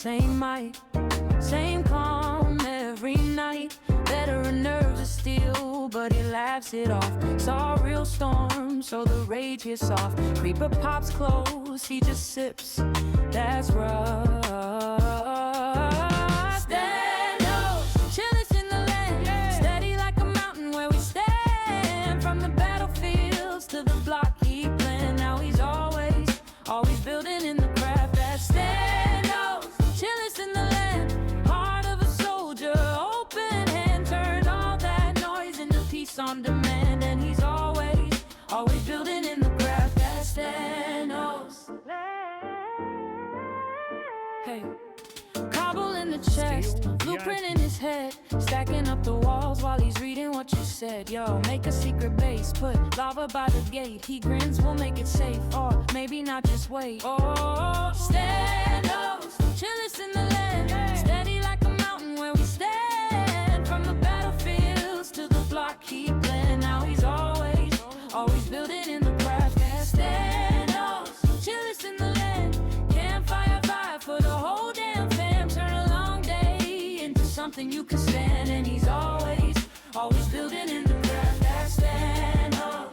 same might, same calm every night. Veteran nerves of steel, but he laughs it off. Saw a real storm, so the rage is soft. Creeper pops close, he just sips. That's rough. Stennos, chillest in the land, steady like a mountain where we stand. From the battlefields to the block he planned. Now he's always building in the craft. That's Stennos, chillest in the land, heart of a soldier, open hand, turned all that noise into peace on demand. And he's always building in the craft. That's Stennos. Hey, cobble in the chest, blueprint in his head, stacking up the walls while he's reading what you said. Yo, make a secret base, put lava by the gate. He grins, we'll make it safe, or maybe not, just wait. Oh, Stennos, chillest in the land, steady like a mountain where we stand. From the battlefields to the block he planned. Now he's always building in the craft. Stennos, chillest in the land, campfire vibe for the whole damn fam. Turn a long day into something you can stand. And he's always building in the craft. That's Stennos.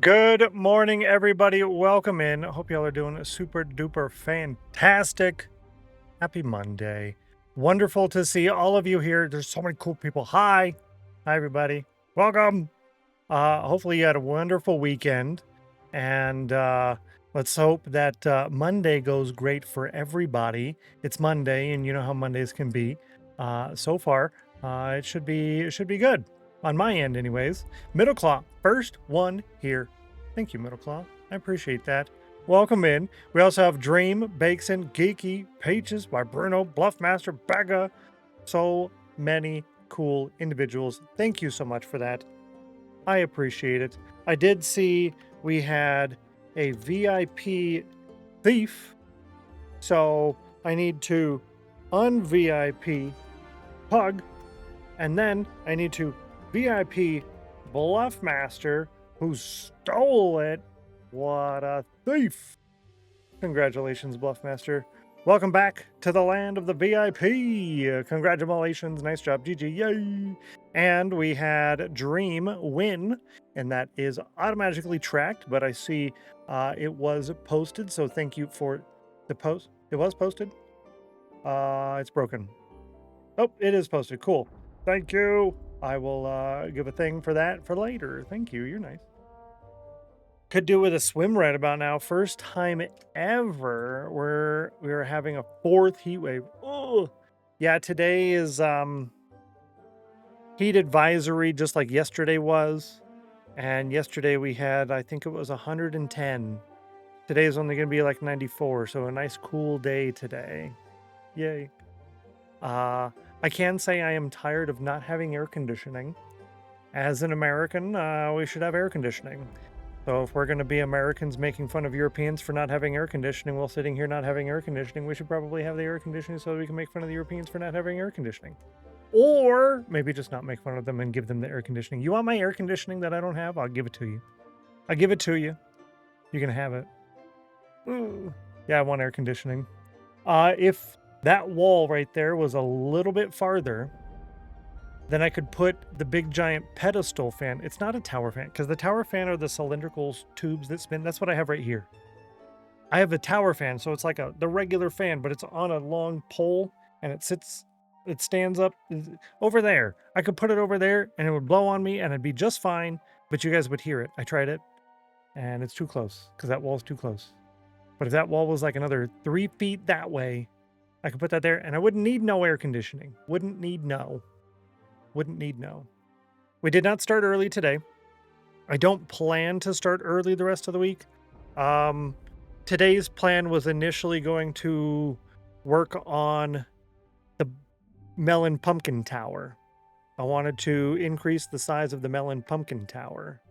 Good morning, everybody. Welcome in. I hope y'all are doing super duper fantastic. Happy Monday. Wonderful to see all of you here. There's so many cool people. Hi, everybody. Welcome. Hopefully you had a wonderful weekend, and let's hope that Monday goes great for everybody. It's Monday, and you know how Mondays can be. So far, it should be good on my end, anyways. Middleclaw, first one here. Thank you, Middleclaw. I appreciate that. Welcome in. We also have Dream, Bakeson, Geeky, Pages by Bruno, Bluffmaster, Becca. So many cool individuals. Thank you so much for that. I appreciate it. I did see we had a VIP thief, so I need to un-VIP Pug, and then I need to VIP Bluffmaster, who stole it. What a thief. Congratulations, Bluffmaster. Welcome back to the land of the VIP. Congratulations. Nice job. GG. Yay. And we had Dream win, and that is automatically tracked, but I see it was posted, so thank you for the post. It was posted? It's broken. Oh, it is posted. Cool. Thank you. I will give a thing for that for later. Thank you. You're nice. Could do with a swim right about now. First time ever we're having a fourth heat wave. Oh, yeah. Today is heat advisory, just like yesterday was. And yesterday we had, I think it was 110. Today is only going to be like 94. So a nice cool day today. Yay. I can say I am tired of not having air conditioning. As an American, we should have air conditioning. So if we're going to be Americans making fun of Europeans for not having air conditioning while sitting here not having air conditioning, we should probably have the air conditioning so we can make fun of the Europeans for not having air conditioning. Or maybe just not make fun of them and give them the air conditioning. You want my air conditioning that I don't have? I'll give it to you. I'll give it to you. You can have it. Ooh. Yeah, I want air conditioning. If that wall right there was a little bit farther, then I could put the big giant pedestal fan. It's not a tower fan, because the tower fan are the cylindrical tubes that spin. That's what I have right here. I have a tower fan, so it's like the regular fan, but it's on a long pole, and it stands up over there. I could put it over there, and it would blow on me, and it'd be just fine, but you guys would hear it. I tried it, and it's too close, because that wall's too close. But if that wall was like another 3 feet that way, I could put that there, and I wouldn't need no air conditioning. Wouldn't need no. We did not start early today. I don't plan to start early the rest of the week. Today's plan was initially going to work on the melon pumpkin tower. I wanted to increase the size of the melon pumpkin tower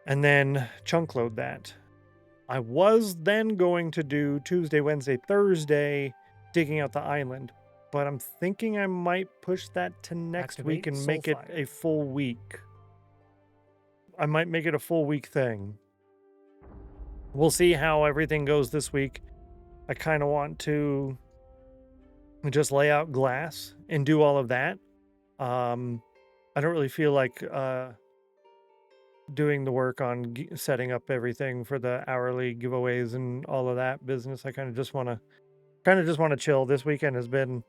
and then chunk load that. I was then going to do Tuesday, Wednesday, Thursday, digging out the island. But I'm thinking I might push that to next week and make it a full week. I might make it a full week thing. We'll see how everything goes this week. I kind of want to just lay out glass and do all of that. I don't really feel like doing the work on setting up everything for the hourly giveaways and all of that business. I kind of just want to chill. This weekend has been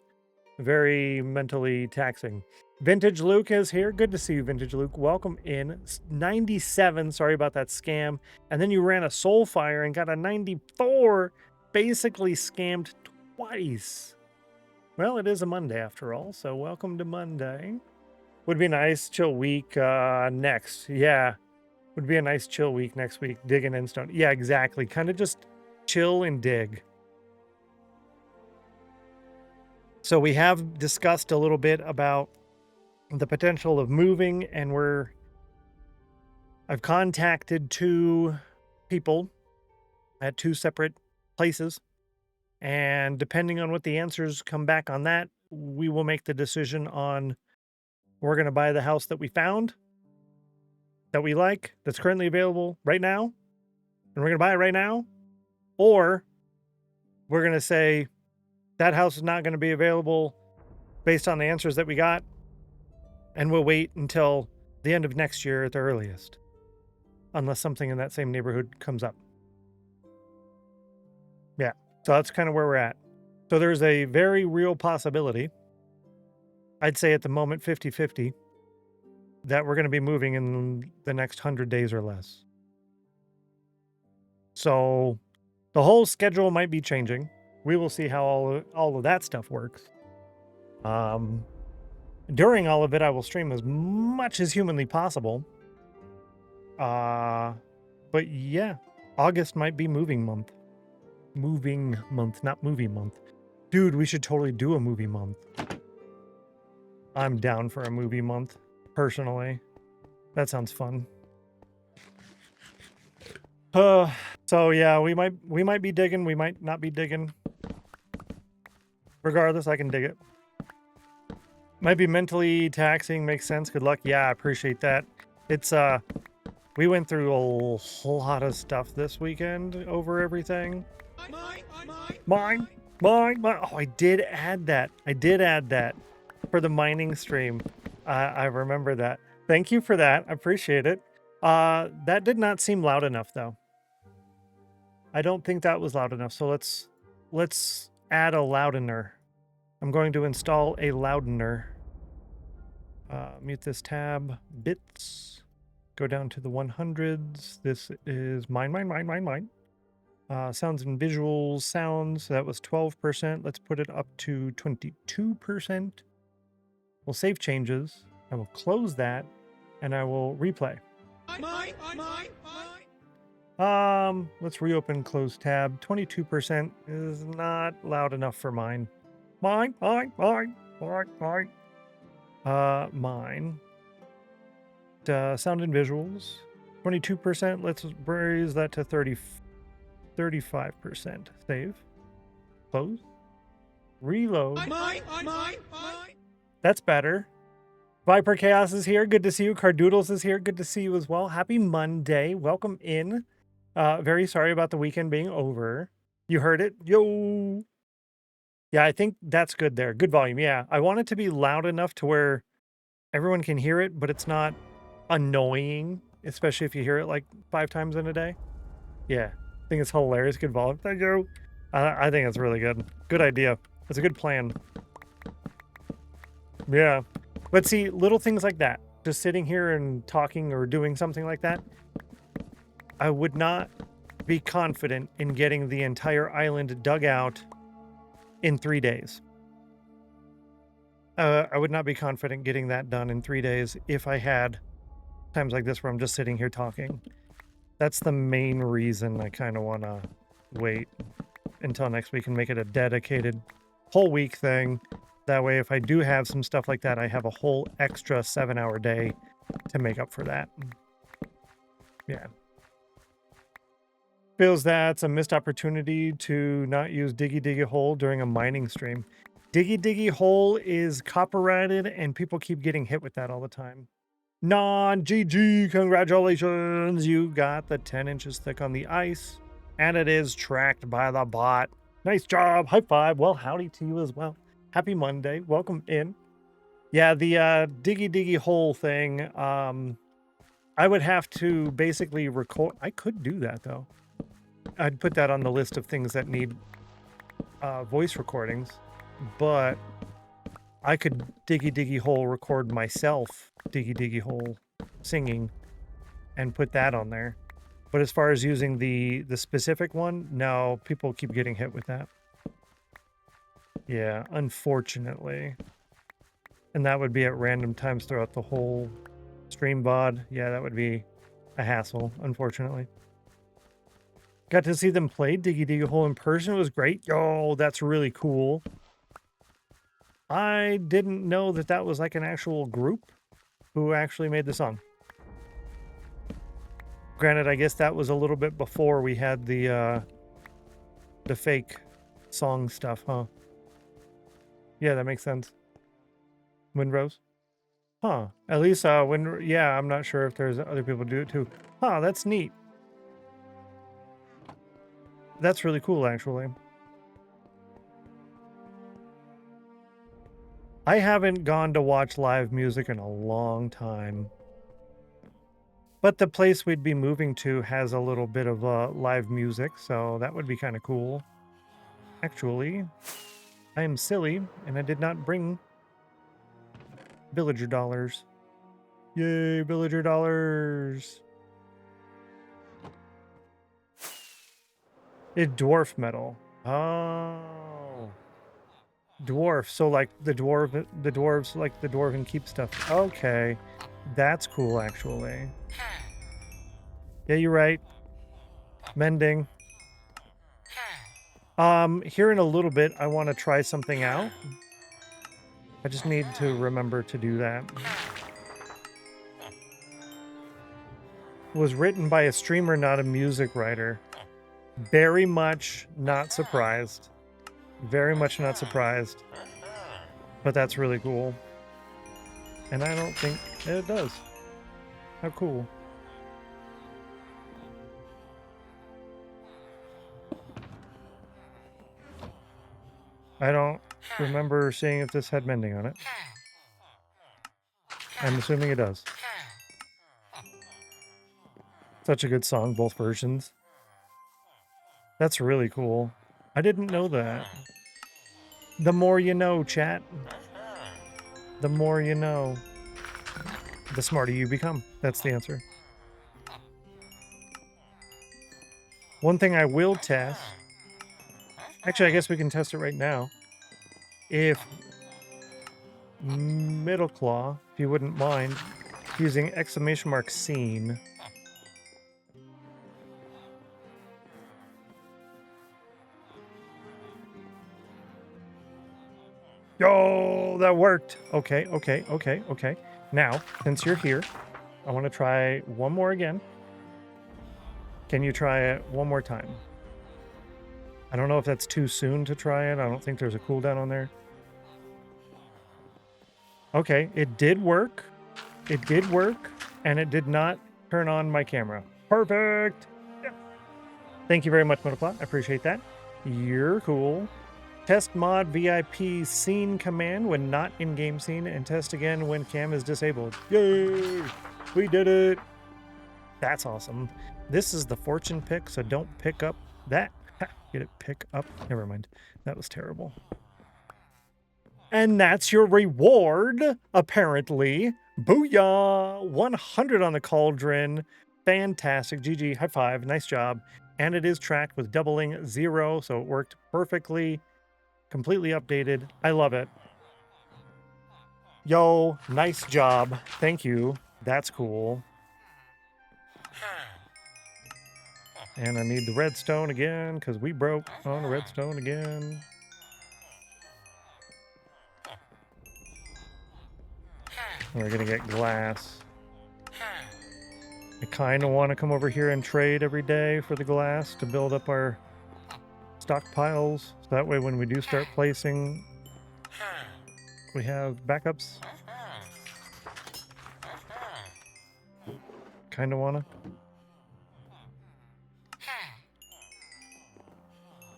very mentally taxing. Vintage Luke is here. Good to see you, Vintage Luke. Welcome in. 97. Sorry about that scam. And then you ran a Soulfire and got a 94. Basically scammed twice. Well, it is a Monday after all, so welcome to Monday. Would be a nice chill week next. Yeah. Would be a nice chill week next week. Digging in stone. Yeah, exactly. Kind of just chill and dig. So we have discussed a little bit about the potential of moving, and I've contacted 2 people at 2 separate places, and depending on what the answers come back on that, we will make the decision on we're going to buy the house that we found, that we like, that's currently available right now, and we're going to buy it right now, or we're going to say that house is not going to be available based on the answers that we got, and we'll wait until the end of next year at the earliest, unless something in that same neighborhood comes up. Yeah, so that's kind of where we're at. So there's a very real possibility, I'd say at the moment 50-50, that we're going to be moving in the next 100 days or less. So the whole schedule might be changing. We will see how all of that stuff works. During all of it, I will stream as much as humanly possible. But yeah, August might be moving month. Moving month, not movie month. Dude, we should totally do a movie month. I'm down for a movie month, personally. That sounds fun. So yeah, we might be digging, we might not be digging. Regardless, I can dig it. Might be mentally taxing, makes sense. Good luck. Yeah, I appreciate that. It's we went through a whole lot of stuff this weekend over everything. Mine. Oh, I did add that for the mining stream. I remember that. Thank you for that. I appreciate it. That did not seem loud enough though. I don't think that was loud enough. So let's add a loudener. I'm going to install a loudener. Mute this tab. Bits. Go down to the 100s. This is mine. Sounds and visuals sounds. That was 12%. Let's put it up to 22%. We'll save changes. I will close that, and I will replay. Let's reopen close tab. 22% is not loud enough for mine. Mine. Sound and visuals. 22%. Let's raise that to 35%. Save. Close. Reload. That's better. Viper Chaos is here. Good to see you. Cardoodles is here. Good to see you as well. Happy Monday. Welcome in. Very sorry about the weekend being over. You heard it. Yo. Yeah, I think that's good there. Good volume. Yeah, I want it to be loud enough to where everyone can hear it, but it's not annoying, especially if you hear it like 5 times in a day. Yeah, I think it's hilarious. Good volume. Thank you. I think it's really good. Good idea. It's a good plan. Yeah. But see, little things like that, just sitting here and talking or doing something like that, I would not be confident in getting the entire island dug out in 3 days. I would not be confident getting that done in 3 days if I had times like this where I'm just sitting here talking. That's the main reason I kind of want to wait until next week and make it a dedicated whole week thing. That way, if I do have some stuff like that, I have a whole extra 7-hour day to make up for that. Yeah. Feels that's a missed opportunity to not use Diggy Diggy Hole during a mining stream. Diggy Diggy Hole is copyrighted and people keep getting hit with that all the time. Non-GG, congratulations. You got the 10 inches thick on the ice and it is tracked by the bot. Nice job. High five. Well, howdy to you as well. Happy Monday. Welcome in. Yeah, the diggy diggy hole thing. I would have to basically record. I could do that though. I'd put that on the list of things that need voice recordings, but I could diggy diggy hole record myself diggy diggy hole singing and put that on there. But as far as using the specific one, no, people keep getting hit with that. Yeah, unfortunately. And that would be at random times throughout the whole stream VOD. Yeah, that would be a hassle, unfortunately. Got to see them play Diggy Diggy Hole in person. It was great. Yo, that's really cool. I didn't know that that was like an actual group who actually made the song. Granted, I guess that was a little bit before we had the fake song stuff, huh? Yeah, that makes sense. Windrose? Huh. At least yeah, I'm not sure if there's other people do it too. Huh, that's neat. That's really cool, actually. I haven't gone to watch live music in a long time. But the place we'd be moving to has a little bit of live music, so that would be kind of cool. Actually, I am silly, and I did not bring villager dollars. Yay, villager dollars! It's dwarf metal. Oh. Dwarf, so like the dwarves like the dwarven keep stuff. Okay. That's cool, actually. Yeah, you're right. Mending. Here in a little bit, I want to try something out. I just need to remember to do that. Was written by a streamer, not a music writer. Very much not surprised. Very much not surprised. But that's really cool. And I don't think it does. How cool. I don't remember seeing if this had mending on it. I'm assuming it does. Such a good song, both versions. That's really cool. I didn't know that. The more you know, chat. The more you know. The smarter you become. That's the answer. One thing I will test. Actually, I guess we can test it right now. If Middle Claw, if you wouldn't mind, using exclamation mark scene. Yo, that worked. Okay, okay, okay, okay. Now, since you're here, I want to try one more again. Can you try it one more time? I don't know if that's too soon to try it. I don't think there's a cooldown on there. Okay, it did work. It did work, and it did not turn on my camera. Perfect! Yeah. Thank you very much, Motoclot. I appreciate that. You're cool. Test mod VIP scene command when not in-game scene, and test again when cam is disabled. Yay! We did it! That's awesome. This is the fortune pick, so don't pick up that. Get it? Pick up. Never mind. That was terrible. And that's your reward, apparently. Booyah! 100 on the cauldron. Fantastic. GG. High five. Nice job. And it is tracked with doubling 0, so it worked perfectly. Completely updated. I love it. Yo, nice job. Thank you. That's cool. And I need the redstone again, because we broke on the redstone again. We're going to get glass. I kind of want to come over here and trade every day for the glass to build up our stockpiles. So that way when we do start placing, we have backups. Kind of want to.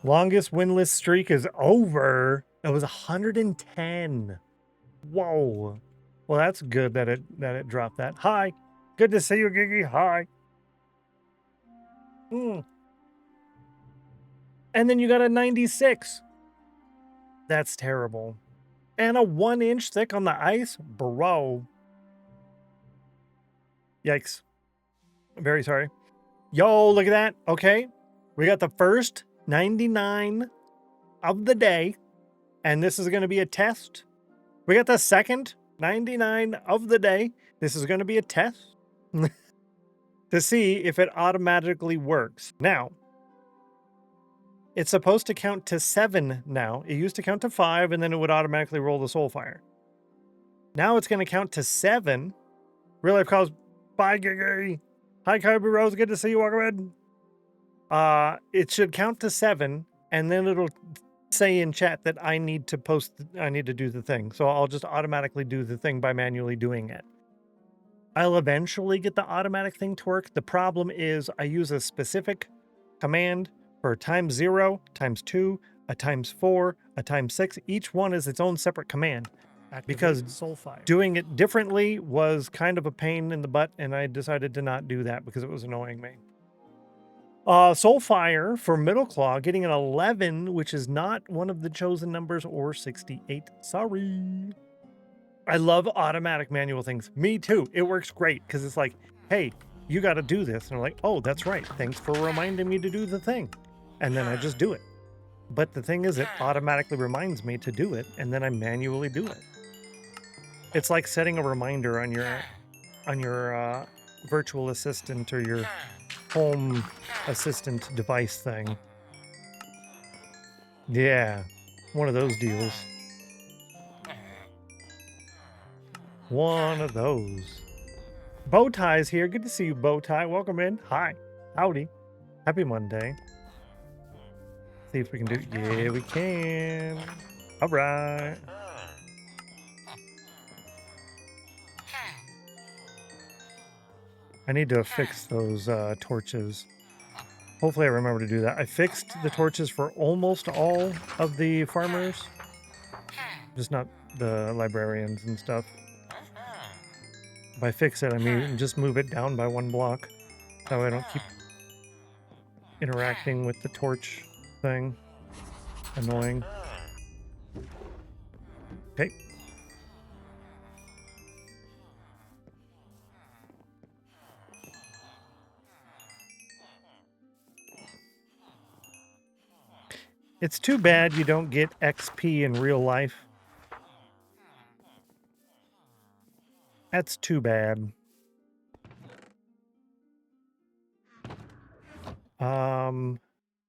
Longest winless streak is over. It was 110. Whoa. Well, that's good that it dropped that. Hi. Good to see you, Gigi. Hi. And then you got a 96. That's terrible. And a 1-inch thick on the ice? Bro. Yikes. Very sorry. Yo, look at that. Okay. We got the first 99 of the day. And this is going to be a test. We got the second 99 of the day. This is going to be a test to see if it automatically works. Now, it's supposed to count to 7 now. It used to count to 5, and then it would automatically roll the Soulfire. Now it's going to count to 7. Real life calls. Bye, Gigi. Hi, Kyber Rose. Good to see you. Welcome in. It should count to 7, and then it'll say in chat that I need to do the thing. So I'll just automatically do the thing by manually doing it. I'll eventually get the automatic thing to work. The problem is I use a specific command for ×0, ×2, a ×4, a ×6. Each one is its own separate command. Because Soulfire. Doing it differently was kind of a pain in the butt, and I decided to not do that because it was annoying me. Soulfire for Middle Claw getting an 11, which is not one of the chosen numbers, or 68. Sorry. I love automatic manual things. Me too. It works great because it's like, hey, you got to do this. And I'm like, oh, that's right. Thanks for reminding me to do the thing. And then I just do it. But the thing is, it automatically reminds me to do it, and then I manually do it. It's like setting a reminder on your virtual assistant or your home assistant device thing. Yeah, one of those deals. One of those. Bowtie's here. Good to see you, Bowtie. Welcome in. Hi. Howdy. Happy Monday. See if we can do it. Yeah, we can. All right. I need to fix those torches. Hopefully I remember to do that. I fixed the torches for almost all of the farmers. Just not the librarians and stuff. By fix it, I mean just move it down by 1 block. That way I don't keep interacting with the torch thing. Annoying. Okay. It's too bad you don't get XP in real life. That's too bad. The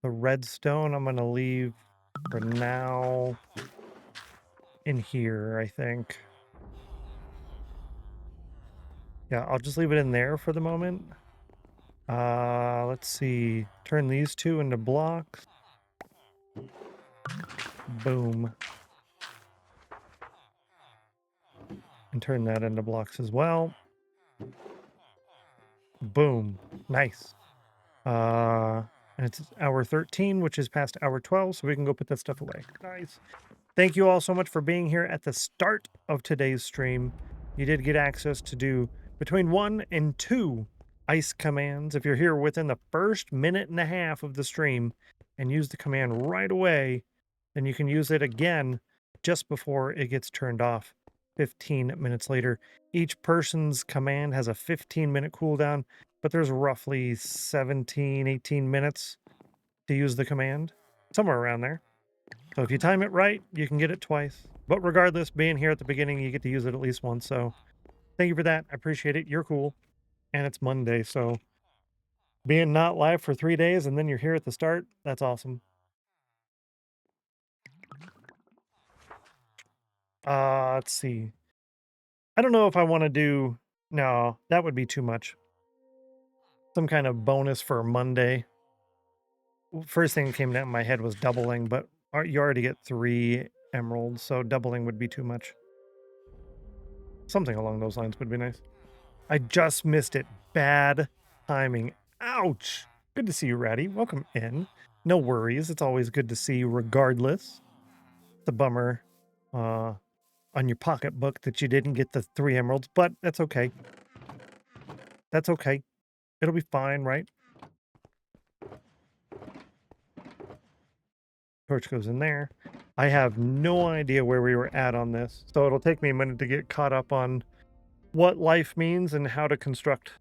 redstone I'm gonna leave for now in here, I think. Yeah, I'll just leave it in there for the moment. Let's see. Turn these 2 into blocks. Boom. And turn that into blocks as well. Boom. Nice. And it's hour 13, which is past hour 12, so we can go put that stuff away. Nice. Thank you all so much for being here at the start of today's stream. You did get access to do between 1 and 2 ice commands. If you're here within the first minute and a half of the stream and use the command right away, then you can use it again just before it gets turned off 15 minutes later. Each person's command has a 15-minute cooldown, but there's roughly 17, 18 minutes to use the command, somewhere around there. So if you time it right, you can get it twice. But regardless, being here at the beginning, you get to use it at least once. So thank you for that. I appreciate it. You're cool. And it's Monday, so being not live for 3 days and then you're here at the start, that's awesome. Let's see. I don't know if I want to do... No, that would be too much. Some kind of bonus for Monday. First thing that came down in my head was doubling, but you already get 3 emeralds, so doubling would be too much. Something along those lines would be nice. I just missed it. Bad timing. Ouch! Good to see you, Ratty. Welcome in. No worries. It's always good to see you regardless. It's a bummer on your pocketbook that you didn't get the 3 emeralds, but that's okay. That's okay. It'll be fine, right? Torch goes in there. I have no idea where we were at on this, so it'll take me a minute to get caught up on what life means and how to construct.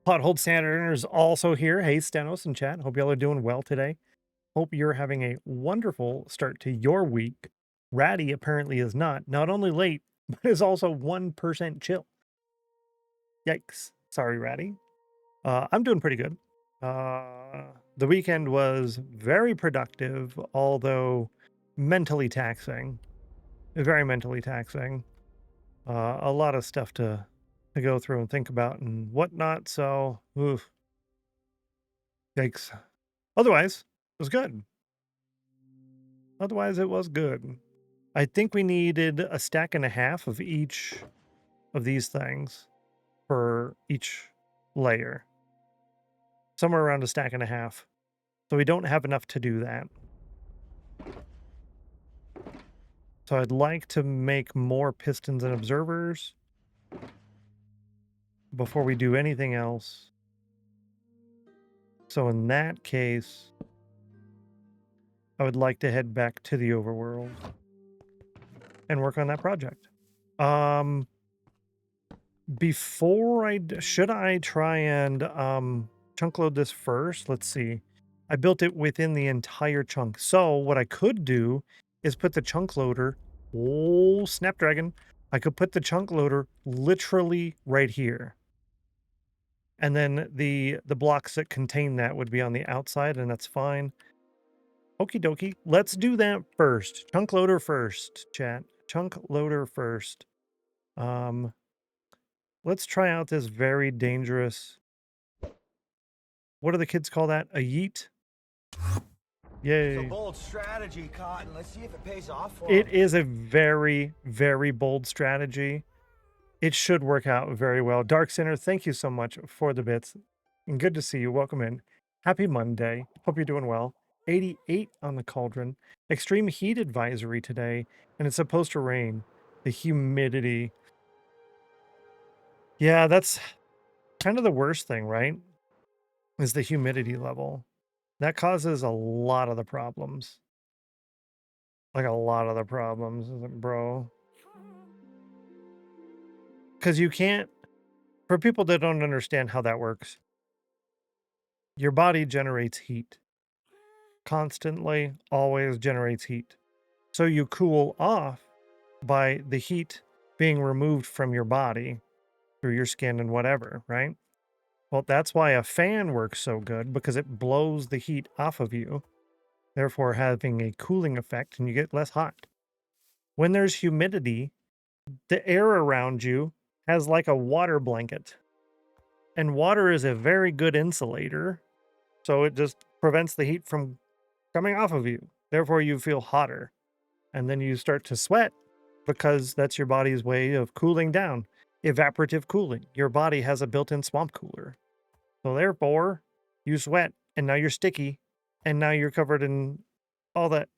Pothole Standard is also here. Hey, Stennos and chat. Hope y'all are doing well today. Hope you're having a wonderful start to your week. Ratty apparently is not only late, but is also 1% chill. Yikes. Sorry, Ratty. I'm doing pretty good. The weekend was very productive, although mentally taxing. Very mentally taxing. A lot of stuff to go through and think about and whatnot. So, oof. Yikes. Otherwise, it was good. Otherwise, it was good. I think we needed a stack and a half of each of these things for each layer. Somewhere around a stack and a half. So we don't have enough to do that. So I'd like to make more pistons and observers before we do anything else. So in that case, I would like to head back to the overworld and work on that project. Before should I try and chunk load this first? Let's see. I built it within the entire chunk. So what I could do is put the chunk loader, oh, Snapdragon. I could put the chunk loader literally right here. And then the blocks that contain that would be on the outside, and that's fine. Okie dokie. Let's do that first. Chunk loader first, chat. Chunk loader first. Let's try out this very dangerous. What do the kids call that? A yeet? Yay. It's a bold strategy, Cotton. Let's see if it pays off for It him. is a very, very bold strategy. It should work out very well. Dark Center, thank you so much for the bits. And good to see you. Welcome in. Happy Monday. Hope you're doing well. 88 on the cauldron. Extreme heat advisory today, and it's supposed to rain. The humidity. Yeah, that's kind of the worst thing, right? Is the humidity level. That causes a lot of the problems. Like a lot of the problems, bro. Because you can't, for people that don't understand how that works, your body generates heat. Constantly, always generates heat. So you cool off by the heat being removed from your body through your skin and whatever, right? Well, that's why a fan works so good, because it blows the heat off of you, therefore having a cooling effect, and you get less hot. When there's humidity, the air around you has like a water blanket. And water is a very good insulator, so it just prevents the heat from coming off of you. Therefore, you feel hotter. And then you start to sweat because that's your body's way of cooling down. Evaporative cooling. Your body has a built-in swamp cooler. So therefore, you sweat, and now you're sticky, and now you're covered in all that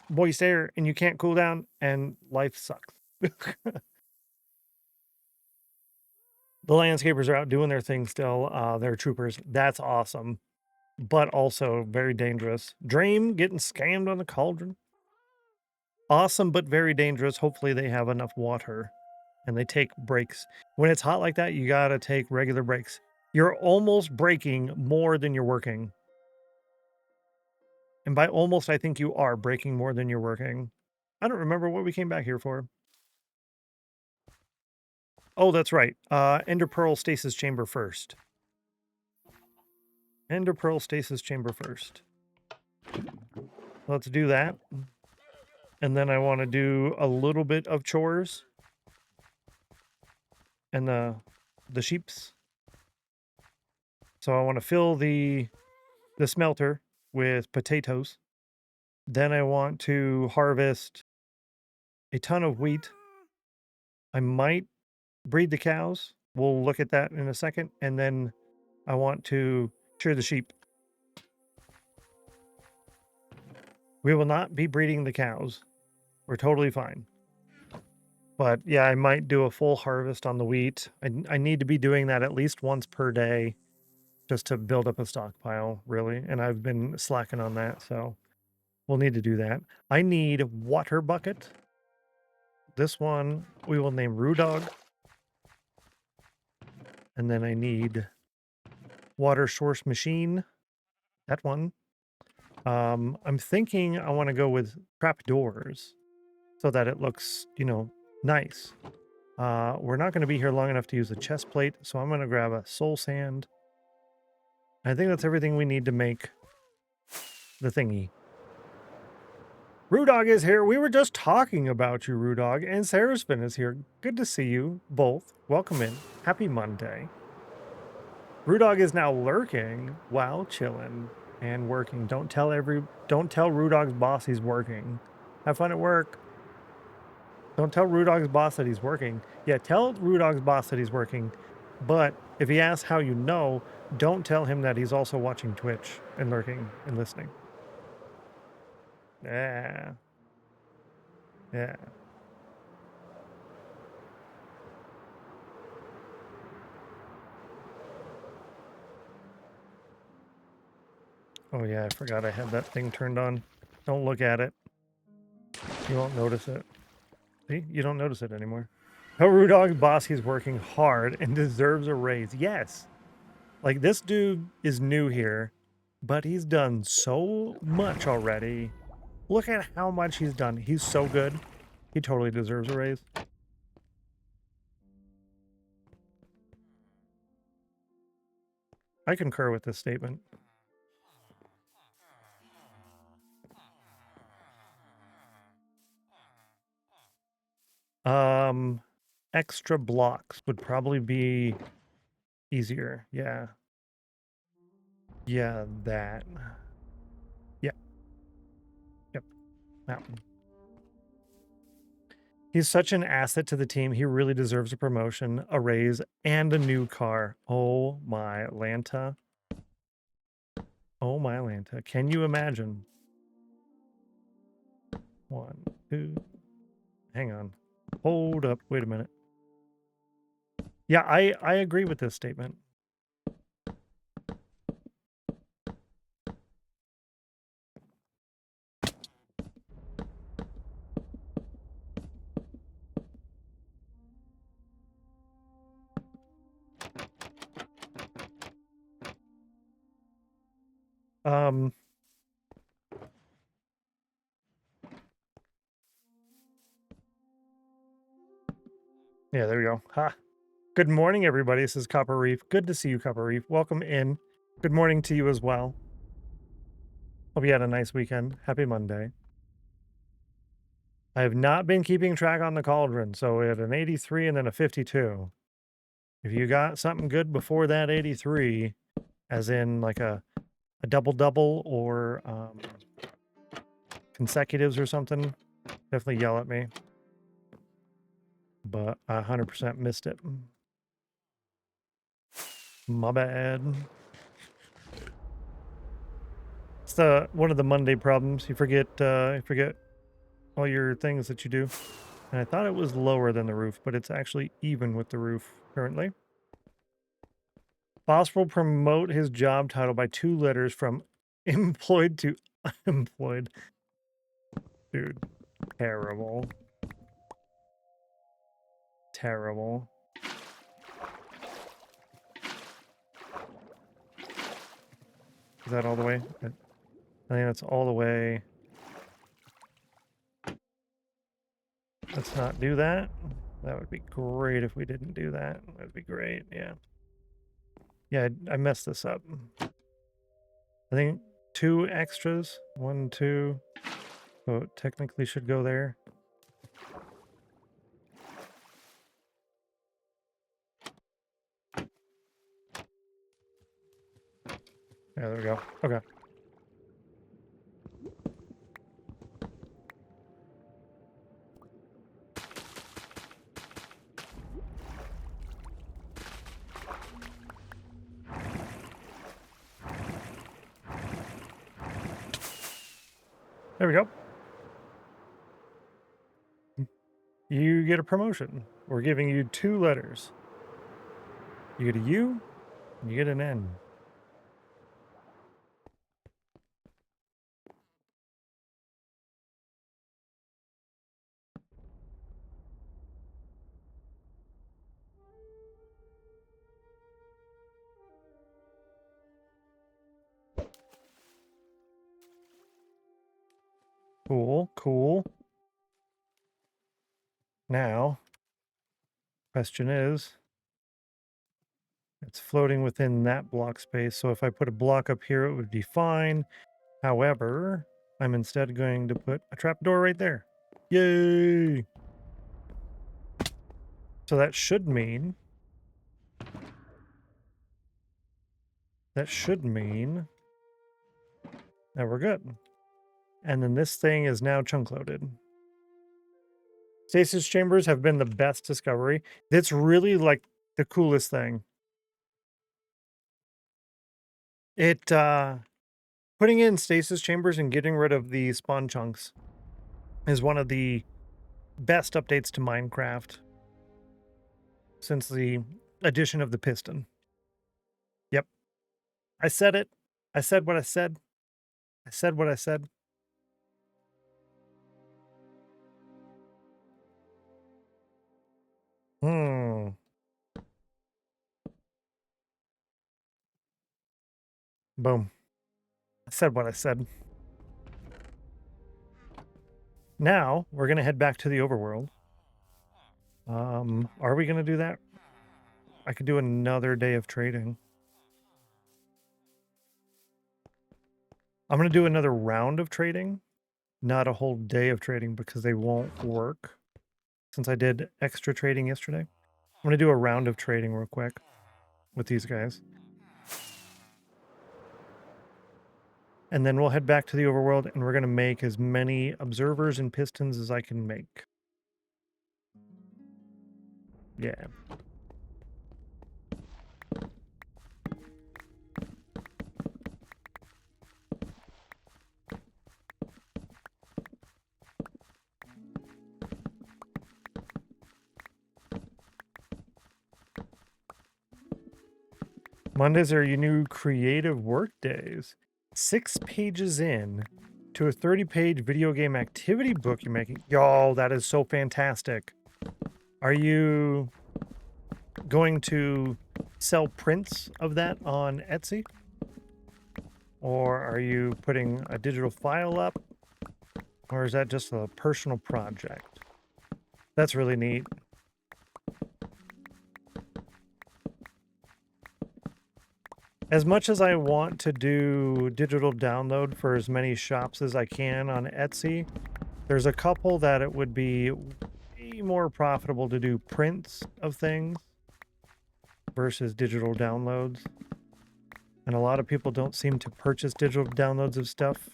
moist air, and you can't cool down, and life sucks. The landscapers are out doing their thing still. They're troopers. That's awesome. But also very dangerous. Dream getting scammed on the cauldron. Awesome, but very dangerous. Hopefully they have enough water and they take breaks. When it's hot like that, you got to take regular breaks. You're almost breaking more than you're working. And by almost, I think you are breaking more than you're working. I don't remember what we came back here for. Oh, that's right. Ender Pearl Stasis Chamber first. Ender Pearl Stasis Chamber first. Let's do that. And then I want to do a little bit of chores. And the sheeps. So I want to fill the smelter with potatoes. Then I want to harvest a ton of wheat. I might breed the cows. We'll look at that in a second. And then I want to shear the sheep. We will not be breeding the cows. We're totally fine. But yeah, I might do a full harvest on the wheat. I need to be doing that at least once per day just to build up a stockpile, really. And I've been slacking on that, so we'll need to do that. I need water bucket. This one we will name Rudog. And then I need water source machine. That one. I'm thinking I want to go with trapdoors so that it looks, you know, nice. We're not going to be here long enough to use a chest plate, so I'm going to grab a soul sand. I think that's everything we need to make the thingy. Rudog is here. We were just talking about you, Rudog, and Seraspin is here. Good to see you both. Welcome in. Happy Monday. Rudog is now lurking while chilling and working. Don't tell Rudog's boss he's working. Have fun at work. Don't tell Rudog's boss that he's working. Yeah, tell Rudog's boss that he's working. But if he asks how you know, don't tell him that he's also watching Twitch and lurking and listening. Yeah. Yeah. Oh yeah, I forgot I had that thing turned on. Don't look at it. You won't notice it. See? You don't notice it anymore. Tell Rudog's boss he's working hard and deserves a raise. Yes. Like, this dude is new here, but he's done so much already. Look at how much he's done. He's so good. He totally deserves a raise. I concur with this statement. Extra blocks would probably be easier. Yeah. Yeah, that. Yep. Yep. That one. He's such an asset to the team. He really deserves a promotion, a raise, and a new car. Oh my Lanta. Oh my Lanta. Can you imagine? 1, 2. Hang on. Hold up. Wait a minute. Yeah, I agree with this statement. Yeah, there we go. Ha. Good morning, everybody. This is Copper Reef. Good to see you, Copper Reef. Welcome in. Good morning to you as well. Hope you had a nice weekend. Happy Monday. I have not been keeping track on the cauldron, so we had an 83 and then a 52. If you got something good before that 83, as in like a double-double or consecutives or something, definitely yell at me. But I 100% missed it. My bad. It's one of the Monday problems. You forget all your things that you do. And I thought it was lower than the roof, but it's actually even with the roof currently. Boss will promote his job title by 2 letters from employed to unemployed. Dude, terrible. Terrible. Is that all the way? I think that's all the way. Let's not do that. That would be great if we didn't do that. That'd be great, yeah. Yeah, I messed this up. I think 2 extras. 1, 2. So it technically should go there. Yeah, there we go. Okay. There we go. You get a promotion. We're giving you 2 letters. You get a U, and you get an N. Cool, cool. Now, question is, it's floating within that block space, so if I put a block up here, it would be fine. However, I'm instead going to put a trapdoor right there. Yay! So that should mean... that we're good. And then this thing is now chunk loaded. Stasis chambers have been the best discovery. It's really like the coolest thing. It, putting in stasis chambers and getting rid of the spawn chunks is one of the best updates to Minecraft since the addition of the piston. Yep. I said it. I said what I said. I said what I said. Boom. I said what I said. Now, we're going to head back to the overworld. Are we going to do that? I could do another day of trading. I'm going to do another round of trading, not a whole day of trading because they won't work. Since I did extra trading yesterday, I'm going to do a round of trading real quick with these guys. And then we'll head back to the overworld and we're going to make as many observers and pistons as I can make. Yeah. Mondays are your new creative work days. 6 pages in to a 30-page video game activity book you're making. Yo, that is so fantastic. Are you going to sell prints of that on Etsy? Or are you putting a digital file up? Or is that just a personal project? That's really neat. As much as I want to do digital download for as many shops as I can on Etsy, there's a couple that it would be way more profitable to do prints of things versus digital downloads. And a lot of people don't seem to purchase digital downloads of stuff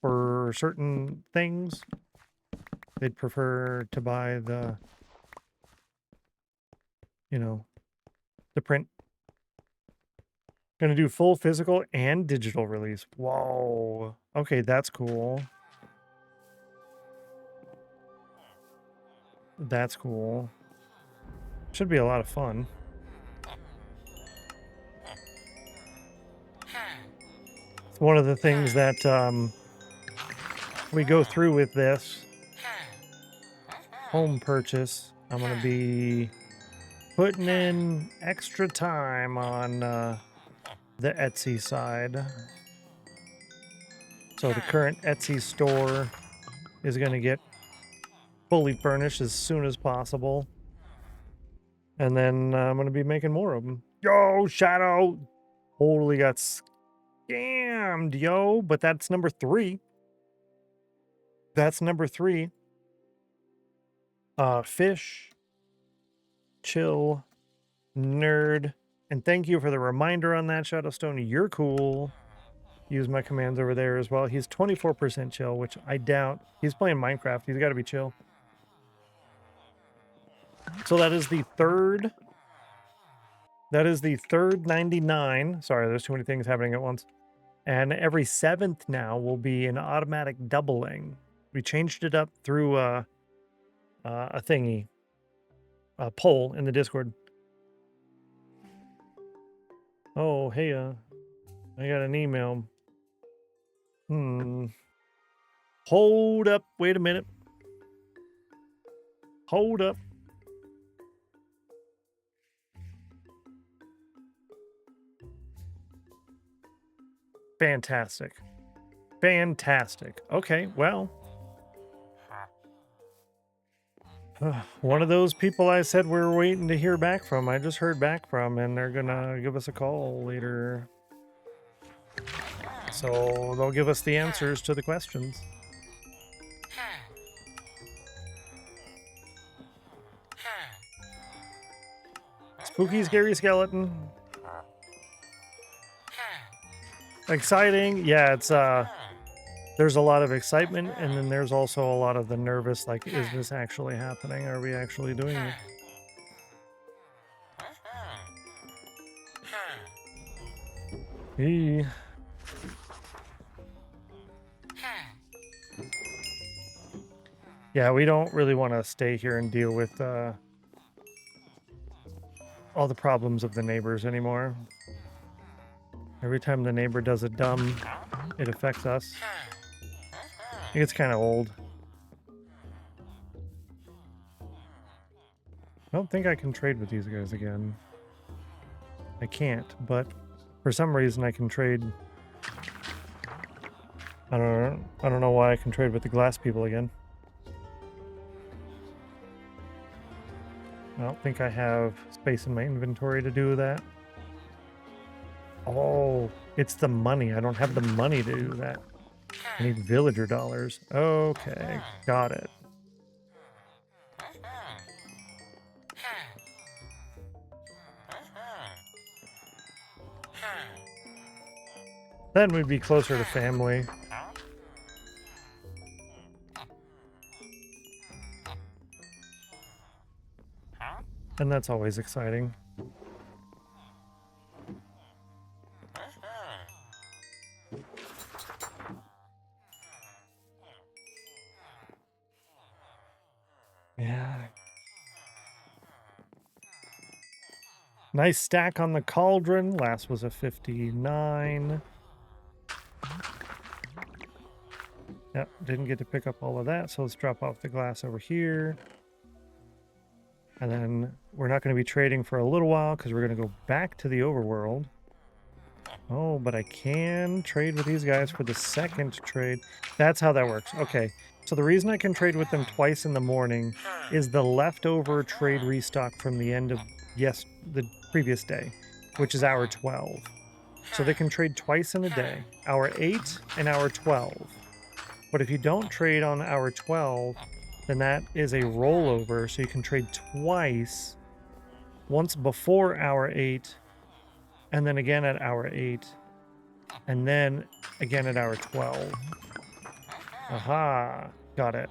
for certain things. They'd prefer to buy the, you know, the print. Gonna do full physical and digital release. Whoa. Okay, that's cool. That's cool. Should be a lot of fun. It's one of the things that we go through with this home purchase. I'm gonna be putting in extra time on the Etsy side. So the current Etsy store is going to get fully furnished as soon as possible. And then I'm going to be making more of them. Yo, Shadow! Totally got scammed, yo. But that's number 3. That's number 3. Fish, chill, nerd. And thank you for the reminder on that, Shadowstone. You're cool. Use my commands over there as well. He's 24% chill, which I doubt. He's playing Minecraft. He's got to be chill. So that is the third. That is the third 99. Sorry, there's too many things happening at once. And every 7th now will be an automatic doubling. We changed it up through a thingy, a poll in the Discord. Oh, hey, I got an email. Hold up. Wait a minute. Hold up. Fantastic. Fantastic. Okay, well. One of those people I said we were waiting to hear back from, I just heard back from, and they're gonna give us a call later. So they'll give us the answers to the questions. Spooky, scary skeleton. Exciting. Yeah, it's there's a lot of excitement, and then there's also a lot of the nervous, like, is this actually happening? Are we actually doing it? Hey. Yeah, we don't really want to stay here and deal with all the problems of the neighbors anymore. Every time the neighbor does it dumb, it affects us. It gets kind of old. I don't think I can trade with these guys again. I can't, but for some reason I can trade. I don't know why I can trade with the glass people again. I don't think I have space in my inventory to do that. Oh, it's the money. I don't have the money to do that. I need villager dollars. Okay, got it. Then we'd be closer to family. And that's always exciting. Yeah. Nice stack on the cauldron. Last was a 59. Yep, didn't get to pick up all of that, so let's drop off the glass over here. And then we're not going to be trading for a little while because we're going to go back to the overworld. Oh, but I can trade with these guys for the second trade. That's how that works. Okay, so the reason I can trade with them twice in the morning is the leftover trade restock from the end of the previous day, which is hour 12. So they can trade twice in a day, hour 8 and hour 12. But if you don't trade on hour 12, then that is a rollover, so you can trade twice, once before hour 8, and then again at hour 8, and then again at hour 12. Aha, got it.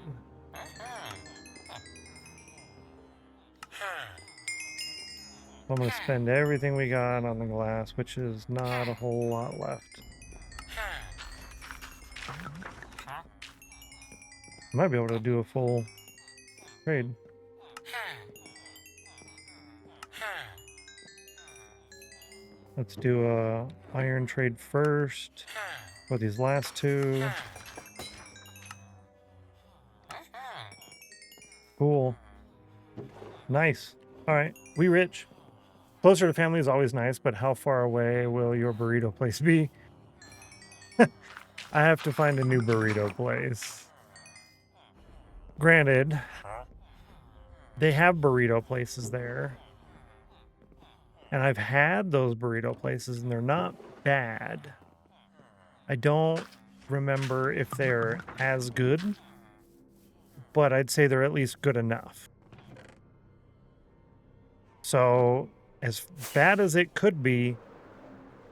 I'm going to spend everything we got on the glass, which is not a whole lot left. I might be able to do a full trade. Let's do a iron trade first for these last two. Cool. Nice. All right, we rich. Closer to family is always nice, but how far away will your burrito place be? I have to find a new burrito place. Granted, they have burrito places there. And I've had those burrito places, and they're not bad. I don't remember if they're as good, but I'd say they're at least good enough. So, as bad as it could be,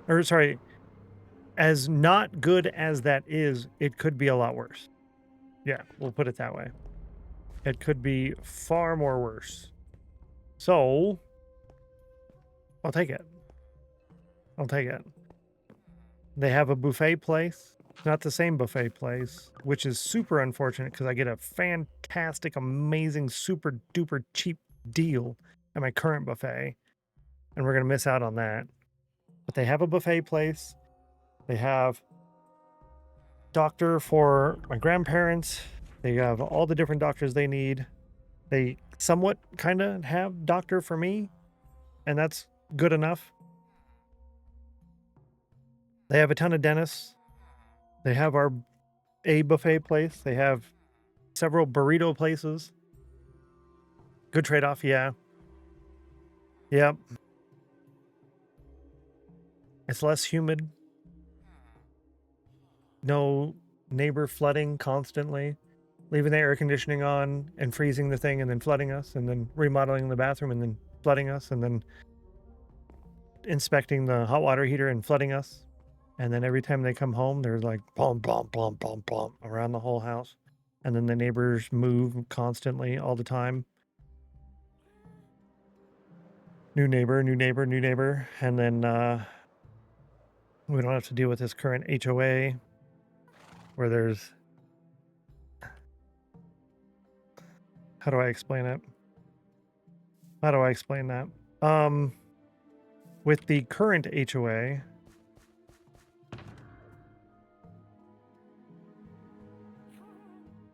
or sorry, as not good as that is, it could be a lot worse. Yeah, we'll put it that way. It could be far more worse. So, I'll take it. I'll take it. They have a buffet place. Not the same buffet place, which is super unfortunate because I get a fantastic, amazing, super duper cheap deal at my current buffet. And we're going to miss out on that. But they have a buffet place. They have doctor for my grandparents. They have all the different doctors they need. They somewhat kind of have doctor for me, and that's good enough. They have a ton of dentists. They have a buffet place. They have several burrito places. Good trade-off, yeah. Yep. It's less humid. No neighbor flooding constantly. Leaving the air conditioning on and freezing the thing and then flooding us and then remodeling the bathroom and then flooding us and then inspecting the hot water heater and flooding us. And then every time they come home, there's like plump, plump, plump, plump, plump around the whole house. And then the neighbors move constantly all the time. New neighbor, new neighbor, new neighbor. And then we don't have to deal with this current HOA where there's... How do I explain it? How do I explain that? With the current HOA,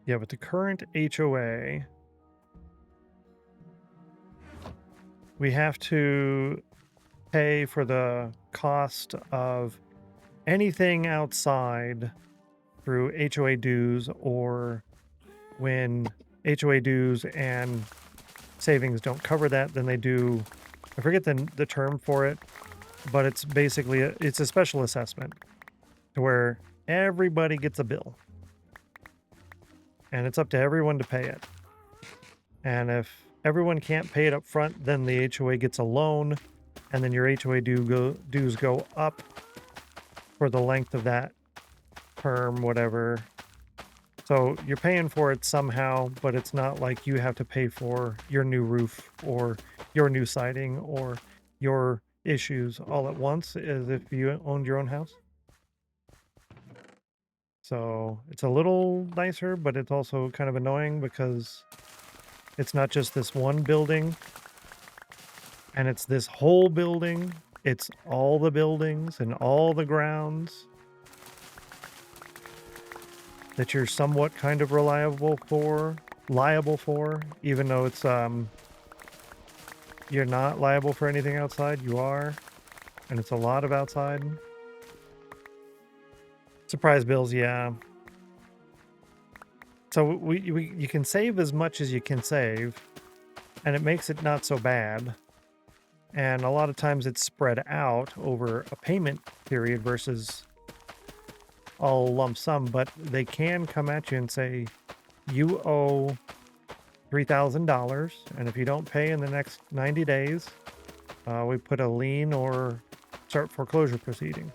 with the current HOA, we have to pay for the cost of anything outside through HOA dues, or when HOA dues and savings don't cover that, then they do, I forget the term for it, but it's basically it's a special assessment to where everybody gets a bill and it's up to everyone to pay it. And if everyone can't pay it up front, then the HOA gets a loan, and then your HOA dues go up for the length of that term, whatever. So you're paying for it somehow, but it's not like you have to pay for your new roof or your new siding or your issues all at once as if you owned your own house. So it's a little nicer, but it's also kind of annoying because it's not just this one building and it's this whole building. It's all the buildings and all the grounds that you're somewhat kind of liable for, even though it's you're not liable for anything outside. You are, and it's a lot of outside. Surprise bills, yeah. So you can save as much as you can save, and it makes it not so bad. And a lot of times it's spread out over a payment period versus all lump sum, but they can come at you and say, you owe $3,000, and if you don't pay in the next 90 days, we put a lien or start foreclosure proceedings.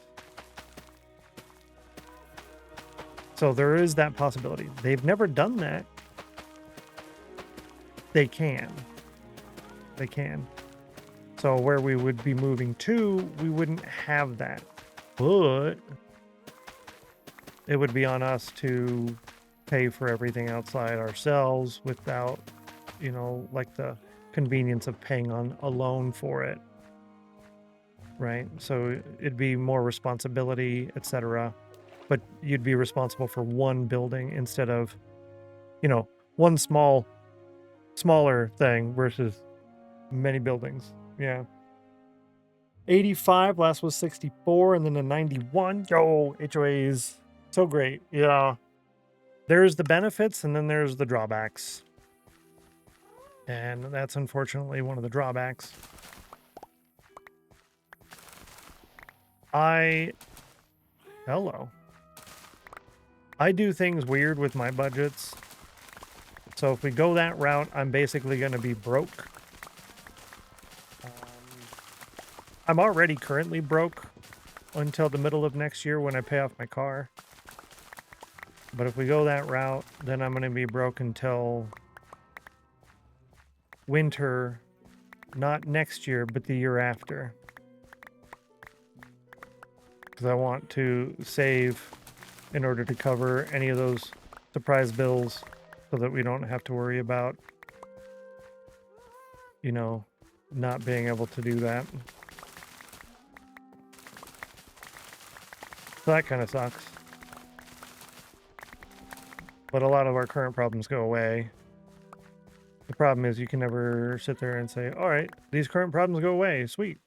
So there is that possibility. They've never done that. They can. They can. So where we would be moving to, we wouldn't have that. But it would be on us to pay for everything outside ourselves without, like the convenience of paying on a loan for it. Right? So it'd be more responsibility, etc. But you'd be responsible for one building instead of, one smaller thing versus many buildings. Yeah. 85, last was 64, and then the 91. Yo, HOAs. So great. Yeah. There's the benefits and then there's the drawbacks. And that's unfortunately one of the drawbacks. Hello. I do things weird with my budgets. So if we go that route, I'm basically going to be broke. I'm already currently broke until the middle of next year when I pay off my car. But if we go that route, then I'm going to be broke until winter, not next year, but the year after. because I want to save in order to cover any of those surprise bills so that we don't have to worry about, you know, not being able to do that. So that kind of sucks. But a lot of our current problems go away. The problem is you can never sit there and say, all right, these current problems go away. Sweet.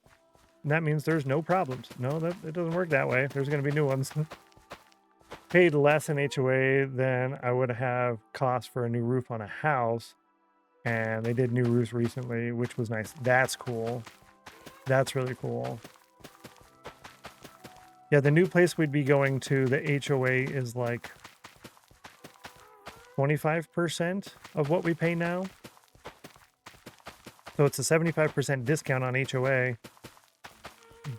And that means there's no problems. No, it doesn't work that way. There's going to be new ones. Paid less in HOA than I would have cost for a new roof on a house. And they did new roofs recently, which was nice. That's cool. That's really cool. Yeah, the new place we'd be going to, the HOA is like 25% of what we pay now. So it's a 75% discount on HOA,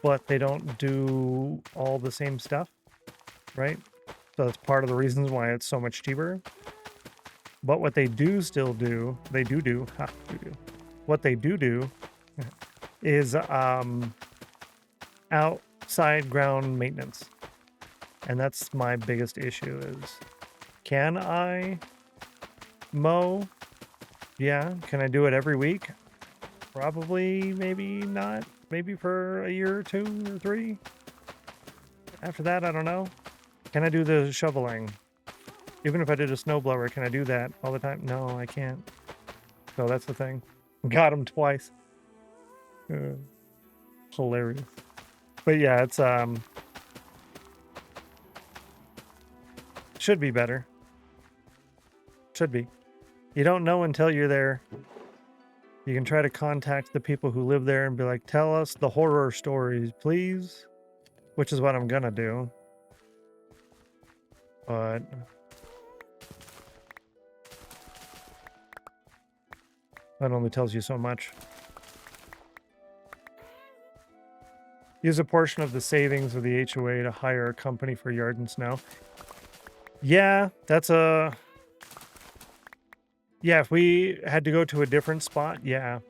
but they don't do all the same stuff, right? So that's part of the reasons why it's so much cheaper. But what they do still do, what they do is outside ground maintenance. And that's my biggest issue is, can I mow? Yeah. Can I do it every week? Probably, maybe not. Maybe for a year or 2 or 3. After that, I don't know. Can I do the shoveling? Even if I did a snowblower, can I do that all the time? No, I can't. So that's the thing. Got him twice. Hilarious. But yeah, it's should be better. Should be. You don't know until you're there. You can try to contact the people who live there and be like, tell us the horror stories, please. Which is what I'm gonna do. But that only tells you so much. Use a portion of the savings of the HOA to hire a company for yard and snow. Yeah, that's a... Yeah, if we had to go to a different spot, yeah.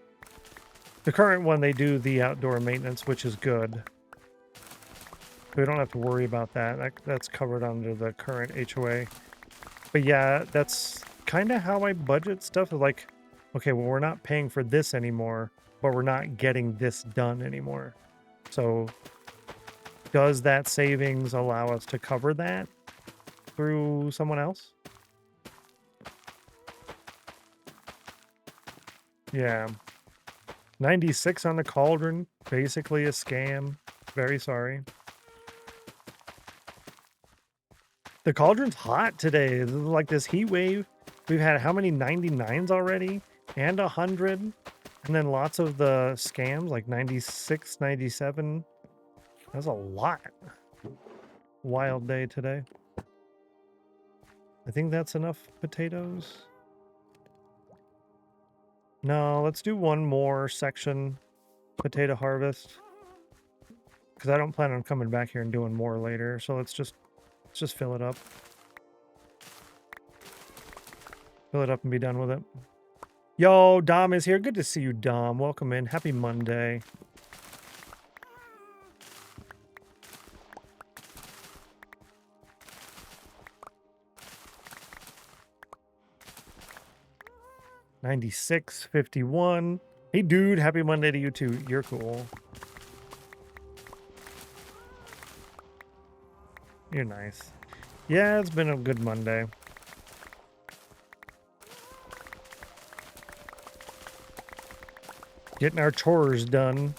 The current one, they do the outdoor maintenance, which is good. So we don't have to worry about that. That's covered under the current HOA. But yeah, that's kind of how I budget stuff. Like, okay, well, we're not paying for this anymore, but we're not getting this done anymore. So does that savings allow us to cover that through someone else? Yeah. 96 on the cauldron. Basically a scam. Very sorry. The cauldron's hot today. This is like this heat wave. We've had how many 99s already? And 100. And then lots of the scams, like 96, 97. That's a lot. Wild day today. I think that's enough potatoes. No, let's do one more section potato harvest. Because I don't plan on coming back here and doing more later. So let's just fill it up. Fill it up and be done with it. Yo, Dom is here. Good to see you, Dom. Welcome in. Happy Monday. $96.51. Hey, dude. Happy Monday to you, too. You're cool. You're nice. Yeah, it's been a good Monday. Getting our chores done.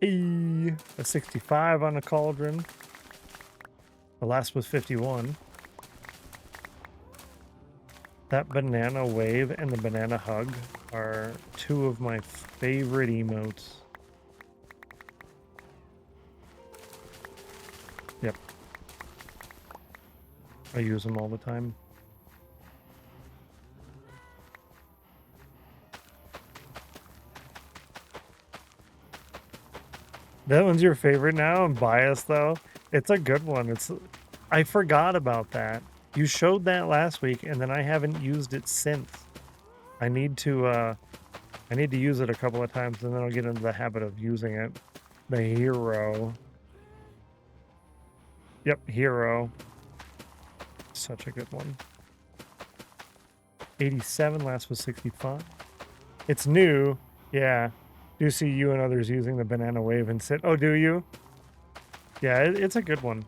Hey, a 65 on the cauldron. The last was 51. That banana wave and the banana hug are two of my favorite emotes. Yep. I use them all the time. That one's your favorite now? I'm biased though. It's a good one. I forgot about that. You showed that last week and then I haven't used it since. I need to use it a couple of times and then I'll get into the habit of using it. The hero. Yep, hero. Such a good one. 87, last was 65. It's new. Yeah. Do see you and others using the banana wave and sit. Oh, do you? Yeah, it's a good one.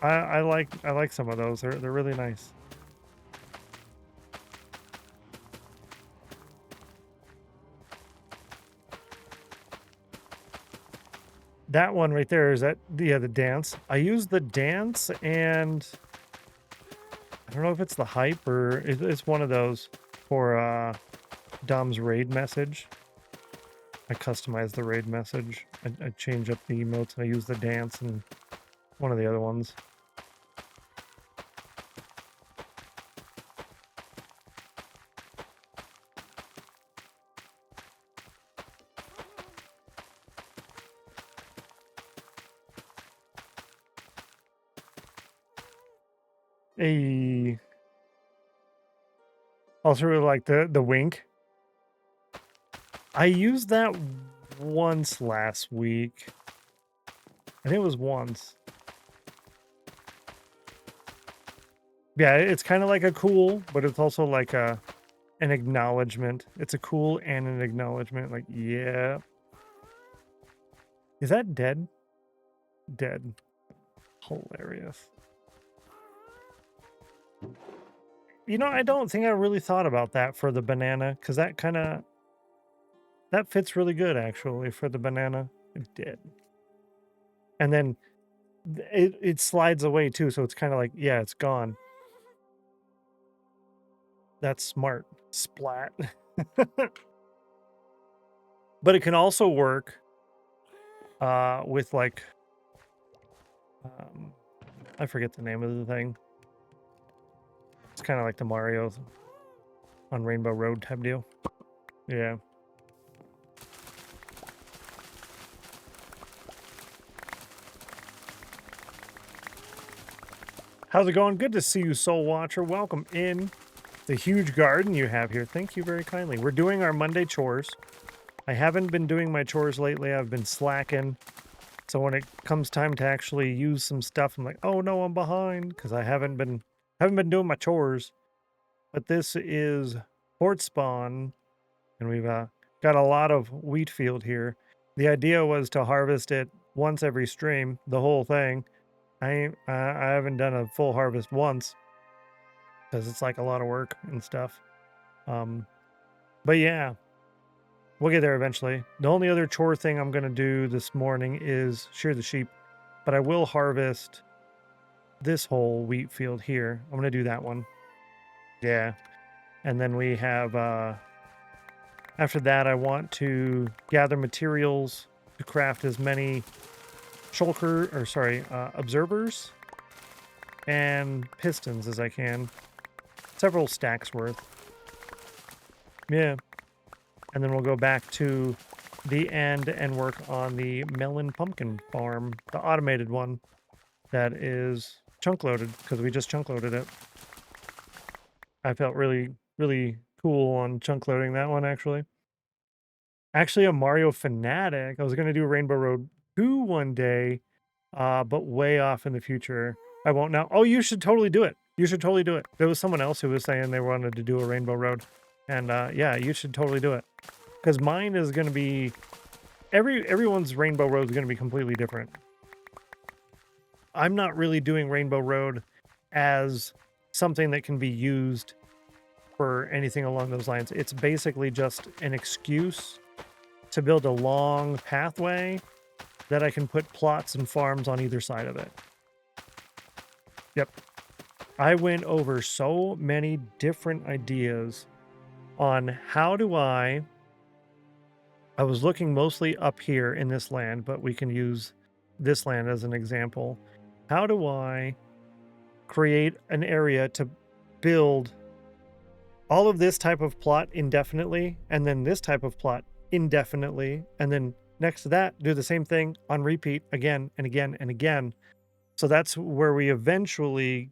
I like some of those. They're really nice. That one right there is that the dance. I use the dance and I don't know if it's the hype or it's one of those for Dom's raid message. I customize the raid message. I change up the emotes and I use the dance and one of the other ones. Hey. Also really like the wink. I used that once last week. I think it was once. Yeah, it's kind of like a cool, but it's also like an acknowledgement. It's a cool and an acknowledgement. Like, yeah. Is that dead? Dead. Hilarious. You know, I don't think I really thought about that for the banana, because that fits really good actually for the banana. It did. And then it slides away too, so it's kind of like, yeah, it's gone. That's smart. Splat. But it can also work with like I forget the name of the thing. It's kind of like the Mario on Rainbow Road type deal. Yeah. How's it going? Good to see you, Soul Watcher. Welcome in. The huge garden you have here. Thank you very kindly. We're doing our Monday chores. I haven't been doing my chores lately. I've been slacking. So when it comes time to actually use some stuff, I'm like, oh no, I'm behind because I haven't been doing my chores. But this is port spawn, and we've got a lot of wheat field here. The idea was to harvest it once every stream, the whole thing. I haven't done a full harvest once because it's like a lot of work and stuff. But yeah, we'll get there eventually. The only other chore thing I'm going to do this morning is shear the sheep, but I will harvest this whole wheat field here. I'm going to do that one. Yeah. And then we have, after that, I want to gather materials to craft as many observers and pistons as I can. Several stacks worth. Yeah. And then we'll go back to the end and work on the Melon Pumpkin Farm, the automated one that is chunk loaded because we just chunk loaded it. I felt really, really cool on chunk loading that one, actually. Actually, a Mario fanatic. I was going to do Rainbow Road 2 one day, but way off in the future. I won't now. Oh, you should totally do it. You should totally do it. There was someone else who was saying they wanted to do a Rainbow Road. And yeah, you should totally do it. Because mine is going to be... Everyone's Rainbow Road is going to be completely different. I'm not really doing Rainbow Road as something that can be used for anything along those lines. It's basically just an excuse to build a long pathway that I can put plots and farms on either side of it. Yep. I went over so many different ideas on how do I was looking mostly up here in this land, but we can use this land as an example. How do I create an area to build all of this type of plot indefinitely, and then this type of plot indefinitely, and then Next to that, do the same thing on repeat again and again and again. So that's where we eventually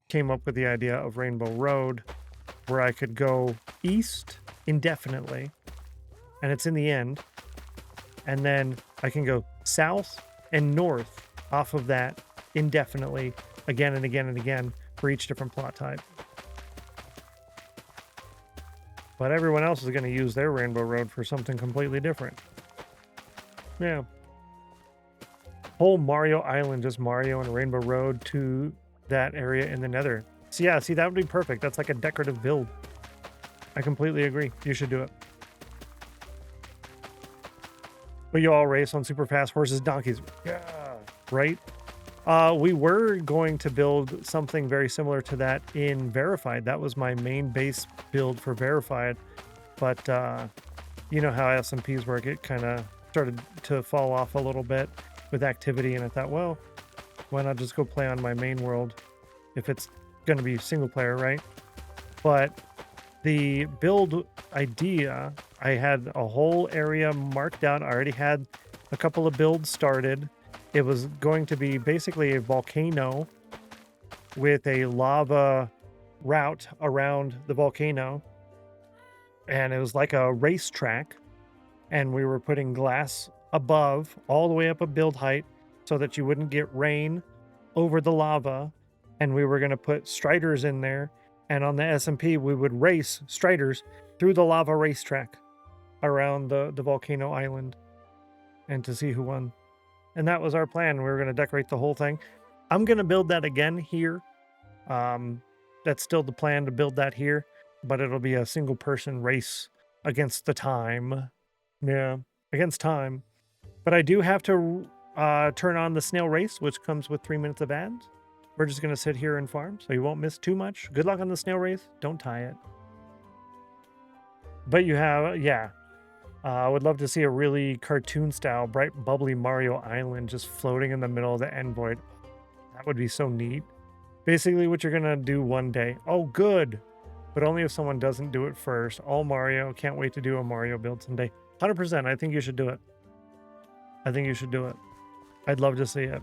came up with the idea of Rainbow Road, where I could go east indefinitely, and it's in the end, and then I can go south and north off of that indefinitely again and again and again for each different plot type. But everyone else is going to use their Rainbow Road for something completely different. Yeah. Whole Mario Island, just Mario and Rainbow Road to that area in the Nether. So yeah, see, that would be perfect. That's like a decorative build. I completely agree. You should do it. But you all race on super fast horses, donkeys. Yeah, right? We were going to build something very similar to that in Verified. That was my main base build for Verified. But you know how SMPs work. It kind of started to fall off a little bit with activity. And I thought, well, why not just go play on my main world if it's going to be single player, right? But the build idea, I had a whole area marked out. I already had a couple of builds started. It was going to be basically a volcano with a lava route around the volcano. And it was like a racetrack. And we were putting glass above, all the way up a build height, so that you wouldn't get rain over the lava. And we were going to put striders in there. And on the SMP, we would race striders through the lava racetrack around the volcano island and to see who won. And that was our plan. We were going to decorate the whole thing. I'm going to build that again here. That's still the plan, to build that here, but it'll be a single person race against the time. Yeah, against time. But I do have to turn on the snail race, which comes with 3 minutes of ads. We're just going to sit here and farm, so you won't miss too much. Good luck on the snail race. Don't tie it. But you have, yeah. I would love to see a really cartoon-style, bright, bubbly Mario Island just floating in the middle of the end void. That would be so neat. Basically what you're going to do one day. Oh, good. But only if someone doesn't do it first. All Mario. Can't wait to do a Mario build someday. 100%. I think you should do it. I think you should do it. I'd love to see it.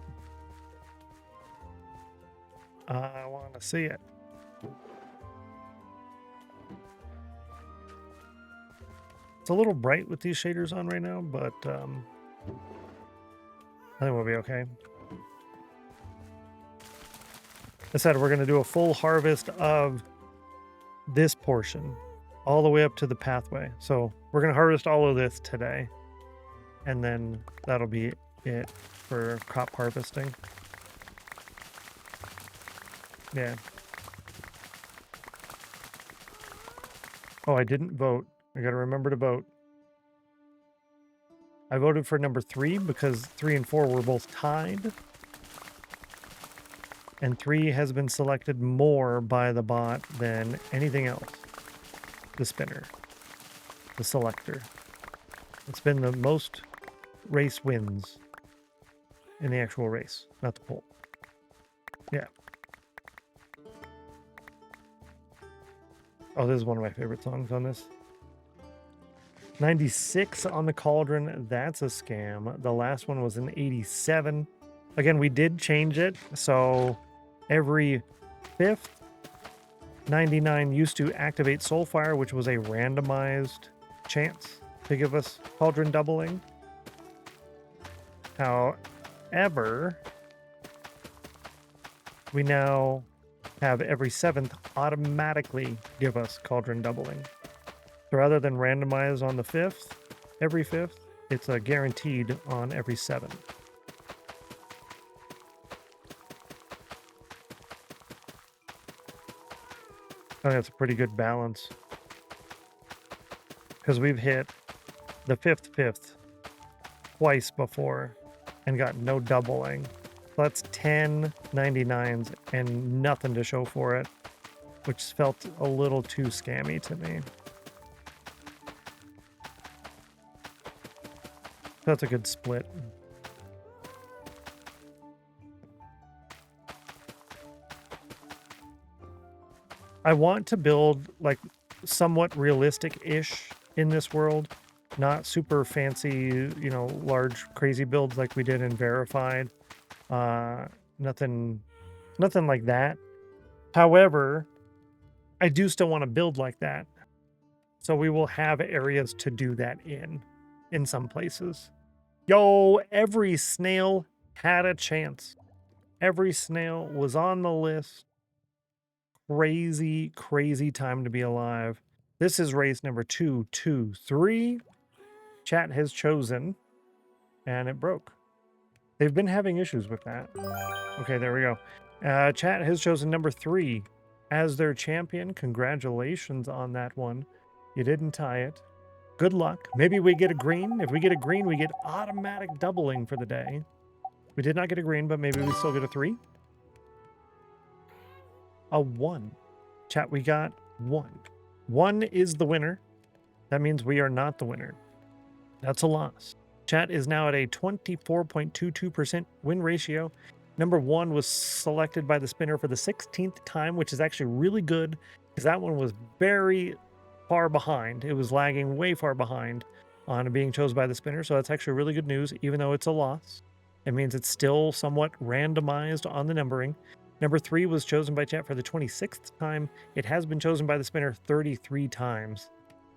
I want to see it. It's a little bright with these shaders on right now, but I think we'll be okay. I said we're going to do a full harvest of this portion all the way up to the pathway. So we're going to harvest all of this today. And then that'll be it for crop harvesting. Yeah. Oh, I didn't vote. I got to remember to vote. I voted for number 3 because 3 and 4 were both tied. And 3 has been selected more by the bot than anything else. The spinner. The selector. It's been the most race wins in the actual race, not the poll. Yeah. Oh, this is one of my favorite songs on this. 96 on the Cauldron. That's a scam. The last one was an 87. Again, we did change it. So every 5th, 99 used to activate Soulfire, which was a randomized chance to give us Cauldron doubling. However, we now have every 7th automatically give us Cauldron doubling. So rather than randomize on the 5th, every 5th, it's a guaranteed on every 7th. I think that's a pretty good balance. Because we've hit the 5th twice before and got no doubling. So that's 10 99s and nothing to show for it, which felt a little too scammy to me. That's a good split. I want to build like somewhat realistic-ish in this world. Not super fancy, you know, large crazy builds like we did in Verified. Nothing like that. However, I do still want to build like that. So we will have areas to do that in some places. Yo, every snail had a chance. Every snail was on the list. Crazy, crazy time to be alive. This is race number 223. Chat has chosen, and it broke. They've been having issues with that. Okay, there we go. Chat has chosen number 3 as their champion. Congratulations on that one. You didn't tie it. Good luck. Maybe we get a green. If we get a green, we get automatic doubling for the day. We did not get a green, but maybe we still get a 3. A 1. Chat, we got 1. 1 is the winner. That means we are not the winner. That's a loss. Chat is now at a 24.22% win ratio. Number 1 was selected by the spinner for the 16th time, which is actually really good because that one was very far behind. It was lagging way far behind on being chosen by the spinner. So that's actually really good news, even though it's a loss. It means it's still somewhat randomized on the numbering. Number 3 was chosen by chat for the 26th time. It has been chosen by the spinner 33 times,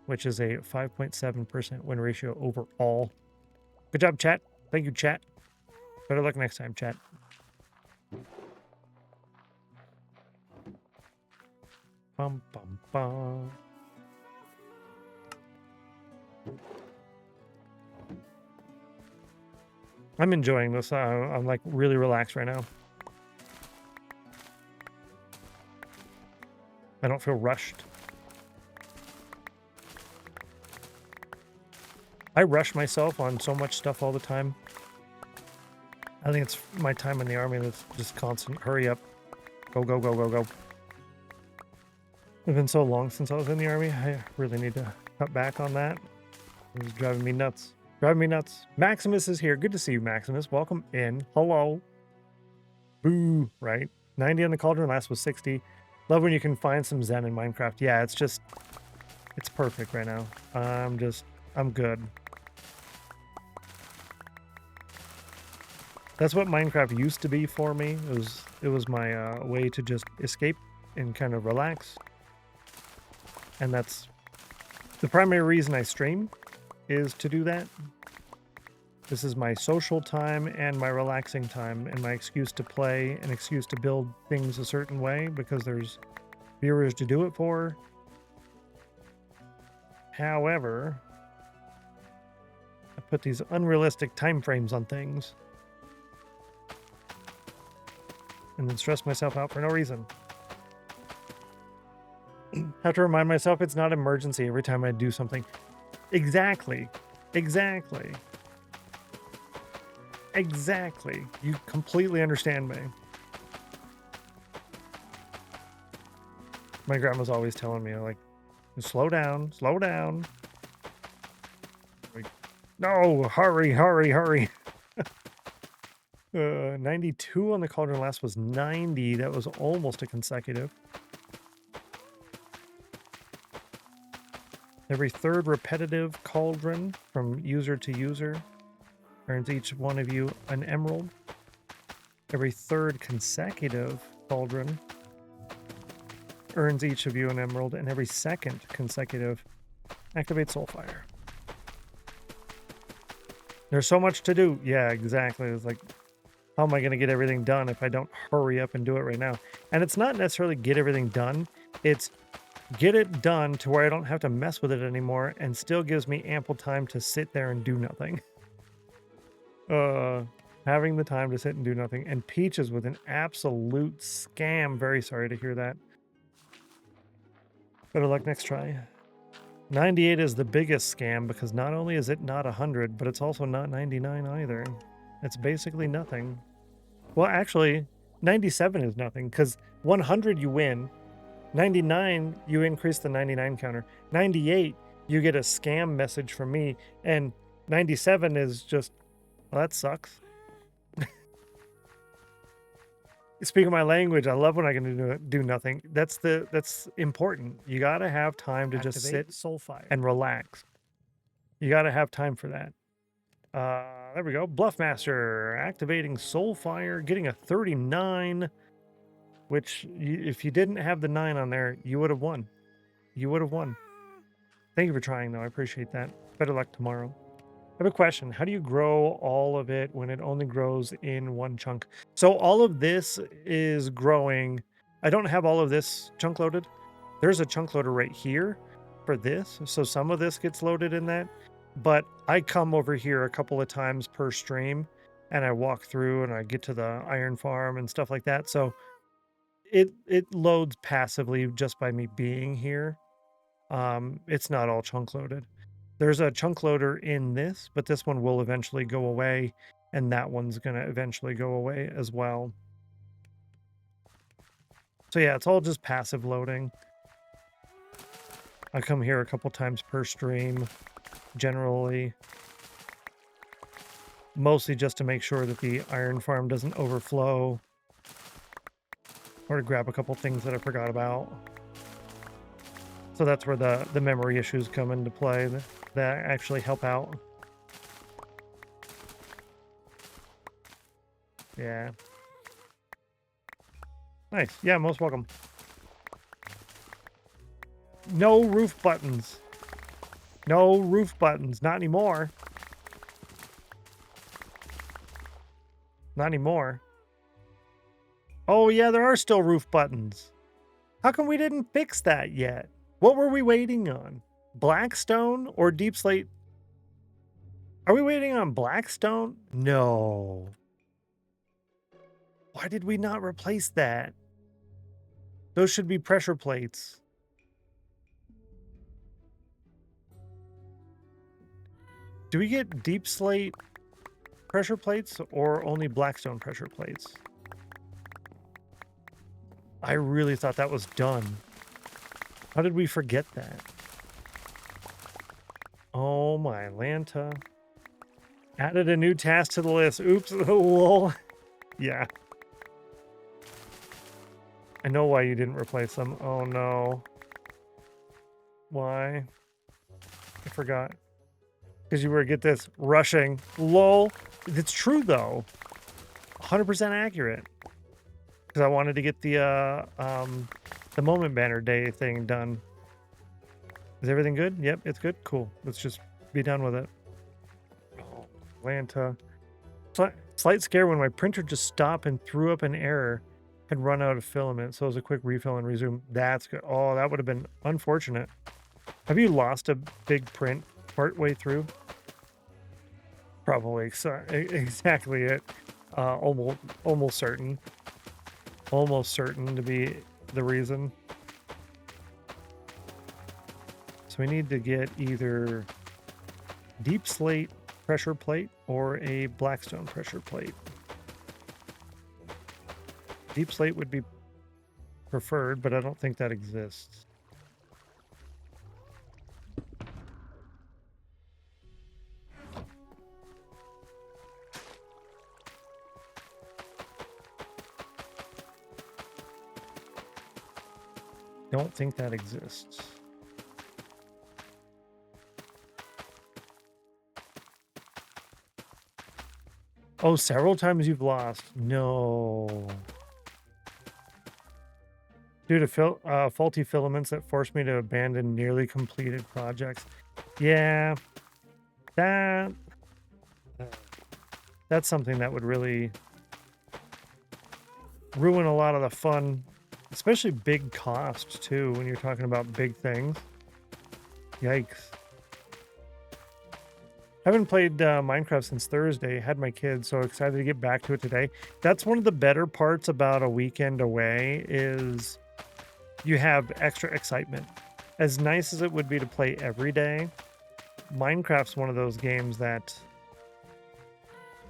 which is a 5.7% win ratio overall. Good job, chat. Thank you, chat. Better luck next time, chat. Bum, bum, bum. I'm enjoying this. I'm like really relaxed right now. I don't feel rushed. I rush myself on so much stuff all the time. I think it's my time in the army that's just constant. Hurry up. Go, go, go, go, go. It's been so long since I was in the army. I really need to cut back on that. It's driving me nuts. Driving me nuts. Maximus is here. Good to see you, Maximus. Welcome in. Hello. Boo, right? 90 on the cauldron. Last was 60. Love when you can find some zen in Minecraft. Yeah, it's just, it's perfect right now. I'm good. That's what Minecraft used to be for me. It was my way to just escape and kind of relax. And that's the primary reason I stream, is to do that. This is my social time and my relaxing time and my excuse to play, an excuse to build things a certain way because there's viewers to do it for. However, I put these unrealistic time frames on things and then stress myself out for no reason. Have to remind myself it's not emergency every time I do something. Exactly. Exactly. Exactly. You completely understand me. My grandma's always telling me, like, slow down, slow down. Like, no, hurry, hurry, hurry. 92 on the cauldron. Last was 90. That was almost a consecutive. Every third repetitive cauldron from user to user earns each one of you an emerald. Every third consecutive cauldron earns each of you an emerald, and every second consecutive activates Soulfire. There's so much to do. Yeah, exactly. It's like, how am I going to get everything done if I don't hurry up and do it right now? And it's not necessarily get everything done. It's get it done to where I don't have to mess with it anymore and still gives me ample time to sit there and do nothing. Having the time to sit and do nothing. And Peaches with an absolute scam. Very sorry to hear that. Better luck next try. 98 is the biggest scam because not only is it not 100, but it's also not 99 either. It's basically nothing. Well, actually, 97 is nothing because 100 you win. 99, you increase the 99 counter. 98, you get a scam message from me. And 97 is just, well, that sucks. Speaking my language, I love when I can do nothing. That's important. You got to have time to just sit and relax. You got to have time for that. There we go. Bluffmaster activating Soulfire, getting a 39, which if you didn't have the 9 on there, you would have won. You would have won. Thank you for trying, though. I appreciate that. Better luck tomorrow. I have a question. How do you grow all of it when it only grows in one chunk? So all of this is growing. I don't have all of this chunk loaded. There's a chunk loader right here for this. So some of this gets loaded in that. But I come over here a couple of times per stream and I walk through and I get to the iron farm and stuff like that. So it loads passively just by me being here. It's not all chunk loaded. There's a chunk loader in this, but this one will eventually go away, and that one's going to eventually go away as well. So yeah, it's all just passive loading. I come here a couple times per stream, generally. Mostly just to make sure that the iron farm doesn't overflow, or to grab a couple things that I forgot about. So that's where the memory issues come into play that actually help out. Yeah. Nice. Yeah, most welcome. No roof buttons. No roof buttons. Not anymore. Not anymore. Oh, yeah, there are still roof buttons. How come we didn't fix that yet? What were we waiting on? Blackstone or deep slate? Are we waiting on Blackstone? No. Why did we not replace that? Those should be pressure plates. Do we get deep slate pressure plates or only Blackstone pressure plates? I really thought that was done. How did we forget that? Oh my Lanta. Added a new task to the list. Oops. Lol. Yeah. I know why you didn't replace them. Oh no. Why? I forgot. Because you were, get this, rushing. Lol. It's true though. 100% accurate. Because I wanted to get the Moment Banner Day thing done. Is everything good? Yep, it's good. Cool. Let's just be done with it. Oh, Atlanta. Slight scare when my printer just stopped and threw up an error. Had run out of filament, so it was a quick refill and resume. That's good. Oh, that would have been unfortunate. Have you lost a big print partway through? Probably. Exactly it. Almost certain. Almost certain to be the reason. So we need to get either deep slate pressure plate or a Blackstone pressure plate. Deep slate would be preferred, but I don't think that exists. Don't think that exists. Oh, several times you've lost. No. Due to faulty filaments that forced me to abandon nearly completed projects. Yeah, that's something that would really ruin a lot of the fun, especially big costs too, when you're talking about big things. Yikes. Haven't played Minecraft since Thursday. Had my kids, so excited to get back to it today. That's one of the better parts about a weekend away is you have extra excitement. As nice as it would be to play every day, Minecraft's one of those games that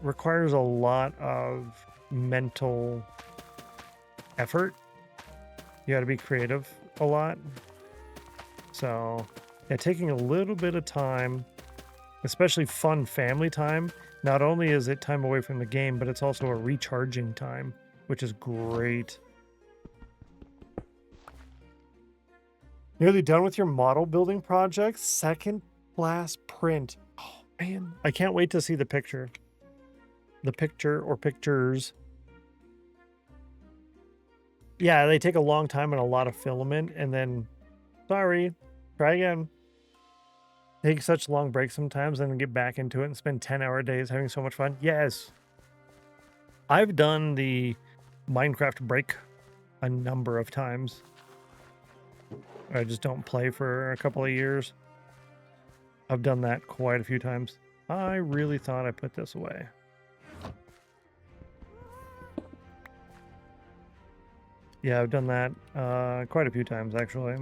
requires a lot of mental effort. You got to be creative a lot. So, yeah, taking a little bit of time, especially fun family time. Not only is it time away from the game, but it's also a recharging time, which is great. Nearly done with your model building project? Second glass print. Oh man, I can't wait to see the picture. The picture or pictures. Yeah, they take a long time and a lot of filament, and then, sorry, try again. Take such long breaks sometimes and then get back into it and spend 10-hour days having so much fun. Yes. I've done the Minecraft break a number of times. I just don't play for a couple of years. I've done that quite a few times. I really thought I put this away. Yeah, I've done that quite a few times, actually.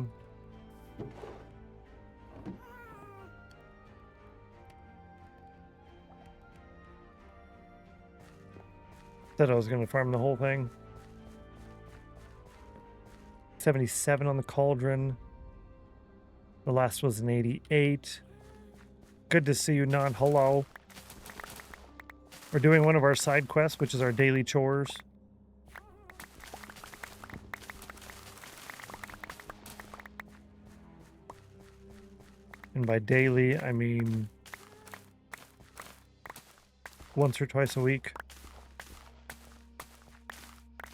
Said I was going to farm the whole thing. 77 on the cauldron. The last was an 88. Good to see you, Non. Hello. We're doing one of our side quests, which is our daily chores. And by daily, I mean once or twice a week.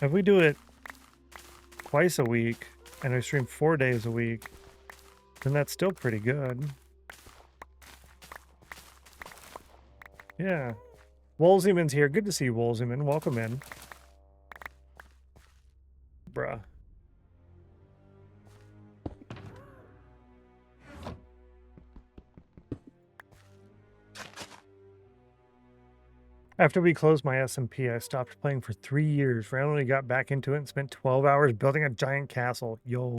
If we do it twice a week and I stream 4 days a week, then that's still pretty good. Yeah. Wolzeman's here. Good to see you, Wolzeman. Welcome in. Bruh. After we closed my SMP, I stopped playing for 3 years. Randomly got back into it and spent 12 hours building a giant castle. Yo.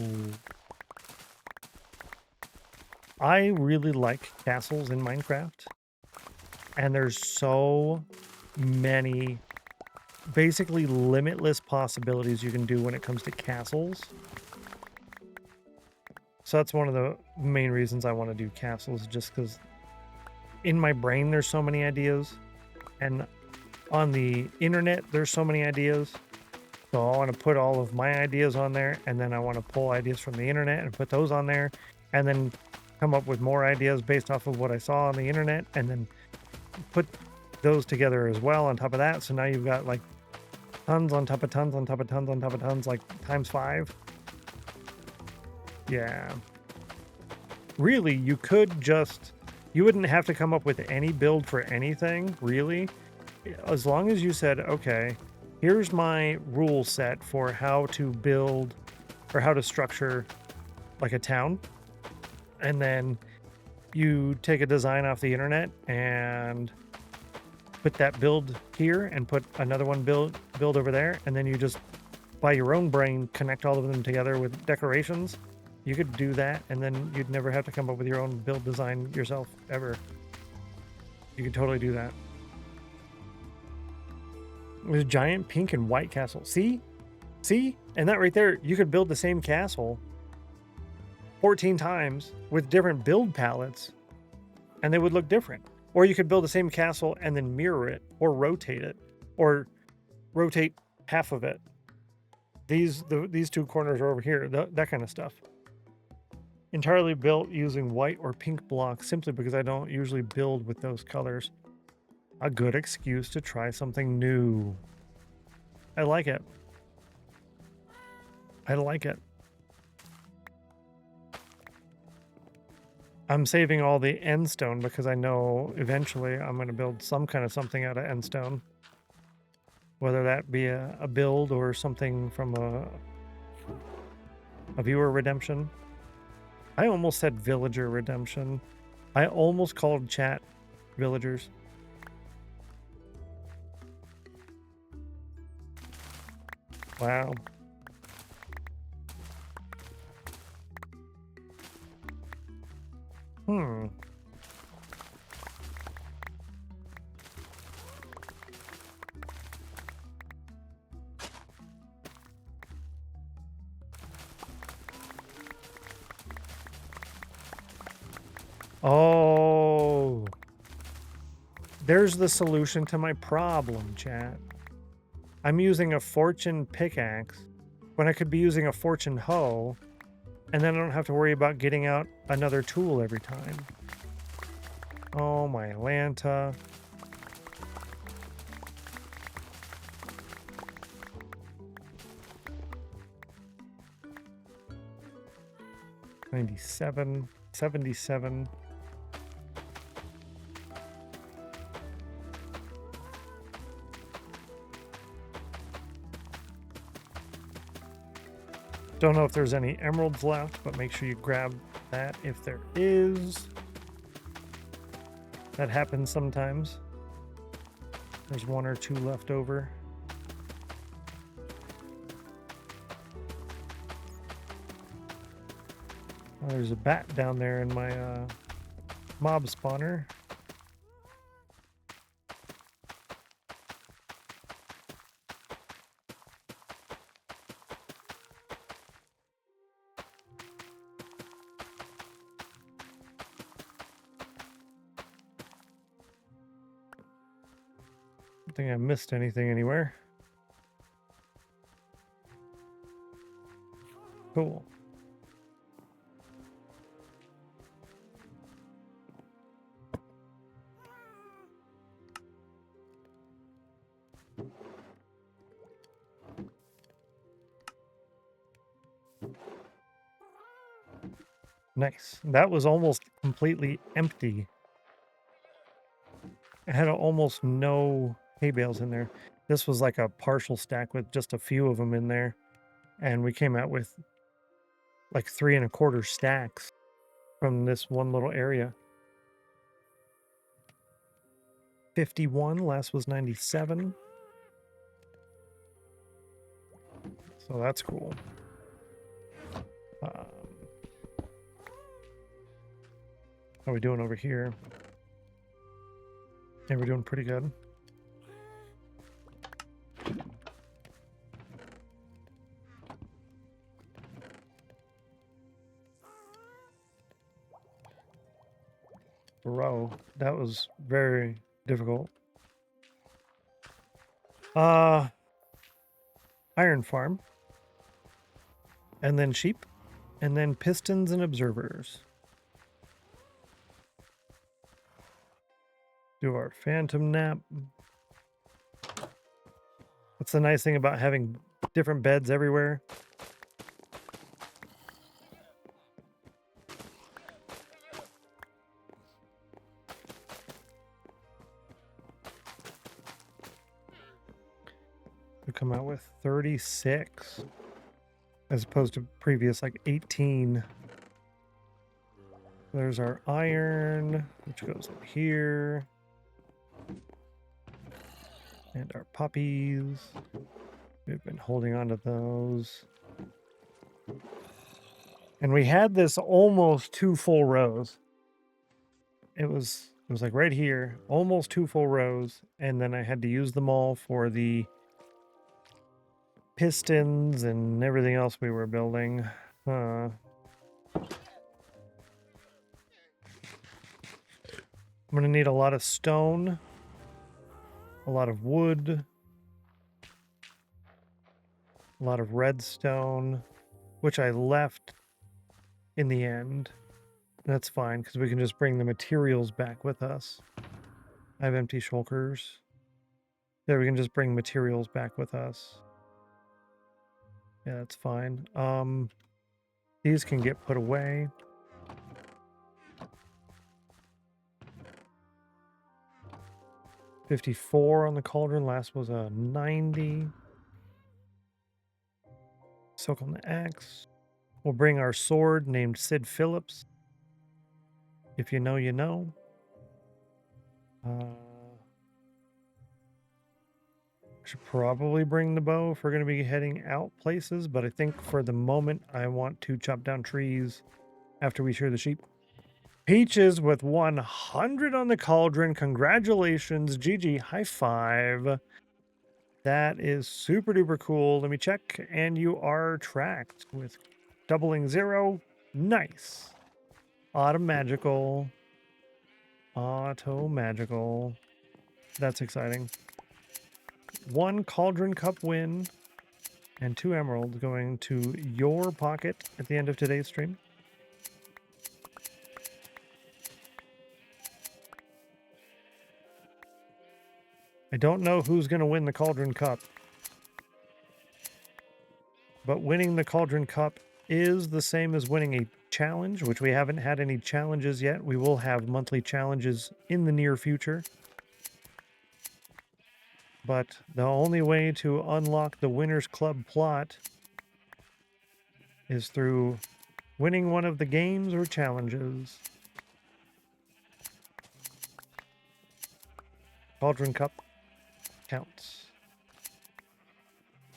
I really like castles in Minecraft. And there's so many basically limitless possibilities you can do when it comes to castles. So that's one of the main reasons I want to do castles, just because in my brain there's so many ideas. And on the internet, there's so many ideas. So I want to put all of my ideas on there, and then I want to pull ideas from the internet and put those on there, and then come up with more ideas based off of what I saw on the internet, and then put those together as well on top of that. So now you've got like tons on top of tons on top of tons on top of tons, like times 5. Yeah. Really, you could just... You wouldn't have to come up with any build for anything, really. As long as you said, okay, here's my rule set for how to build or how to structure like a town. And then you take a design off the internet and put that build here and put another one build over there. And then you just, by your own brain, connect all of them together with decorations. You could do that, and then you'd never have to come up with your own build design yourself, ever. You could totally do that. There's a giant pink and white castle. See? See? And that right there, you could build the same castle 14 times with different build palettes, and they would look different. Or you could build the same castle and then mirror it, or rotate it, or rotate half of it. These two corners are over here, that kind of stuff. Entirely built using white or pink blocks simply because I don't usually build with those colors. A good excuse to try something new. I like it. I like it. I'm saving all the end stone because I know eventually I'm going to build some kind of something out of end stone. Whether that be a build or something from a viewer redemption. I almost said villager redemption. I almost called chat villagers. Wow. Oh. There's the solution to my problem, chat. I'm using a fortune pickaxe when I could be using a fortune hoe, and then I don't have to worry about getting out another tool every time. Oh, my Atlanta. $97, $77. Don't know if there's any emeralds left, but make sure you grab that if there is. That happens sometimes. There's one or two left over. Oh, there's a bat down there in my mob spawner. I don't think I missed anything anywhere. Cool. Nice. That was almost completely empty. I had almost no hay bales in there. This was like a partial stack with just a few of them in there. And we came out with like 3 1/4 stacks from this one little area. 51, last was 97. So that's cool. How are we doing over here? Yeah, we're doing pretty good. Bro, that was very difficult. Iron farm. And then sheep. And then pistons and observers. Do our phantom nap. That's the nice thing about having different beds everywhere. We come out with 36 as opposed to previous like 18. There's our iron, which goes in here. And our puppies. We've been holding on to those. And we had this almost 2 full rows. It was like right here, almost 2 full rows, and then I had to use them all for the pistons and everything else we were building. I'm gonna need a lot of stone, a lot of wood, a lot of redstone, which I left in the end. That's fine, because we can just bring the materials back with us. I have empty shulkers. Yeah, we can just bring materials back with us. Yeah, that's fine. These can get put away. $54 on the cauldron. Last was a 90. Soak on the axe. We'll bring our sword named Sid Phillips. If you know, you know. Should probably bring the bow if we're going to be heading out places, but I think for the moment I want to chop down trees after we shear the sheep. Peaches with 100 on the cauldron. Congratulations. GG. High five. That is super duper cool. Let me check. And you are tracked with doubling 0. Nice. Automagical. Automagical. That's exciting. 1 cauldron cup win and 2 emeralds going to your pocket at the end of today's stream. I don't know who's going to win the Cauldron Cup. But winning the Cauldron Cup is the same as winning a challenge, which we haven't had any challenges yet. We will have monthly challenges in the near future. But the only way to unlock the Winners Club plot is through winning one of the games or challenges. Cauldron Cup counts.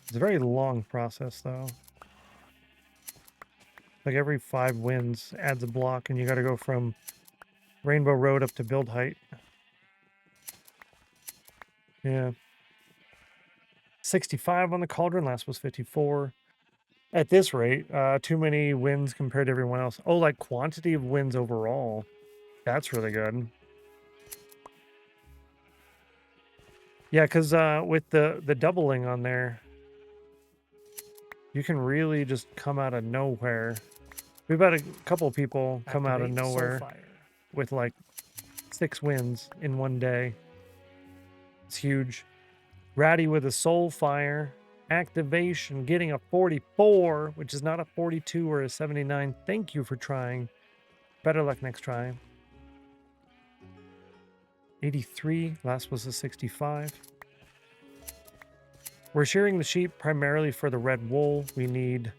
It's a very long process, though. Like every 5 wins adds a block, and you got to go from Rainbow Road up to build height. Yeah. 65 on the Cauldron. Last was 54. At this rate, too many wins compared to everyone else. Oh, like quantity of wins overall. That's really good. Yeah, because with the doubling on there, you can really just come out of nowhere. We've had a couple people come out of nowhere with like 6 wins in one day. It's huge. Ratty with a Soul Fire. Activation, getting a 44, which is not a 42 or a 79. Thank you for trying. Better luck next try. 83, last was a 65. We're shearing the sheep primarily for the red wool. We need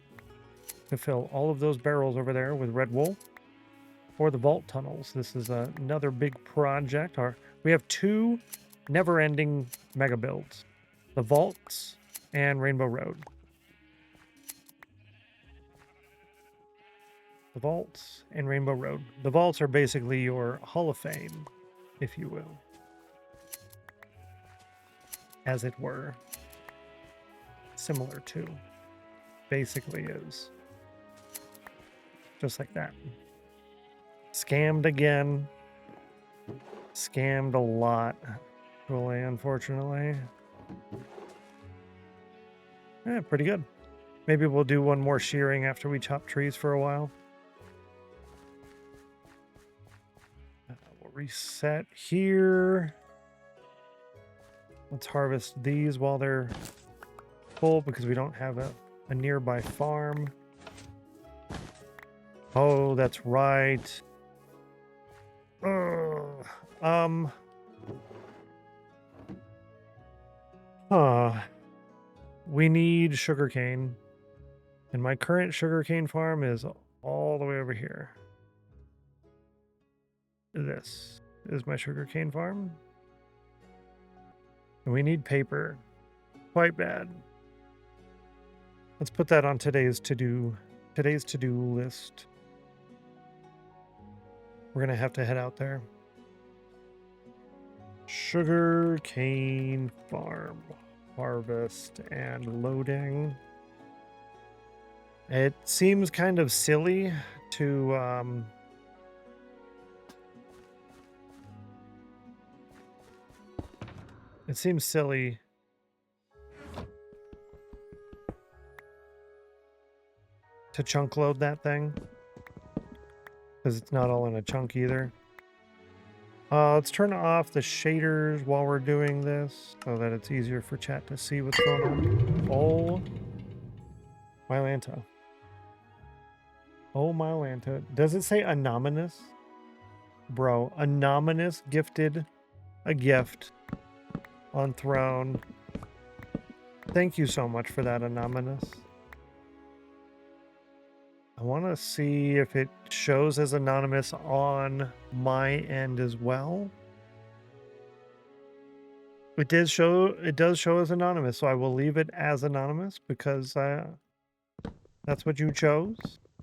to fill all of those barrels over there with red wool for the vault tunnels. This is another big project. We have 2 never-ending mega builds. The vaults and Rainbow Road. The vaults and Rainbow Road. The vaults are basically your Hall of Fame, if you will. As it were. Similar to. Basically is. Just like that. Scammed again. Scammed a lot. Really, unfortunately. Yeah, pretty good. Maybe we'll do one more shearing after we chop trees for a while. We'll reset here. Let's harvest these while they're full because we don't have a nearby farm. Oh, that's right. We need sugarcane. And my current sugarcane farm is all the way over here. This is my sugarcane farm. And we need paper. Quite bad. Let's put that on today's to-do list. We're gonna have to head out there. Sugarcane farm. Harvest and loading. It seems kind of silly to it seems silly to chunk load that thing because it's not all in a chunk either. Let's turn off the shaders while we're doing this so that it's easier for chat to see what's going on. Oh, my Lanta. Oh, my Lanta. Does it say anonymous? Bro, anonymous gifted a gift on Throne. Thank you so much for that, anonymous. I want to see if it shows as anonymous on my end as well. It does show as anonymous, so I will leave it as anonymous because that's what you chose,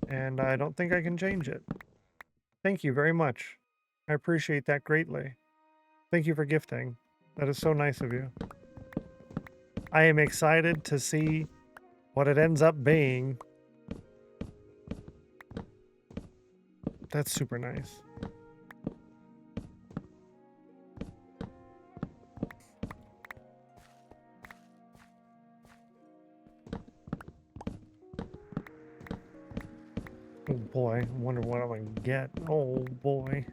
and I don't think I can change it. Thank you very much. I appreciate that greatly. Thank you for gifting. That is so nice of you. I am excited to see what it ends up being. That's super nice. Oh boy, I wonder what I'm gonna get. Oh boy.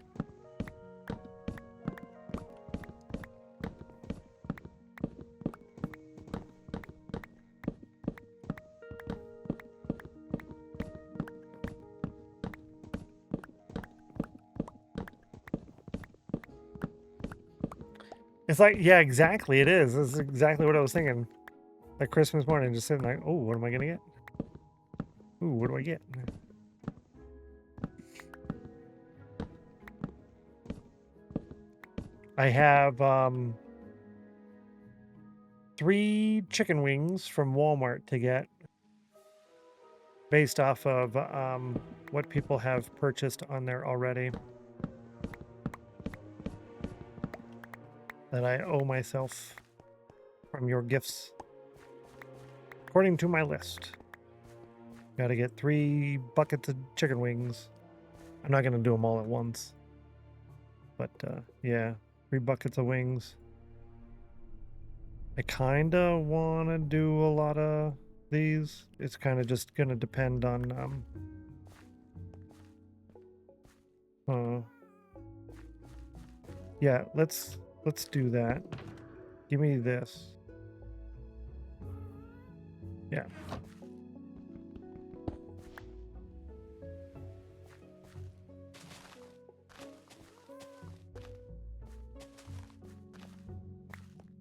It's like, yeah, exactly. It is. This is exactly what I was thinking. Like Christmas morning, just sitting like, oh, what am I gonna get? Ooh, what do I get? I have 3 chicken wings from Walmart to get based off of what people have purchased on there already that I owe myself from your gifts. According to my list, gotta get 3 buckets of chicken wings. I'm not gonna do them all at once, but yeah, 3 buckets of wings. I kind of want to do a lot of these. It's kind of just gonna depend on yeah, let's do that. Give me this. Yeah.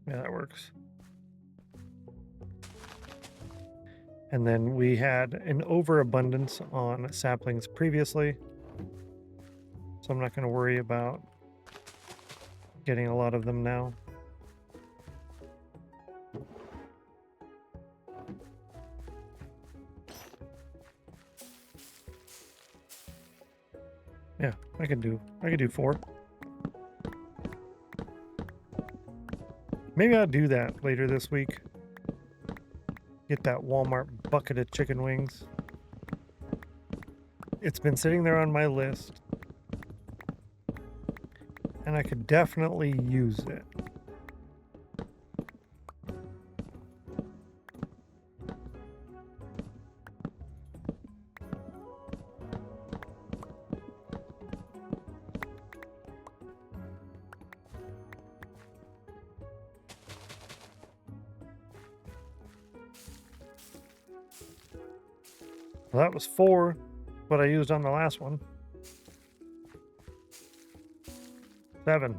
Yeah, that works. And then we had an overabundance on saplings previously, so I'm not going to worry about getting a lot of them now. Yeah, I could do 4. Maybe I'll do that later this week. Get that Walmart bucket of chicken wings. It's been sitting there on my list, and I could definitely use it. Well, that was 4, what I used on the last one. 7.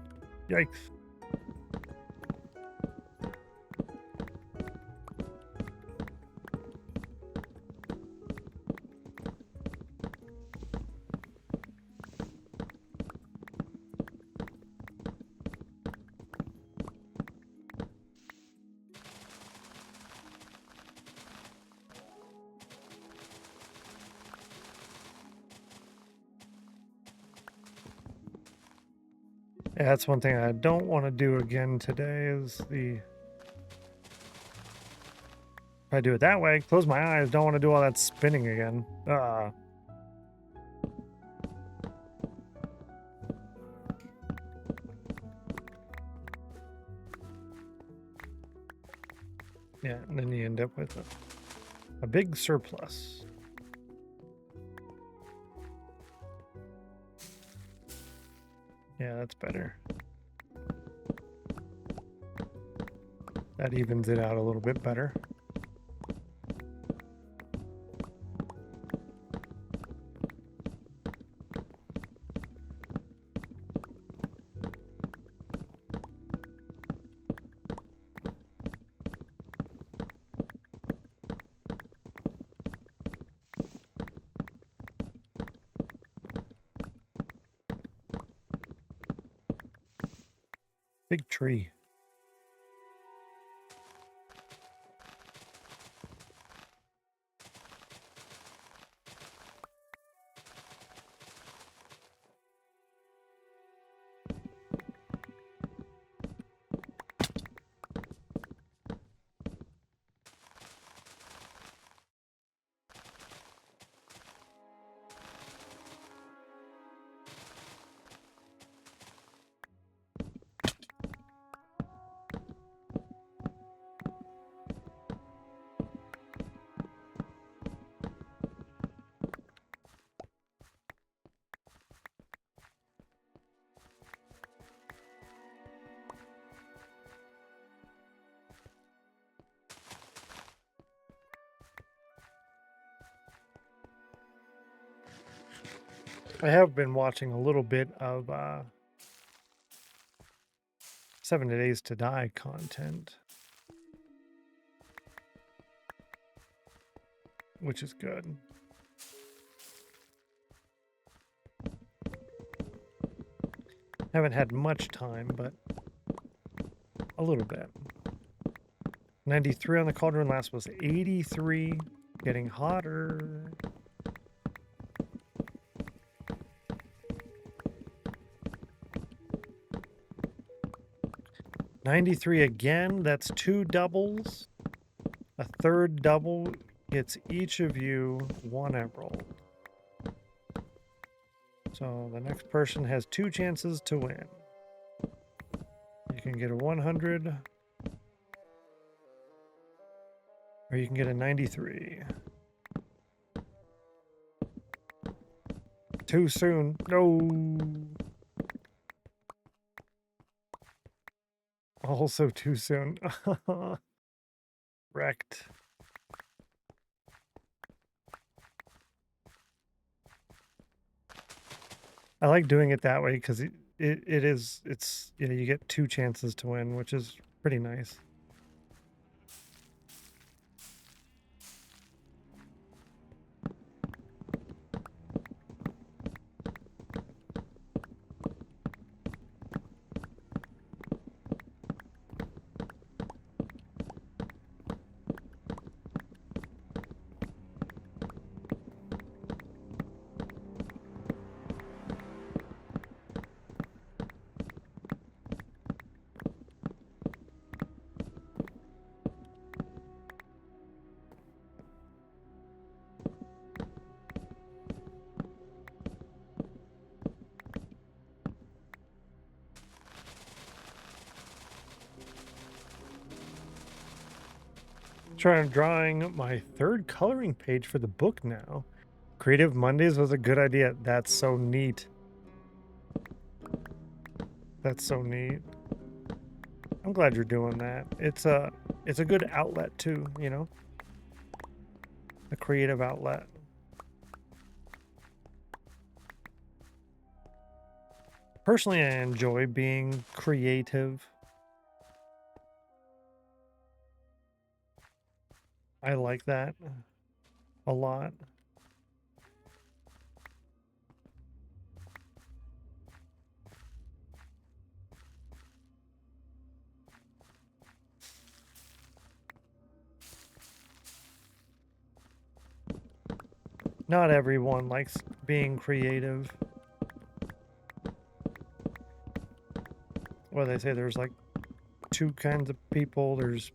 Yikes. Yeah, that's one thing I don't want to do again today is if I do it that way, close my eyes, don't want to do all that spinning again. Yeah, and then you end up with a big surplus. Yeah, that's better. That evens it out a little bit better. Big tree. I have been watching a little bit of 7 Days to Die content, which is good. Haven't had much time, but a little bit. 93 on the cauldron, last was 83, getting hotter. $93 again, that's 2 doubles. A third double gets each of you 1 emerald. So the next person has 2 chances to win. You can get a 100, or you can get a 93. Too soon. No. Also too soon. Wrecked. I like doing it that way because it's you know, you get 2 chances to win, which is pretty nice. Drawing my 3rd coloring page for the book now. Creative Mondays was a good idea. That's so neat. That's so neat. I'm glad you're doing that. It's a good outlet too, you know? A creative outlet. Personally, I enjoy being creative. I like that a lot. Not everyone likes being creative. Well, they say there's like 2 kinds of people. There's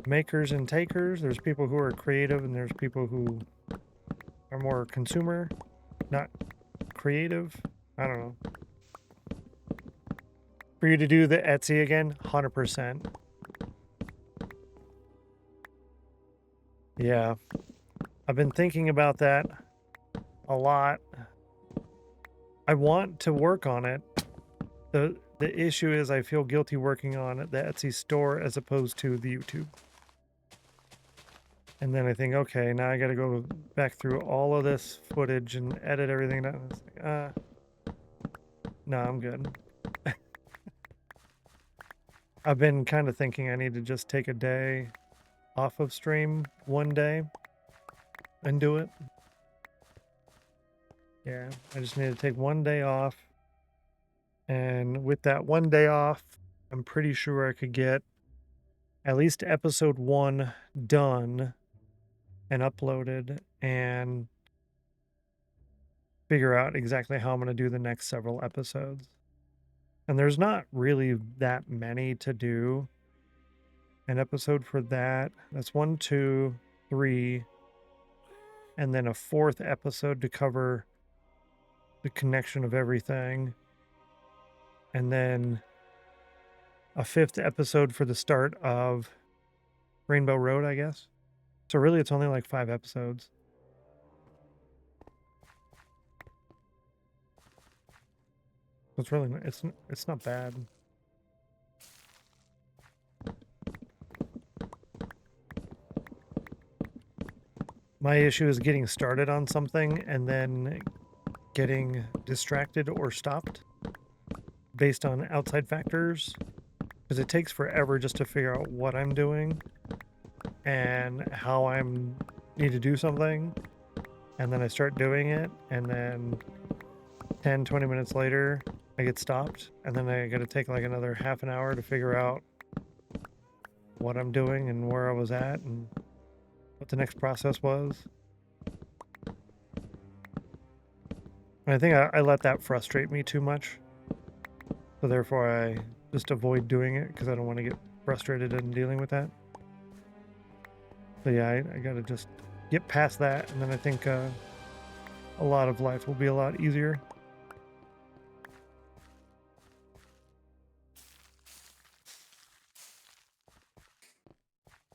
makers and takers. There's people who are creative, and there's people who are more consumer, not creative. I don't know. For you to do the Etsy again, 100%. Yeah. I've been thinking about that a lot. I want to work on it. The issue is I feel guilty working on the Etsy store as opposed to the YouTube. And then I think, okay, now I got to go back through all of this footage and edit everything down. It's like, no, I'm good. I've been kind of thinking I need to just take a day off of stream one day and do it. Yeah, I just need to take one day off. And with that one day off, I'm pretty sure I could get at least episode 1 done and uploaded and figure out exactly how I'm going to do the next several episodes. And there's not really that many to do. An episode for that. That's 1, 2, 3. And then a 4th episode to cover the connection of everything. And then a 5th episode for the start of Rainbow Road, I guess. So really it's only like 5 episodes. It's really, it's not bad. My issue is getting started on something and then getting distracted or stopped based on outside factors, because it takes forever just to figure out what I'm doing and how I'm need to do something, and then I start doing it, and then 10-20 minutes later I get stopped, and then I got to take like another half an hour to figure out what I'm doing and where I was at and what the next process was. And I think I let that frustrate me too much, so therefore I just avoid doing it because I don't want to get frustrated in dealing with that. So yeah, I gotta just get past that, and then I think a lot of life will be a lot easier.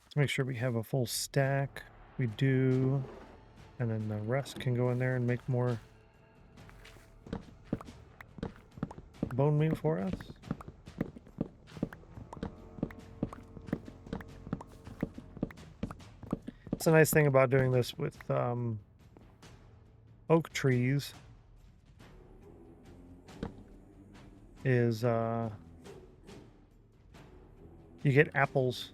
Let's make sure we have a full stack. We do, and then the rest can go in there and make more bone meal for us. It's a nice thing about doing this with oak trees is you get apples.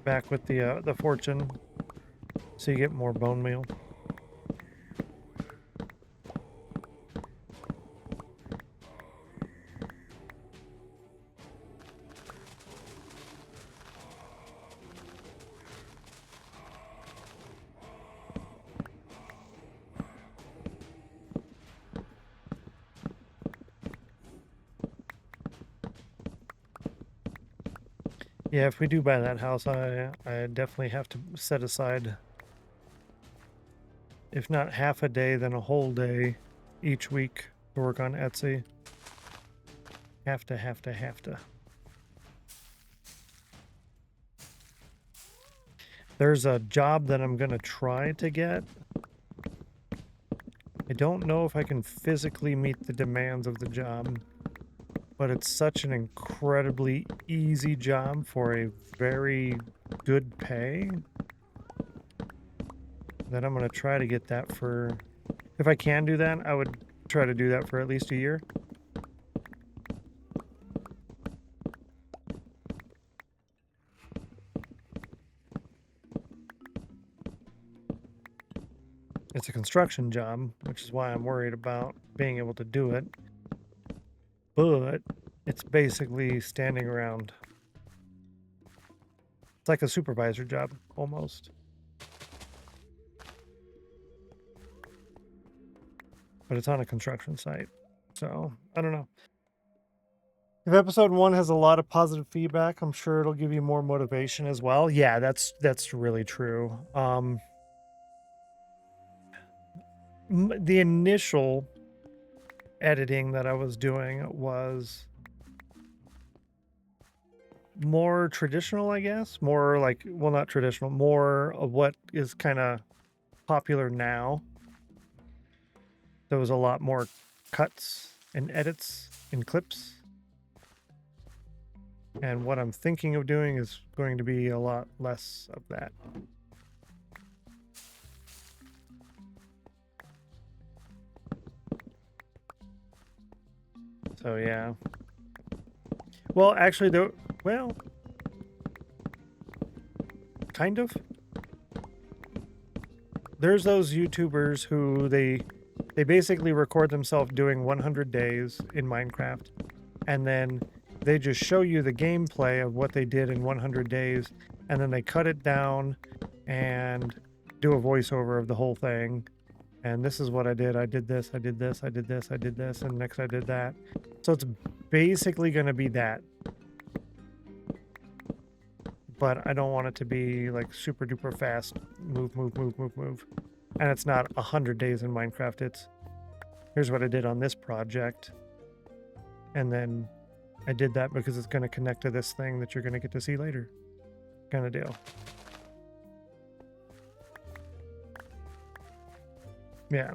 Back with the fortune, so you get more bone meal. Yeah, if we do buy that house, I definitely have to set aside, if not half a day, then a whole day each week to work on Etsy. Have to. There's a job that I'm gonna try to get. I don't know if I can physically meet the demands of the job, but it's such an incredibly easy job for a very good pay that I'm going to try to get that for, if I can do that, I would try to do that for at least a year. It's a construction job, which is why I'm worried about being able to do it. But it's basically standing around. It's like a supervisor job, almost. But it's on a construction site. So, I don't know. If episode 1 has a lot of positive feedback, I'm sure it'll give you more motivation as well. Yeah, that's really true. The initial editing that I was doing was more traditional, I guess. More like, well, not traditional, more of what is kind of popular now. There was a lot more cuts and edits and clips. And what I'm thinking of doing is going to be a lot less of that. So yeah. Well, actually, kind of. There's those YouTubers who they basically record themselves doing 100 days in Minecraft, and then they just show you the gameplay of what they did in 100 days, and then they cut it down and do a voiceover of the whole thing. And this is what I did. I did this, I did this, I did this, I did this, and next I did that. So it's basically going to be that. But I don't want it to be like super duper fast. Move. And it's not 100 days in Minecraft. It's, here's what I did on this project. And then I did that because it's going to connect to this thing that you're going to get to see later. Kind of deal. Yeah.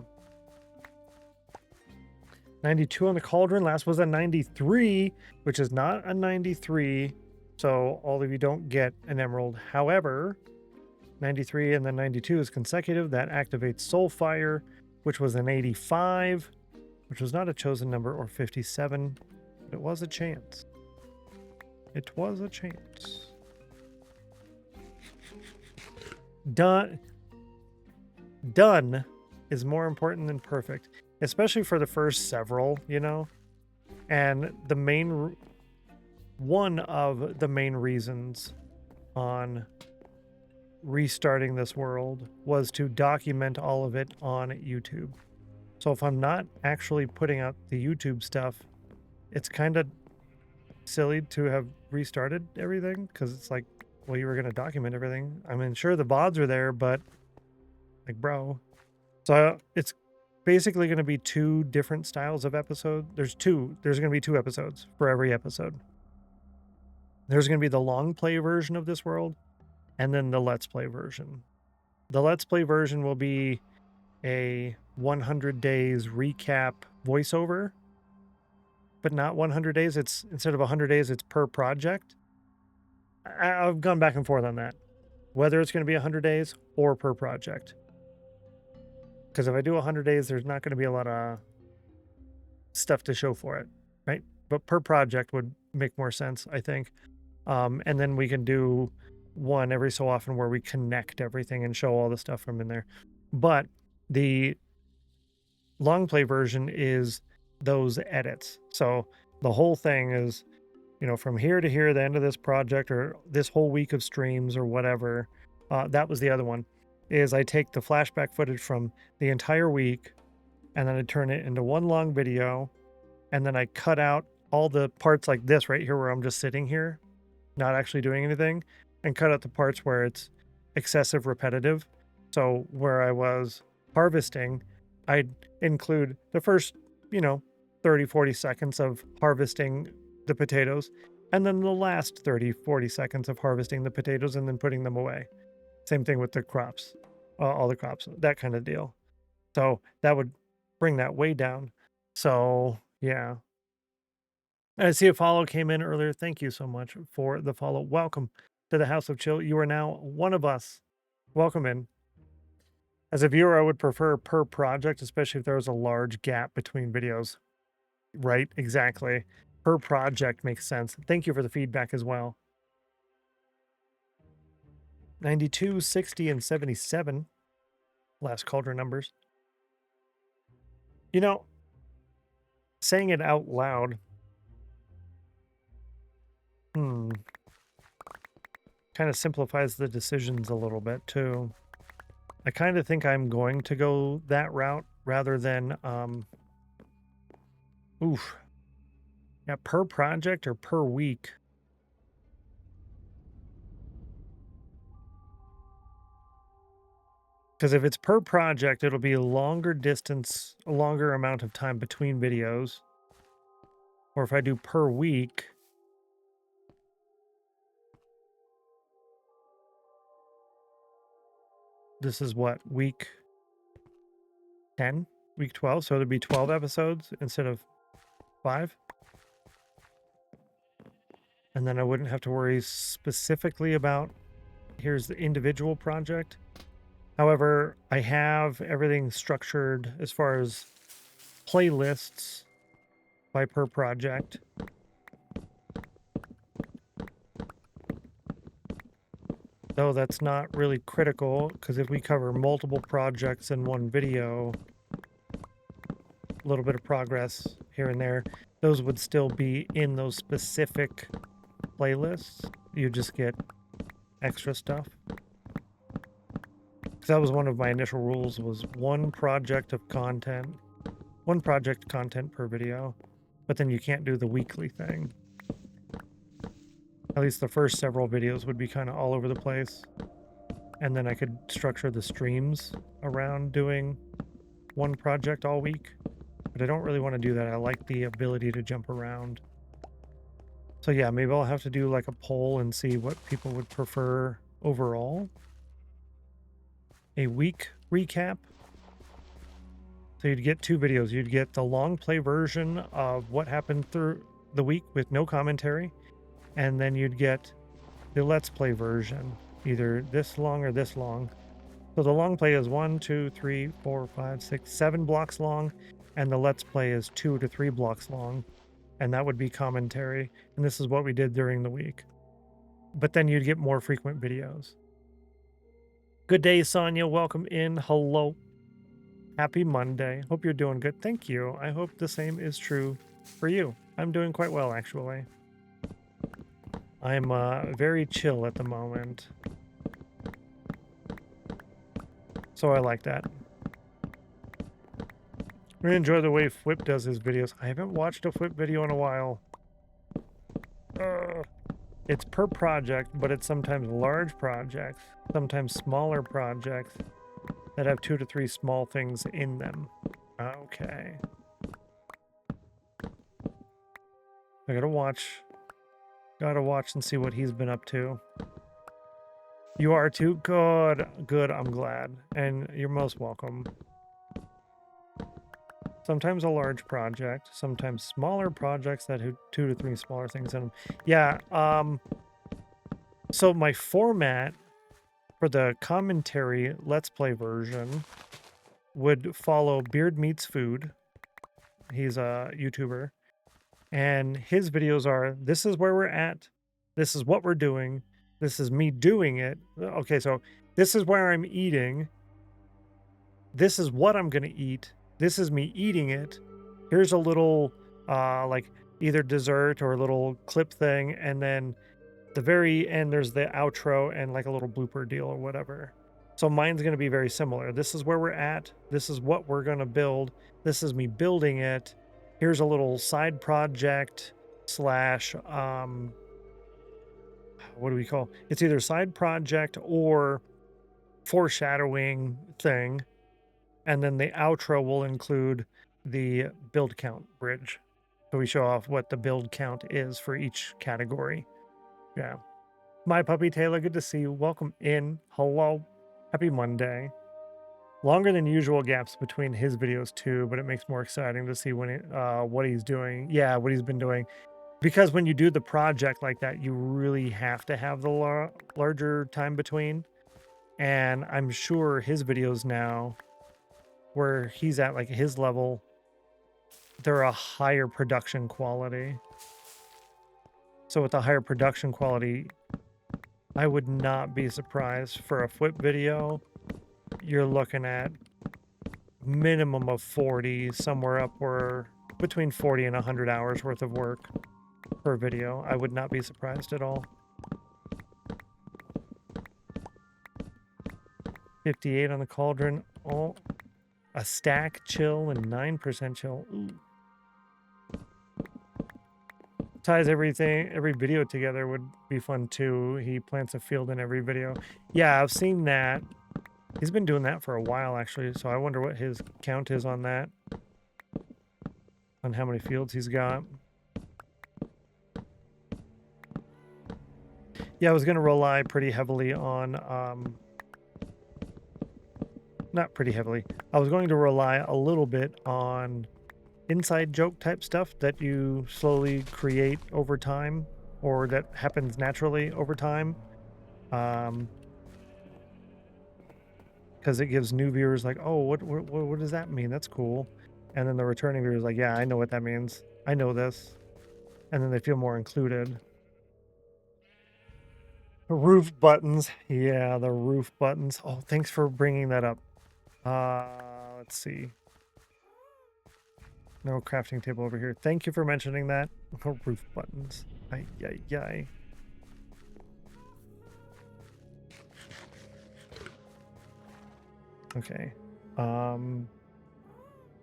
92 on the cauldron. Last was a 93, which is not a 93. So all of you don't get an emerald. However, 93 and then 92 is consecutive. That activates Soulfire, which was an 85, which was not a chosen number, or 57. But it was a chance. It was a chance. Done is more important than perfect, especially for the first several, you know? And one of the main reasons on restarting this world was to document all of it on YouTube. So if I'm not actually putting out the YouTube stuff, it's kind of silly to have restarted everything, because it's like, well, you were going to document everything. I mean, sure, the VODs are there, but like, bro. So it's basically going to be two different styles of episode. There's going to be two episodes for every episode. There's going to be the long play version of this world, and then the Let's Play version. The Let's Play version will be a 100 days recap voiceover, but not 100 days. It's instead of 100 days, it's per project. I've gone back and forth on that, whether it's going to be 100 days or per project. Because if I do 100 days, there's not going to be a lot of stuff to show for it, right? But per project would make more sense, I think. And then we can do one every so often where we connect everything and show all the stuff from in there. But the long play version is those edits. So the whole thing is, you know, from here to here, the end of this project, or this whole week of streams or whatever. That was the other one, is I take the flashback footage from the entire week and then I turn it into one long video, and then I cut out all the parts like this right here where I'm just sitting here, not actually doing anything, and cut out the parts where it's excessive repetitive. So where I was harvesting, I'd include the first, 30, 40 seconds of harvesting the potatoes, and then the last 30, 40 seconds of harvesting the potatoes and then putting them away. Same thing with the crops, all the crops, that kind of deal. So that would bring that way down. So yeah. I see a follow came in earlier. Thank you so much for the follow. Welcome to the House of Chill. You are now one of us. Welcome in. As a viewer, I would prefer per project, especially if there was a large gap between videos. Right, exactly. Per project makes sense. Thank you for the feedback as well. 92, 60, and 77. Last Cauldron numbers. You know, saying it out loud, kind of simplifies the decisions a little bit too. I kind of think I'm going to go that route rather than, yeah, per project or per week. Because if it's per project, it'll be a longer distance, a longer amount of time between videos. Or if I do per week, this is what, week 10, week 12. So it'd be 12 episodes instead of 5. And then I wouldn't have to worry specifically about, here's the individual project. However, I have everything structured as far as playlists by per project. Though that's not really critical, because if we cover multiple projects in one video, a little bit of progress here and there, those would still be in those specific playlists. You just get extra stuff. Because that was one of my initial rules, was one project content per video, but then you can't do the weekly thing. At least the first several videos would be kind of all over the place. And then I could structure the streams around doing one project all week. But I don't really want to do that. I like the ability to jump around. So yeah, maybe I'll have to do like a poll and see what people would prefer overall. A week recap. So you'd get two videos. You'd get the long play version of what happened through the week with no commentary. and then you'd get the Let's Play version, either this long or this long. So the long play is 1, 2, 3, 4, 5, 6, 7 blocks long, and the Let's Play is 2 to 3 blocks long, and that would be commentary. And this is what we did during the week. But then you'd get more frequent videos. Good day, Sonia. Welcome in. Hello. Happy Monday. Hope you're doing good. Thank you. I hope the same is true for you. I'm doing quite well, actually. I'm very chill at the moment. So I like that. I really enjoy the way Flip does his videos. I haven't watched a Flip video in a while. It's per project, but it's sometimes large projects, sometimes smaller projects that have 2 to 3 small things in them. Okay. I gotta watch and see what he's been up to. You are too? Good, good, I'm glad. And you're most welcome. Sometimes a large project, sometimes smaller projects that have 2 to 3 smaller things in them. Yeah, so my format for the commentary Let's Play version would follow Beard Meets Food. He's a YouTuber. And his videos are, this is where we're at. This is what we're doing. This is me doing it. Okay, so this is where I'm eating. This is what I'm going to eat. This is me eating it. Here's a little, like, either dessert or a little clip thing. And then the very end, there's the outro and like a little blooper deal or whatever. So mine's going to be very similar. This is where we're at. This is what we're going to build. This is me building it. Here's a little side project slash, what do we call? It's either side project or foreshadowing thing. And then the outro will include the build count bridge. So we show off what the build count is for each category. Yeah. My puppy Taylor, good to see you. Welcome in. Hello. Happy Monday. Longer than usual gaps between his videos too, but it makes more exciting to see when what he's doing. Yeah, what he's been doing. Because when you do the project like that, you really have to have the larger time between. And I'm sure his videos now, where he's at like his level, they're a higher production quality. So with a higher production quality, I would not be surprised for a Flip video. You're looking at minimum of 40, somewhere up where between 40 and 100 hours worth of work per video. I would not be surprised at all. 58 on the cauldron. Oh, a stack chill and 9% chill. Ooh. Ties everything, every video together would be fun too. He plants a field in every video. Yeah, I've seen that. He's been doing that for a while actually, so I wonder what his count is on that. On how many fields he's got. Yeah, I was going to rely pretty heavily on, not pretty heavily. I was going to rely a little bit on inside joke type stuff that you slowly create over time, or that happens naturally over time. Because it gives new viewers like, oh, what does that mean? That's cool. And then the returning viewers like, yeah, I know what that means. I know this. And then they feel more included. Roof buttons. Yeah, the roof buttons. Oh, thanks for bringing that up. Let's see. No crafting table over here. Thank you for mentioning that. Oh, roof buttons. Ay, ay, ay. Okay. No,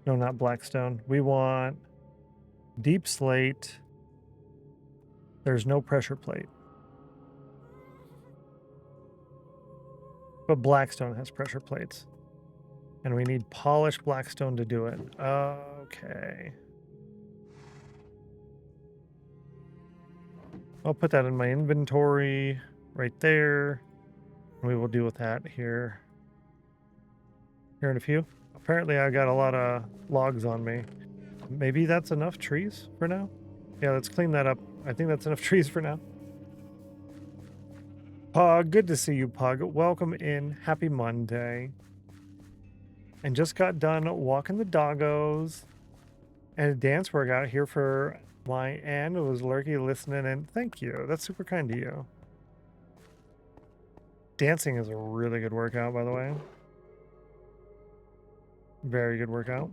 not Blackstone. We want deep slate. There's no pressure plate. But Blackstone has pressure plates. And we need polished Blackstone to do it. Okay. I'll put that in my inventory right there. We will deal with that here. Here in a few. Apparently I got a lot of logs on me. Maybe that's enough trees for now? Yeah, let's clean that up. I think that's enough trees for now. Pug, good to see you, Pug. Welcome in. Happy Monday. And just got done walking the doggos and a dance workout here for my Ann. It was Lurky listening in. Thank you. That's super kind to you. Dancing is a really good workout, by the way. Very good workout.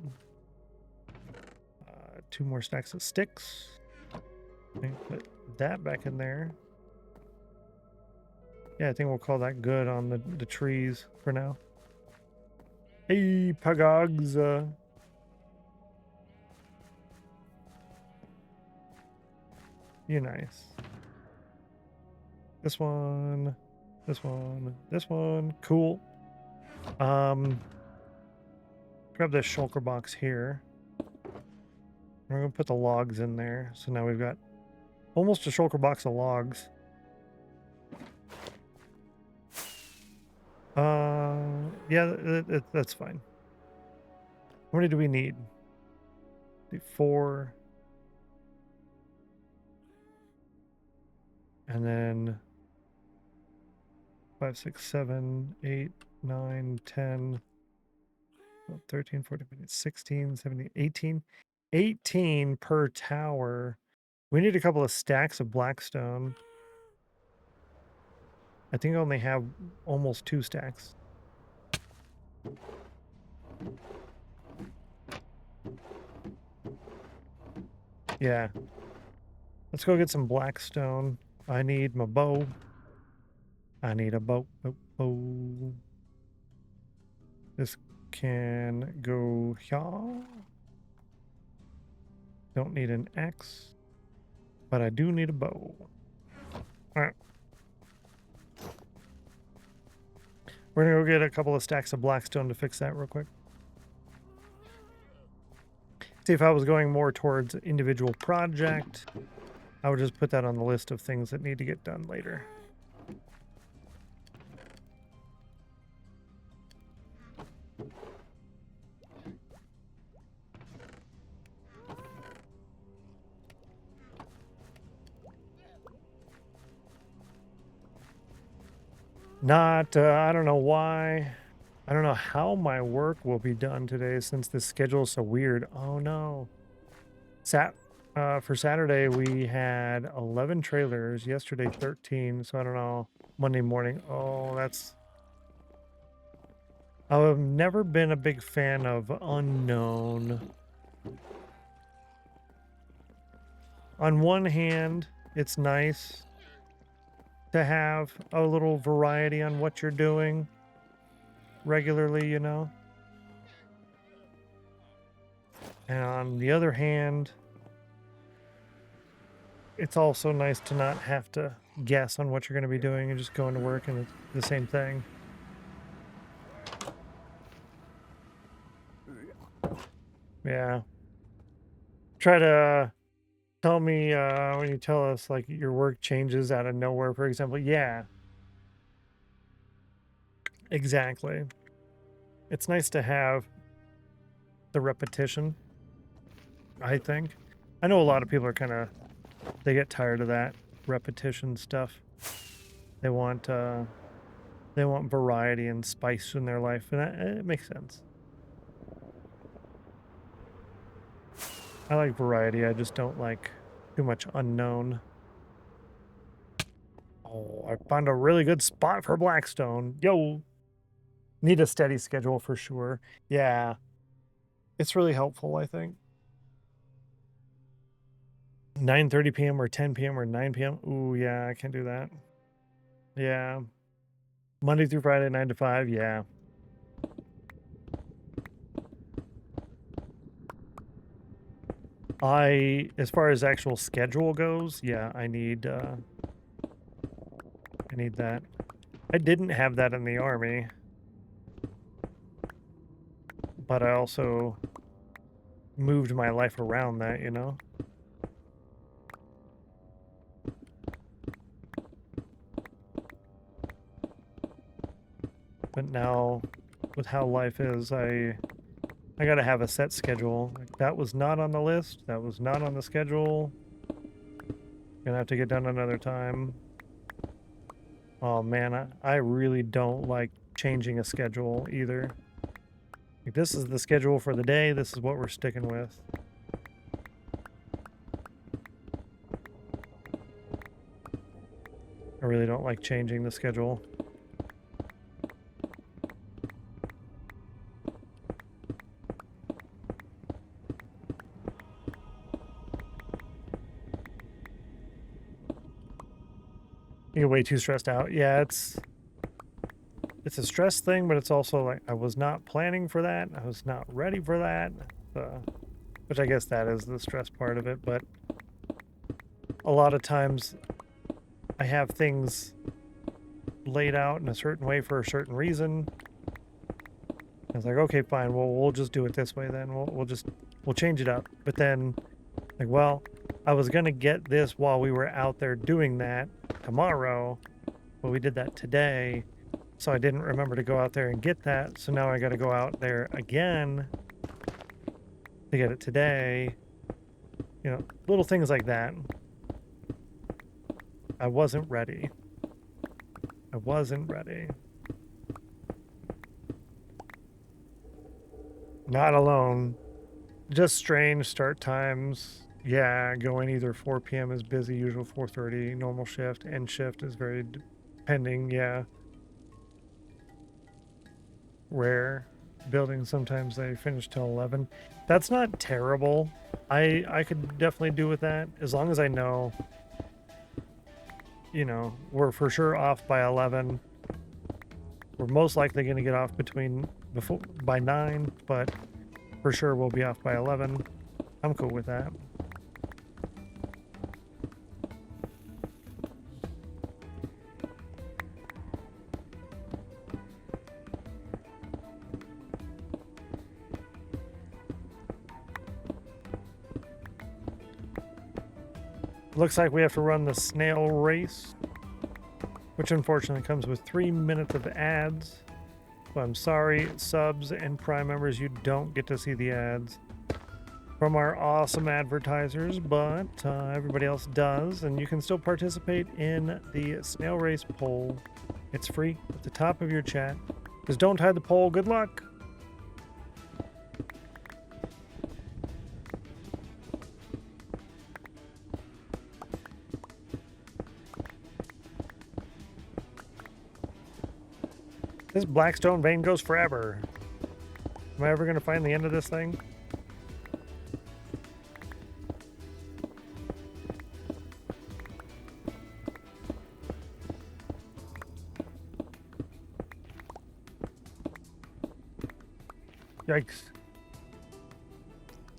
2 more stacks of sticks. Okay, put that back in there. Yeah, I think we'll call that good on the trees for now. Hey, Pagogs. You're nice. This one, this one, this one. Cool. Grab this shulker box here. We're gonna put the logs in there. So now we've got almost a shulker box of logs. Yeah, that's fine. How many do we need? 4. And then 5, 6, 7, 8, 9, 10, 13, 14, 15, 16, 17, 18. 18 per tower. We need a couple of stacks of blackstone. I think I only have almost 2 stacks. Yeah. Let's go get some blackstone. I need my bow. I need a bow. Bow. This can go here. Don't need an axe, but I do need a bow. All right. We're gonna go get a couple of stacks of blackstone to fix that real quick. See, if I was going more towards individual project, I would just put that on the list of things that need to get done later. Not, I don't know why. I don't know how my work will be done today since the schedule is so weird. Oh no. For Saturday, we had 11 trailers. Yesterday, 13. So I don't know. Monday morning. Oh, that's... I've never been a big fan of unknown. On one hand, it's nice to have a little variety on what you're doing regularly, you know. And on the other hand, it's also nice to not have to guess on what you're going to be doing and just going to work and it's the same thing. Yeah. Try to tell me when you tell us like your work changes out of nowhere, for example. Yeah. Exactly. It's nice to have the repetition, I think. I know a lot of people are kind of, they get tired of that repetition stuff. They want variety and spice in their life, and it makes sense. I like variety. I just don't like too much unknown. Oh, I found a really good spot for blackstone. Yo, need a steady schedule for sure. Yeah, it's really helpful, I think. 9:30 p.m. or 10 p.m. or 9 p.m. Ooh, yeah, I can't do that. Yeah. Monday through Friday, 9 to 5. Yeah. As far as actual schedule goes, yeah, I need that. I didn't have that in the army, but I also moved my life around that, you know? But now, with how life is, I gotta have a set schedule. Like, that was not on the list. That was not on the schedule. Gonna have to get done another time. Oh man, I really don't like changing a schedule either. Like, this is the schedule for the day. This is what we're sticking with. I really don't like changing the schedule. You get way too stressed out. Yeah, it's a stress thing, but it's also like I was not planning for that. I was not ready for that. Which I guess that is the stress part of it, but a lot of times I have things laid out in a certain way for a certain reason. It's like, okay, fine, well, we'll just do it this way then. We'll change it up. But then, like, well, I was gonna get this while we were out there doing that tomorrow, but we did that today, so I didn't remember to go out there and get that. So now I got to go out there again to get it today. You know, little things like that. I wasn't ready. I wasn't ready. Not alone. Just strange start times. Yeah, going either 4 p.m. is busy, usual 4:30, normal shift. End shift is very depending, yeah. Rare. Buildings, sometimes they finish till 11. That's not terrible. I could definitely do with that, as long as I know, you know, we're for sure off by 11. We're most likely going to get off by 9, but for sure we'll be off by 11. I'm cool with that. Looks like we have to run the snail race, which unfortunately comes with 3 minutes of ads. So I'm sorry, subs and Prime members, you don't get to see the ads from our awesome advertisers, but everybody else does, and you can still participate in the snail race poll. It's free at the top of your chat. Just don't hide the poll. Good luck. This Blackstone vein goes forever. Am I ever going to find the end of this thing? Yikes.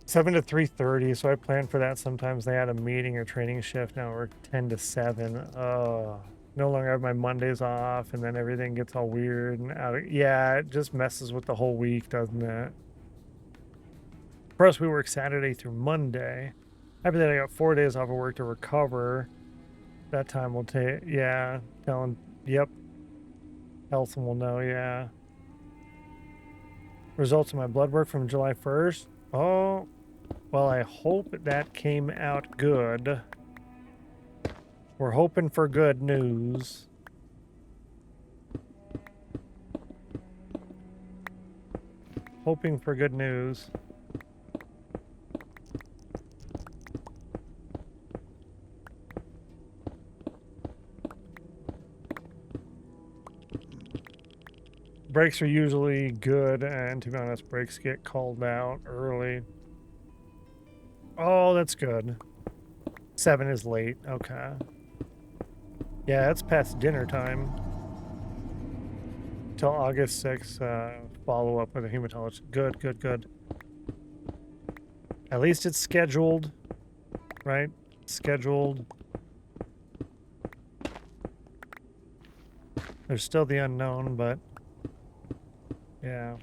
7 to 3:30, so I planned for that. Sometimes they had a meeting or training shift. Now we're 10 to 7. Oh. No longer have my Mondays off, and then everything gets all weird and out of, yeah, it just messes with the whole week, doesn't it? For us, we work Saturday through Monday. Happy that I got 4 days off of work to recover. That time will take, yeah, yep. Elson will know, yeah. Results of my blood work from July 1st. Oh, well, I hope that came out good. We're hoping for good news. Hoping for good news. Breaks are usually good, and to be honest, breaks get called out early. Oh, that's good. 7 is late. Okay. Yeah, it's past dinner time. Till August 6th, follow up with a hematologist. Good, good, good. At least it's scheduled, right? Scheduled. There's still the unknown, but yeah.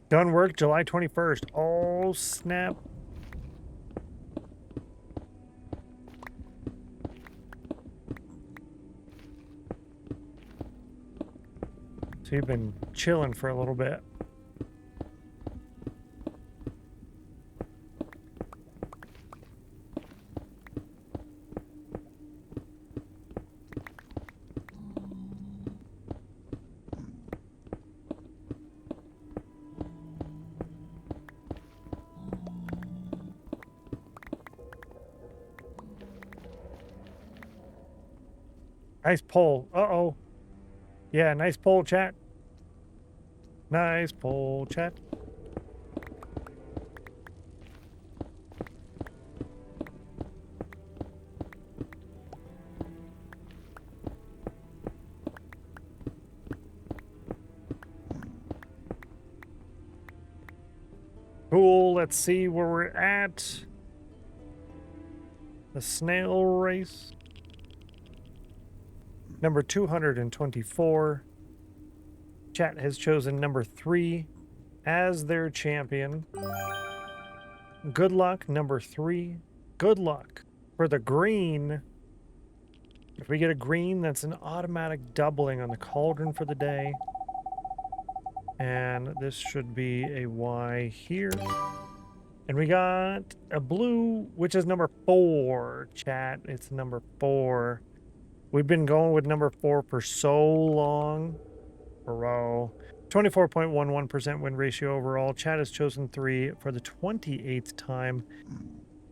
Done work July 21st. Oh, snap. So you've been chilling for a little bit. Nice poll. Uh-oh. Yeah, nice poll, chat. Nice poll, chat. Cool. Let's see where we're at. The snail race. Number 224. Chat has chosen number 3 as their champion. Good luck, number 3. Good luck. For the green, if we get a green, that's an automatic doubling on the cauldron for the day. And this should be a Y here. And we got a blue, which is number 4, chat. It's number 4. We've been going with number 4 for so long. Bro. 24.11% win ratio overall. Chat has chosen 3 for the 28th time.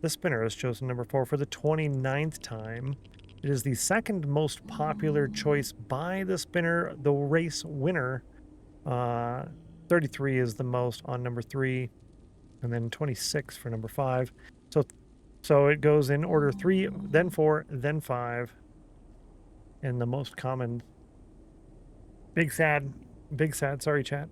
The spinner has chosen number 4 for the 29th time. It is the second most popular choice by the spinner, the race winner. 33 is the most on number 3, and then 26 for number 5. So it goes in order 3, then 4, then 5. And the most common. Big sad. Big sad. Sorry, chat.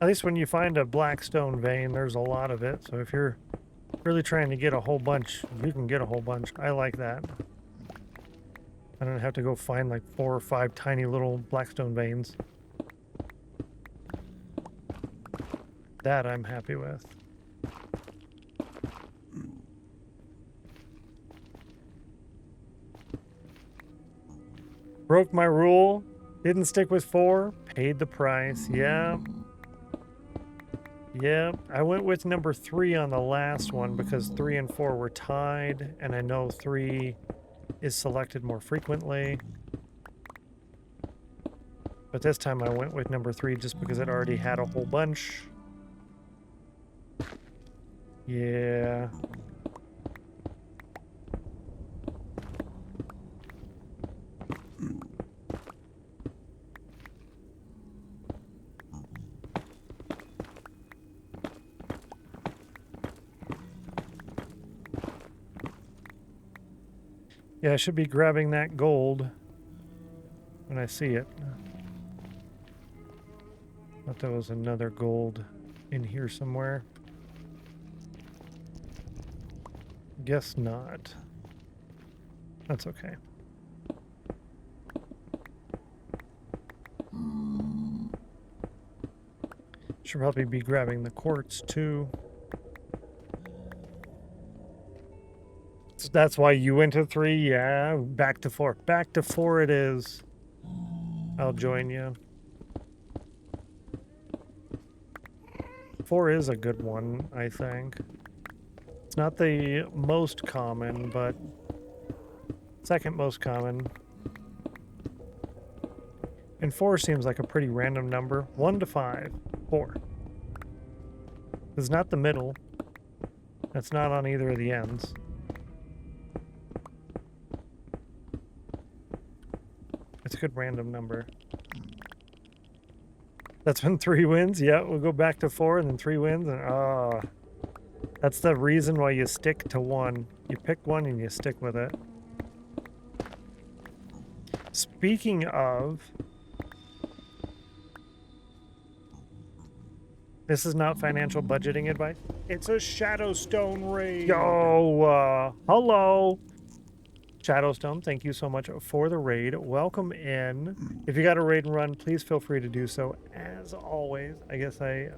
At least when you find a black stone vein, there's a lot of it. So if you're really trying to get a whole bunch, you can get a whole bunch. I like that. I don't have to go find like 4 or 5 tiny little black stone veins. That I'm happy with. Broke my rule. Didn't stick with 4. Paid the price. Yeah. Yeah, I went with number 3 on the last one because 3 and 4 were tied, and I know 3 is selected more frequently. But this time I went with number 3 just because it already had a whole bunch. Yeah. Yeah, I should be grabbing that gold when I see it. Thought there was another gold in here somewhere. Guess not. That's okay. Should probably be grabbing the quartz too. So that's why you went to 3? Yeah, back to 4. Back to 4 it is. I'll join you. 4 is a good one, I think. It's not the most common, but second most common. And 4 seems like a pretty random number. 1 to 5. 4. It's not the middle. That's not on either of the ends. It's a good random number. That's when 3 wins. Yeah, we'll go back to 4 and then 3 wins. And that's the reason why you stick to 1. You pick 1 and you stick with it. Speaking of, this is not financial budgeting advice. It's a Shadowstone raid. Yo, hello. Shadowstone, thank you so much for the raid. Welcome in. If you got a raid and run, please feel free to do so. As always, I guess I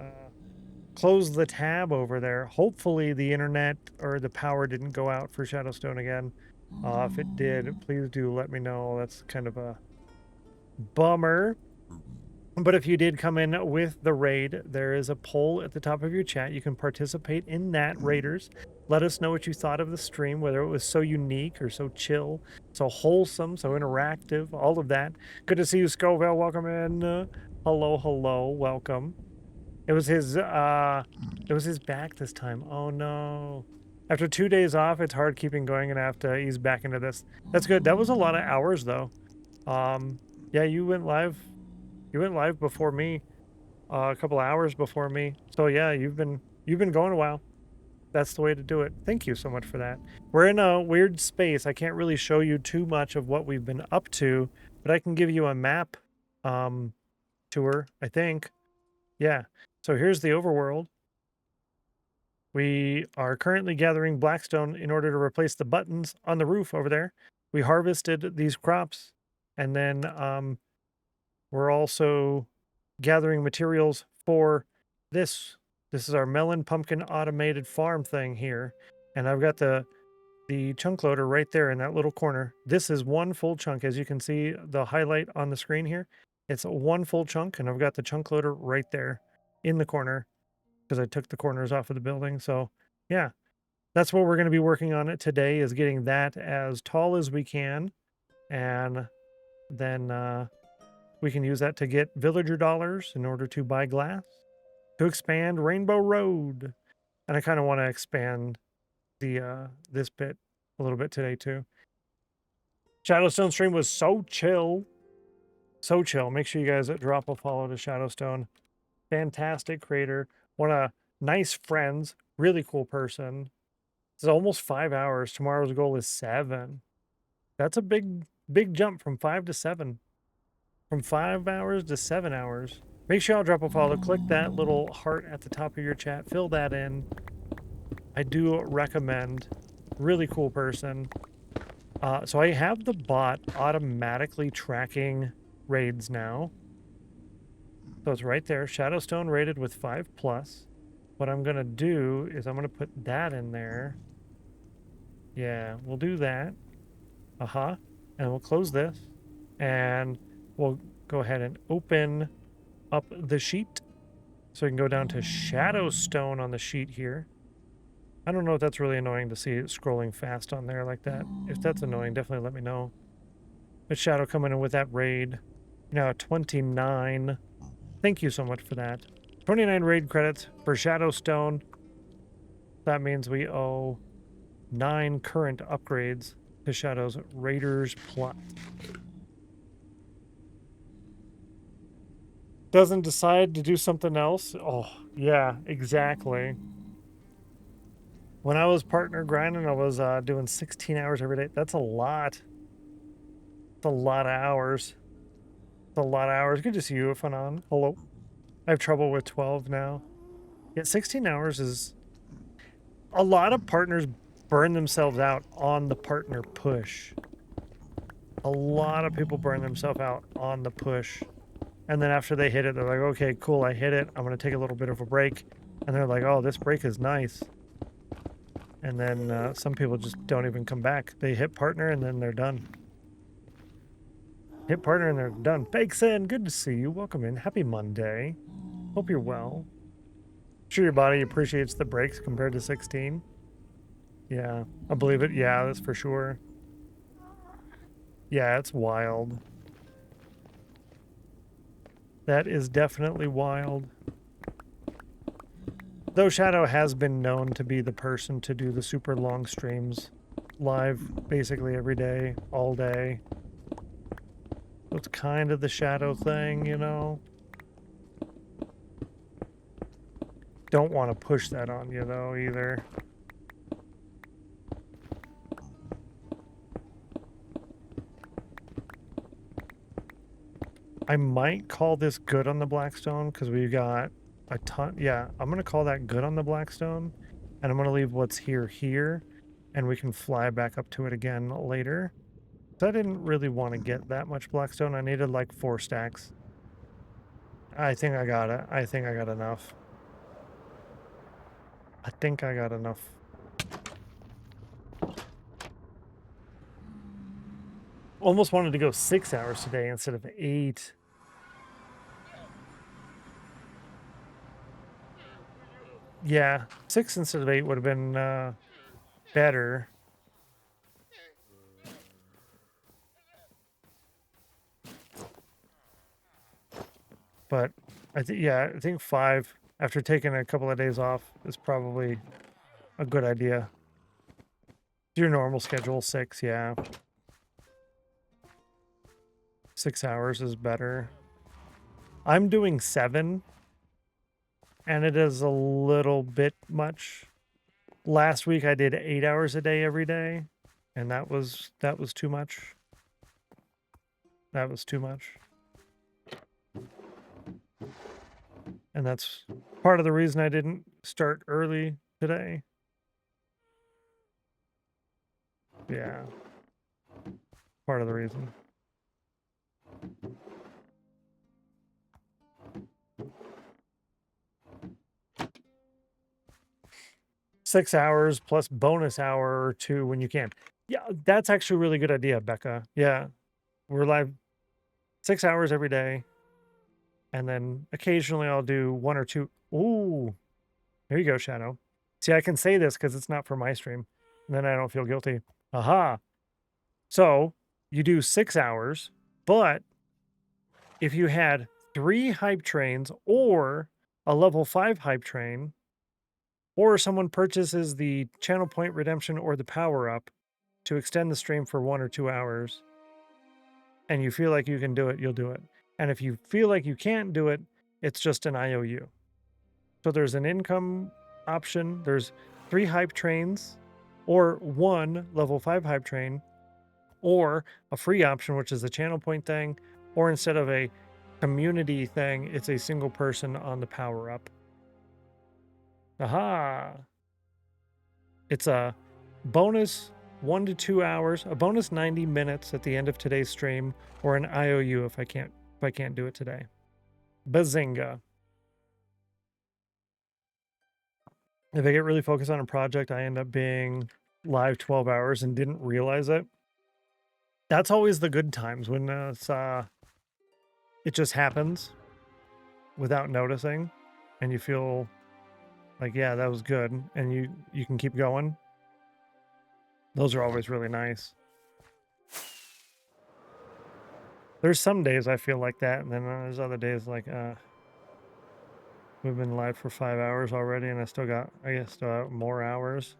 close the tab over there. Hopefully the internet or the power didn't go out for Shadowstone again. If it did, please do let me know. That's kind of a bummer. But if you did come in with the raid, there is a poll at the top of your chat. You can participate in that, Raiders. Let us know what you thought of the stream, whether it was so unique or so chill, so wholesome, so interactive, all of that. Good to see you, Scoville. Welcome in. Hello, hello, welcome. It was his back this time. Oh no. After 2 days off, it's hard keeping going and I have to ease back into this. That's good. That was a lot of hours though. Yeah, you went live before me, a couple hours before me. So yeah, you've been going a while. That's the way to do it. Thank you so much for that. We're in a weird space. I can't really show you too much of what we've been up to, but I can give you a map tour, I think. Yeah. So here's the overworld. We are currently gathering blackstone in order to replace the buttons on the roof over there. We harvested these crops, and then we're also gathering materials for this. This is our melon pumpkin automated farm thing here. And I've got the chunk loader right there in that little corner. This is one full chunk. As you can see, the highlight on the screen here, it's one full chunk, and I've got the chunk loader right there in the corner because I took the corners off of the building. So yeah, that's what we're going to be working on it today, is getting that as tall as we can. And then we can use that to get villager dollars in order to buy glass to expand Rainbow Road. And I kind of want to expand the this bit a little bit today too. Shadowstone stream was so chill. So chill. Make sure you guys drop a follow to Shadowstone. Fantastic creator. One of nice friends. Really cool person. It's almost 5 hours. Tomorrow's goal is 7. That's a big jump from 5 to 7. From 5 hours to 7 hours. Make sure y'all drop a follow. Click that little heart at the top of your chat. Fill that in. I do recommend. Really cool person. So I have the bot automatically tracking raids now. So it's right there. Shadowstone rated with 5+. What I'm going to do is I'm going to put that in there. Yeah, we'll do that. And we'll close this. And we'll go ahead and open up the sheet. So we can go down to Shadowstone on the sheet here. I don't know if that's really annoying to see it scrolling fast on there like that. If that's annoying, definitely let me know. But Shadow coming in with that raid. Now 29. Thank you so much for that. 29 raid credits for Shadowstone. That means we owe 9 current upgrades to Shadow's Raiders Plus. Doesn't decide to do something else? Oh, yeah, exactly. When I was partner grinding, I was doing 16 hours every day. That's a lot. It's a lot of hours. It's a lot of hours. Good to see you, Fanon. Hello. I have trouble with 12 now. Yeah, 16 hours is... A lot of partners burn themselves out on the partner push. A lot of people burn themselves out on the push. And then after they hit it, they're like, okay, cool, I hit it. I'm going to take a little bit of a break. And they're like, oh, this break is nice. And then some people just don't even come back. They hit partner and then they're done. Hit partner and they're done. Bakeson, good to see you. Welcome in. Happy Monday. Hope you're well. Sure your body appreciates the breaks compared to 16. Yeah, I believe it. Yeah, that's for sure. Yeah, it's wild. That is definitely wild. Though Shadow has been known to be the person to do the super long streams live basically every day, all day. So it's kind of the Shadow thing, you know? Don't want to push that on you though either. I might call this good on the Blackstone because we've got a ton. Yeah, I'm going to call that good on the Blackstone. And I'm going to leave what's here. And we can fly back up to it again later. So I didn't really want to get that much Blackstone. I needed like 4 stacks. I think I got it. I think I got enough. I think I got enough. Almost wanted to go 6 hours today instead of 8. Yeah, 6 instead of 8 would have been better. But I think 5 after taking a couple of days off is probably a good idea. Your normal schedule, 6, yeah. 6 hours is better. I'm doing 7, and it is a little bit much. Last week I did 8 hours a day every day, and that was too much. That was too much. And that's part of the reason I didn't start early today. Yeah. Part of the reason. Six hours plus bonus hour or 2 when you can. Yeah, that's actually a really good idea, Becca. Yeah. We're live 6 hours every day. And then occasionally I'll do 1 or 2. Ooh. There you go, Shadow. See, I can say this because it's not for my stream. And then I don't feel guilty. Aha. So you do 6 hours, but if you had 3 hype trains or a level 5 hype train, or someone purchases the channel point redemption or the power up to extend the stream for 1 or 2 hours, and you feel like you can do it, you'll do it. And if you feel like you can't do it, it's just an IOU. So there's an income option. There's 3 hype trains or 1 level 5 hype train, or a free option, which is a channel point thing, or instead of a community thing, it's a single person on the power up. Aha. It's a bonus 1 to 2 hours, a bonus 90 minutes at the end of today's stream, or an IOU if I can't do it today. Bazinga. If I get really focused on a project, I end up being live 12 hours and didn't realize it. That's always the good times when it just happens without noticing, and you feel like, yeah, that was good, and you can keep going. Those are always really nice. There's some days I feel like that, and then there's other days like, we've been live for 5 hours already, and I still got more hours.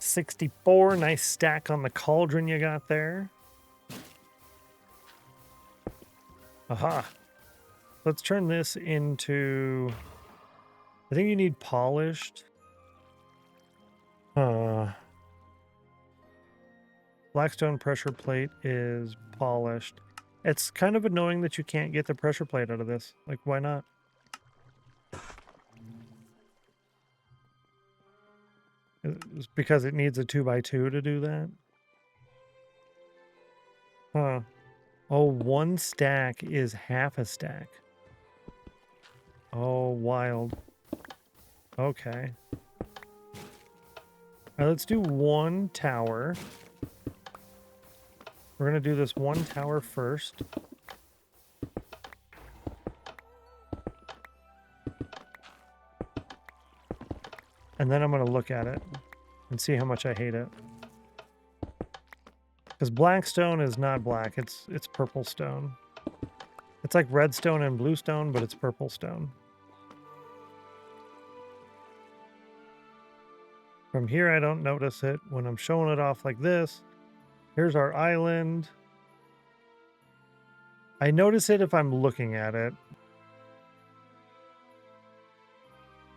$64, nice stack on the cauldron you got there. Aha. Let's turn this into, I think you need polished. Blackstone pressure plate is polished. It's kind of annoying that you can't get the pressure plate out of this. Like, why not? It's because it needs a 2x2 to do that? Huh. Oh, 1 stack is half a stack. Oh, wild. Okay. Now let's do 1 tower. We're going to do this 1 tower first. And then I'm going to look at it and see how much I hate it. Because black stone is not black, it's purple stone. It's like red stone and blue stone, but it's purple stone. From here, I don't notice it. When I'm showing it off like this, here's our island. I notice it if I'm looking at it.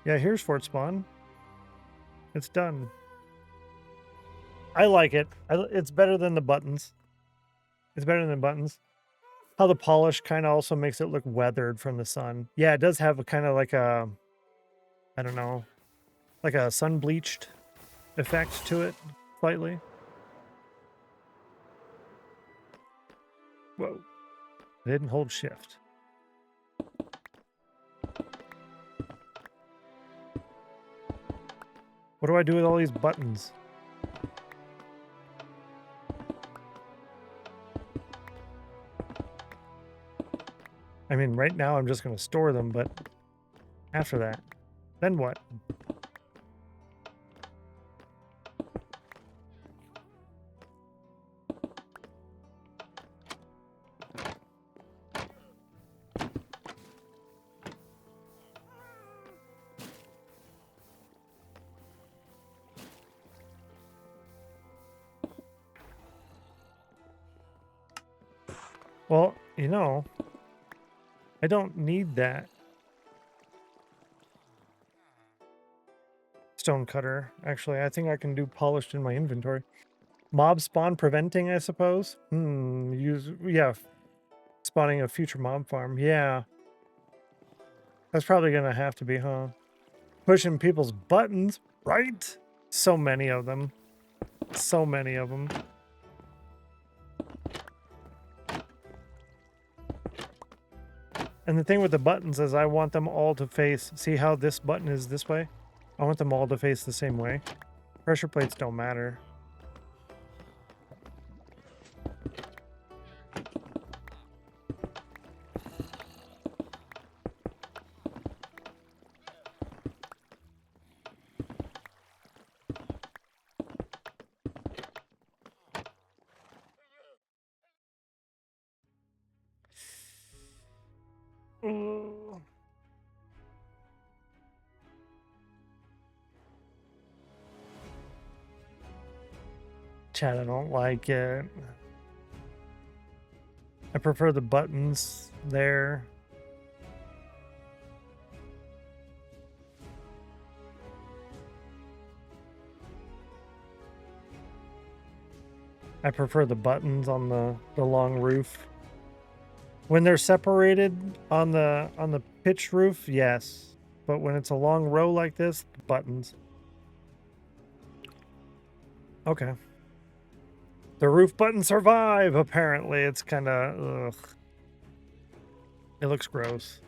Yeah, here's Fort Spawn. It's done. I like it. It's better than the buttons. It's better than buttons. How the polish kind of also makes it look weathered from the sun. Yeah, it does have a kind of like a, I don't know, like a sun bleached effect to it slightly. Whoa. I didn't hold shift. What do I do with all these buttons? I mean, right now I'm just going to store them, but after that, then what? Well, you know, I don't need that stone cutter. Actually, I think I can do polished in my inventory. Mob spawn preventing, I suppose. Yeah, spawning a future mob farm. Yeah, that's probably gonna have to be, huh? Pushing people's buttons, right? So many of them. So many of them. And the thing with the buttons is I want them all to face, see how this button is this way? I want them all to face the same way. Pressure plates don't matter. Ooh. Chat, I don't like it. I prefer the buttons there. I prefer the buttons on the long roof. When they're separated on the pitched roof, yes. But when it's a long row like this, buttons. Okay. The roof buttons survive, apparently. It's kind of, ugh. It looks gross.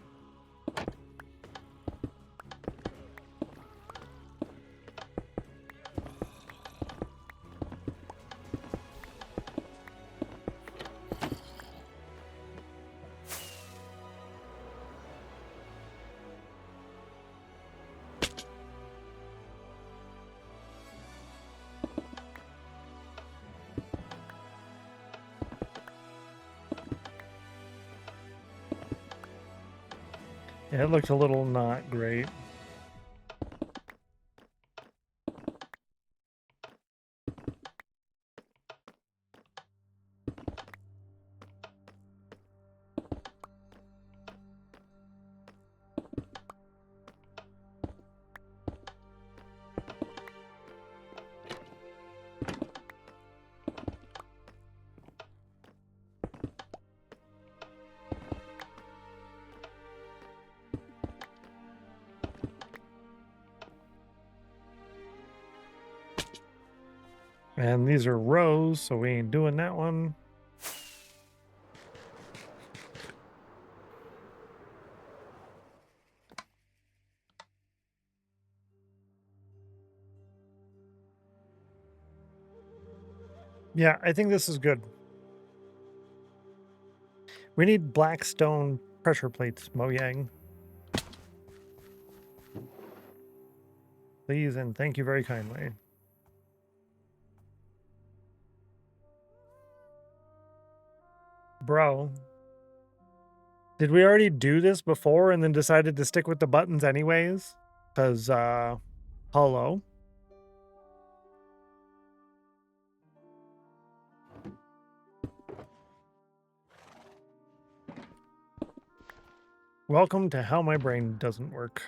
Yeah, it looked a little not great. And these are rows, so we ain't doing that one. Yeah, I think this is good. We need black stone pressure plates, Mojang. Please and thank you very kindly. Bro. Did we already do this before and then decided to stick with the buttons anyways? Because, hello? Welcome to how my brain doesn't work.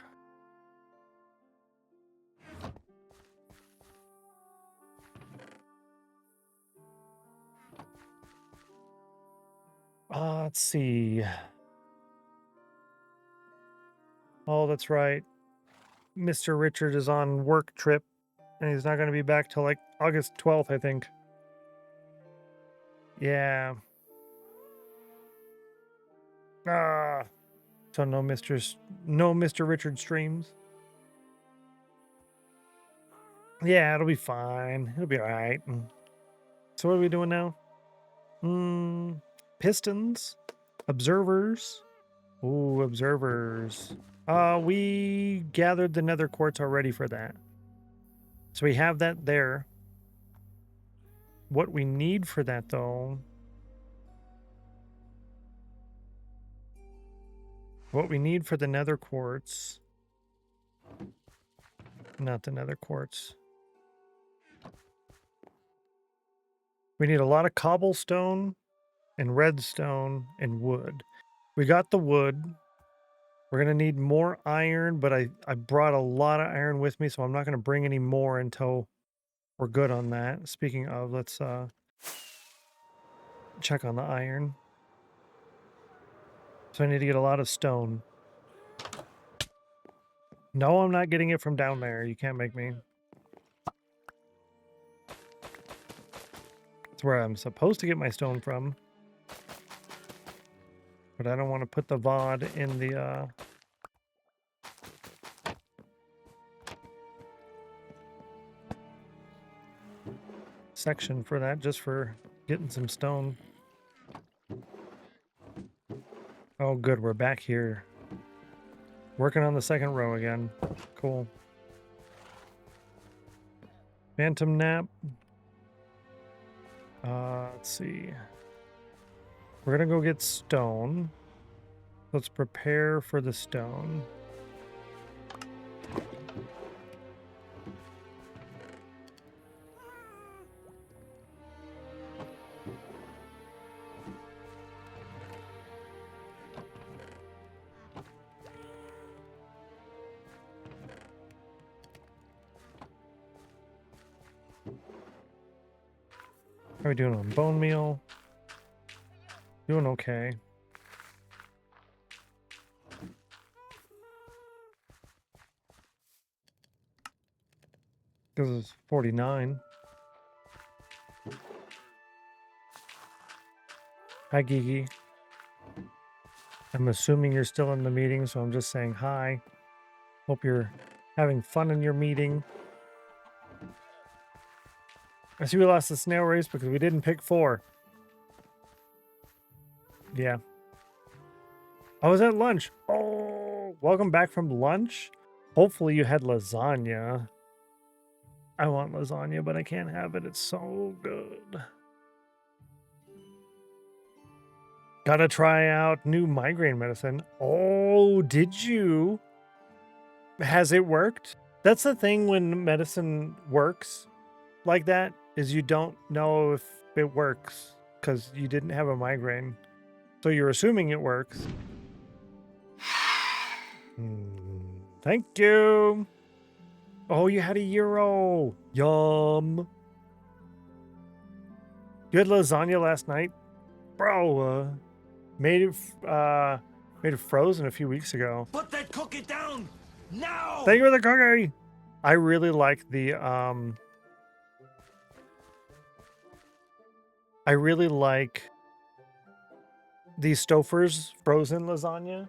Let's see. Oh, that's right. Mr. Richard is on work trip, and he's not going to be back till like August 12th, I think. Yeah. Ah. So no Mr. Richard streams. Yeah, it'll be fine. It'll be all right. So what are we doing now? Pistons, observers. Ooh, observers. We gathered the nether quartz already for that. So we have that there. What we need for that, though... What we need for the nether quartz... Not the nether quartz. We need a lot of cobblestone and redstone and wood. We got the wood. We're going to need more iron, but I brought a lot of iron with me, so I'm not going to bring any more until we're good on that. Speaking of, let's check on the iron. So I need to get a lot of stone. No, I'm not getting it from down there. You can't make me. That's where I'm supposed to get my stone from. But I don't want to put the VOD in the... section for that, just for getting some stone. Oh, good. We're back here. Working on the second row again. Cool. Phantom nap. Let's see. We're going to go get stone. Let's prepare for the stone. How are we doing on bone meal? Doing okay. This is 49. Hi, Geeky. I'm assuming you're still in the meeting, so I'm just saying hi. Hope you're having fun in your meeting. I see we lost the snail race because we didn't pick 4. Yeah. I was at lunch. Oh, welcome back from lunch. Hopefully you had lasagna. I want lasagna, but I can't have it. It's so good. Gotta try out new migraine medicine. Oh, did you? Has it worked? That's the thing when medicine works like that, is you don't know if it works because you didn't have a migraine. So you're assuming it works. Thank you. Oh, you had a euro. Yum. You had lasagna last night? Bro, made it frozen a few weeks ago. Put that cookie down now. Thank you for the cookie. I really like the I really like the Stouffer's frozen lasagna.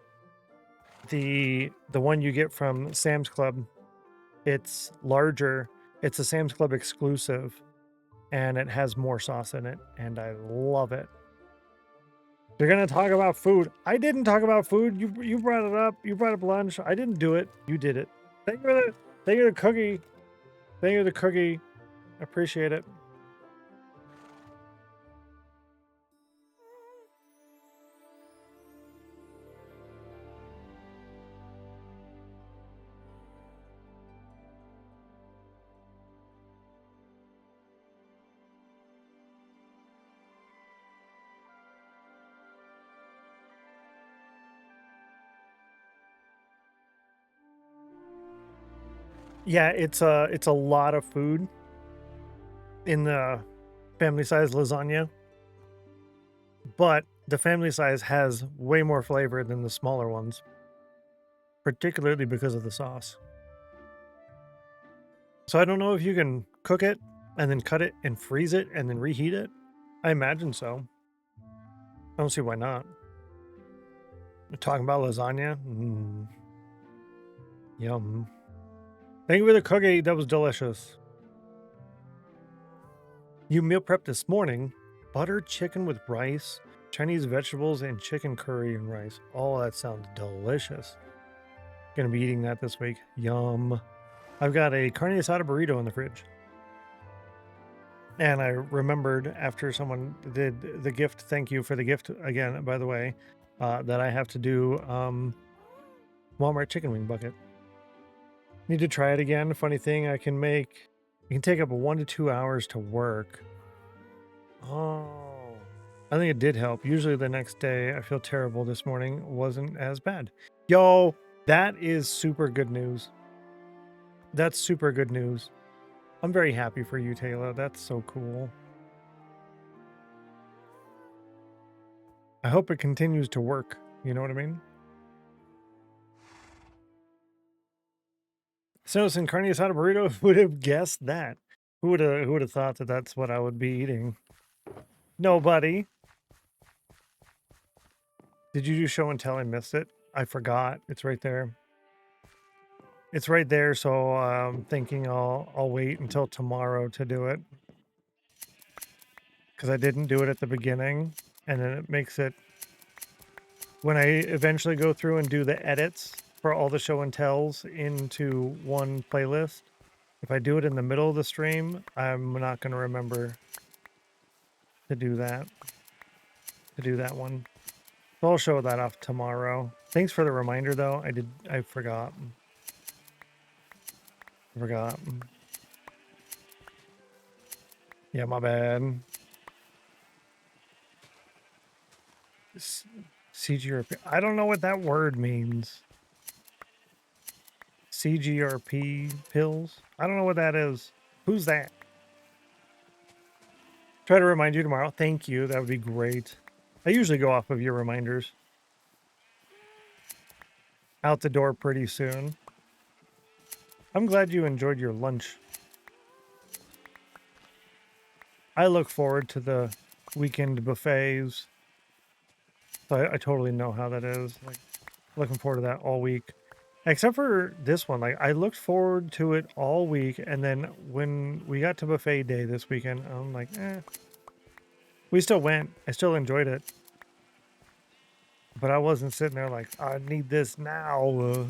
The one you get from Sam's Club. It's larger. It's a Sam's Club exclusive, and it has more sauce in it, and I love it. You're gonna talk about food. I didn't talk about food. You brought it up. You brought up lunch. I didn't do it. You did it. Thank you for the cookie. Thank you for the cookie. Appreciate it. Yeah, it's a lot of food in the family size lasagna, but the family size has way more flavor than the smaller ones, particularly because of the sauce. So I don't know if you can cook it and then cut it and freeze it and then reheat it. I imagine so. I don't see why not. We're talking about lasagna. Yum. Thank you for the cookie. That was delicious. You meal prepped this morning. Butter chicken with rice, Chinese vegetables, and chicken curry and rice. Oh, that sounds delicious. Gonna be eating that this week. Yum. I've got a carne asada burrito in the fridge. And I remembered after someone did the gift, thank you for the gift again, by the way, that I have to do Walmart chicken wing bucket. Need to try it again. Funny thing, it can take up 1 to 2 hours to work. Oh, I think it did help. Usually the next day, I feel terrible. This morning wasn't as bad. Yo, that is super good news. That's super good news. I'm very happy for you, Taylor. That's so cool. I hope it continues to work. You know what I mean? Stennos and carne asada burrito. Who would have guessed that? Who would have thought that that's what I would be eating? Nobody. Did you do show and tell? I missed it. I forgot. It's right there. It's right there. So I'm thinking I'll wait until tomorrow to do it, because I didn't do it at the beginning, and then it makes it when I eventually go through and do the edits for all the show and tells into one playlist. If I do it in the middle of the stream, I'm not going to remember to do that. One. So I'll show that off tomorrow. Thanks for the reminder, though. I forgot. Yeah, my bad. CGRP. I don't know what that word means. CGRP pills? I don't know what that is. Who's that? Try to remind you tomorrow. Thank you. That would be great. I usually go off of your reminders. Out the door pretty soon. I'm glad you enjoyed your lunch. I look forward to the weekend buffets. So I totally know how that is. Like, looking forward to that all week. Except for this one. Like, I looked forward to it all week, and then when we got to buffet day this weekend, I'm like, we still went. I still enjoyed it. But I wasn't sitting there like, I need this now.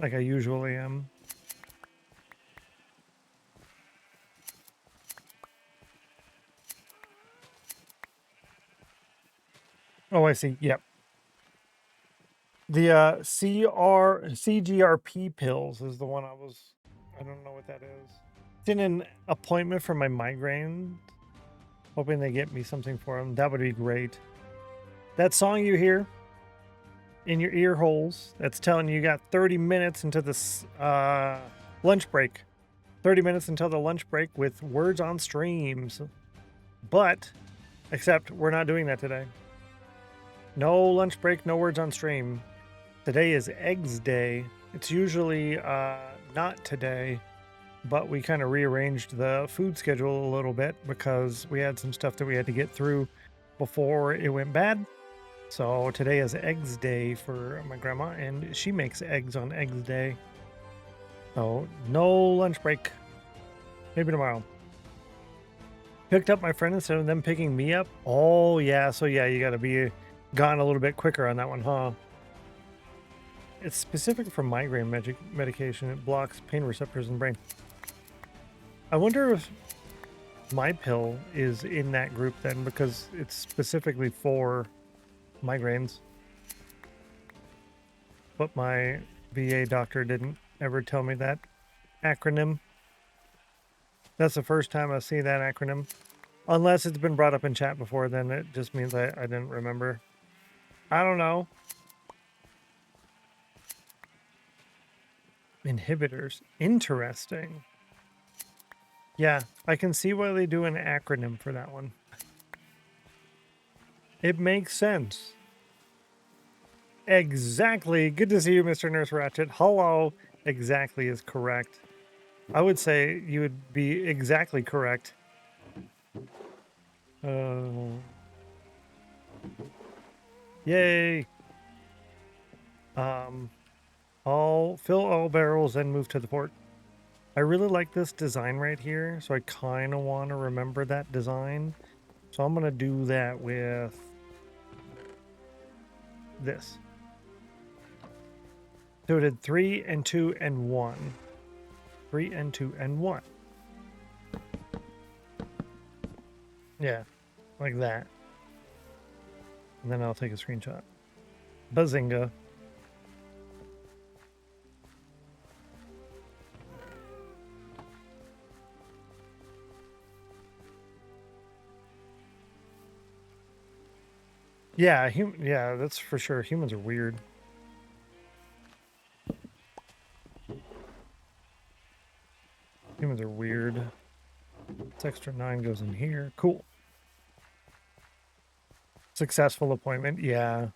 Like I usually am. Oh, I see. Yep. The CGRP pills is the one I don't know what that is. It's in an appointment for my migraine. Hoping they get me something for them. That would be great. That song you hear in your ear holes, that's telling you got 30 minutes into this lunch break. 30 minutes until the lunch break with words on streams. But, except we're not doing that today. No lunch break, no words on stream. Today is Eggs Day. It's usually not today, but we kind of rearranged the food schedule a little bit because we had some stuff that we had to get through before it went bad. So today is Eggs Day for my grandma, and she makes eggs on Eggs Day. So no lunch break. Maybe tomorrow. Picked up my friend instead of them picking me up. Oh yeah, so yeah, you gotta be gone a little bit quicker on that one, huh? It's specific for migraine medication. It blocks pain receptors in the brain. I wonder if my pill is in that group then, because it's specifically for migraines. But my VA doctor didn't ever tell me that acronym. That's the first time I see that acronym. Unless it's been brought up in chat before, then it just means I didn't remember. I don't know. Inhibitors. Interesting. Yeah, I can see why they do an acronym for that one. It makes sense. Exactly. Good to see you, Mr. Nurse Ratchet. Hello. Exactly is correct. I would say you would be exactly correct. Yay. I'll fill all barrels and move to the port. I really like this design right here, so I kind of want to remember that design. So I'm going to do that with this. So it did 3 and 2 and 1. 3 and 2 and 1. Yeah, like that. And then I'll take a screenshot. Bazinga. Yeah, yeah, that's for sure. Humans are weird. Humans are weird. This extra 9 goes in here. Cool. Successful appointment. Yeah.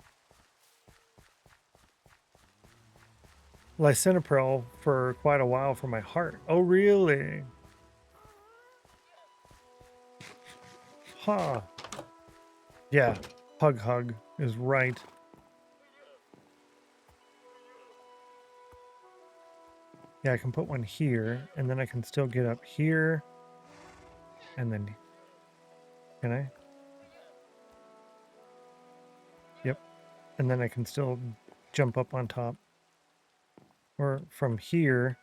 Lisinopril for quite a while for my heart. Oh, really? Huh. Yeah. Hug is right. Yeah, I can put one here, and then I can still get up here. And then, can I? Yep. And then I can still jump up on top. Or from here.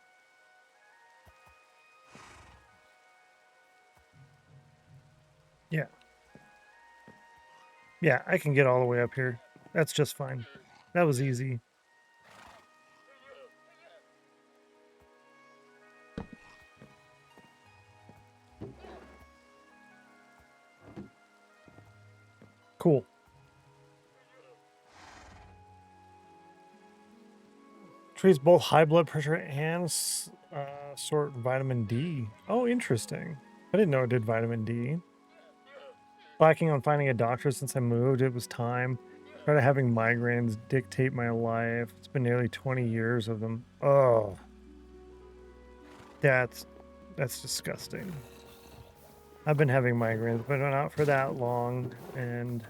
Yeah. Yeah, I can get all the way up here. That's just fine. That was easy. Cool. Treats both high blood pressure and sort vitamin D. Oh, interesting. I didn't know it did vitamin D. Lacking on finding a doctor since I moved. It was time. Started having migraines dictate my life. It's been nearly 20 years of them. Oh, that's disgusting. I've been having migraines, but not for that long, and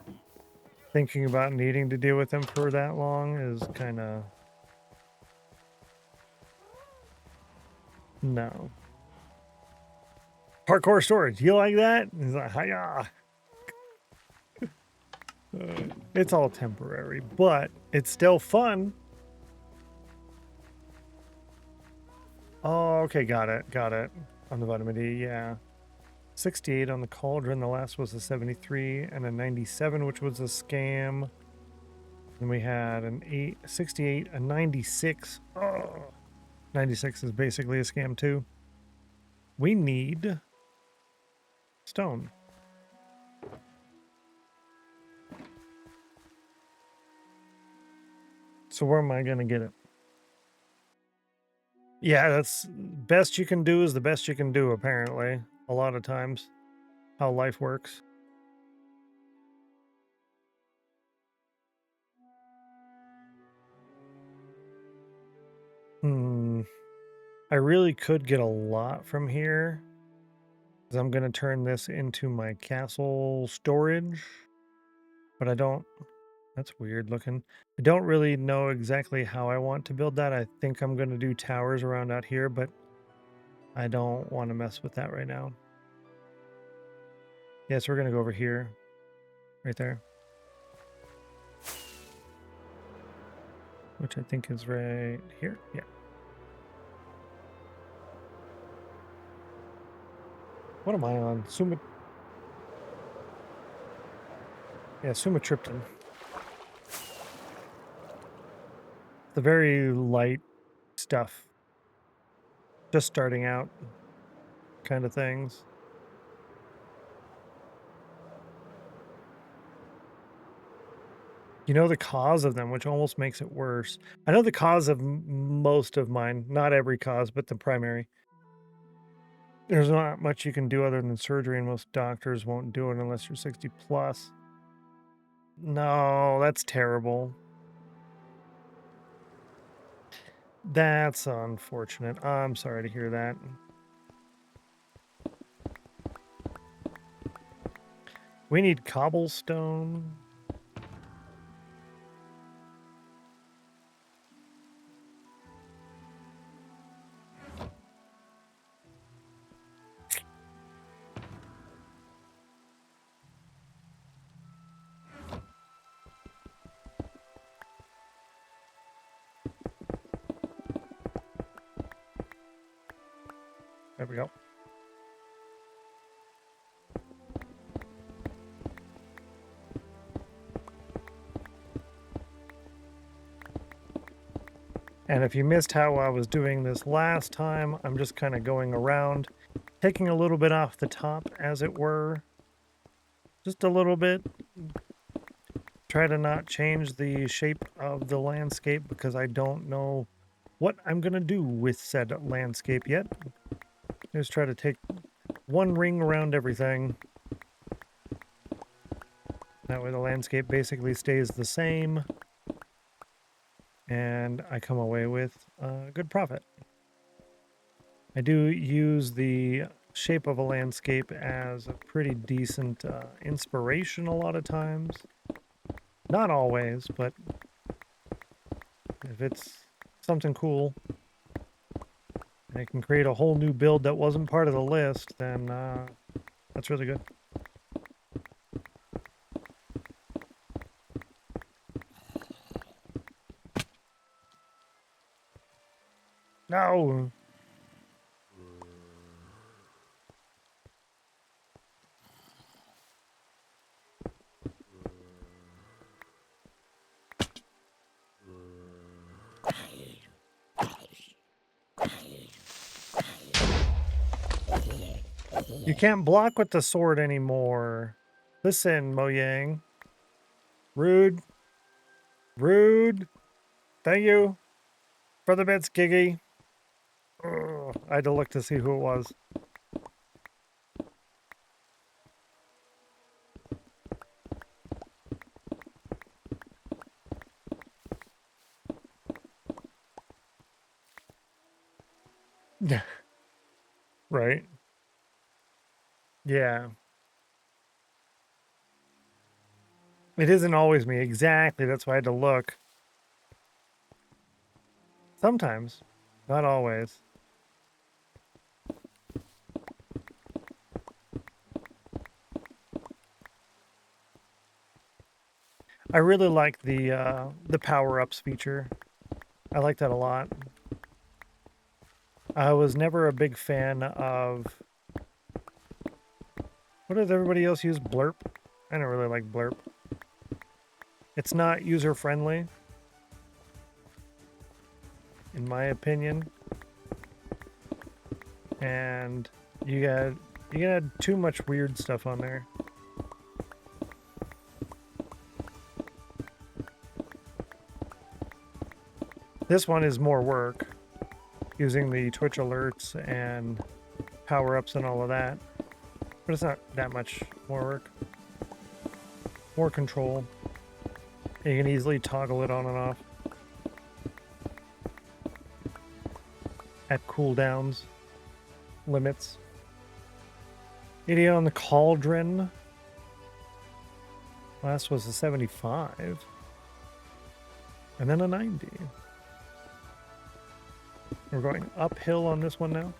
thinking about needing to deal with them for that long is kind of no. Parkour storage. You like that? He's like, hiya. It's all temporary, but it's still fun. Oh, okay, got it. On the vitamin D, yeah. 68 on the cauldron. The last was a 73 and a 97, which was a scam. Then we had an 68, a 96. Oh, 96 is basically a scam too. We need stone. So where am I going to get it? Yeah, that's best you can do is the best you can do, apparently. A lot of times. How life works. I really could get a lot from here. Because I'm going to turn this into my castle storage. But I don't... That's weird looking. I don't really know exactly how I want to build that. I think I'm going to do towers around out here, but I don't want to mess with that right now. Yeah, so we're going to go over here. Right there. Which I think is right here. Yeah. What am I on? Yeah, sumatriptan. The very light stuff. Just starting out kind of things. You know the cause of them, which almost makes it worse. I know the cause of most of mine. Not every cause, but the primary. There's not much you can do other than surgery, and most doctors won't do it unless you're 60 plus. No, that's terrible. That's unfortunate. I'm sorry to hear that. We need cobblestone. There we go. And if you missed how I was doing this last time, I'm just kind of going around, taking a little bit off the top, as it were. Just a little bit. Try to not change the shape of the landscape because I don't know what I'm going to do with said landscape yet. Just try to take one ring around everything. That way the landscape basically stays the same. And I come away with a good profit. I do use the shape of a landscape as a pretty decent inspiration a lot of times. Not always, but if it's something cool and it can create a whole new build that wasn't part of the list, then that's really good. No! You can't block with the sword anymore. Listen, Mojang. Rude. Rude. Thank you for the bits, Giggy. Ugh, I had to look to see who it was. Right. Yeah. It isn't always me. Exactly. That's why I had to look. Sometimes. Not always. I really like the power-ups feature. I like that a lot. I was never a big fan of... What does everybody else use? Blurp? I don't really like Blurp. It's not user-friendly, in my opinion. And you got too much weird stuff on there. This one is more work, using the Twitch alerts and power-ups and all of that. But it's not that much more work. More control. You can easily toggle it on and off. At cooldowns. Limits. Idiot on the Cauldron. Last was a 75. And then a 90. We're going uphill on this one now.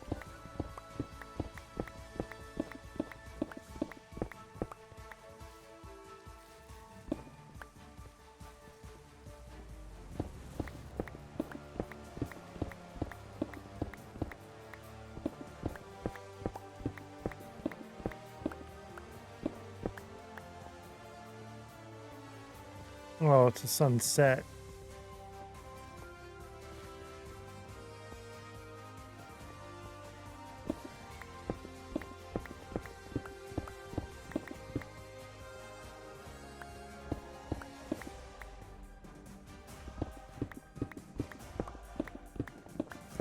Oh, it's a sunset.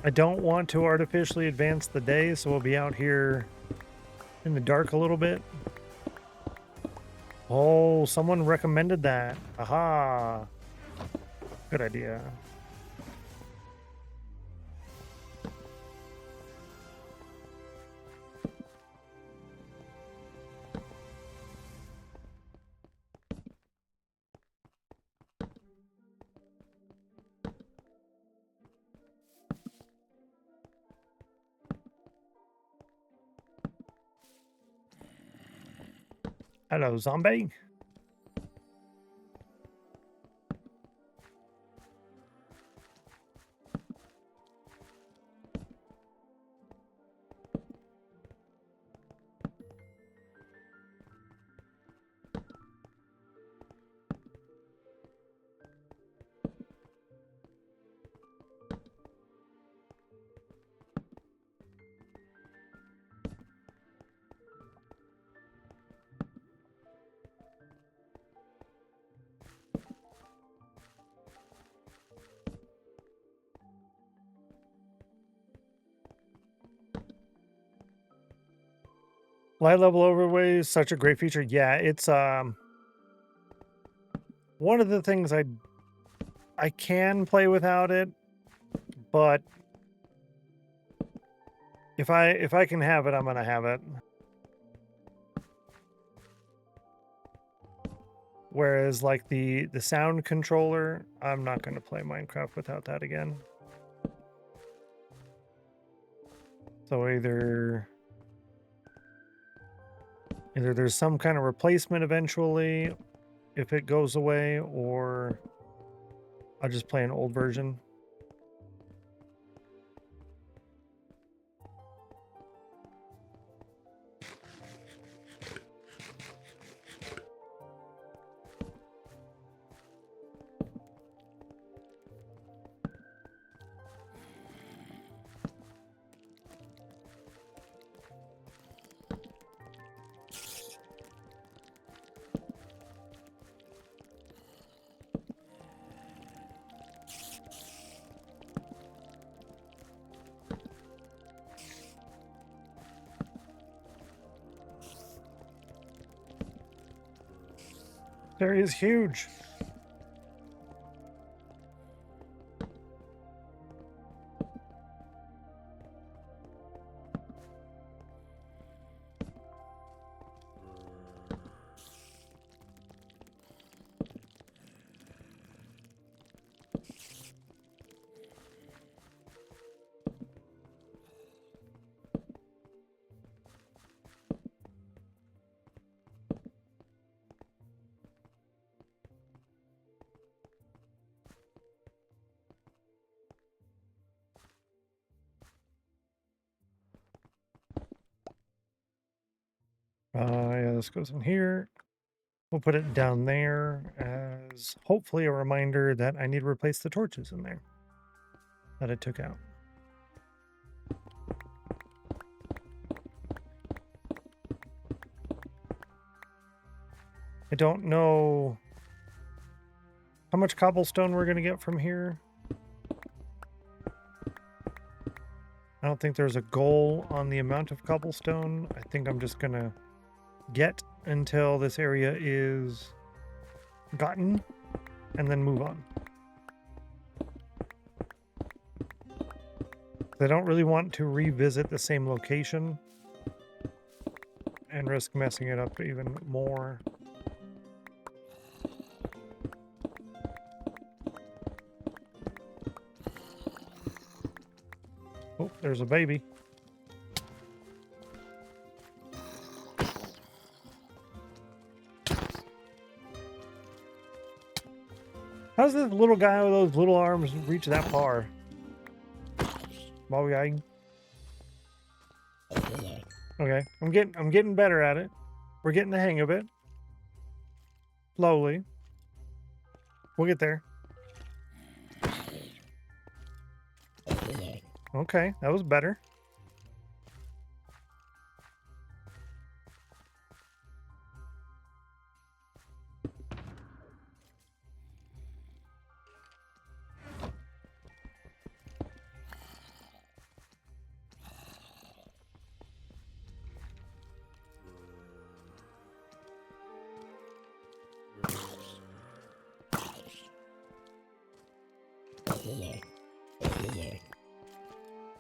I don't want to artificially advance the day, so we'll be out here in the dark a little bit. Oh, someone recommended that. Aha. Good idea. Hello, zombie. Light level overlay is such a great feature. Yeah, it's one of the things I can play without it, but if I can have it, I'm gonna have it. Whereas like the sound controller, I'm not gonna play Minecraft without that again. So either there's some kind of replacement eventually if it goes away, or I'll just play an old version. There is huge. Yeah, this goes in here. We'll put it down there as hopefully a reminder that I need to replace the torches in there that I took out. I don't know how much cobblestone we're going to get from here. I don't think there's a goal on the amount of cobblestone. I think I'm just going to get until this area is gotten and then move on. I don't really want to revisit the same location and risk messing it up even more. Oh, there's a baby. How's this little guy with those little arms reach that far? Okay, I'm getting better at it. We're getting the hang of it. Slowly. We'll get there. Okay, that was better.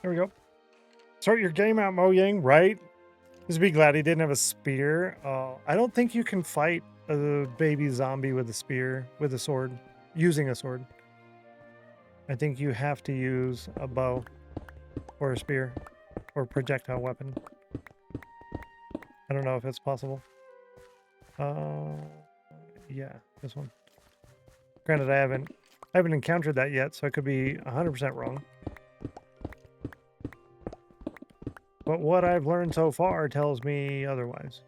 There we go. Start your game out, Mo Yang, right? Just be glad he didn't have a spear. I don't think you can fight a baby zombie with a spear, with a sword, using a sword. I think you have to use a bow or a spear or projectile weapon. I don't know if it's possible. Yeah, this one. Granted, I haven't encountered that yet, so I could be 100% wrong. But what I've learned so far tells me otherwise.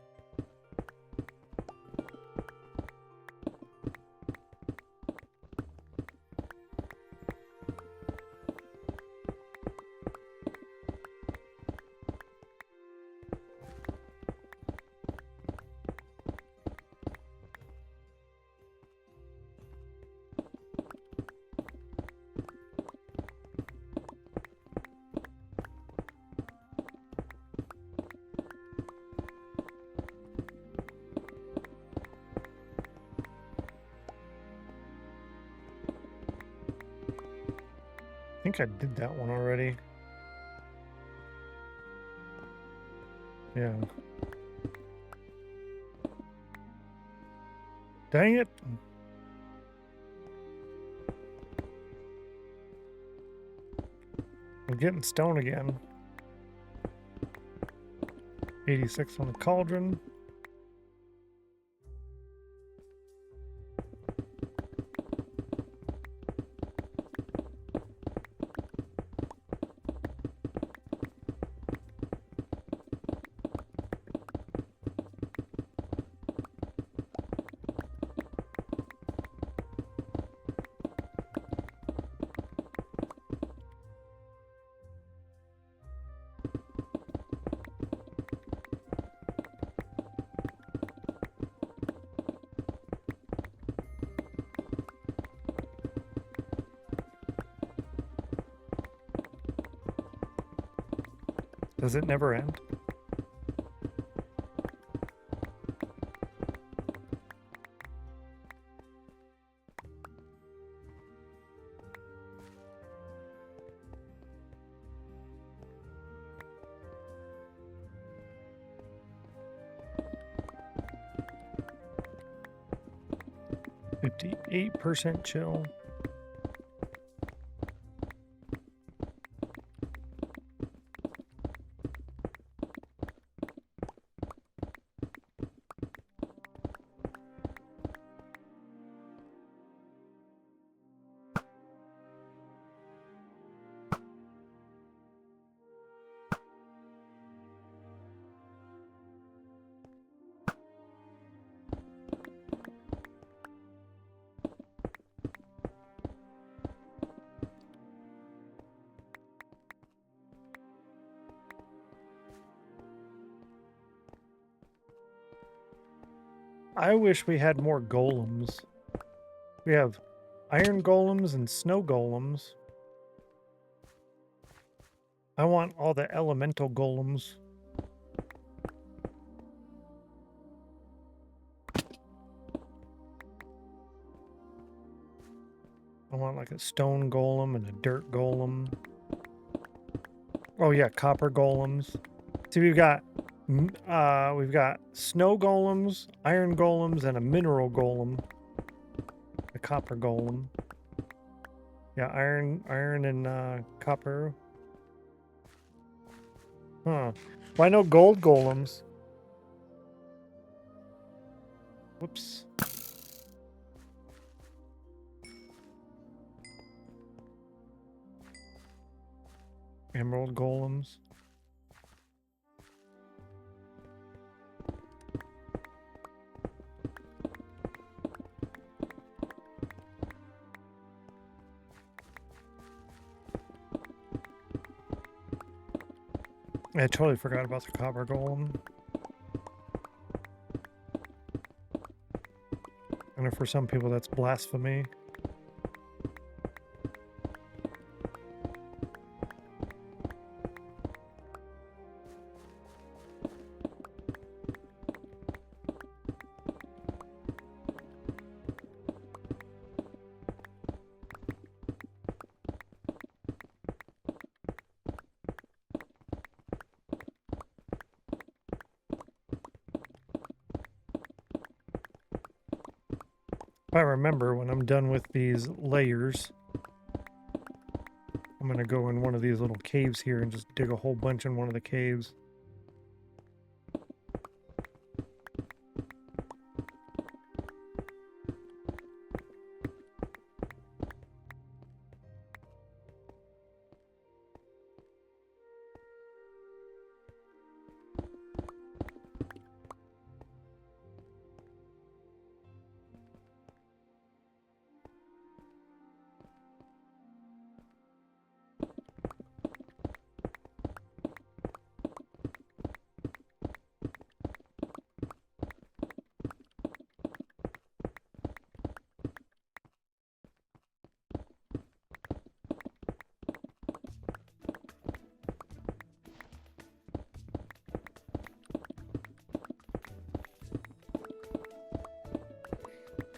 I think I did that one already. Yeah. Dang it. I'm getting stone again. 86 on the cauldron. Does it never end? %58 chill. I wish we had more golems. We have iron golems and snow golems. I want all the elemental golems. I want like a stone golem and a dirt golem. Oh yeah, copper golems. See, we've got snow golems, iron golems, and a mineral golem. A copper golem. Yeah, iron and copper. Huh. Why no gold golems? Whoops. Emerald golems. I totally forgot about the copper golem. I know for some people that's blasphemy. If I remember, when I'm done with these layers, I'm going to go in one of these little caves here and just dig a whole bunch in one of the caves.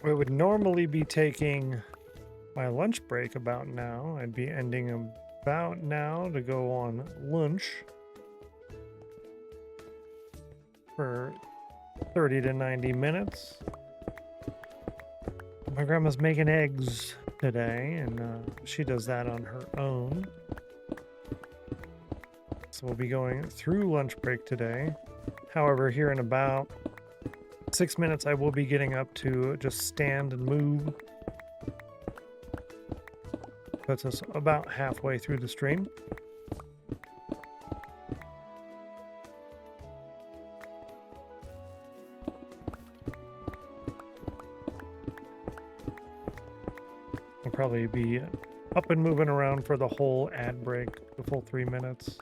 I would normally be taking my lunch break about now. I'd be ending about now to go on lunch for 30 to 90 minutes. My grandma's making eggs today, and she does that on her own. So we'll be going through lunch break today. However, here in about 6 minutes, I will be getting up to just stand and move. Puts us about halfway through the stream. I'll probably be up and moving around for the whole ad break, the full 3 minutes.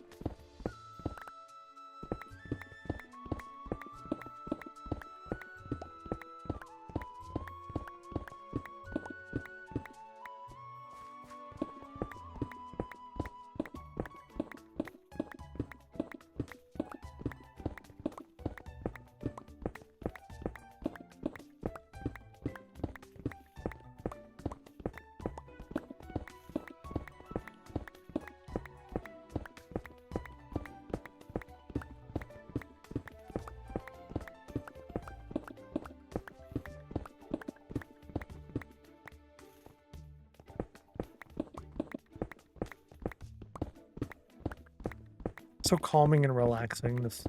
So calming and relaxing, this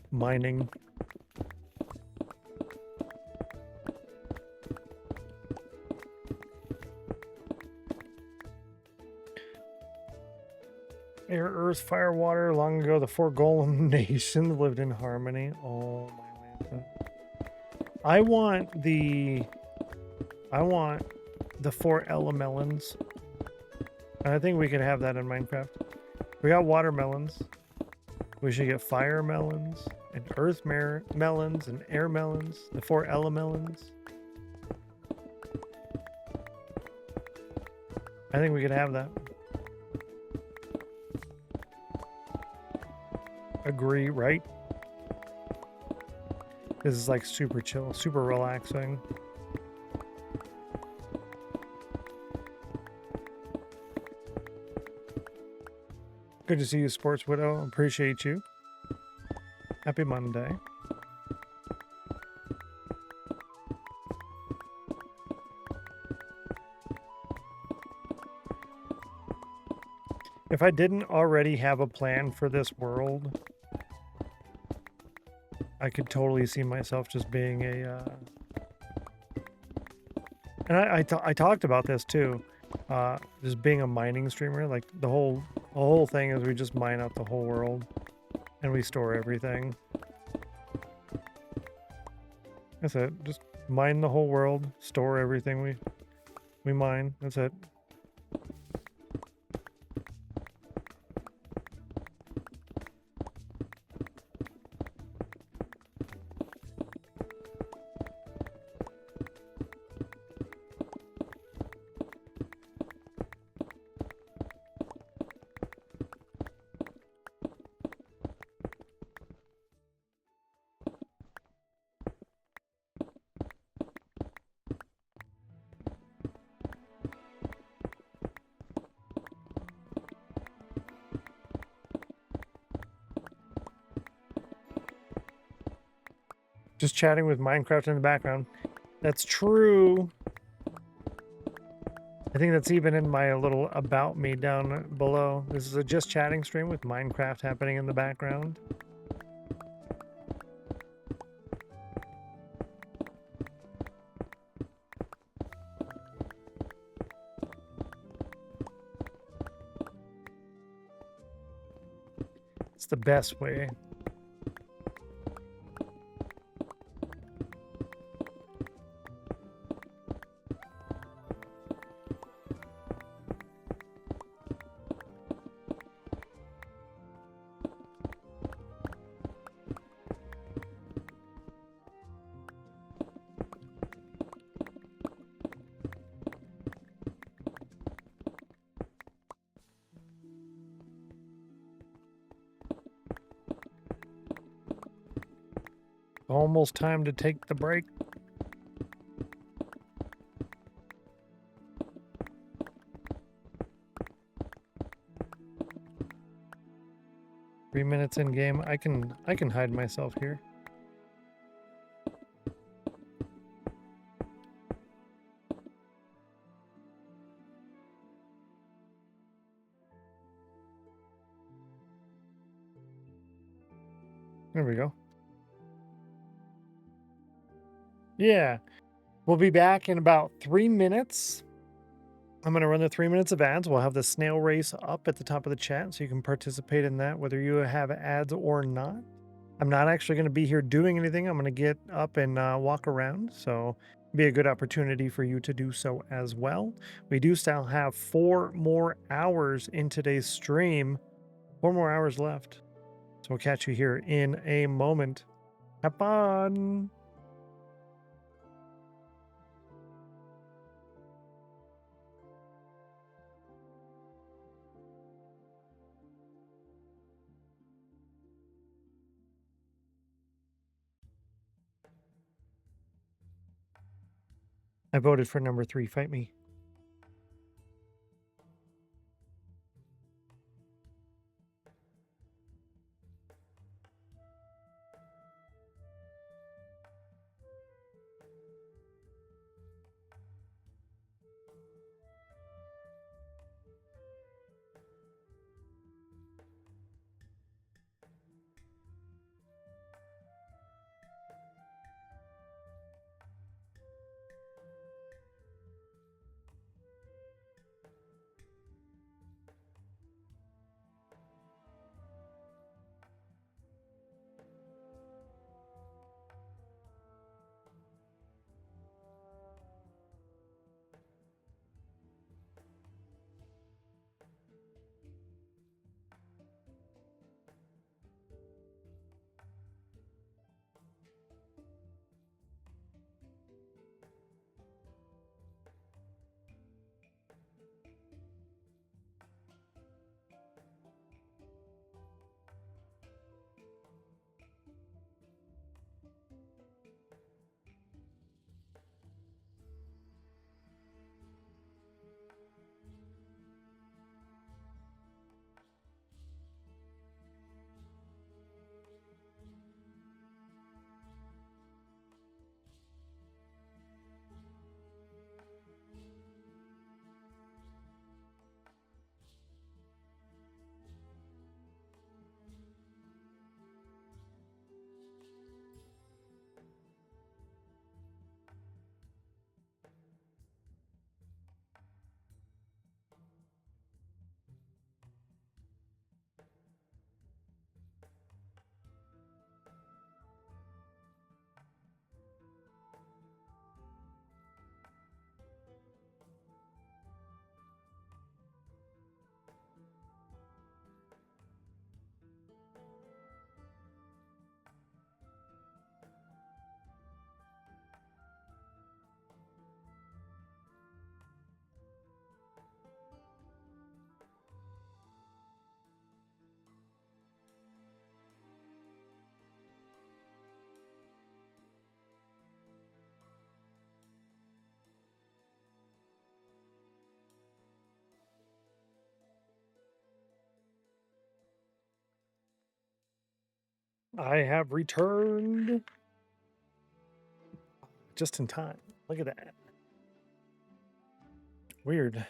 mining. Air, earth, fire, water. Long ago, the four golem nations lived in harmony. Oh my Lanta. I want the four elemelons. I think we could have that in Minecraft. We got watermelons. We should get fire melons and earth melons and air melons. The four elemelons. I think we could have that. Agree, right? This is like super chill, super relaxing. Good to see you, Sports Widow. Appreciate you. Happy Monday. If I didn't already have a plan for this world, I could totally see myself just being a... And I talked about this too. Just being a mining streamer. Like the whole thing is we just mine out the whole world. And we store everything. That's it. Just mine the whole world. Store everything we mine. That's it. Just chatting with Minecraft in the background. That's true. I think that's even in my little about me down below. This is a just chatting stream with Minecraft happening in the background. It's the best way. Almost time to take the break. 3 minutes in game. I can hide myself here. There we go. Yeah. We'll be back in about 3 minutes. I'm going to run the 3 minutes of ads. We'll have the snail race up at the top of the chat so you can participate in that, whether you have ads or not. I'm not actually going to be here doing anything. I'm going to get up and walk around. So it'll be a good opportunity for you to do so as well. We do still have 4 more hours in today's stream. 4 more hours left. So we'll catch you here in a moment. Have fun. I voted for number 3. Fight me. I have returned just in time. Look at that. Weird.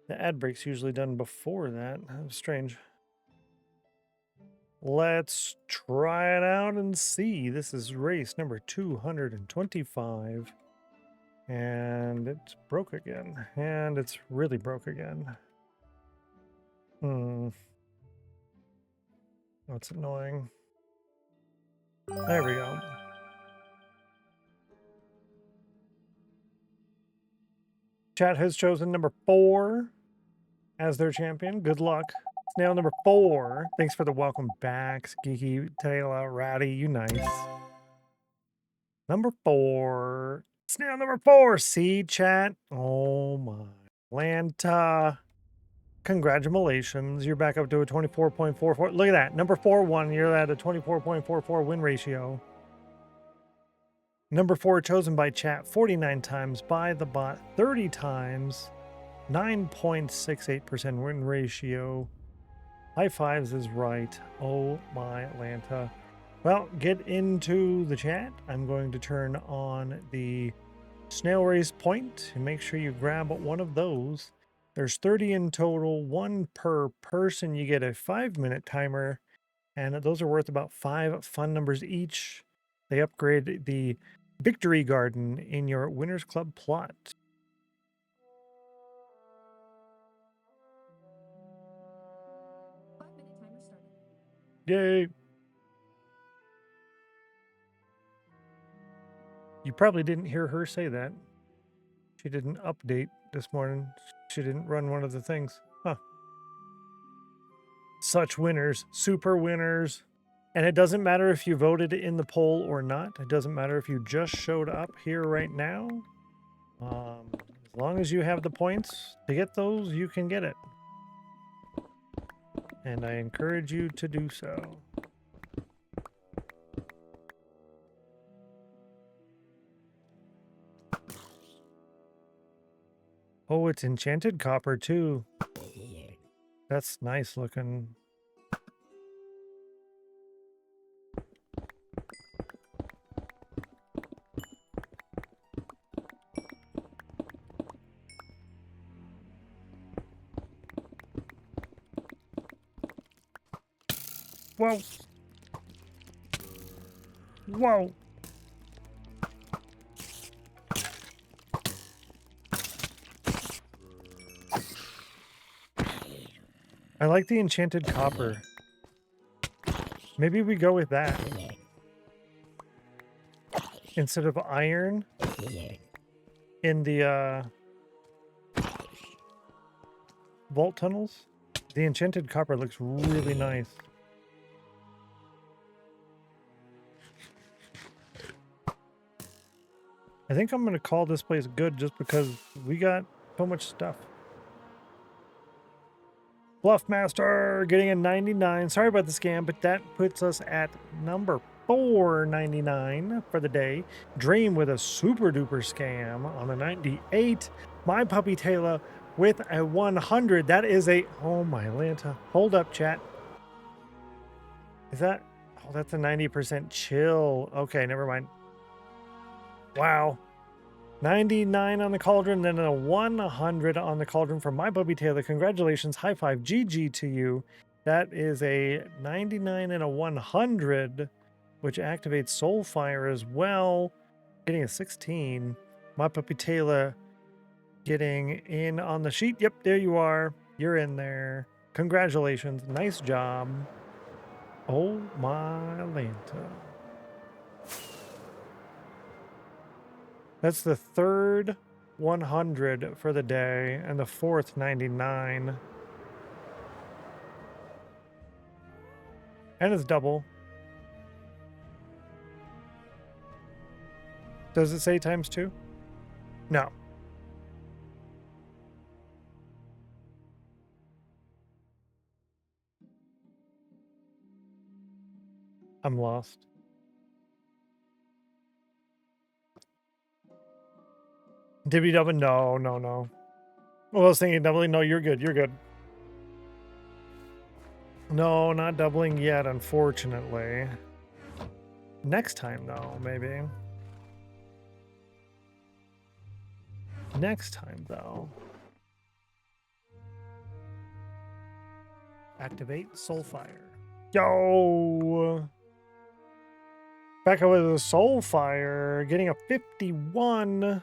The ad break's usually done before that. That was strange. Let's try it out and see. This is race number 225. And it's broke again. And it's really broke again. That's annoying. There we go. Chat has chosen number 4 as their champion. Good luck. Snail number 4. Thanks for the welcome back, Geeky, Taylor, Ratty. You nice. Number 4. Snail number 4. See, chat. Oh my. Atlanta. Congratulations. You're back up to a 24.44. Look at that. Number 4 won. You're at a 24.44 win ratio. Number 4 chosen by chat 49 times, by the bot 30 times, 9.68% win ratio. High fives is right. Oh my Lanta. Well, get into the chat. I'm going to turn on the snail race point and make sure you grab one of those. There's 30 in total, one per person. You get a 5-minute timer, and those are worth about 5 fun numbers each. They upgrade the victory garden in your Winners Club plot. Yay! You probably didn't hear her say that. She didn't update this morning. She didn't run one of the things. Huh. Such winners, super winners. And it doesn't matter if you voted in the poll or not. It doesn't matter if you just showed up here right now. As long as you have the points to get those, you can get it. And I encourage you to do so. Oh, it's enchanted copper too. That's nice looking. Whoa. Whoa. I like the enchanted copper. Maybe we go with that. Instead of iron in the vault tunnels. The enchanted copper looks really nice. I think I'm going to call this place good just because we got so much stuff. Bluffmaster getting a 99. Sorry about the scam, but that puts us at number 499 for the day. Dream with a super duper scam on a 98. My Puppy Taylor with a 100. That is a... Oh my Lanta. Hold up, chat. Is that... Oh, that's a 90% chill. Okay, never mind. Wow. 99 on the cauldron, then a 100 on the cauldron from My Puppy Taylor. Congratulations. High five. GG to you. That is a 99 and a 100, which activates Soulfire as well. Getting a 16. My Puppy Taylor getting in on the sheet. Yep, there you are. You're in there. Congratulations. Nice job. Oh my Lanta. That's the third 100 for the day and the fourth 99. And it's double. Does it say times 2? No. I'm lost. Did we double? No, no, no. Well, I was thinking doubling. No, you're good. You're good. No, not doubling yet, unfortunately. Next time, though, maybe. Next time, though. Activate Soulfire. Yo! Back with a Soulfire, getting a 51.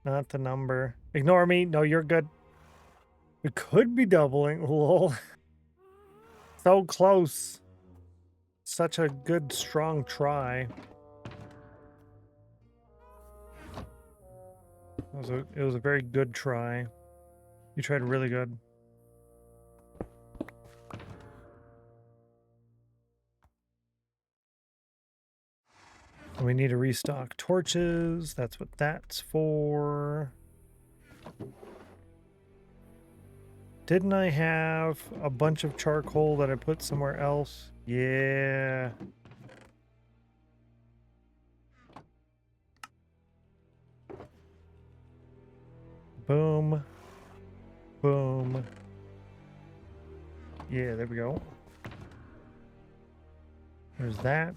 Not the number. Ignore me. No, you're good. We could be doubling. Lol. So close. Such a good, strong try. It was a very good try. You tried really good. And we need to restock torches. That's what that's for. Didn't I have a bunch of charcoal that I put somewhere else? Yeah. Boom. Boom. Yeah, there we go. There's that.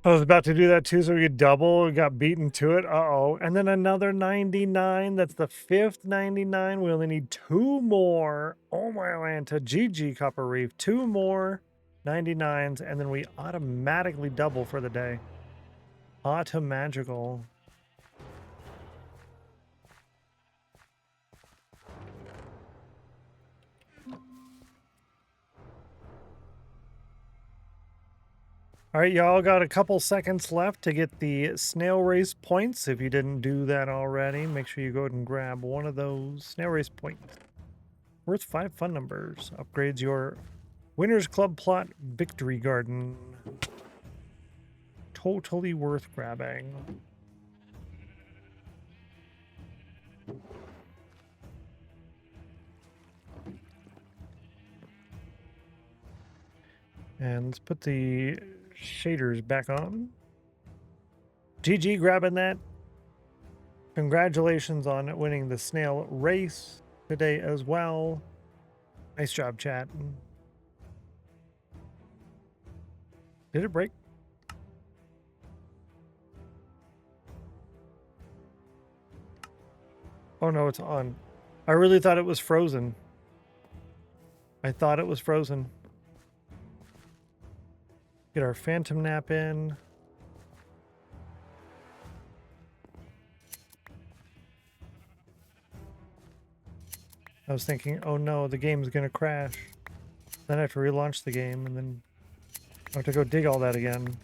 I was about to do that too, so we could double. We got beaten to it. Uh-oh. And then another 99. That's the 5th 99. We only need 2 more. Oh my Atlanta. GG Copper Reef. 2 more 99s, and then we automatically double for the day. Automagical. All right, y'all got a couple seconds left to get the snail race points. If you didn't do that already, make sure you go ahead and grab one of those snail race points. Worth 5 fun numbers. Upgrades your Winners Club Plot Victory Garden. Totally worth grabbing. And let's put the shaders back on. GG grabbing that. Congratulations on winning the snail race today as well. Nice job, chat. Did it break? Oh no, it's on. I really thought it was frozen. I thought it was frozen. Get our phantom nap in. I was thinking, oh no, the game's gonna crash. Then I have to relaunch the game, and then I have to go dig all that again.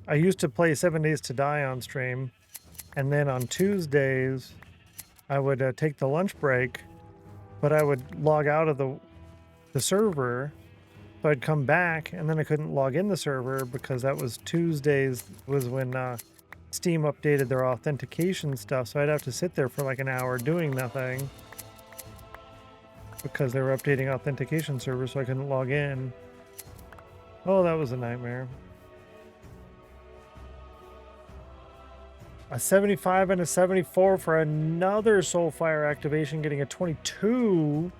I used to play 7 Days to Die on stream, and then on Tuesdays, I would take the lunch break, but I would log out of the server, so I'd come back, and then I couldn't log in the server because that was Tuesdays was when Steam updated their authentication stuff, so I'd have to sit there for like an hour doing nothing because they were updating authentication servers, so I couldn't log in. Oh, that was a nightmare. A 75 and a 74 for another Soulfire activation, getting a 22.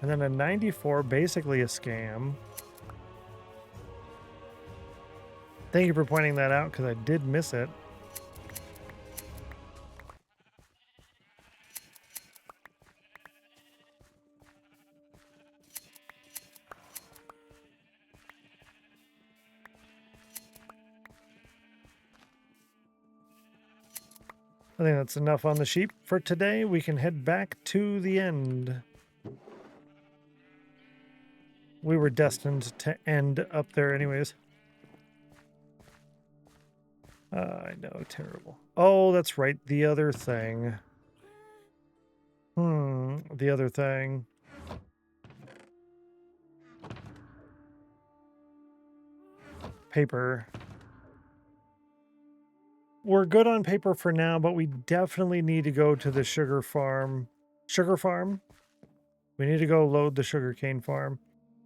And then a 94, basically a scam. Thank you for pointing that out, because I did miss it. I think that's enough on the sheep for today. We can head back to the end. We were destined to end up there anyways. I know, terrible. Oh, that's right, the other thing. The other thing. Paper. We're good on paper for now, but we definitely need to go to the sugar farm. Sugar farm? We need to go load the sugarcane farm.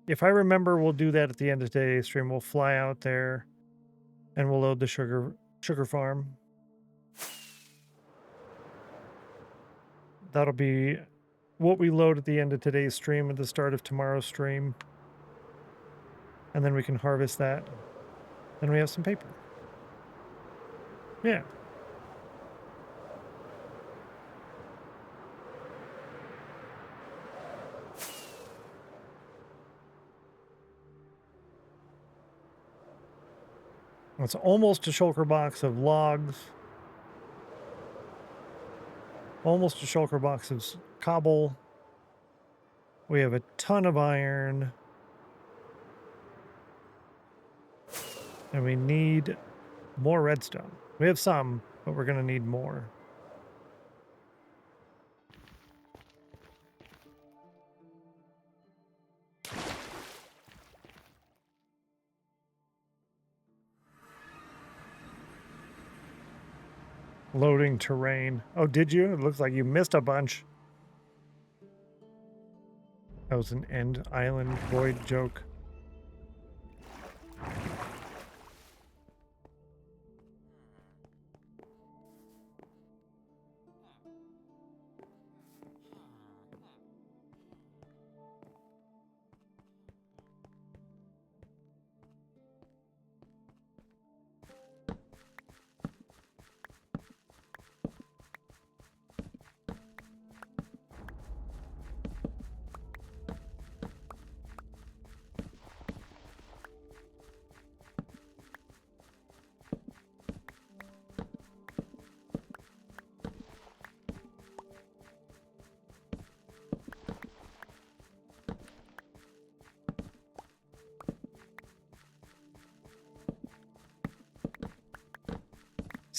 If I remember, we'll do that at the end of today's stream. We'll fly out there and we'll load the sugar farm. That'll be what we load at the end of today's stream at the start of tomorrow's stream. And then we can harvest that. Then we have some paper. Yeah. It's almost a shulker box of logs. Almost a shulker box of cobble. We have a ton of iron. And we need more redstone. We have some, but we're going to need more. Loading terrain. Oh, did you? It looks like you missed a bunch. That was an end island void joke.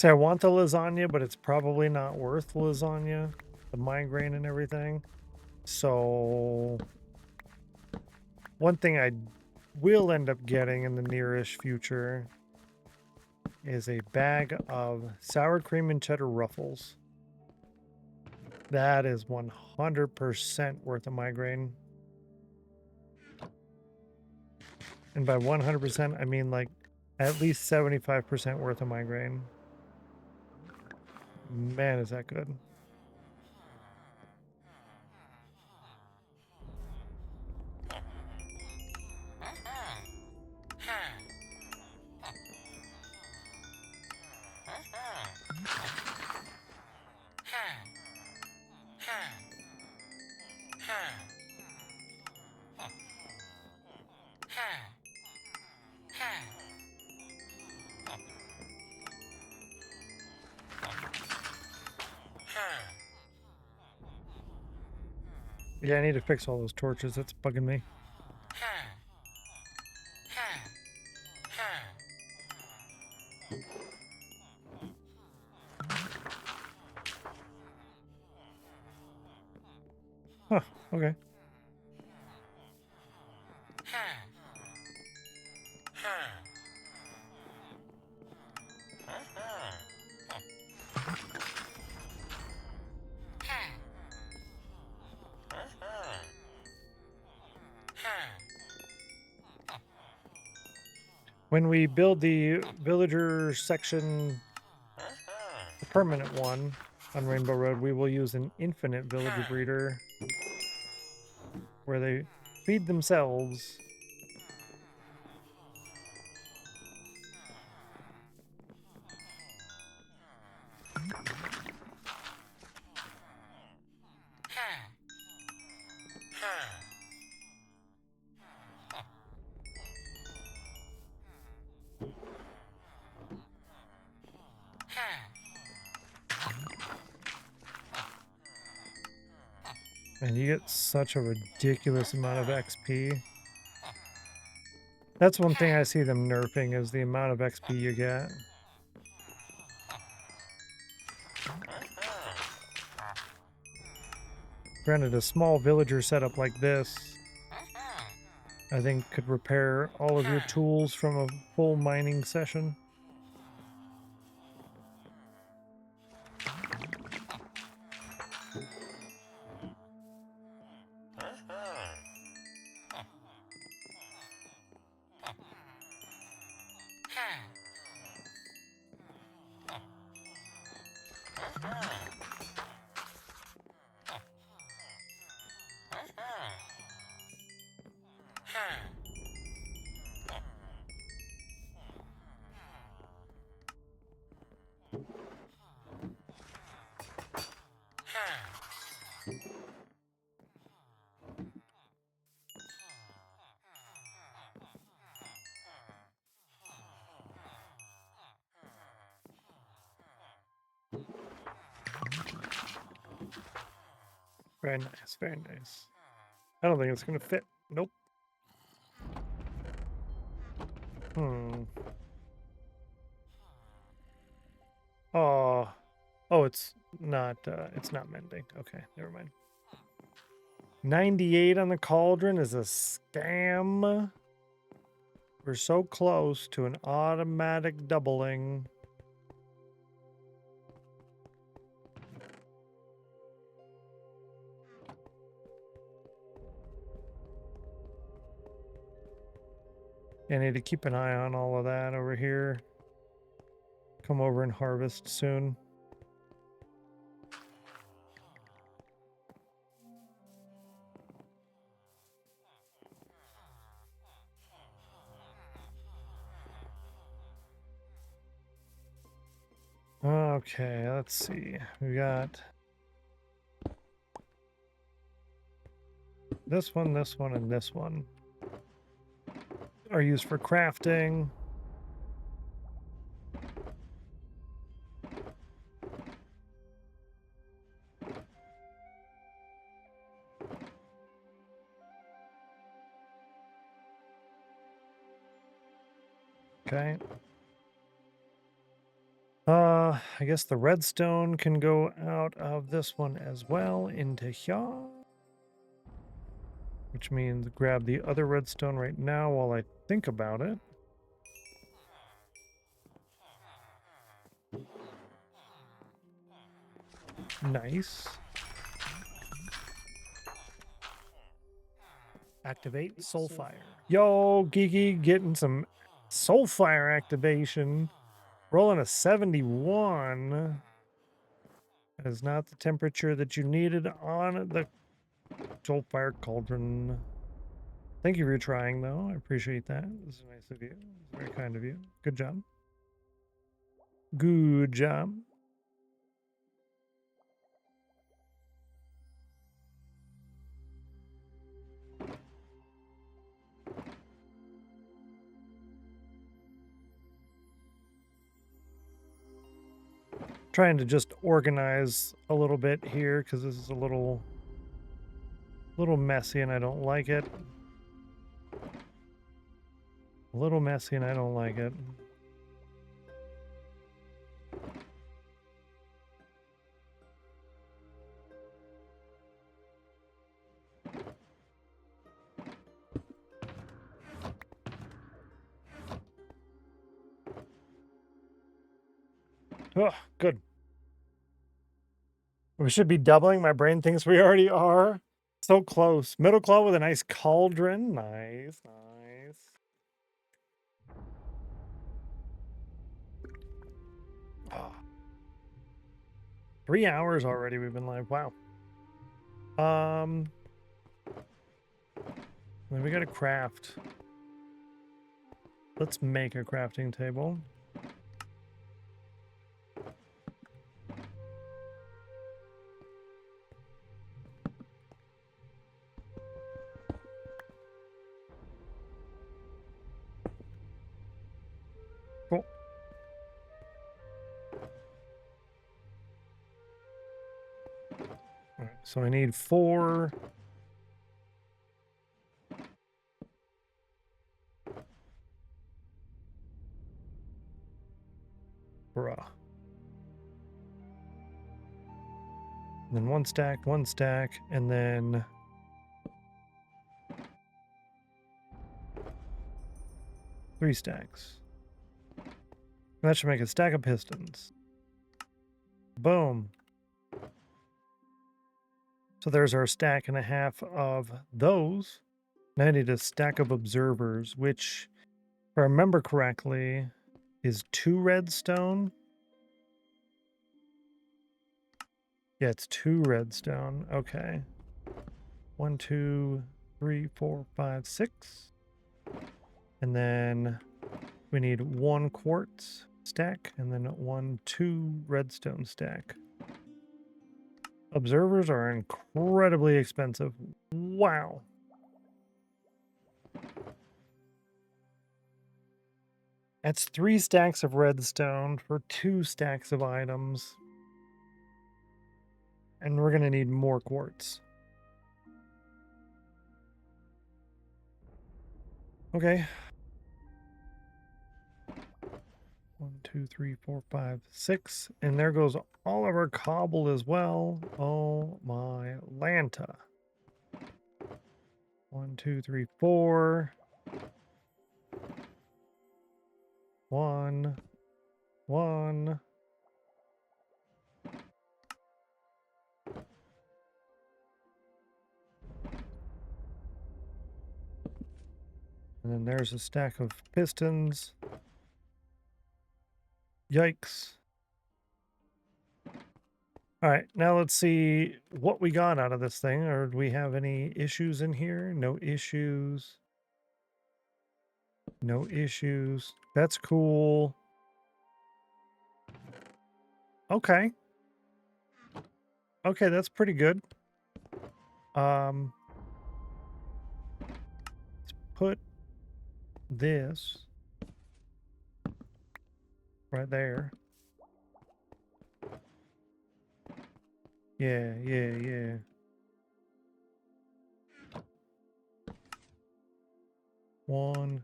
See, I want the lasagna, but it's probably not worth lasagna, the migraine and everything. So one thing I will end up getting in the nearish future is a bag of sour cream and cheddar ruffles. That is 100% worth a migraine. And by 100%, I mean like at least 75% worth a migraine. Man, is that good. Yeah, I need to fix all those torches. That's bugging me. Huh, okay. When we build the villager section, the permanent one on Rainbow Road, we will use an infinite villager breeder where they feed themselves. And you get such a ridiculous amount of XP. That's one thing I see them nerfing is the amount of XP you get. Granted, a small villager setup like this, I think could repair all of your tools from a full mining session. Very nice, very nice. I don't think it's gonna fit. Nope. Oh, it's not mending. Okay, never mind. 98 on the cauldron is a scam. We're so close to an automatic doubling. I need to keep an eye on all of that over here. Come over and harvest soon. Okay, let's see. We got this one, and this one are used for crafting. Okay. I guess the redstone can go out of this one as well into here. Which means grab the other redstone right now while I think about it. Nice. Activate Soulfire. Yo, Geeky, getting some Soulfire activation. Rolling a 71. That is not the temperature that you needed on the Soulfire Cauldron. Thank you for trying, though. I appreciate that. This is nice of you. It's very kind of you. Good job. Good job. Trying to just organize a little bit here because this is a little messy and I don't like it. A little messy and I don't like it. Oh, good. We should be doubling. My brain thinks we already are. So close. Middle claw with a nice cauldron. Nice, nice. Oh. 3 hours already we've been live. Wow. Then we gotta craft. Let's make a crafting table. Cool. All right, so I need 4. Bruh. And then 1 stack, and then 3 stacks. That should make a stack of pistons. Boom. So there's our stack and a half of those. Now I need a stack of observers, which, if I remember correctly, is 2 redstone. Yeah, it's 2 redstone. Okay. 1, 2, 3, 4, 5, 6. And then we need 1 quartz stack and then 1, 2 redstone stack. Observers are incredibly expensive. Wow. That's 3 stacks of redstone for 2 stacks of items. And we're going to need more quartz. Okay. 1, 2, 3, 4, 5, 6. And there goes all of our cobble as well. Oh my Lanta. 1, 2, 3, 4. 1. 1. And then there's a stack of pistons. Yikes. All right, now let's see what we got out of this thing. Or do we have any issues in here? No issues. No issues. That's cool. Okay. Okay, that's pretty good. Let's put this right there. Yeah. 1,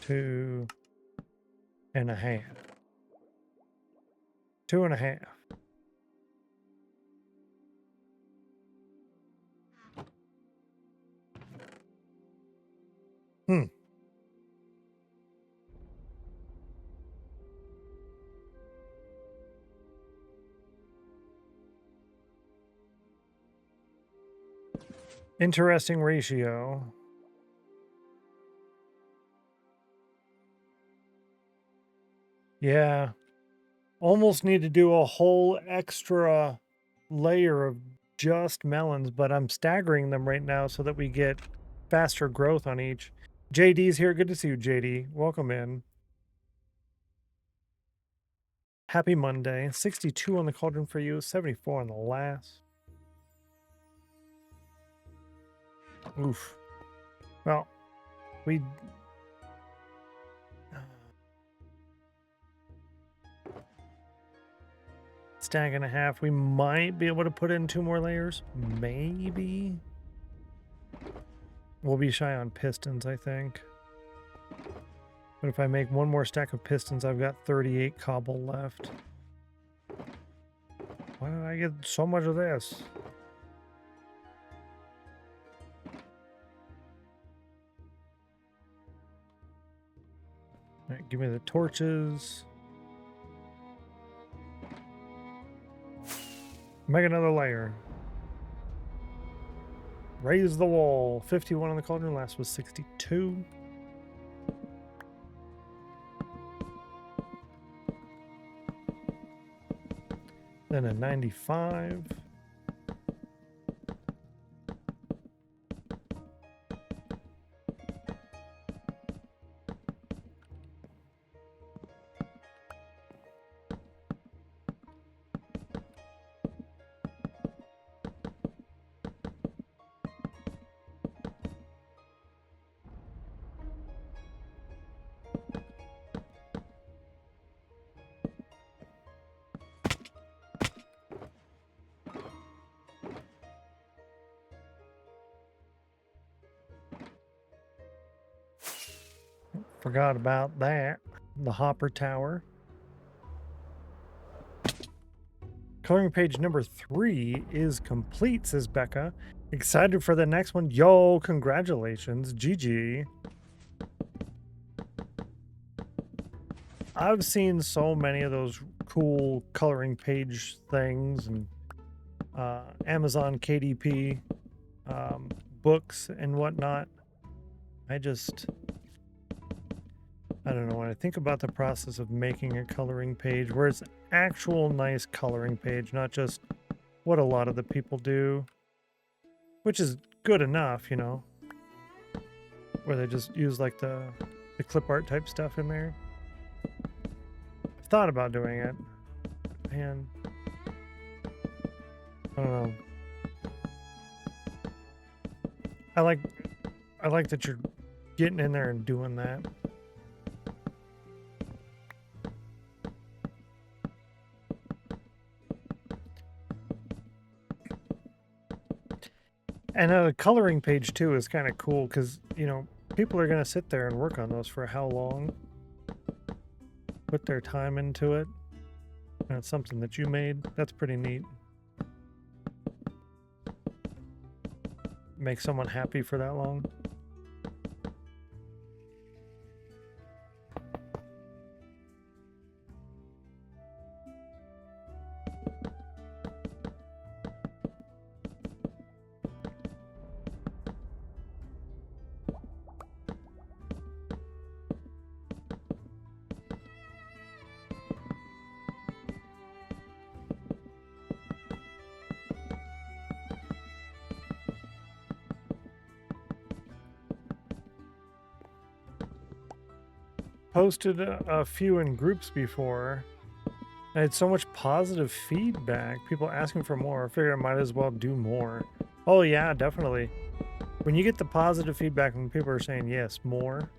2 and a half. 2.5. Hmm. Interesting ratio. Yeah. Almost need to do a whole extra layer of just melons, but I'm staggering them right now so that we get faster growth on each. JD's here. Good to see you, JD. Welcome in. Happy Monday. 62 on the cauldron for you, 74 on the last. Oof. Well, we... Stack and a half. We might be able to put in 2 more layers. Maybe. We'll be shy on pistons, I think. But if I make 1 more stack of pistons, I've got 38 cobble left. Why did I get so much of this? All right, give me the torches. Make another layer. Raise the wall. 51 on the cauldron. Last was 62. Then a 95. Forgot about that. The hopper tower. Coloring page number 3 is complete, says Becca. Excited for the next one. Yo, congratulations. GG. I've seen so many of those cool coloring page things and Amazon KDP books and whatnot. I don't know, when I think about the process of making a coloring page where it's actual nice coloring page, not just what a lot of the people do, which is good enough, you know, where they just use like the clip art type stuff in there. I've thought about doing it. Man, I don't know. I like that you're getting in there and doing that. And a coloring page too is kind of cool because, you know, people are going to sit there and work on those for how long? Put their time into it. And it's something that you made. That's pretty neat. Make someone happy for that long. Posted a few in groups before. I had so much positive feedback. People asking for more. I figured I might as well do more. Oh yeah, definitely. When you get the positive feedback when people are saying yes, more,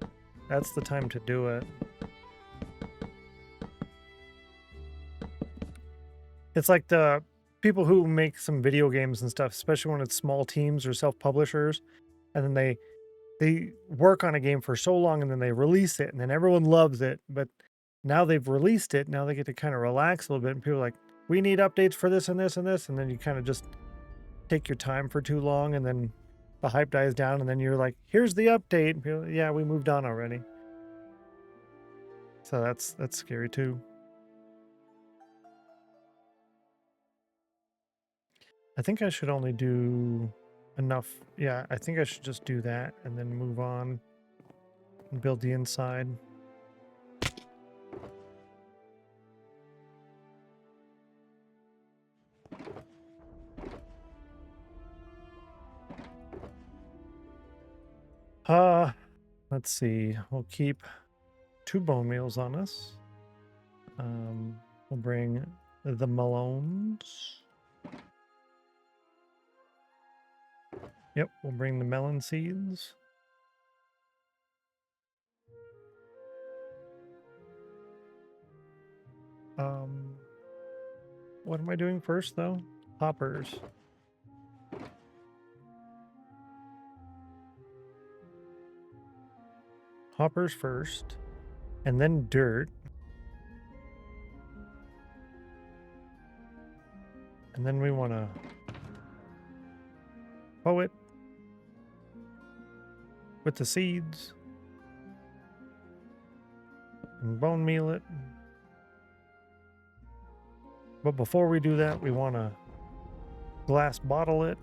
that's the time to do it. It's like the people who make some video games and stuff, especially when it's small teams or self-publishers, and then they work on a game for so long and then they release it and then everyone loves it, but now they've released it. Now they get to kind of relax a little bit, and people are like, we need updates for this and this and this, and then you kind of just take your time for too long, and then the hype dies down, and then you're like, here's the update. And people, yeah, we moved on already. So that's scary too. I think I should only do enough. Yeah, I think I should just do that and then move on and build the inside. Let's see. We'll keep 2 bone meals on us. We'll bring the melons. Yep, we'll bring the melon seeds. What am I doing first though? Hoppers. Hoppers first, and then dirt. And then we want to hoe it with the seeds and bone meal it. But before we do that, we want to glass bottle it.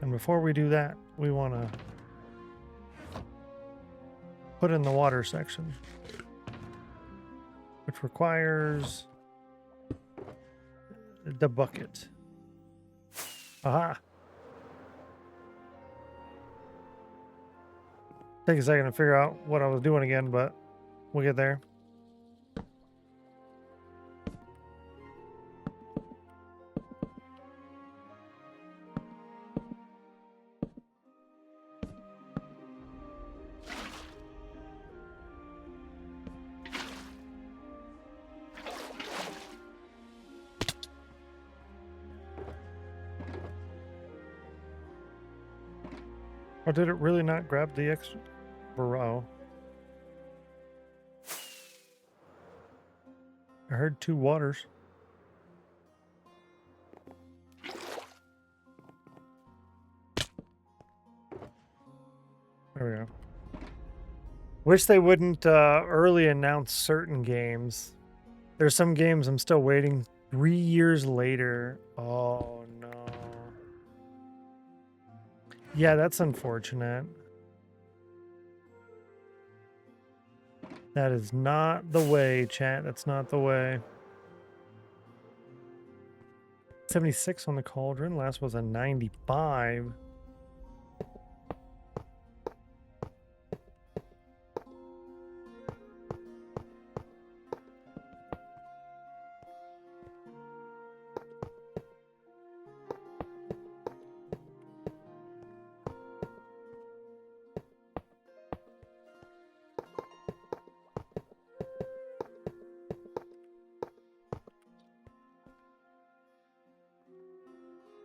And before we do that, we want to put in the water section, which requires the bucket. Aha. Take a second to figure out what I was doing again, but we'll get there. Or did it really not grab the extra burrow? I heard 2 waters. There we go. Wish they wouldn't early announce certain games. There's some games I'm still waiting 3 years later. Oh no. Yeah, that's unfortunate. That is not the way, chat. That's not the way. 76 on the cauldron. Last was a 95.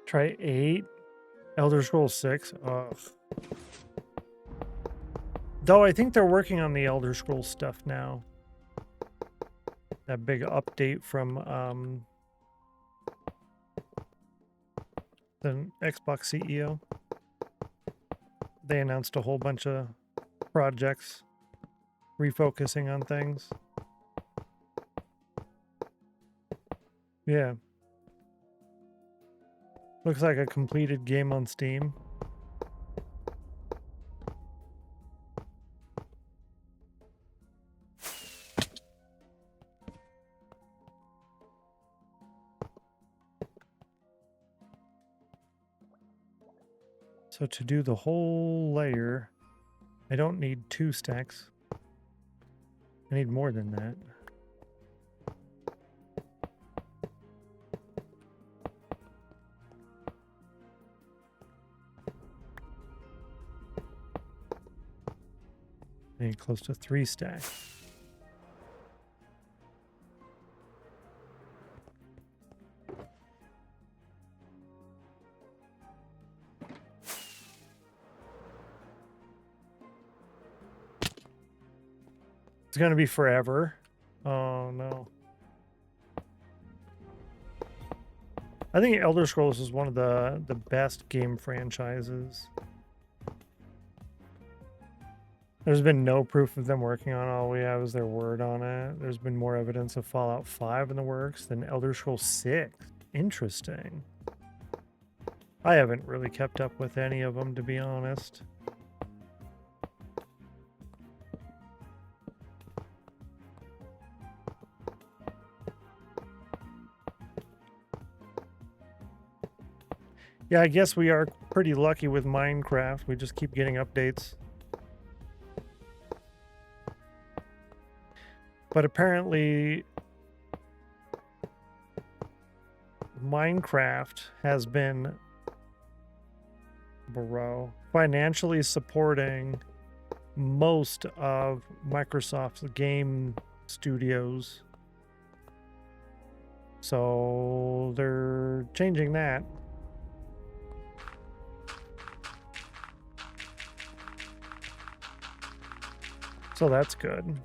Try 8. Elder Scrolls 6. Ugh. Though I think they're working on the Elder Scrolls stuff now. That big update from the Xbox CEO. They announced a whole bunch of projects refocusing on things. Yeah. Looks like a completed game on Steam. So to do the whole layer, I don't need 2 stacks. I need more than that. I need close to 3 stacks. It's going to be forever. Oh, no. I think Elder Scrolls is one of the best game franchises. There's been no proof of them working on it. All we have is their word on it. There's been more evidence of Fallout 5 in the works than Elder Scrolls 6. Interesting. I haven't really kept up with any of them, to be honest. Yeah, I guess we are pretty lucky with Minecraft. We just keep getting updates. But apparently, Minecraft has been financially supporting most of Microsoft's game studios. So they're changing that. So that's good.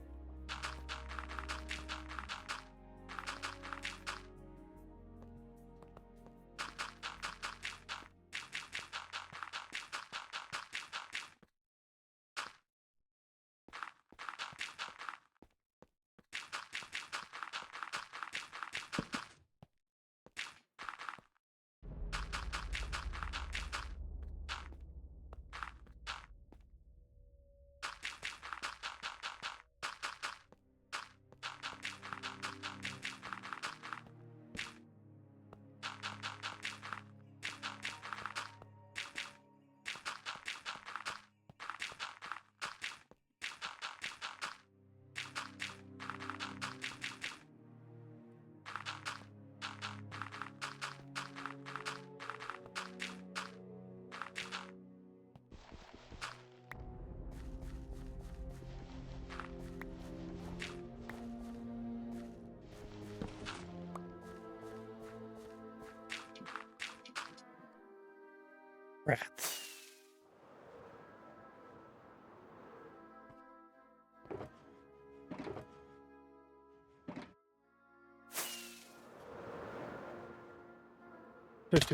Rats.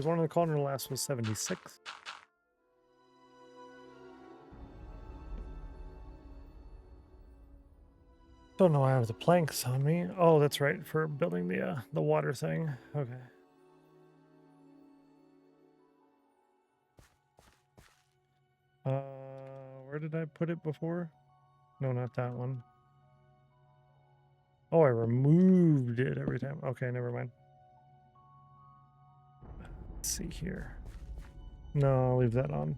One in the corner, last was 76. Don't know why I have the planks on me. Oh, that's right, for building the water thing. Okay. Where did I put it before? No, not that one. Oh, I removed it every time. Okay, never mind. Let's see here. No, I'll leave that on.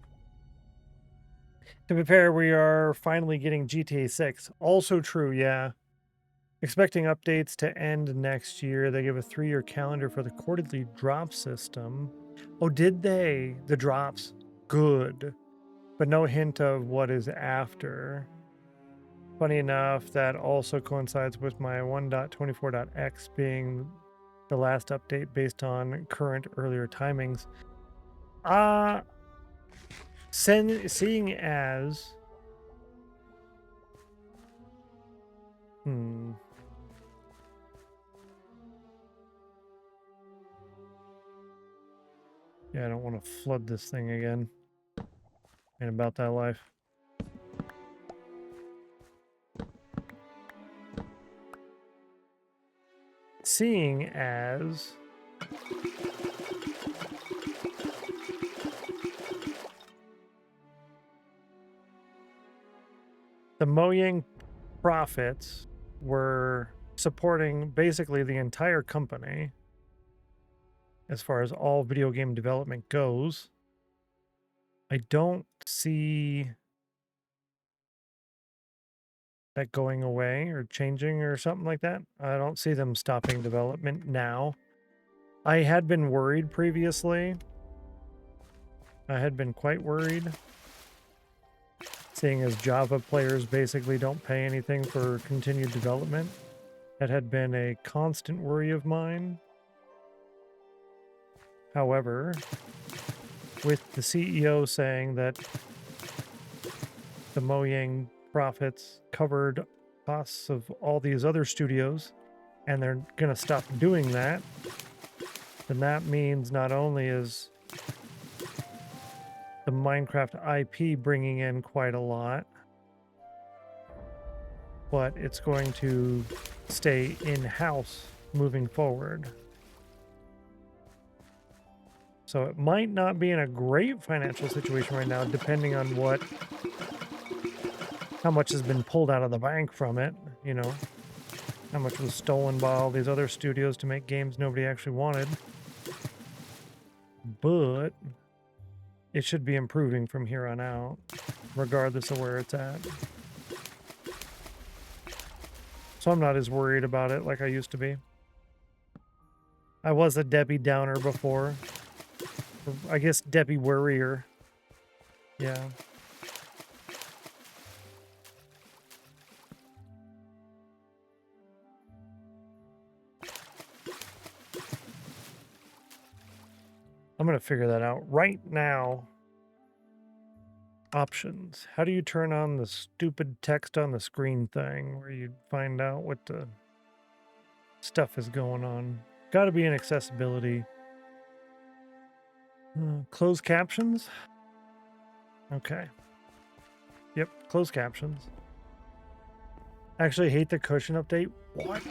To be fair, we are finally getting GTA 6. Also true, yeah. Expecting updates to end next year. They give a 3-year calendar for the quarterly drop system. Oh, did they? The drops. Good. But no hint of what is after. Funny enough, that also coincides with my 1.24.x being the last update based on current earlier timings. Seeing as... Yeah, I don't want to flood this thing again. Ain't about that life. Seeing as... the Mojang profits were supporting basically the entire company as far as all video game development goes. I don't see that going away or changing or something like that. I don't see them stopping development now. I had been worried previously. I had been quite worried, seeing as Java players basically don't pay anything for continued development. That had been a constant worry of mine. However, with the CEO saying that the Mojang profits covered costs of all these other studios, and they're going to stop doing that, then that means not only is the Minecraft IP bringing in quite a lot, but it's going to stay in-house moving forward. So it might not be in a great financial situation right now, depending on how much has been pulled out of the bank from it, you know, how much was stolen by all these other studios to make games nobody actually wanted. But it should be improving from here on out, regardless of where it's at. So I'm not as worried about it like I used to be. I was a Debbie Downer before. I guess Debbie Worrier. Yeah. I'm going to figure that out right now. Options. How do you turn on the stupid text on the screen thing where you find out what the stuff is going on? Got to be in accessibility. Closed captions? Okay. Yep, closed captions. Actually hate the cushion update. What?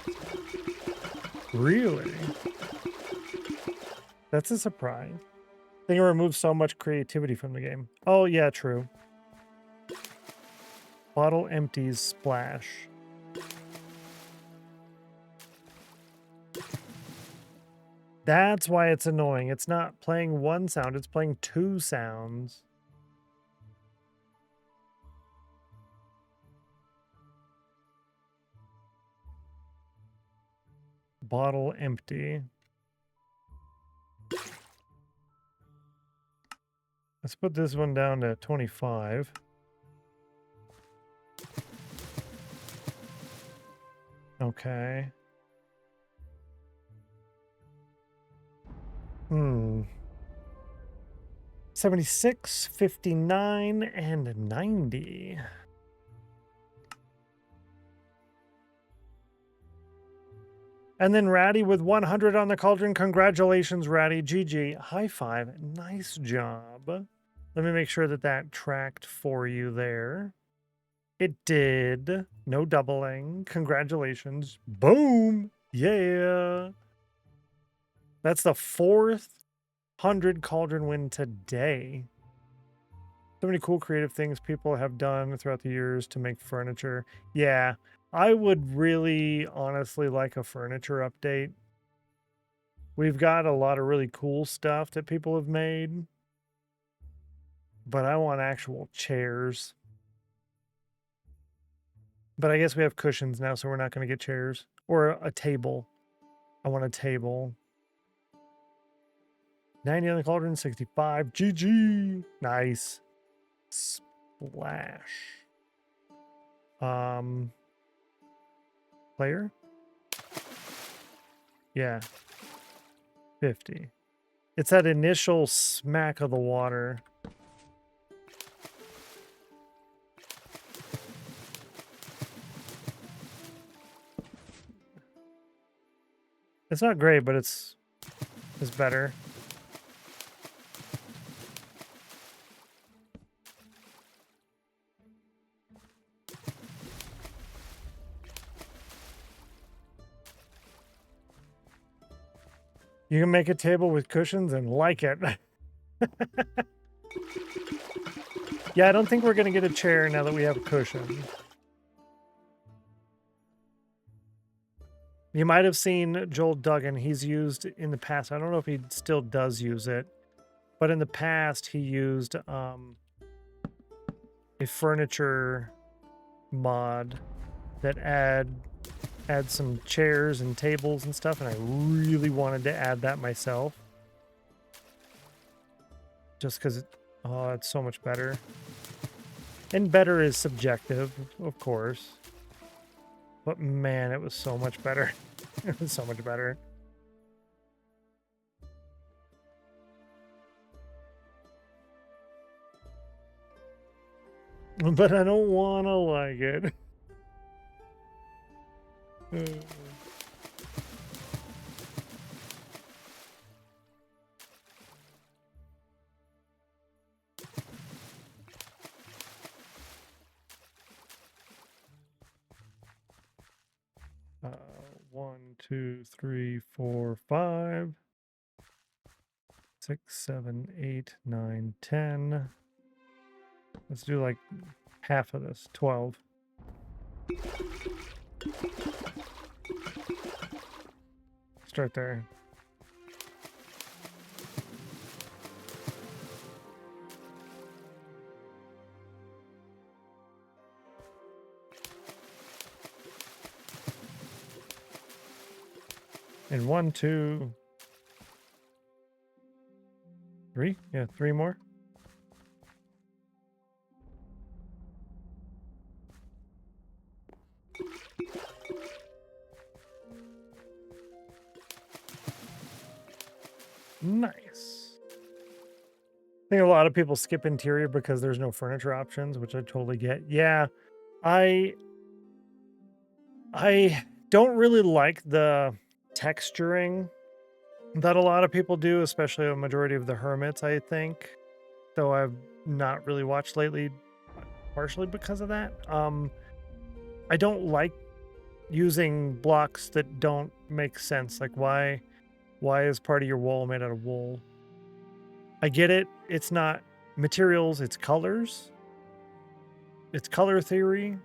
Really? That's a surprise. I think it removes so much creativity from the game. Oh, yeah, true. Bottle empties, splash. That's why it's annoying. It's not playing one sound, it's playing two sounds. Bottle empty. Let's put this one down to 25. Okay. 76, 59, and 90. And then Ratty with 100 on the cauldron. Congratulations, Ratty. GG. High five. Nice job. Let me make sure that that tracked for you there. It did. No doubling. Congratulations. Boom. Yeah. That's the 400 cauldron win today. So many cool creative things people have done throughout the years to make furniture. Yeah. I would really honestly like a furniture update. We've got a lot of really cool stuff that people have made, but I want actual chairs. But I guess we have cushions now, so we're not going to get chairs. Or a table. I want a table. 90 on the cauldron, 65. GG. Nice. Splash. Player? Yeah. 50. It's that initial smack of the water. It's not great, but it's better. You can make a table with cushions and like it. Yeah, I don't think we're going to get a chair now that we have a cushion. You might have seen Joel Duggan. He's used in the past. I don't know if he still does use it, but in the past he used a furniture mod that add some chairs and tables and stuff, and I really wanted to add that myself. Just because it's so much better. And better is subjective, of course. But man, it was so much better. It was so much better. But I don't want to like it. One, two, three, 4, 5, 6, 7, 8, 9, 10. Let's do like half of this, 12. Start there. And 1, 2, 3. Yeah, 3 more. Nice. I think a lot of people skip interior because there's no furniture options, which I totally get. Yeah, I don't really like the texturing that a lot of people do, especially a majority of the hermits, I think. Though I've not really watched lately, partially because of that. I don't like using blocks that don't make sense. Like why is part of your wall made out of wool? I get it. It's not materials, it's colors. It's color theory,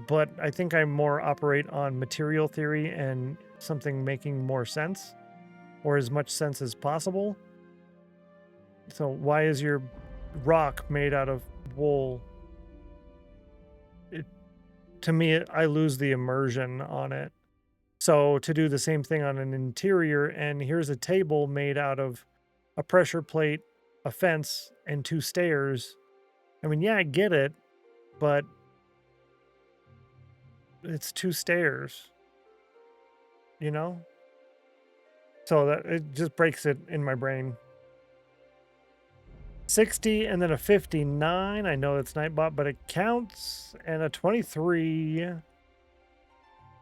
but I think I more operate on material theory and something making more sense or as much sense as possible. So why is your rock made out of wool? To me, I lose the immersion on it. So to do the same thing on an interior, and here's a table made out of a pressure plate, a fence, and 2 stairs. I mean, yeah, I get it, but it's 2 stairs, you know? So that it just breaks it in my brain. 60 and then a 59. I know it's Nightbot, but it counts. And a 23.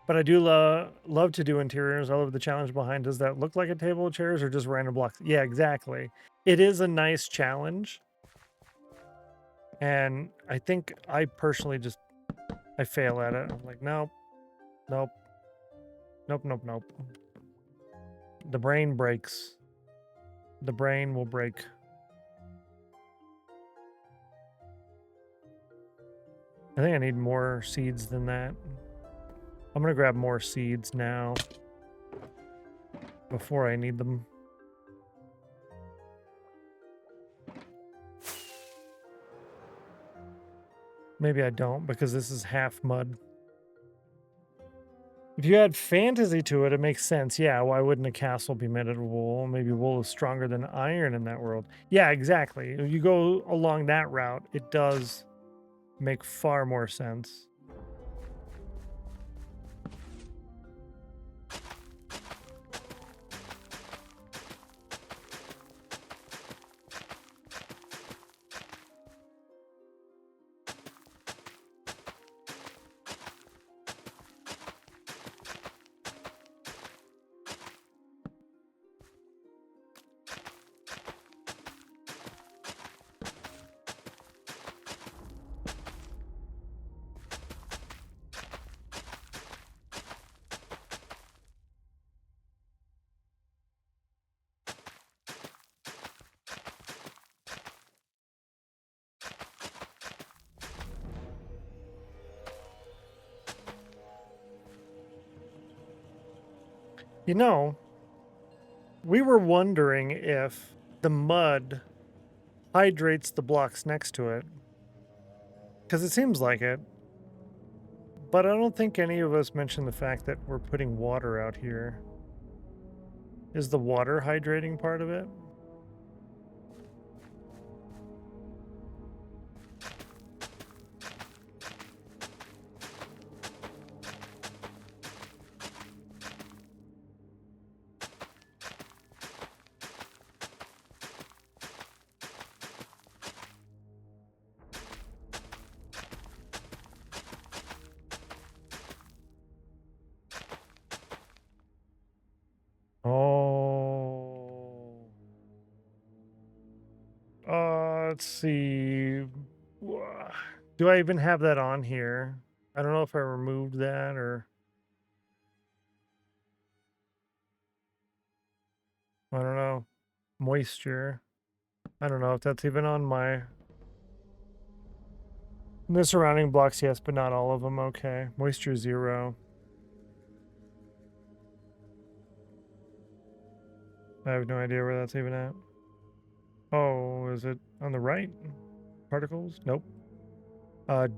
But I do love to do interiors. I love the challenge behind, does that look like a table of chairs or just random blocks? Yeah, exactly. It is a nice challenge. And I think I personally I fail at it. I'm like, nope, nope, nope, nope, nope. The brain breaks. The brain will break. I think I need more seeds than that. I'm gonna grab more seeds now before I need them. Maybe I don't because this is half mud. If you add fantasy to it, it makes sense. Yeah, why wouldn't a castle be made out of wool? Maybe wool is stronger than iron in that world. Yeah, exactly. If you go along that route, it does make far more sense. You know, we were wondering if the mud hydrates the blocks next to it. Because it seems like it. But I don't think any of us mentioned the fact that we're putting water out here. Is the water hydrating part of it? let's see. Do I even have that on here? I don't know if I removed that or... I don't know. Moisture. I don't know if that's even on my... The surrounding blocks, yes, but not all of them. Okay. Moisture 0. I have no idea where that's even at. Oh, is it on the right? Particles? Nope.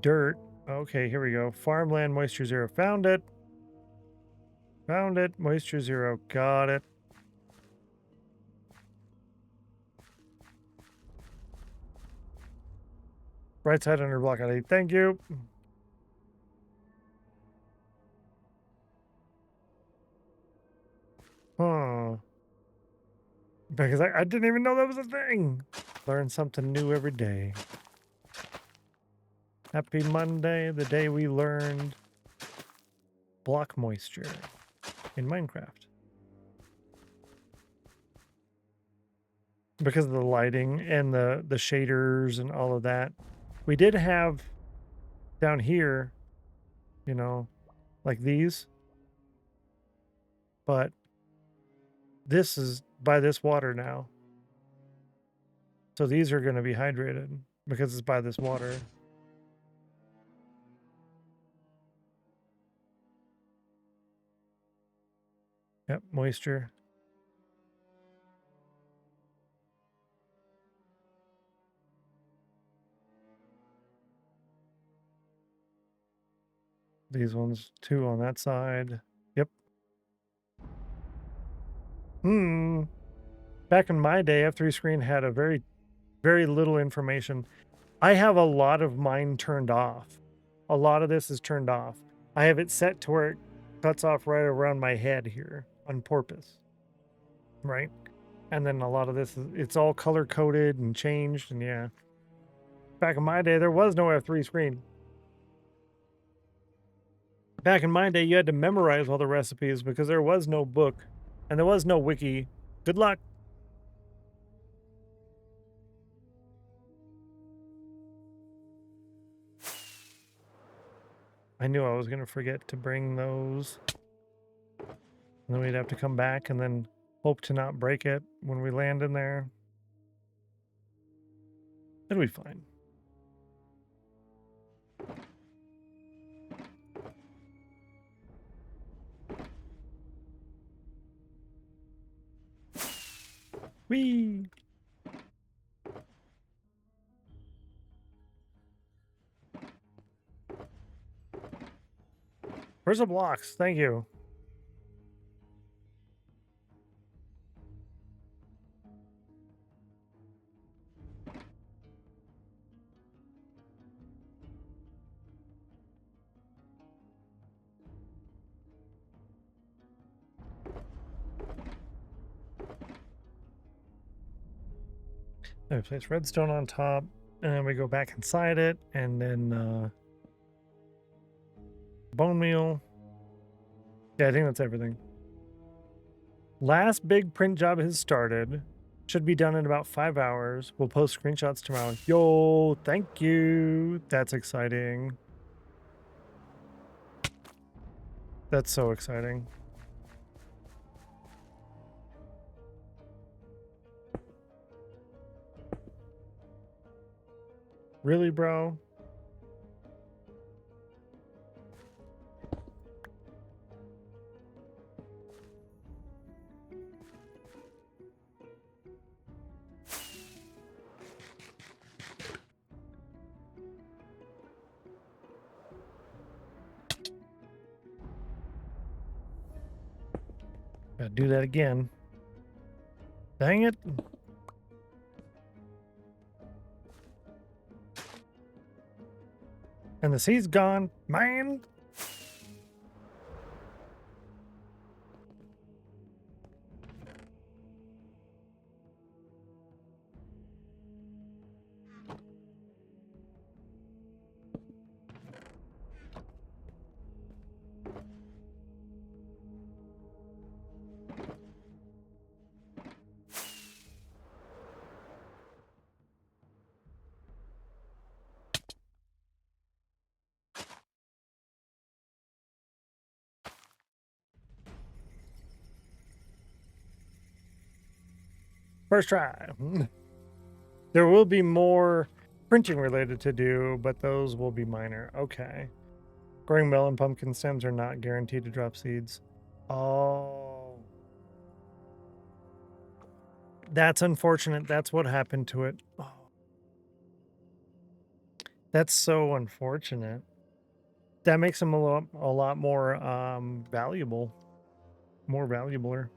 Dirt. Okay, here we go. Farmland, moisture 0. Found it. Found it. Moisture 0. Got it. Right side under block ID. Thank you. Huh. Because I didn't even know that was a thing. Learn something new every day. Happy Monday, the day we learned block moisture in Minecraft. Because of the lighting and the shaders and all of that. We did have down here, you know, like these. But this is by this water now. So these are going to be hydrated because it's by this water. Yep, moisture. These ones, 2 on that side. Yep. Back in my day, F3 screen had a very, very little information. I have a lot of mine turned off. A lot of this is turned off. I have it set to where it cuts off right around my head here on purpose. Right? And then a lot of this, it's all color-coded and changed, and yeah. Back in my day, there was no F3 screen. Back in my day, you had to memorize all the recipes because there was no book and there was no wiki. Good luck. I knew I was going to forget to bring those. And then we'd have to come back and then hope to not break it when we land in there. It'll be fine. Whee! Where's the blocks? Thank you. I place redstone on top, and then we go back inside it, and then bone meal. Yeah, I think that's everything. Last big print job has started. Should be done in about 5 hours. We'll post screenshots tomorrow. Yo, thank you. That's exciting. That's so exciting. Really, bro? Gotta do that again. Dang it. And the sea's gone. Man. First try. There will be more printing related to do, but those will be minor. Okay. Growing melon pumpkin stems are not guaranteed to drop seeds. Oh. That's unfortunate. That's what happened to it. Oh. That's so unfortunate. That makes them a lot more valuable. More valuabler.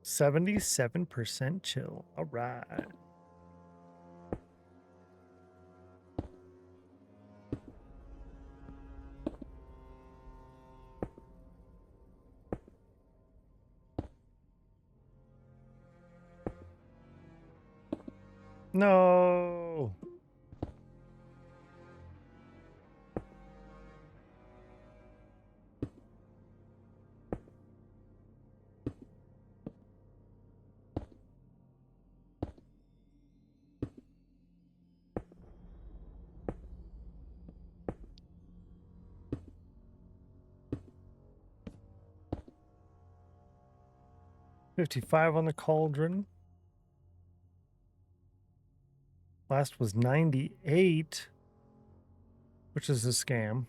77% chill. All right. No. $55 on the cauldron. Last was 98, which is a scam.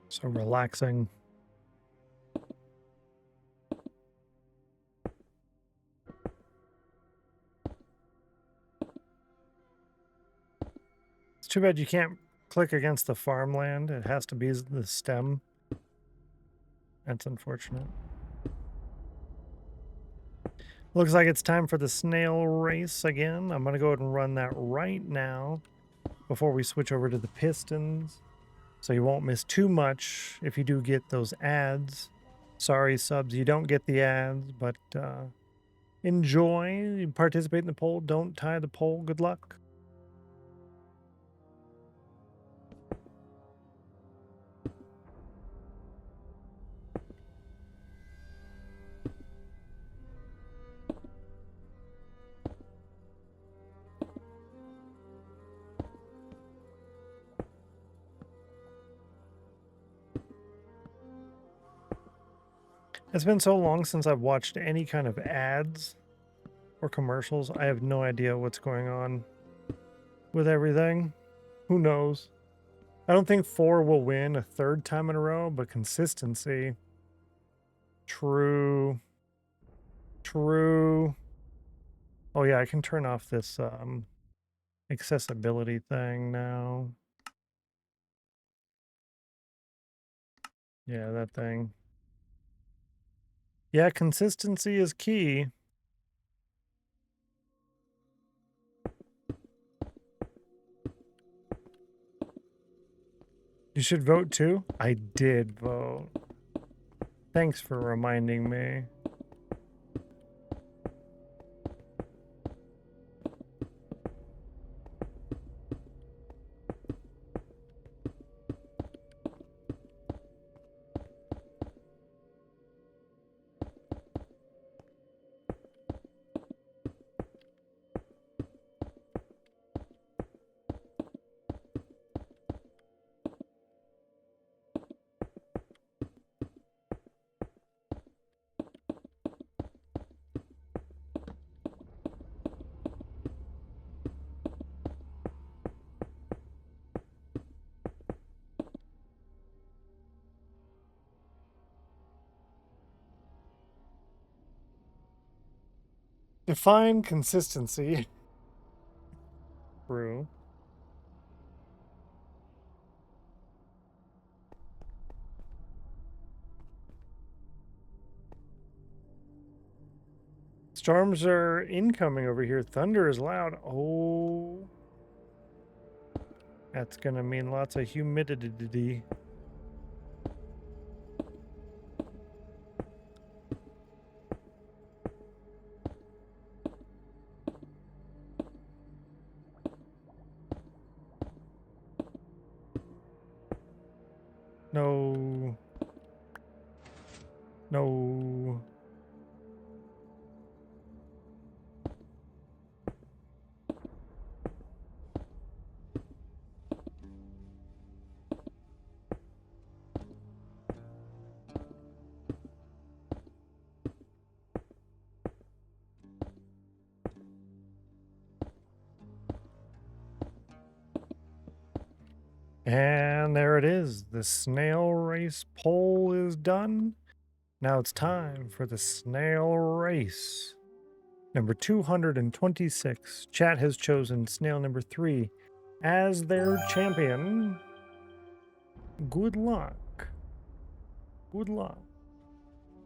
So relaxing. It's too bad you can't click against the farmland. It has to be the stem. That's unfortunate. Looks like it's time for the snail race again. I'm going to go ahead and run that right now before we switch over to the pistons. So you won't miss too much if you do get those ads. Sorry, subs, you don't get the ads, but enjoy. Participate in the poll. Don't tie the poll. Good luck. It's been so long since I've watched any kind of ads or commercials. I have no idea what's going on with everything. Who knows? I don't think 4 will win a third time in a row, but consistency. True. True. Oh yeah, I can turn off this accessibility thing now. Yeah, that thing. Yeah, consistency is key. You should vote too? I did vote. Thanks for reminding me. Define consistency. True. Storms are incoming over here. Thunder is loud. Oh. That's gonna mean lots of humidity. No. No. And there it is. The snail race poll is done. Now it's time for the snail race. Number 226. Chat has chosen snail number 3 as their champion. Good luck. Good luck.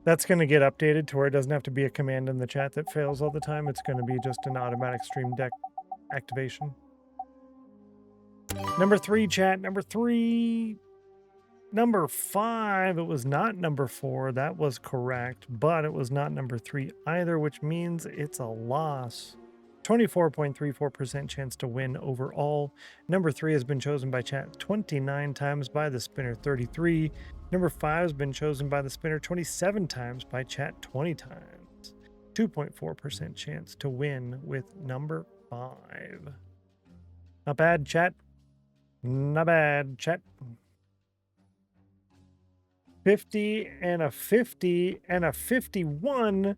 That's going to get updated to where it doesn't have to be a command in the chat that fails all the time. It's going to be just an automatic stream deck activation. Number 3, chat. Number 3. Number 5. It was not number 4. That was correct. But it was not number 3 either, which means it's a loss. 24.34% chance to win overall. Number 3 has been chosen by chat 29 times, by the spinner 33. Number 5 has been chosen by the spinner 27 times, by chat 20 times. 2.4% chance to win with number 5. Not bad, chat. Not bad, chat. 50 and a 50 and a 51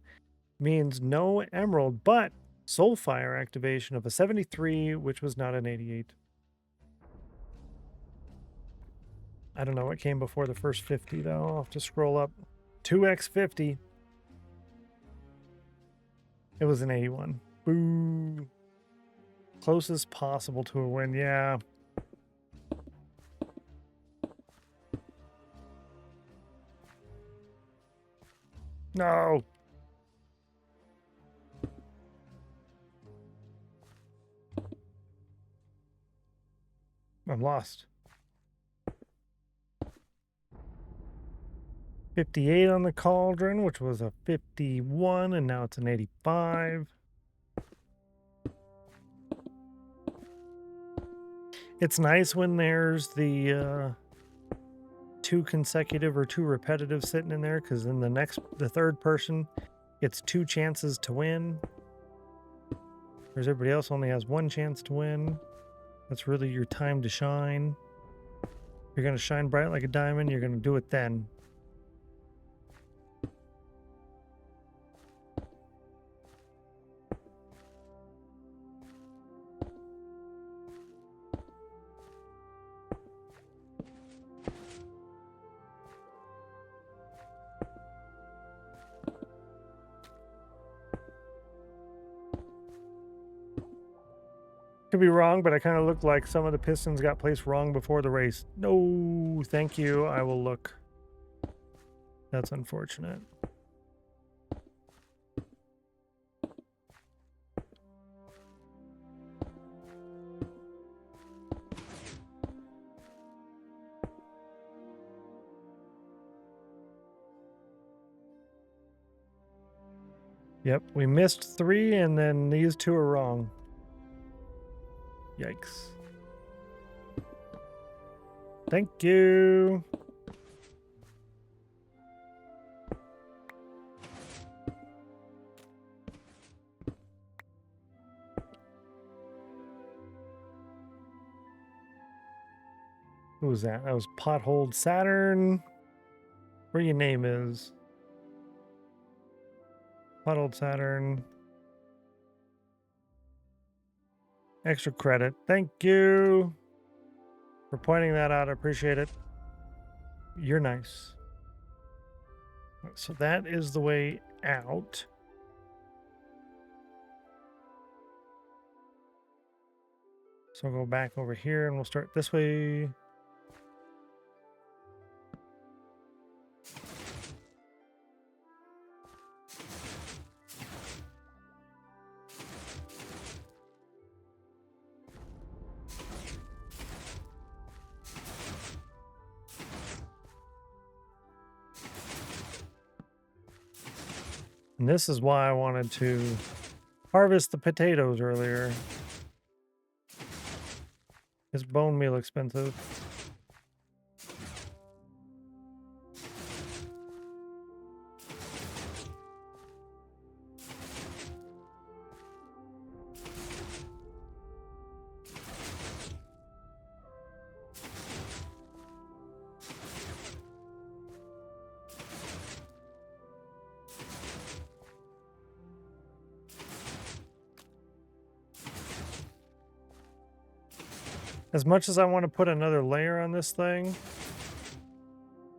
means no emerald, but Soulfire activation of a 73, which was not an 88. I don't know what came before the first 50, though. I'll have to scroll up. 2x50. It was an 81. Boo. Closest possible to a win, yeah. No. I'm lost. 58 on the cauldron, which was a 51, and now it's an 85. It's nice when there's the 2 consecutive or 2 repetitive sitting in there, because then the third person gets 2 chances to win, whereas everybody else only has 1 chance to win. That's really your time to shine. You're going to shine bright like a diamond, you're going to do it then. Could be wrong, but I kind of looked like some of the pistons got placed wrong before the race. No, thank you. I will look. That's unfortunate. Yep, we missed 3, and then these 2 are wrong. Yikes. Thank you. Who was that? That was Potholed Saturn. Where your name is? Potholed Saturn. Extra credit. Thank you for pointing that out. I appreciate it. You're nice. So that is the way out. So we'll go back over here and we'll start this way. And this is why I wanted to harvest the potatoes earlier. Is bone meal expensive? As much as I want to put another layer on this thing,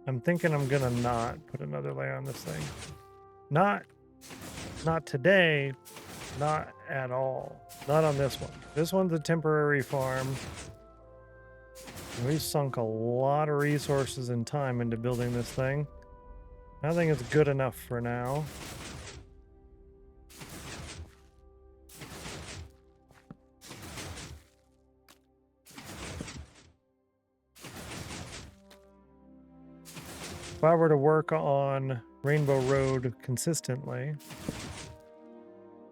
I'm thinking I'm gonna not put another layer on this thing. Not today, not at all. Not on this one. This one's a temporary farm. We've sunk a lot of resources and time into building this thing. I think it's good enough for now. If I were to work on Rainbow Road consistently,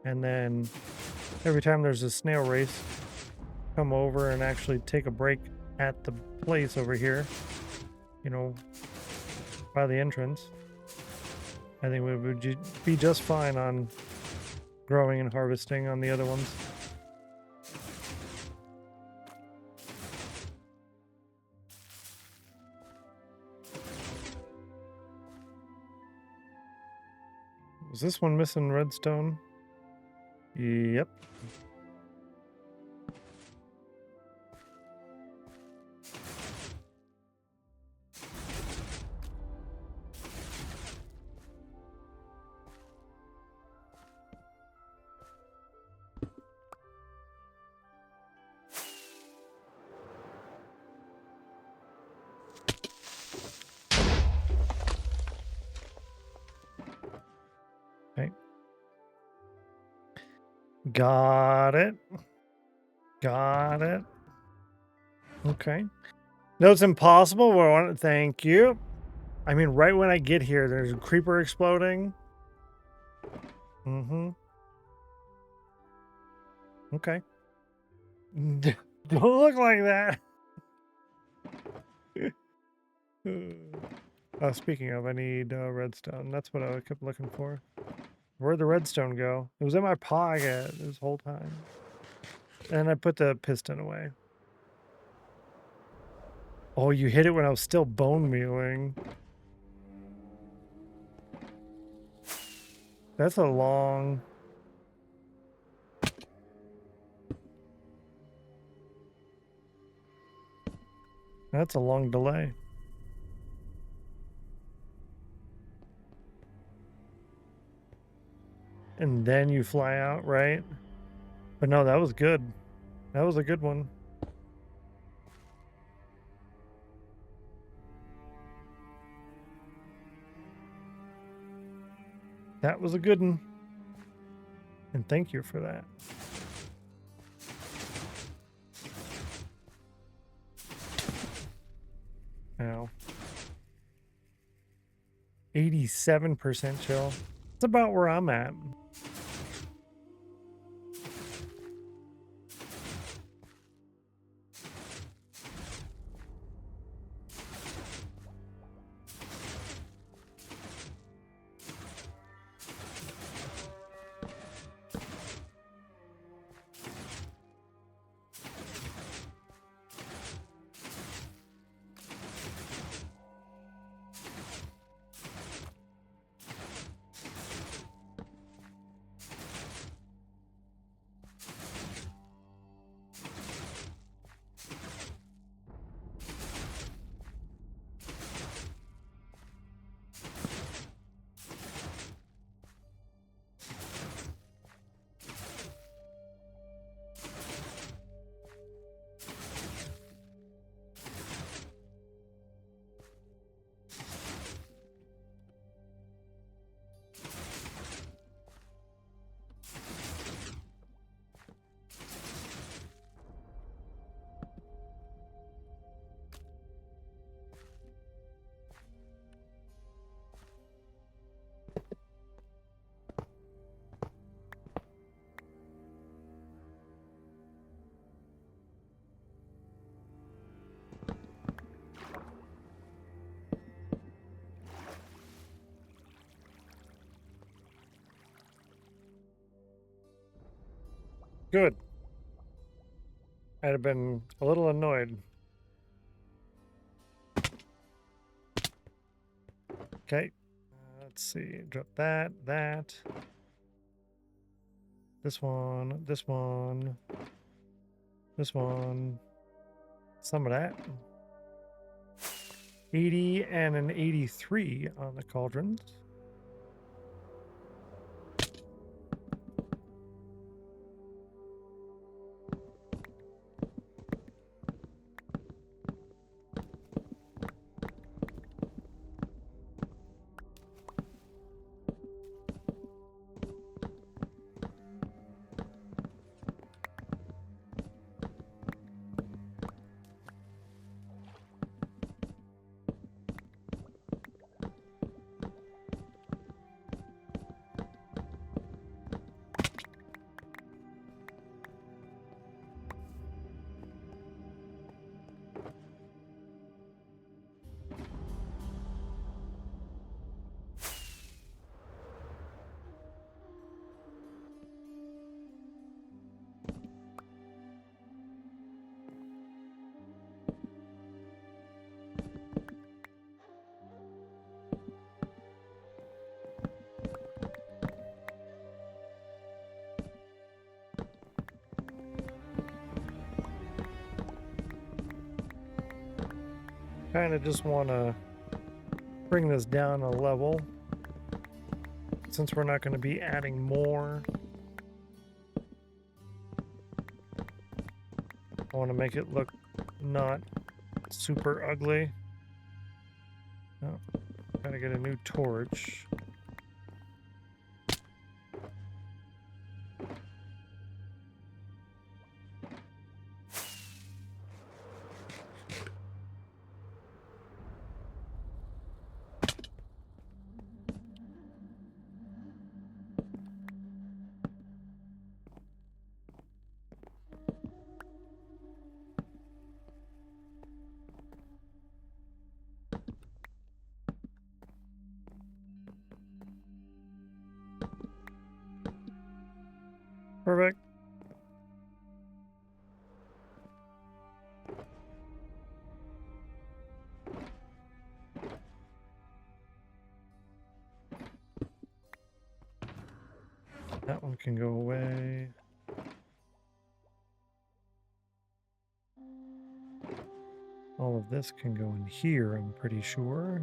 and then every time there's a snail race, come over and actually take a break at the place over here, you know, by the entrance, I think we would be just fine on growing and harvesting on the other ones. Is this one missing redstone? Yep. Okay. Got it. Got it. Okay. No, it's impossible. Well, I want to thank you. I mean, right when I get here, there's a creeper exploding. Mm-hmm. Okay. Don't look like that. Speaking of, I need redstone. That's what I kept looking for. Where'd the redstone go? It was in my pocket this whole time. And I put the piston away. Oh, you hit it when I was still bone mealing. That's a long... That's a long delay. And then you fly out, right? But no, that was good. That was a good one. That was a good one. And thank you for that. Ow. 87% chill. That's about where I'm at. Good. I'd have been a little annoyed. Okay. Let's see. Drop that, that. This one, this one. This one. Some of that. 80 and an 83 on the cauldrons. Kind of just want to bring this down a level since we're not going to be adding more. I want to make it look not super ugly. Oh, gotta get a new torch. Perfect. That one can go away. All of this can go in here, I'm pretty sure.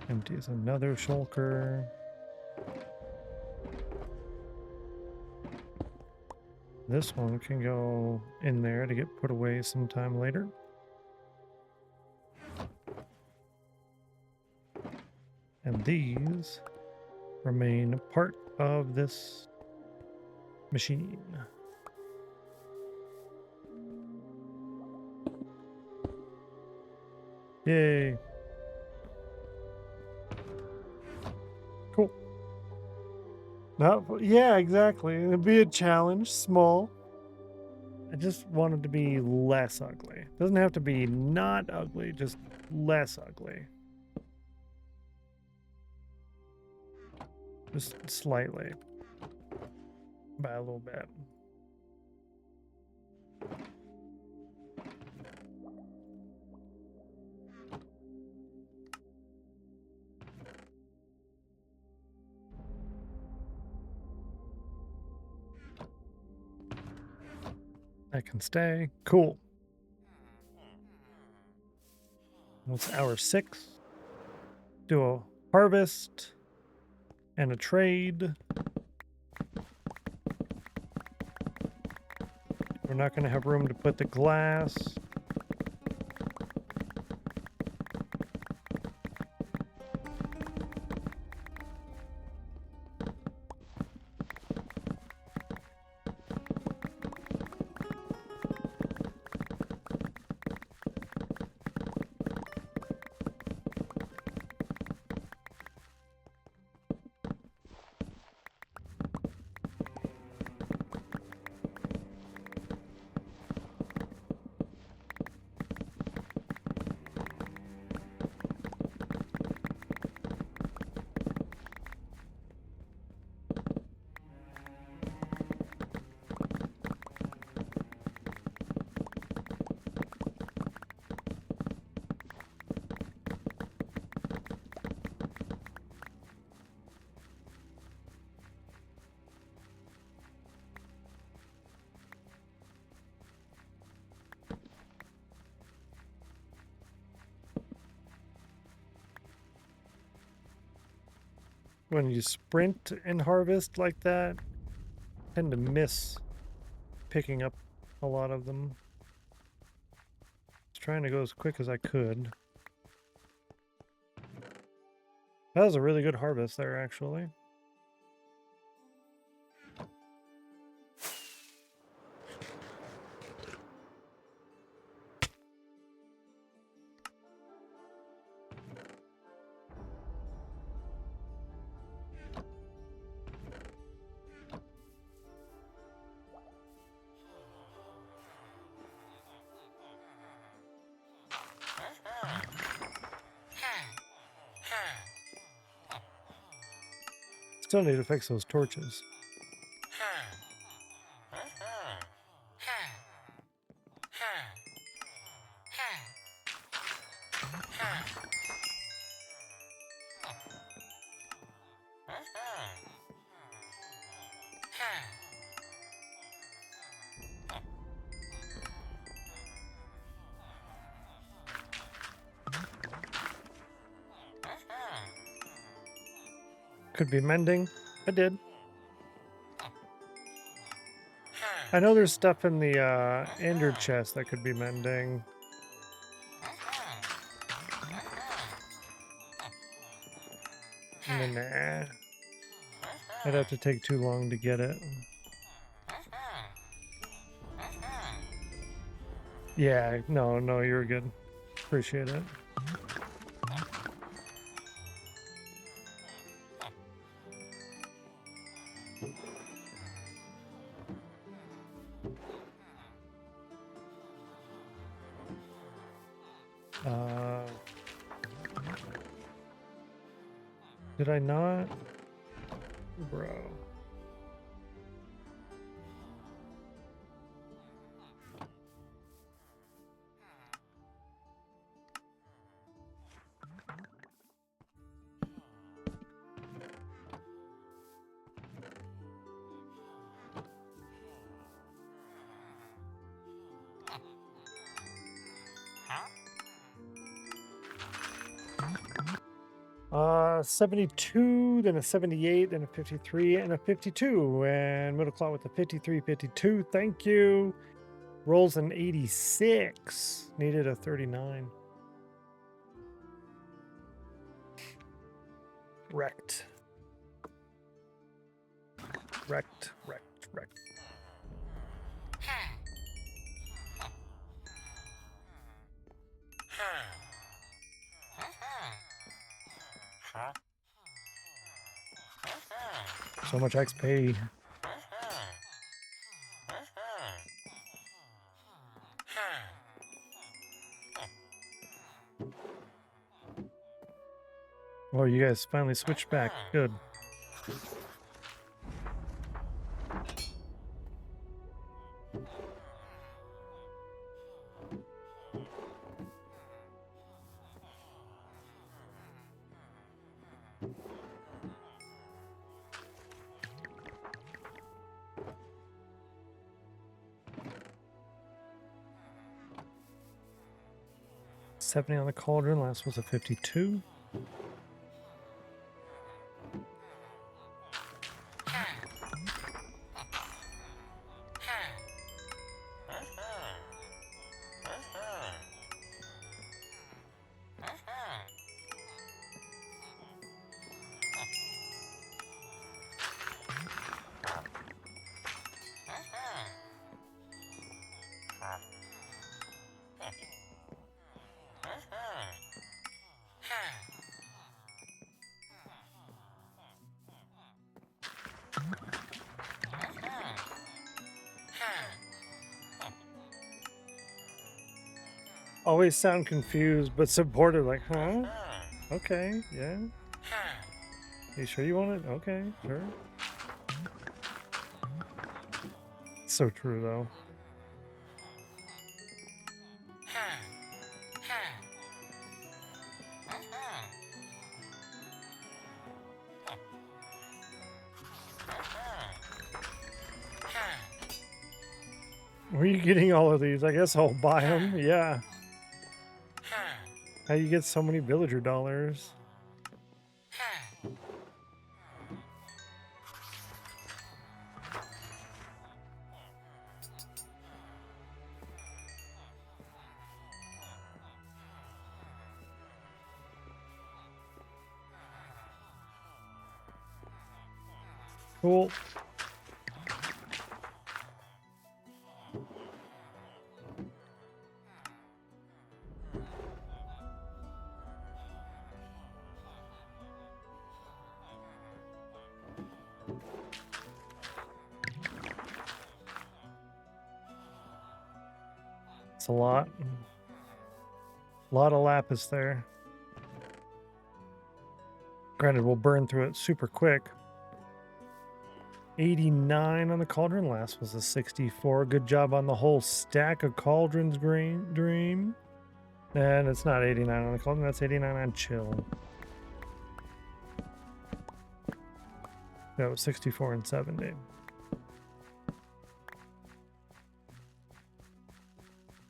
Empties another shulker. This one can go in there to get put away sometime later. And these remain part of this machine. Yay. Cool. Yeah, exactly. It'd be a challenge, small. I just want it to be less ugly. Doesn't have to be not ugly, just less ugly. Just slightly. By a little bit. That can stay. Cool. It's hour 6. Do a harvest and a trade. We're not going to have room to put the glass. when you sprint and harvest like that, I tend to miss picking up a lot of them. I was trying to go as quick as I could. That was a really good harvest there, actually. Still need to fix those torches. Could be mending. I did. I know there's stuff in the ender chest that could be mending. Nah. I'd have to take too long to get it. Yeah, no, you're good. Appreciate it. Did I not? Bro. Uh, 72, then a 78, then a 53, and a 52. And Middle Claw with the 53, 52. Thank you. Rolls an 86. Needed a 39. Wrecked. Wrecked. So much XP. Oh, you guys finally switched back. Good. $70 on the cauldron. Last was a 52. Always sound confused, but supportive, like, huh? Okay, yeah. You sure you want it? Okay, sure. So true, though. Where are you getting all of these? I guess I'll buy them. Yeah. How you get so many villager dollars? Cool. It's a lot. A lot of lapis there. Granted, we'll burn through it super quick. 89 on the cauldron. Last was a 64. Good job on the whole stack of cauldrons, Dream. And it's not 89 on the cauldron. That's 89 on chill. That was 64 and 70.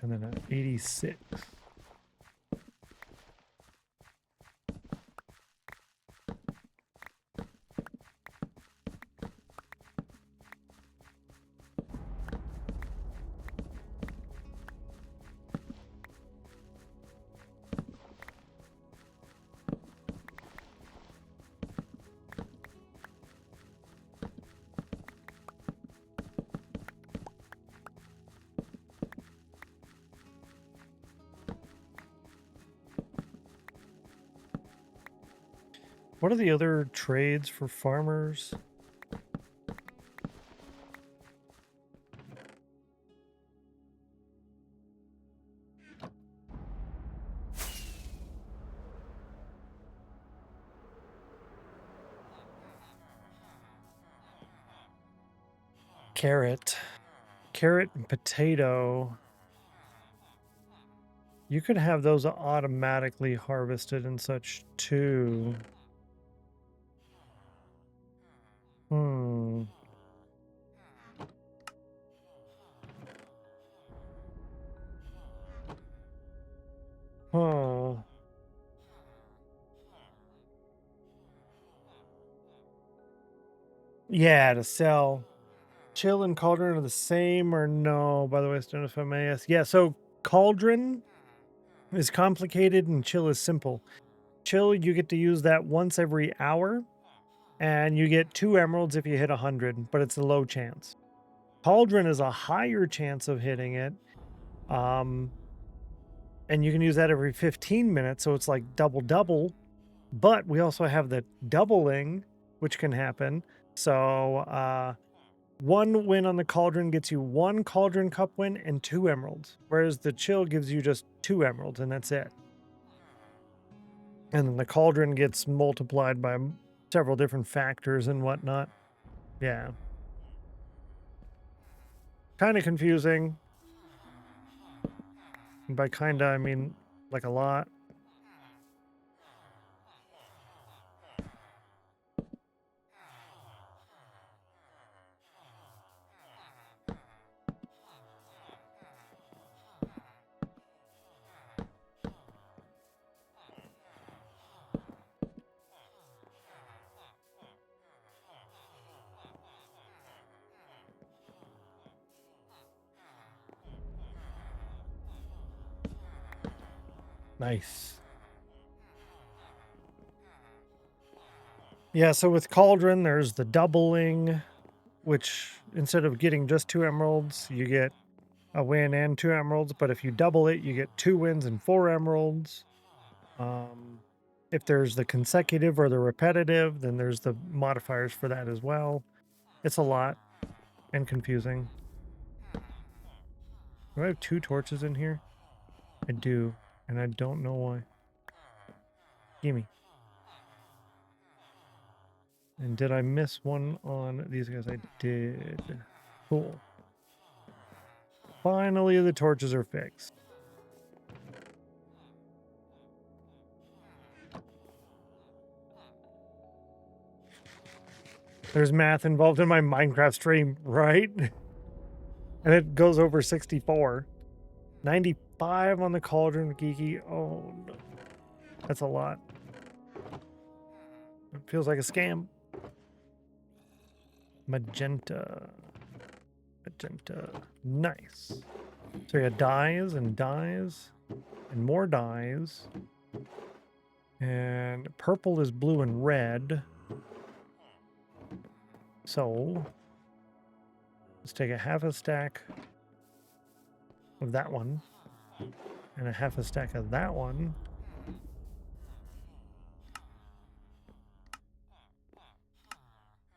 And then at 86. What are the other trades for farmers? Carrot and potato. You could have those automatically harvested and such too. Oh. Yeah, to sell. Chill and cauldron are the same or no? By the way, Stennos, if I may ask. Yeah, so cauldron is complicated and chill is simple. Chill, you get to use that once every hour, and you get 2 emeralds if you hit 100, but it's a low chance. Cauldron is a higher chance of hitting it. And you can use that every 15 minutes, so it's like double. But we also have the doubling, which can happen. So 1 win on the cauldron gets you 1 cauldron cup win and 2 emeralds, whereas the chill gives you just 2 emeralds, and that's it. And then the cauldron gets multiplied by several different factors and whatnot. Yeah. Kind of confusing. And by kinda, I mean like a lot. Nice. Yeah, so with cauldron, there's the doubling, which instead of getting just 2 emeralds, you get a win and 2 emeralds. But if you double it, you get 2 wins and 4 emeralds. If there's the consecutive or the repetitive, then there's the modifiers for that as well. It's a lot and confusing. Do I have 2 torches in here? I do, and I don't know why. Gimme. And did I miss one on these guys? I did. Cool. Finally, the torches are fixed. There's math involved in my Minecraft stream, right? And it goes over 64. 95 on the cauldron, geeky. Oh, no. That's a lot. It feels like a scam. Magenta. Nice. So you got dyes and dyes and more dyes. And purple is blue and red. So let's take a half a stack of that one and a half a stack of that one.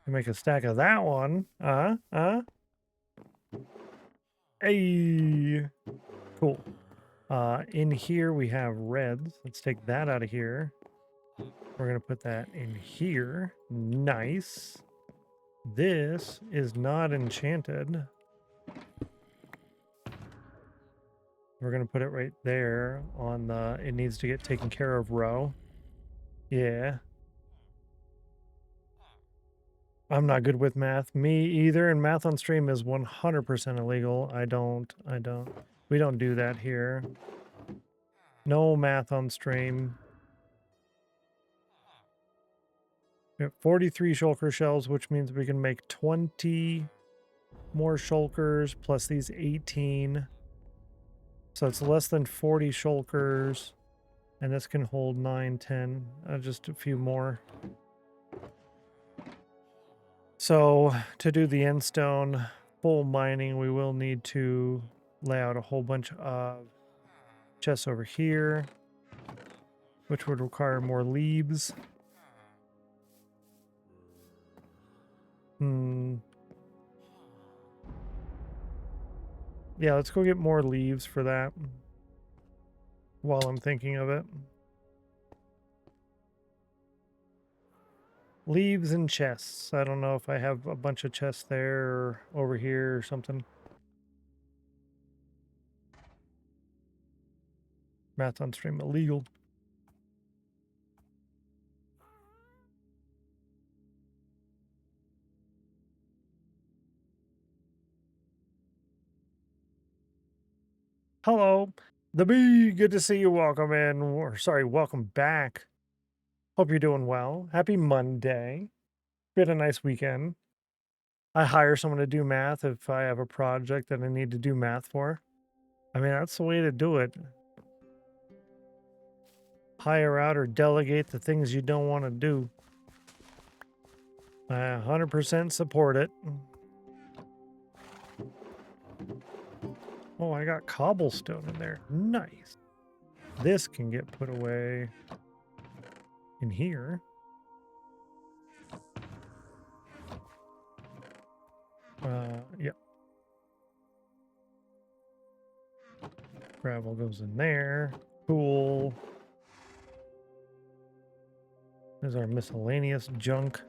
And make a stack of that one. Hey, cool. In here we have reds. Let's take that out of here. We're gonna put that in here. Nice. This is not enchanted. We're gonna put it right there on the, it needs to get taken care of row. Yeah. I'm not good with math. Me either, and math on stream is 100% illegal. We don't do that here. No math on stream. We have 43 shulker shells, which means we can make 20 more shulkers plus these 18. So it's less than 40 shulkers. And this can hold 9, 10, just a few more. So to do the end stone full mining, we will need to lay out a whole bunch of chests over here, which would require more leaves. Yeah, let's go get more leaves for that while I'm thinking of it. Leaves and chests. I don't know if I have a bunch of chests there or over here or something. Math on stream illegal. Hello, the bee. Good to see you. Welcome in, or sorry, welcome back. Hope you're doing well. Happy Monday. We had a nice weekend. I hire someone to do math if I have a project that I need to do math for. I mean, that's the way to do it. Hire out or delegate the things you don't want to do. I 100% support it. Oh, I got cobblestone in there. Nice. This can get put away in here. Yep. Gravel goes in there. Cool. There's our miscellaneous junk.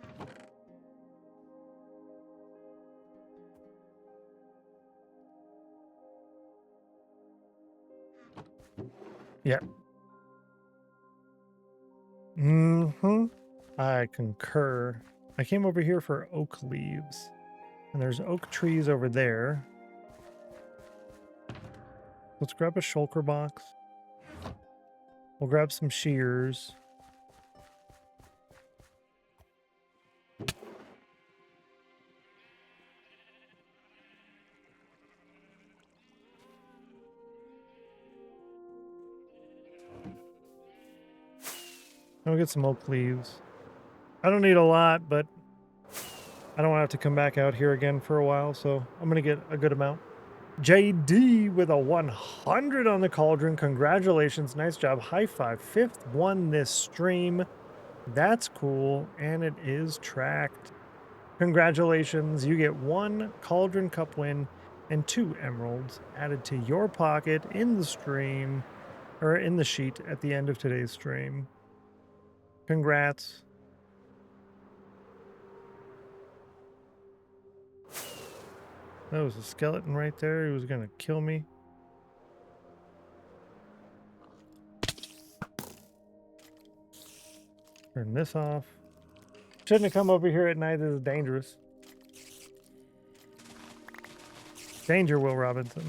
Yeah. I concur. I came over here for oak leaves. And there's oak trees over there. Let's grab a shulker box. We'll grab some shears. I'll get some oak leaves. I don't need a lot, but I don't have to come back out here again for a while, so I'm going to get a good amount. JD with a 100 on the cauldron. Congratulations. Nice job. High five. 5th one this stream. That's cool, and it is tracked. Congratulations. You get 1 cauldron cup win and 2 emeralds added to your pocket in the stream, or in the sheet at the end of today's stream. Congrats. That was a skeleton right there. He was going to kill me. Turn this off. Shouldn't have come over here at night. This is dangerous. Danger, Will Robinson.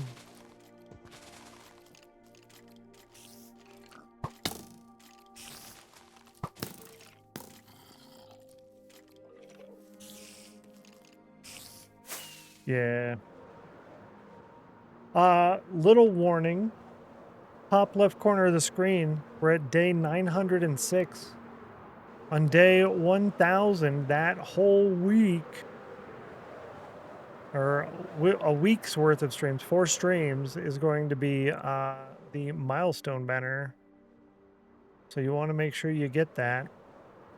Yeah. Little warning. Top left corner of the screen. We're at day 906. On day 1000, that whole week, or a week's worth of streams, 4 streams, is going to be the milestone banner. So you want to make sure you get that.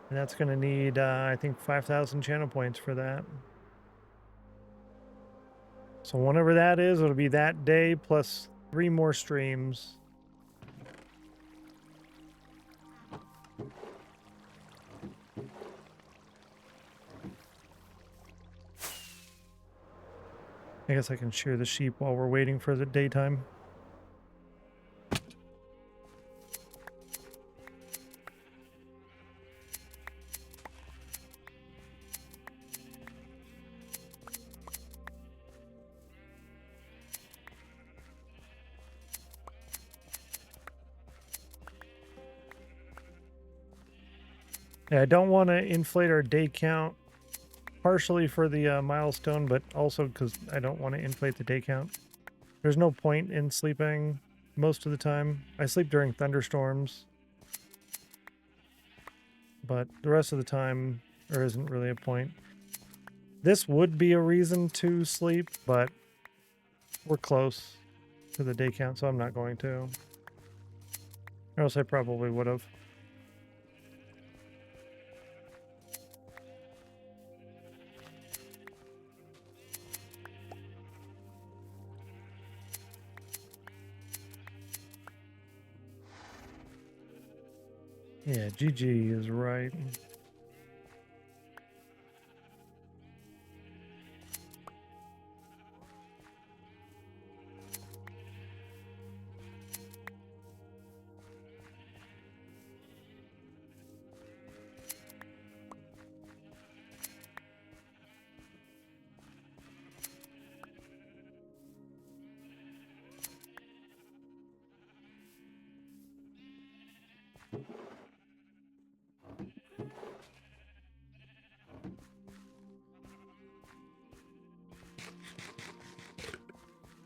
And that's going to need, I think, 5,000 channel points for that. So whenever that is, it'll be that day plus 3 more streams. I guess I can shear the sheep while we're waiting for the daytime. Yeah, I don't want to inflate our day count, partially for the milestone, but also because I don't want to inflate the day count. There's no point in sleeping most of the time. I sleep during thunderstorms, but the rest of the time there isn't really a point. This would be a reason to sleep, but we're close to the day count, so I'm not going to. Or else I probably would have. Yeah, GG is right.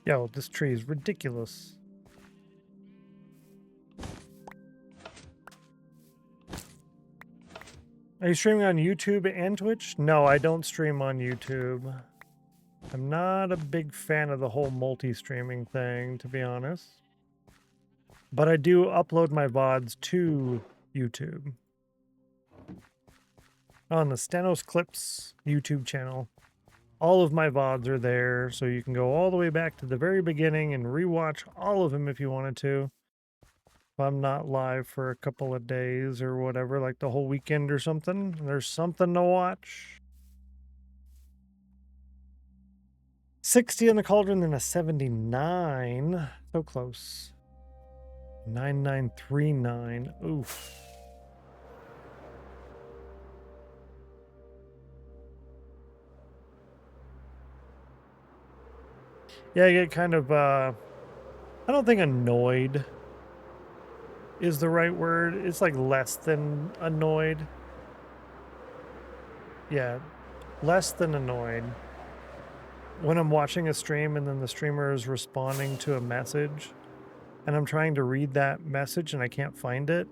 Yo, this tree is ridiculous. Are you streaming on YouTube and Twitch? No, I don't stream on YouTube. I'm not a big fan of the whole multi-streaming thing, to be honest. But I do upload my VODs to YouTube. On the StennosClips YouTube channel. All of my VODs are there, so you can go all the way back to the very beginning and rewatch all of them if you wanted to. If I'm not live for a couple of days or whatever, like the whole weekend or something, there's something to watch. 60 in the cauldron and a 79. So close. 9939. Oof. Yeah, I get kind of, I don't think annoyed is the right word. It's like less than annoyed. Yeah, less than annoyed. When I'm watching a stream and then the streamer is responding to a message and I'm trying to read that message and I can't find it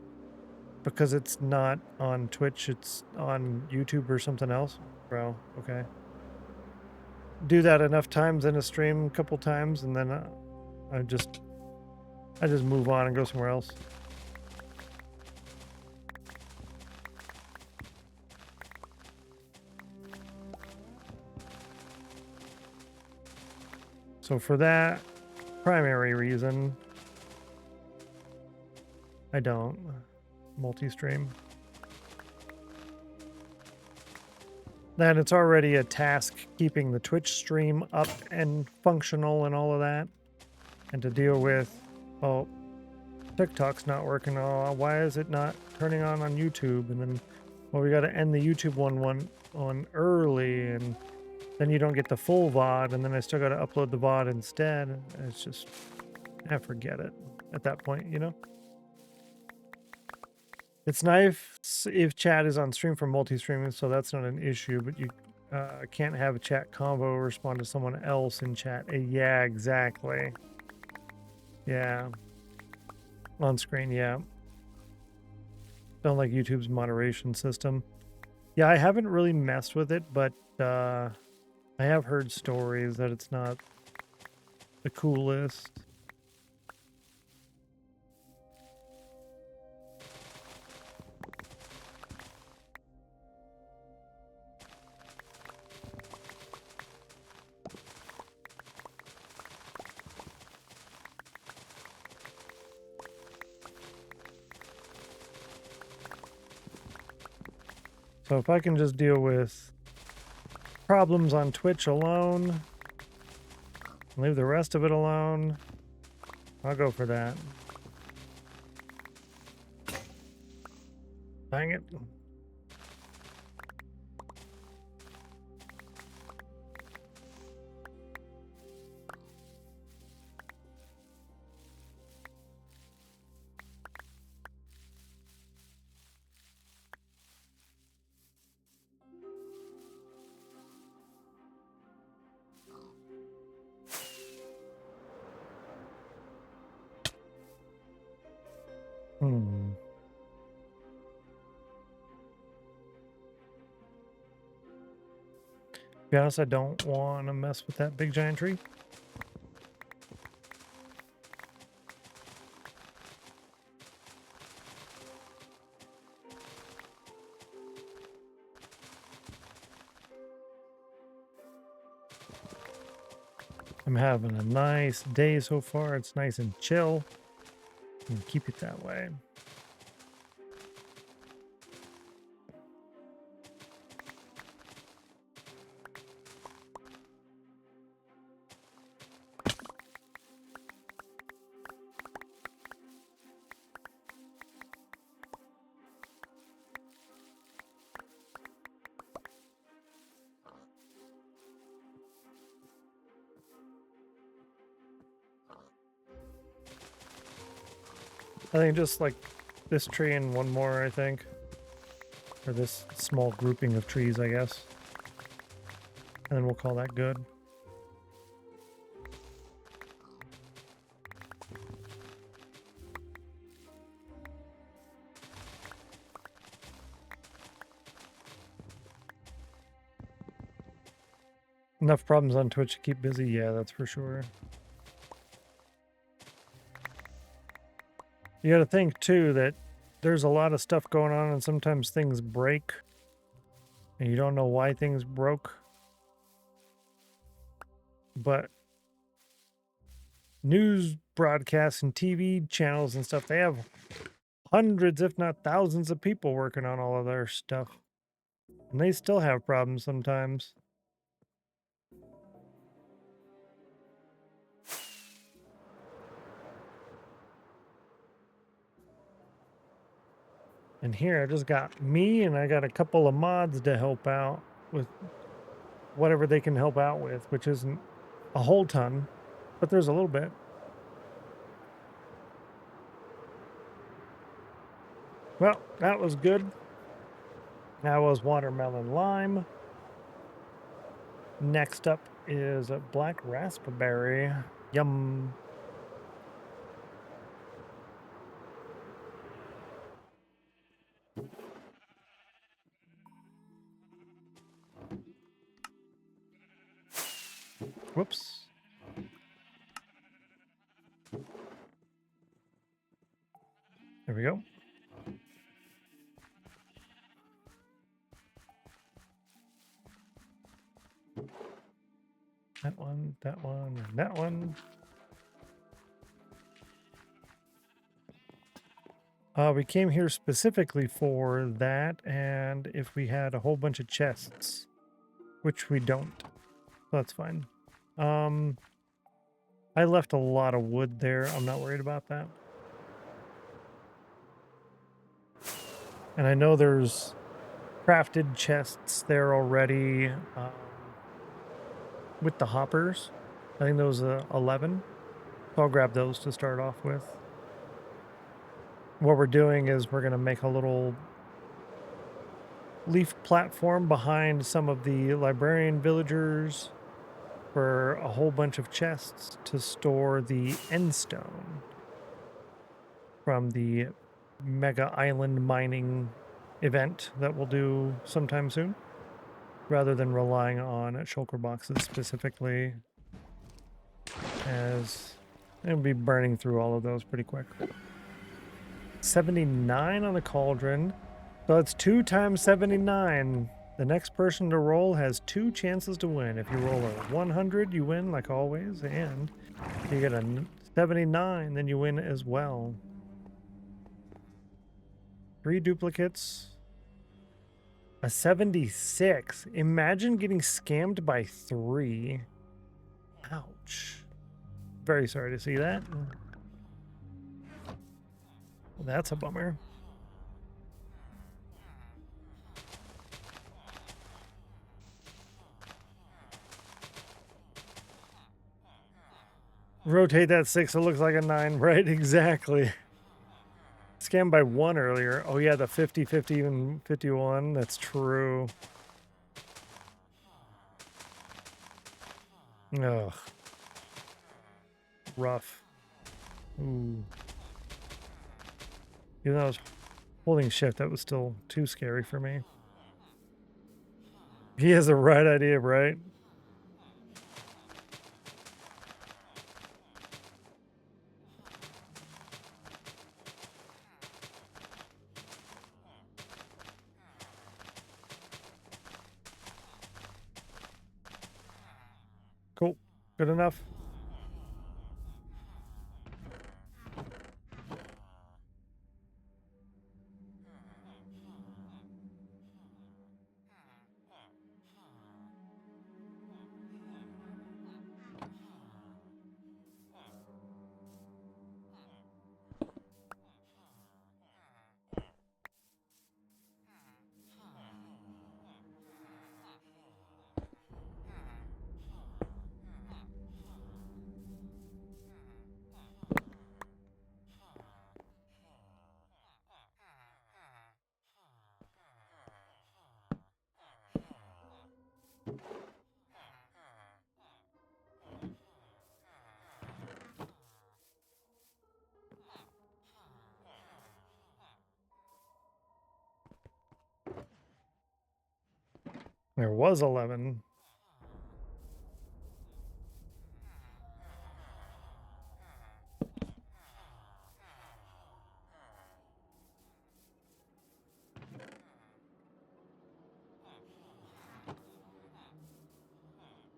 because it's not on Twitch, it's on YouTube or something else. Bro, okay. Do that enough times in a stream, a couple times, and then I just move on and go somewhere else. So for that primary reason, I don't multi-stream. Then it's already a task keeping the Twitch stream up and functional and all of that. And to deal with, oh, TikTok's not working. Oh, why is it not turning on YouTube? And then, well, we got to end the YouTube one on early, and then you don't get the full VOD, and then I still got to upload the VOD instead. And it's just, I forget it at that point, you know? It's nice if chat is on stream for multi-streaming, so that's not an issue, but you can't have a chat convo respond to someone else in chat. Yeah, exactly. Yeah. On screen, yeah. Don't like YouTube's moderation system. Yeah, I haven't really messed with it, but I have heard stories that it's not the coolest. So if I can just deal with problems on Twitch alone, leave the rest of it alone, I'll go for that. Dang it. To be honest, I don't want to mess with that big giant tree. I'm having a nice day so far. It's nice and chill. And keep it that way. I think just like this tree and one more, I think. Or this small grouping of trees, I guess. And then we'll call that good. Enough problems on Twitch to keep busy? Yeah, that's for sure. You gotta think, too, that there's a lot of stuff going on and sometimes things break. And you don't know why things broke. But news broadcasts and TV channels and stuff, they have hundreds, if not thousands of people working on all of their stuff. And they still have problems sometimes. And here I just got me and I got a couple of mods to help out with whatever they can help out with, which isn't a whole ton, but there's a little bit. Well, that was good. That was watermelon lime. Next up is a black raspberry. Yum. Whoops. There we go. That one, and that one. We came here specifically for that, and if we had a whole bunch of chests, which we don't, so that's fine. I left a lot of wood there. I'm not worried about that. And I know there's crafted chests there already with the hoppers. I think those are 11. So I'll grab those to start off with. What we're doing is we're going to make a little leaf platform behind some of the librarian villagers for a whole bunch of chests to store the end stone from the mega island mining event that we'll do sometime soon. rather than relying on shulker boxes specifically, as it would be burning through all of those pretty quick. 79 on the cauldron. So it's 2 times 79. The next person to roll has 2 chances to win. If you roll a 100, you win like always, and if you get a 79, then you win as well. 3 duplicates. A 76. Imagine getting scammed by 3. Ouch. Very sorry to see that. That's a bummer. Rotate that 6, it looks like a 9. Right, exactly. Scammed by 1 earlier. Oh yeah, the 50, 50, and 51. That's true. Ugh. Rough. Ooh. Even though I was holding shift, that was still too scary for me. He has the right idea, right? Cool. Good enough. There was 11.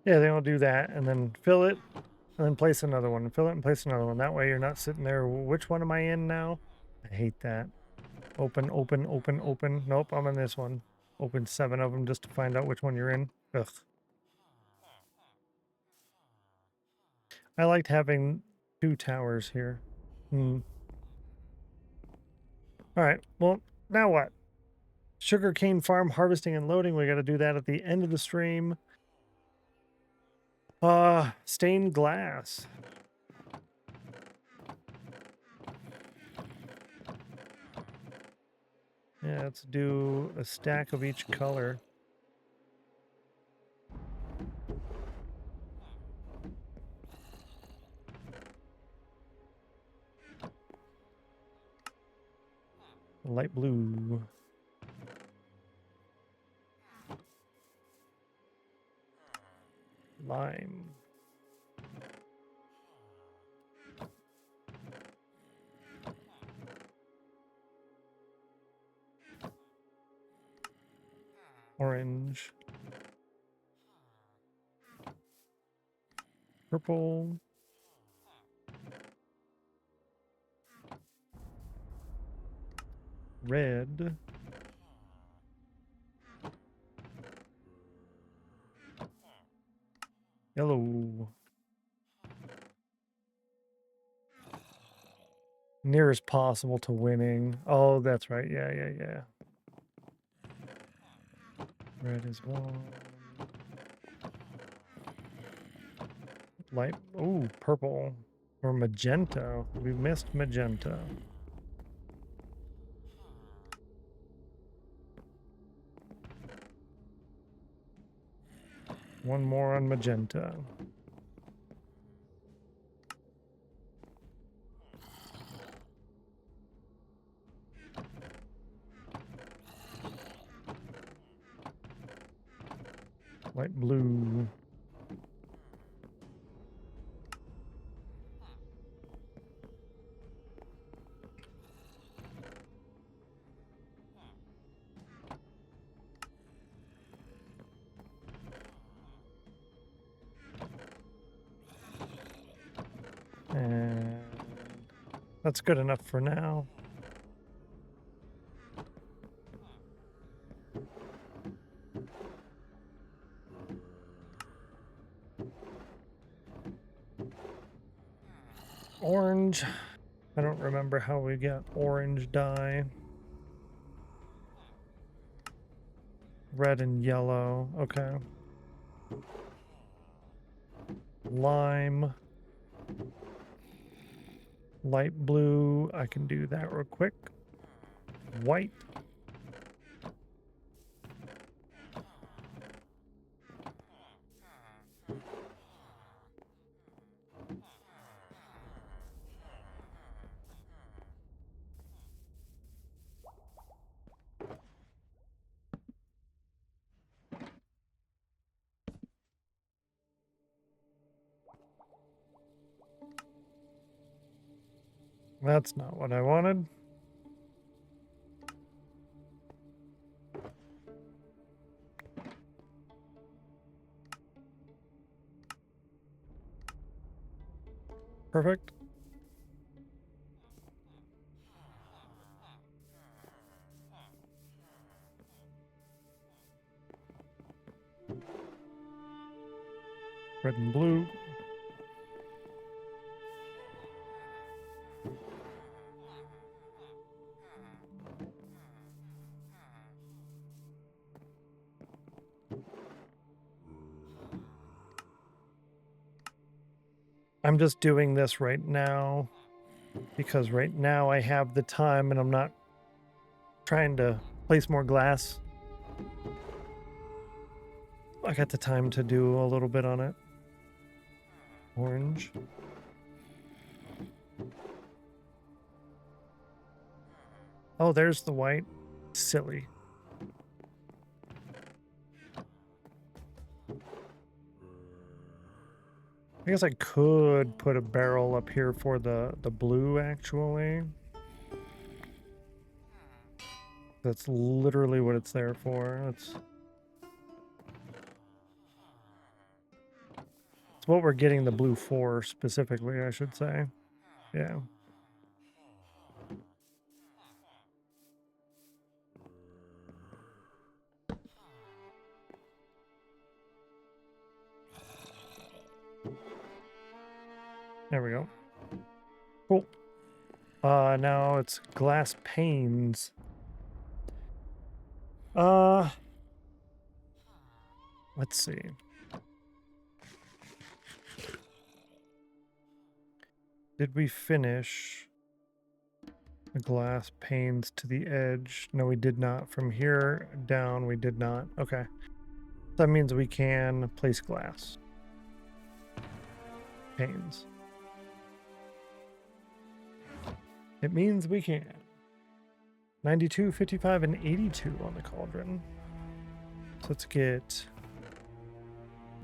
Yeah, then I'll do that and then fill it and then place another one. Fill it and place another one. That way you're not sitting there, which one am I in now? I hate that. Open, open, open, open. Nope, I'm in this one. Open 7 of them just to find out which one you're in. Ugh. I liked having 2 towers here. All right, well, now what? Sugarcane farm harvesting and loading. We got to do that at the end of the stream. Stained glass. Yeah, let's do a stack of each color. Light blue. Lime. Orange. Purple. Red. Yellow. Nearest possible to winning. Oh, that's right. Yeah, yeah, yeah. Red is 1. Light. Ooh, purple. Or magenta. We missed magenta. One more on magenta. Light blue. And that's good enough for now. Orange. I don't remember how we got orange dye. Red and yellow. Okay. Lime. Light blue. I can do that real quick. White. That's not what I wanted. Perfect. Red and blue. I'm just doing this right now because right now I have the time and I'm not trying to place more glass. I got the time to do a little bit on it. Orange. Oh, there's the white. Silly. I guess I could put a barrel up here for the blue, actually. That's literally what it's there for. It's what we're getting the blue for, specifically, I should say. Yeah. There we go. Cool. Now it's glass panes. Let's see. Did we finish the glass panes to the edge? No, we did not. From here down, we did not. Okay. That means we can place glass panes. It means we can. 92, 55, and 82 on the cauldron. So let's get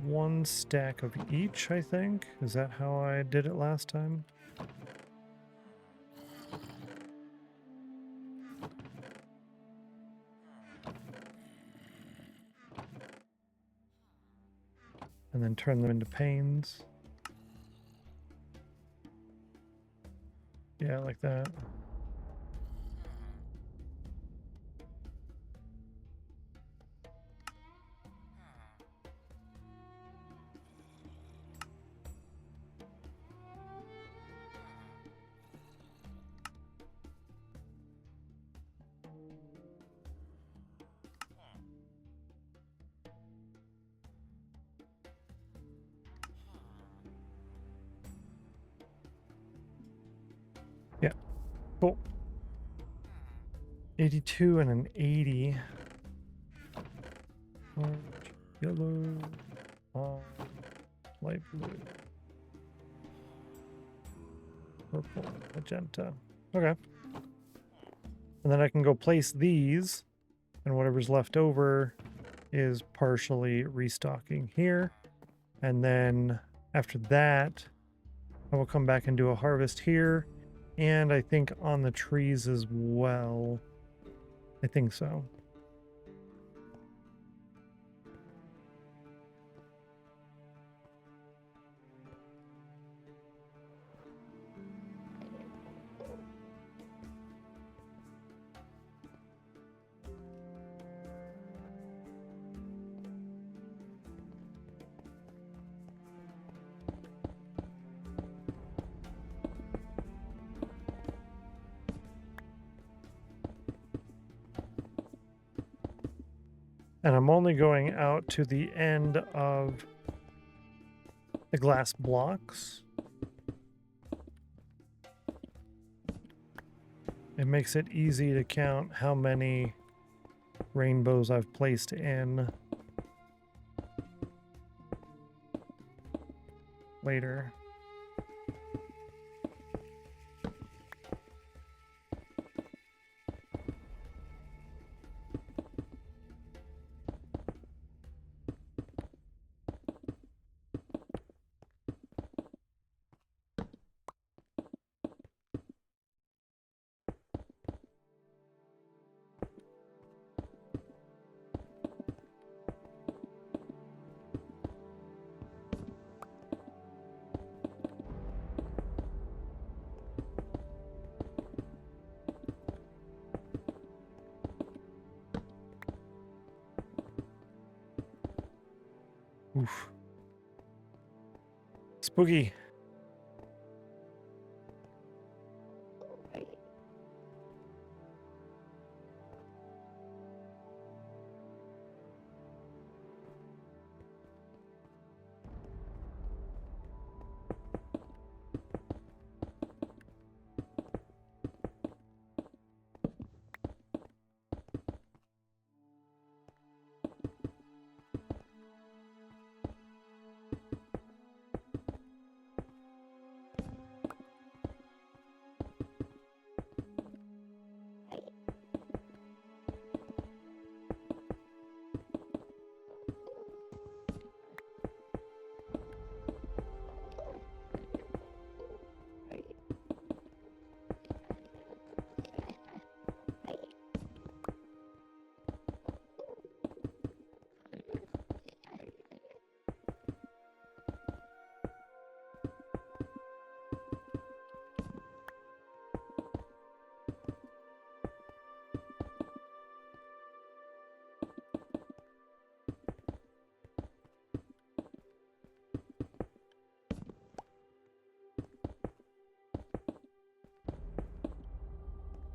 one stack of each, I think. Is that how I did it last time? And then turn them into panes. Yeah, like that. Yeah, cool. 82 and an 80. Orange, yellow, light blue, purple, magenta. Okay. And then I can go place these, and whatever's left over, is partially restocking here. And then after that, I will come back and do a harvest here. And I think on the trees as well. I think so. And I'm only going out to the end of the glass blocks. It makes it easy to count how many rainbows I've placed in later. Oof. Spooky.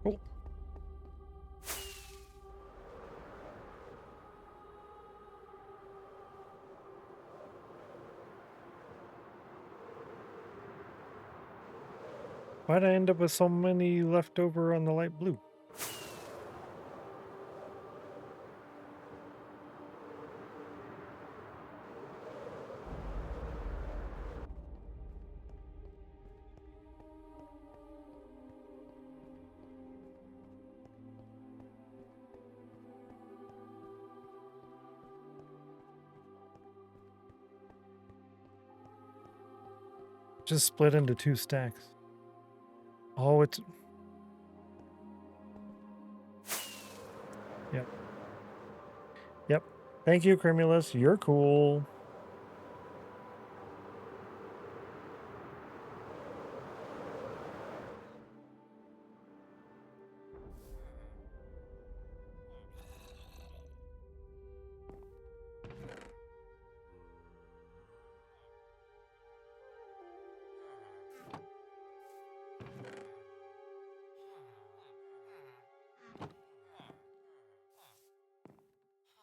Cool. Why'd I end up with so many left over on the light blue? Just split into 2 stacks. Oh, it's... Yep. Yep. Thank you, Crimulus. You're cool.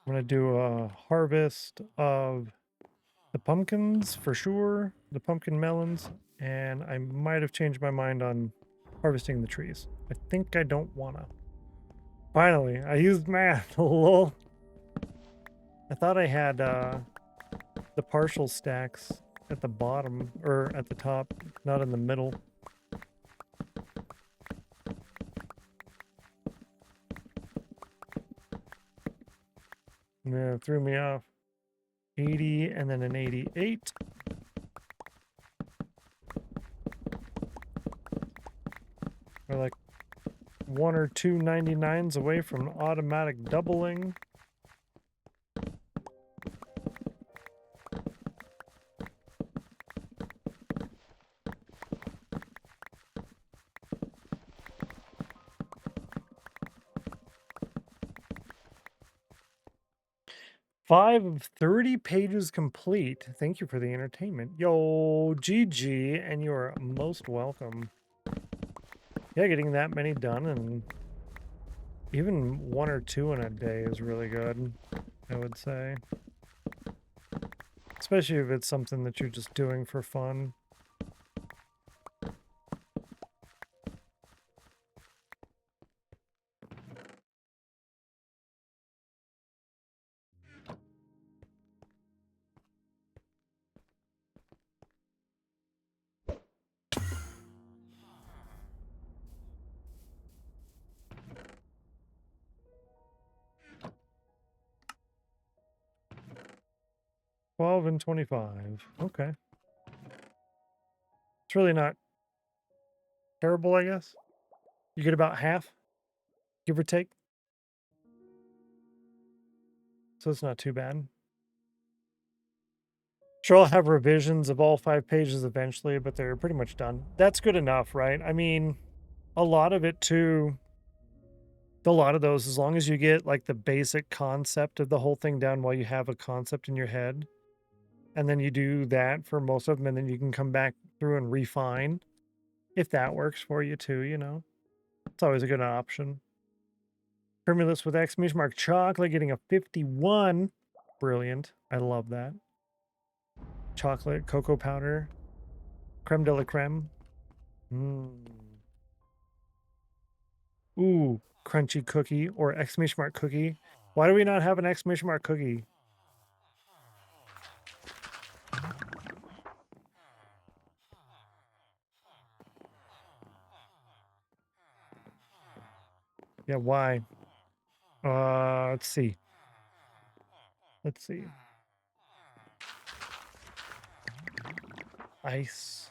I'm going to do a harvest of the pumpkins for sure, the pumpkin melons, and I might have changed my mind on harvesting the trees. I think I don't want to. Finally, I used math. Lol. I thought I had the partial stacks at the bottom, or at the top, not in the middle. Yeah, it threw me off. 80 and then an 88. We're like 1 or 2 99s away from automatic doubling. Five of 30 pages complete. Thank you for the entertainment. Yo, GG, and you are most welcome. Yeah, getting that many done, and even 1 or 2 in a day is really good, I would say. Especially if it's something that you're just doing for fun. $12 and $25. Okay. It's really not terrible, I guess. You get about half, give or take. So it's not too bad. Sure, I'll have revisions of all 5 pages eventually, but they're pretty much done. That's good enough, right? I mean, a lot of it too, a lot of those, as long as you get like the basic concept of the whole thing down while you have a concept in your head, and then you do that for most of them, and then you can come back through and refine if that works for you too, you know. It's always a good option. Tremulous with exclamation mark chocolate getting a 51. Brilliant. I love that. Chocolate, cocoa powder, creme de la creme. Ooh, crunchy cookie or exclamation mark cookie. Why do we not have an exclamation mark cookie? Yeah, why? Let's see. Let's see. Ice.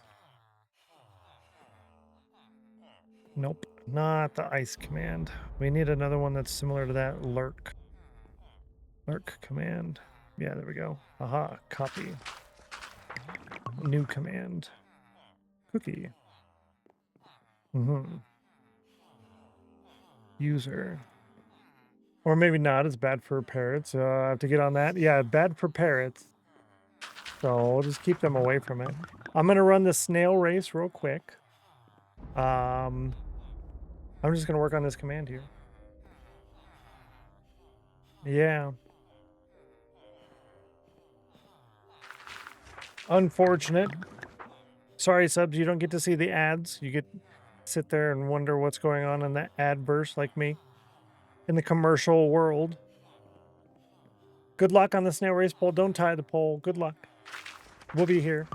Nope, not the ice command. We need another one that's similar to that. Lurk. Lurk command. Yeah, there we go. Aha, copy. New command. Cookie. User. Or maybe not. It's bad for parrots. I have to get on that. Yeah, bad for parrots. So we'll just keep them away from it. I'm going to run the snail race real quick. I'm just going to work on this command here. Yeah. Unfortunate. Sorry, subs, you don't get to see the ads. You get to sit there and wonder what's going on in the adverse like me. In the commercial world. Good luck on the snail race pole. Don't tie the pole. Good luck. We'll be here.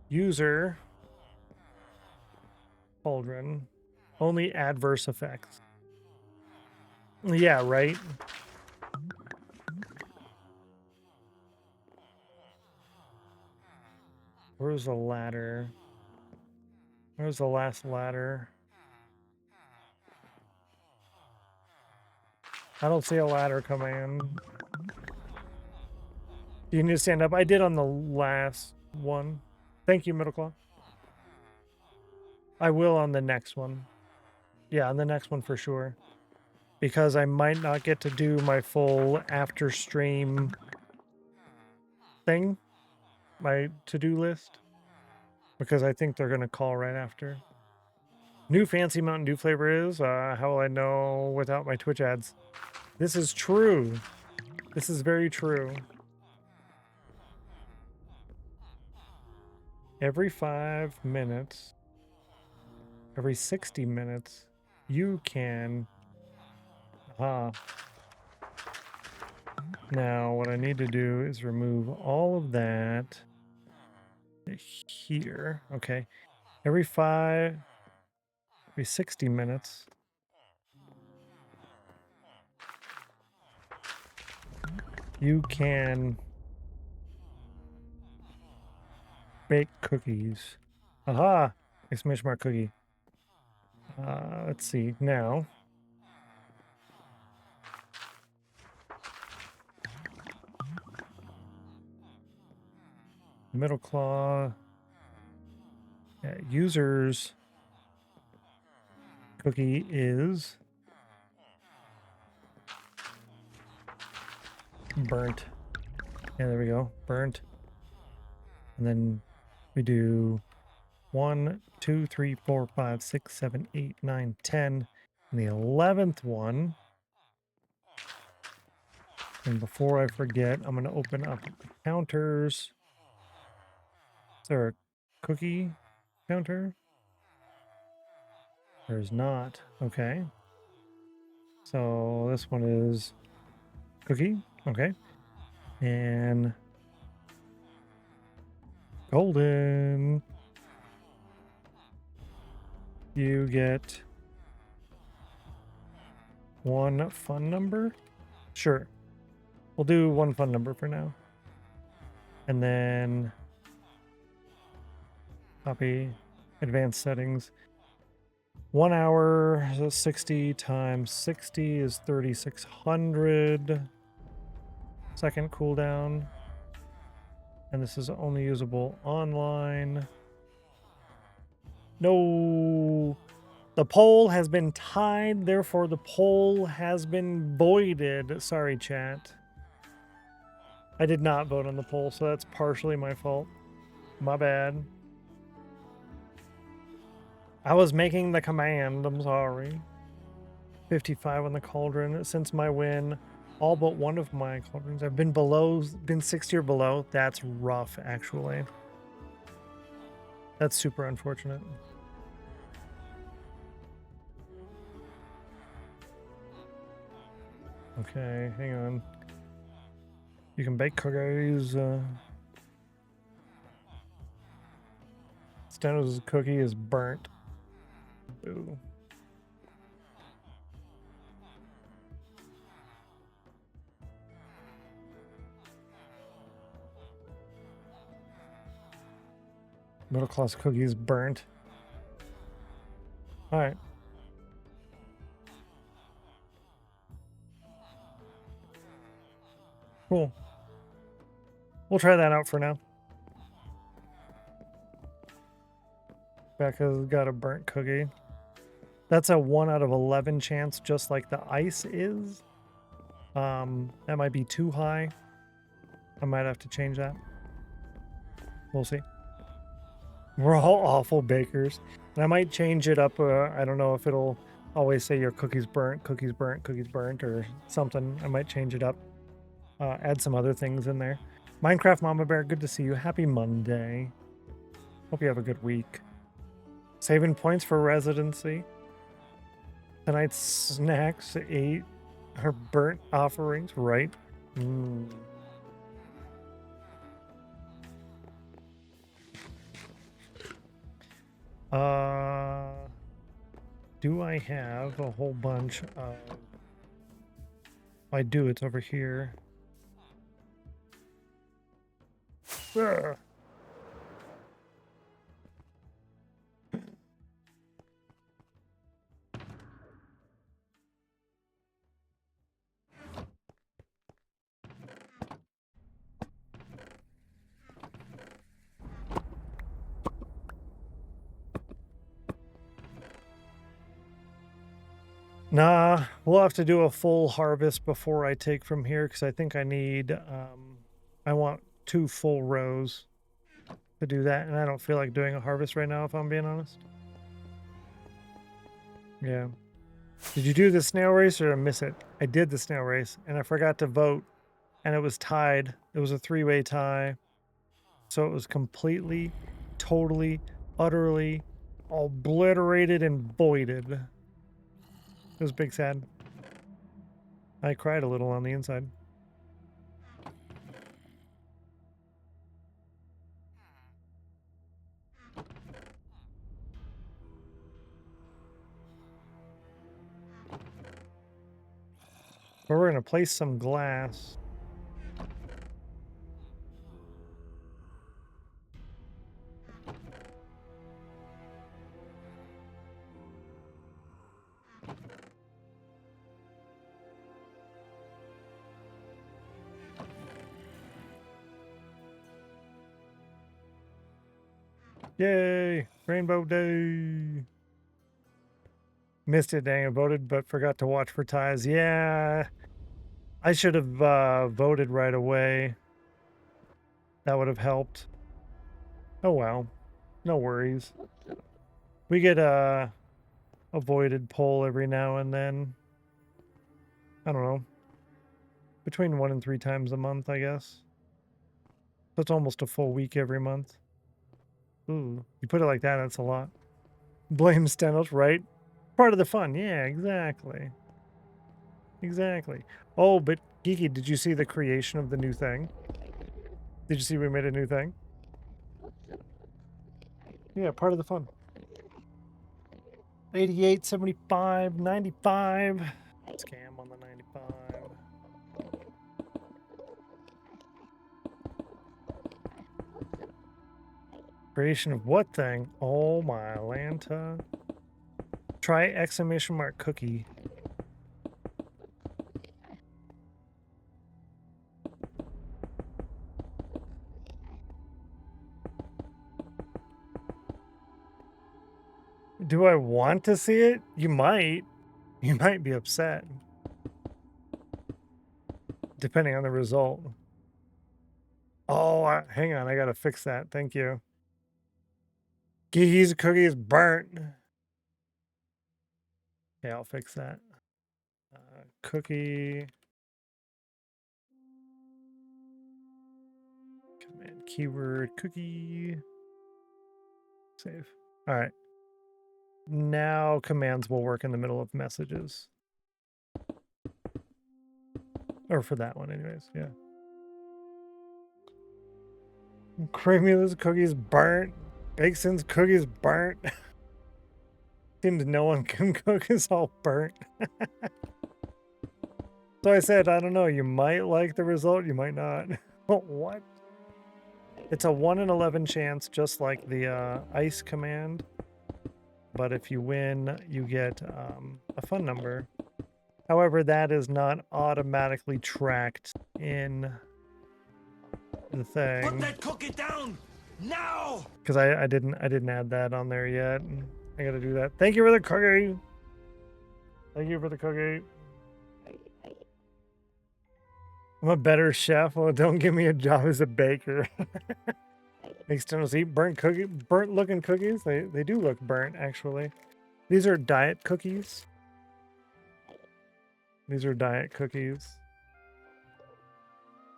User. Cauldron. Only adverse effects. Yeah, right? Where's the ladder? Where's the last ladder? I don't see a ladder command. You need to stand up. I did on the last one. Thank you, Middle Claw. I will on the next one. Yeah, on the next one for sure. Because I might not get to do my full after stream thing. My to-do list. Because I think they're going to call right after. New fancy Mountain Dew flavor is, how will I know without my Twitch ads? This is true. This is very true. Every 5 minutes, every 60 minutes, you can... Now, what I need to do is remove all of that here. Okay. Every be 60 minutes. You can bake cookies. Aha! Exclamation mark cookie. Let's see. Now. Middle claw. Yeah, users cookie is burnt. Yeah, there we go. Burnt. And then we do 1, 2, 3, 4, 5, 6, 7, 8, 9, 10. And the 11th one. And before I forget, I'm going to open up the counters. Is there a cookie counter? There's not. Okay. So this one is cookie. Okay. And golden. You get one fun number? Sure. We'll do one fun number for now. And then copy advanced settings. 1 hour, so 60 times 60 is 3600. Second cooldown. And this is only usable online. No. The poll has been tied, therefore the poll has been voided. Sorry, chat. I did not vote on the poll, so that's partially my fault. My bad. I was making the command, I'm sorry. 55 on the cauldron. Since my win, all but one of my cauldrons have been 60 or below. That's rough, actually. That's super unfortunate. Okay, hang on. You can bake cookies. Stennos' cookie is burnt. Boo. Middle class cookie is burnt. All right. Cool. We'll try that out for now. Becca's got a burnt cookie. That's a 1 out of 11 chance, just like the ice is. That might be too high. I might have to change that. We'll see. We're all awful bakers. And I might change it up. I don't know if it'll always say your cookies burnt, cookies burnt, cookies burnt, or something. I might change it up. Add some other things in there. Minecraft Mama Bear, good to see you. Happy Monday. Hope you have a good week. Saving points for residency. Tonight's snacks ate her burnt offerings, right? Do I have a whole bunch of... I do, it's over here. Ugh. Nah, we'll have to do a full harvest before I take from here because I think I need, I want 2 full rows to do that, and I don't feel like doing a harvest right now, if I'm being honest. Yeah. Did you do the snail race or miss it? I did the snail race, and I forgot to vote, and it was tied. It was a 3-way tie. So it was completely, totally, utterly obliterated and voided. It was big sad. I cried a little on the inside. But we're gonna place some glass. Yay! Rainbow Day! Missed it, dang, I voted, but forgot to watch for ties. Yeah, I should have voted right away. That would have helped. Oh well, no worries. We get a avoided poll every now and then. I don't know. Between 1 and 3 times a month, I guess. That's almost a full week every month. Ooh, you put it like that, that's a lot. Blame Stennos, right? Part of the fun. Yeah, exactly. Exactly. Oh, but Geeky, did you see the creation of the new thing? Did you see we made a new thing? Yeah, part of the fun. 88, 75, 95. Scam on the 95. Creation of what thing? Oh my Lanta. Try exclamation mark cookie. Do I want to see it? You might. You might be upset. Depending on the result. Oh, hang on. I gotta fix that. Thank you. Geeky's cookie is burnt. Yeah, I'll fix that. Cookie. Command keyword cookie. Save. All right. Now commands will work in the middle of messages. Or for that one, anyways. Yeah. Creamyless cookies burnt. Bakeson's cookies burnt. Seems no one can cook. It's all burnt. So I said, I don't know. You might like the result. You might not. What? It's a 1 in 11 chance, just like the ice command. But if you win, you get a fun number. However, that is not automatically tracked in the thing. Put that cookie down now! Because I didn't add that on there yet. I gotta do that. Thank you for the cookie. Thank you for the cookie. I'm a better chef. Well, don't give me a job as a baker. Makes Stennos eat burnt looking cookies. They do look burnt, actually. These are diet cookies. These are diet cookies.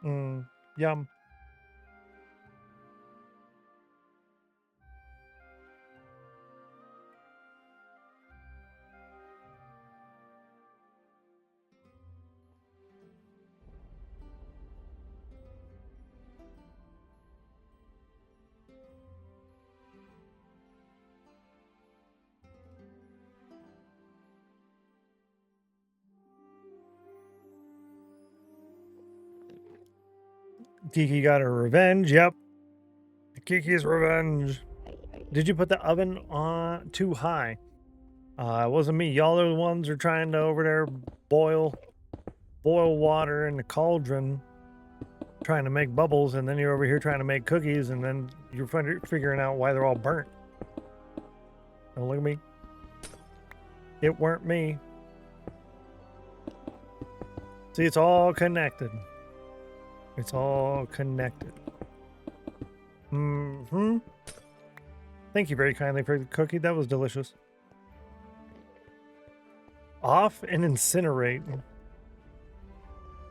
Yum. Kiki got her revenge. Yep. Kiki's revenge. Did you put the oven on too high? It wasn't me. Y'all are the ones who are trying to over there boil water in the cauldron, trying to make bubbles, and then you're over here trying to make cookies, and then you're figuring out why they're all burnt. Don't look at me. It weren't me. See, it's all connected. It's all connected. Thank you very kindly for the cookie. That was delicious. Off and incinerate.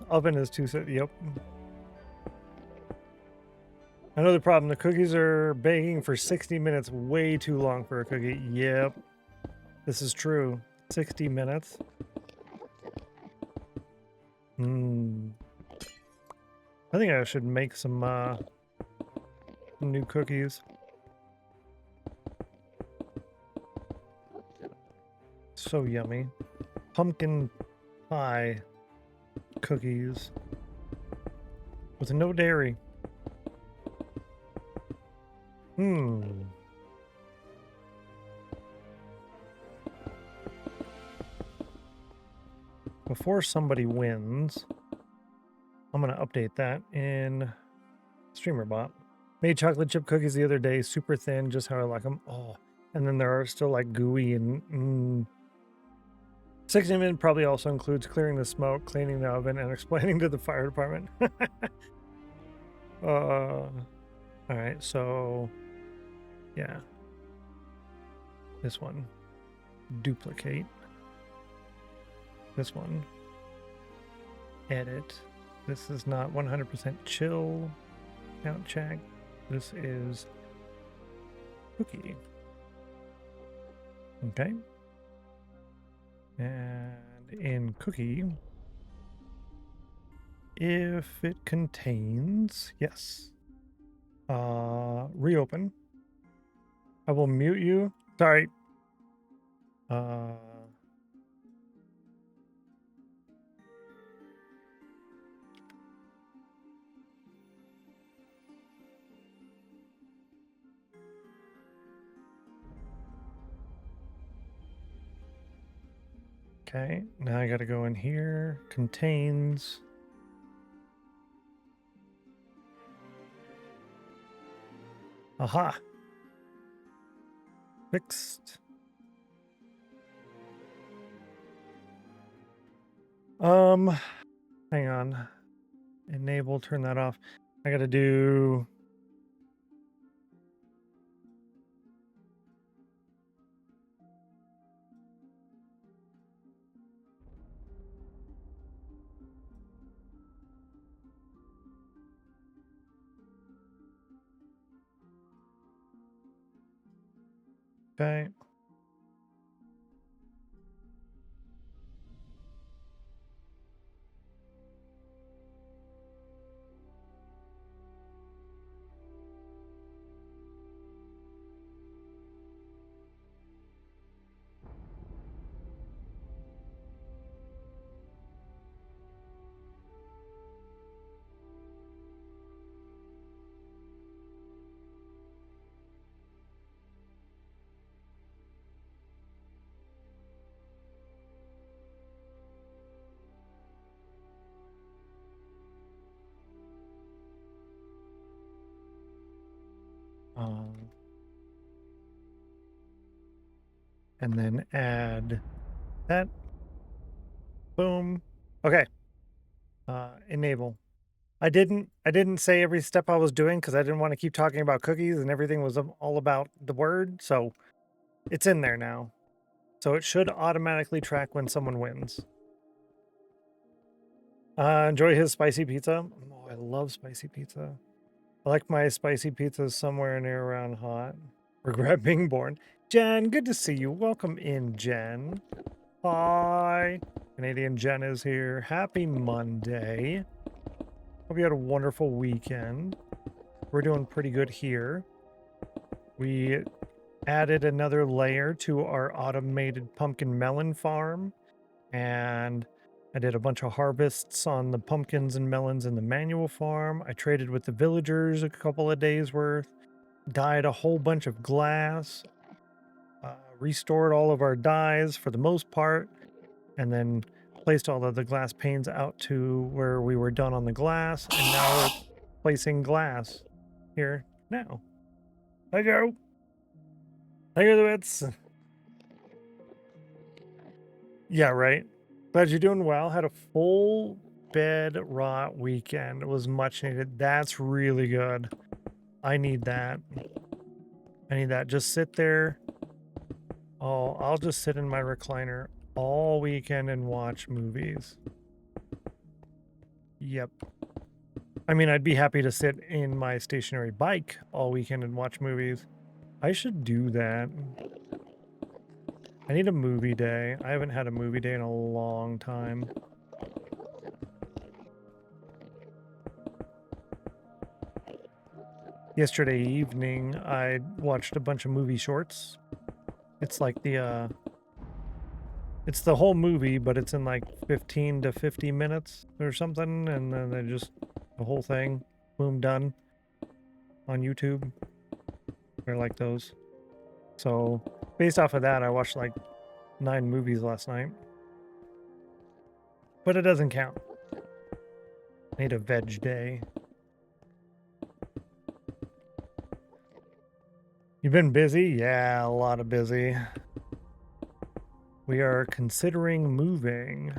Oven is too set. Yep. Another problem. The cookies are baking for 60 minutes. Way too long for a cookie. Yep. This is true. 60 minutes. I think I should make some new cookies. So yummy. Pumpkin pie. cookies with no dairy. Before somebody wins, I'm going to update that in StreamerBot. Made chocolate chip cookies the other day, super thin, just how I like them. Oh, and then there are still like gooey and 60 minutes probably also includes clearing the smoke, cleaning the oven, and explaining to the fire department. All right, so yeah, this one, duplicate. This one, edit. This is not 100% chill. Count check. This is cookie. Okay. And in cookie, if it contains, yes. Reopen. I will mute you. Sorry. Okay, now I gotta go in here. Contains. Aha. Fixed. Hang on. Enable, turn that off. I gotta do. Okay. And then add that. Boom. Okay. Enable. I didn't say every step I was doing because I didn't want to keep talking about cookies and everything was all about the word. So it's in there now. So it should automatically track when someone wins. Enjoy his spicy pizza. Oh, I love spicy pizza. I like my spicy pizzas somewhere near around hot. Regret being born. Jen, good to see you. Welcome in, Jen. Hi. Canadian Jen is here. Happy Monday. Hope you had a wonderful weekend. We're doing pretty good here. We added another layer to our automated Pumpkin Melon Farm. And I did a bunch of harvests on the pumpkins and melons in the manual farm. I traded with the villagers a couple of days worth. Dyed a whole bunch of glass. Restored all of our dyes for the most part. And then placed all of the glass panes out to where we were done on the glass. And now we're placing glass here now. Hi, Joe. Hi, the bits. Yeah, right. Glad you're doing well. Had a full bed rot weekend. It was much needed. That's really good. I need that. I need that. Just sit there. Oh, I'll just sit in my recliner all weekend and watch movies. Yep. I mean, I'd be happy to sit in my stationary bike all weekend and watch movies. I should do that. I need a movie day. I haven't had a movie day in a long time. Yesterday evening, I watched a bunch of movie shorts. It's like the It's the whole movie, but it's in like 15 to 50 minutes or something, and then they just the whole thing, boom, done on YouTube. They're like those. So based off of that, I watched like 9 movies last night. But it doesn't count. I need a veg day. You've been busy? Yeah, a lot of busy. We are considering moving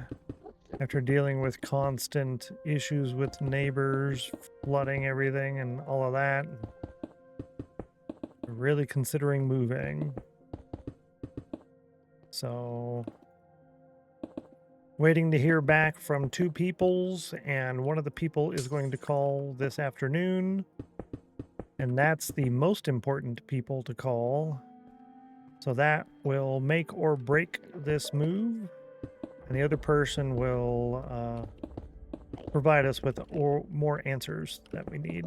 after dealing with constant issues with neighbors, flooding everything and all of that. We're really considering moving. So, waiting to hear back from 2 peoples, and one of the people is going to call this afternoon. And that's the most important people to call. So that will make or break this move. And the other person will provide us with more answers that we need.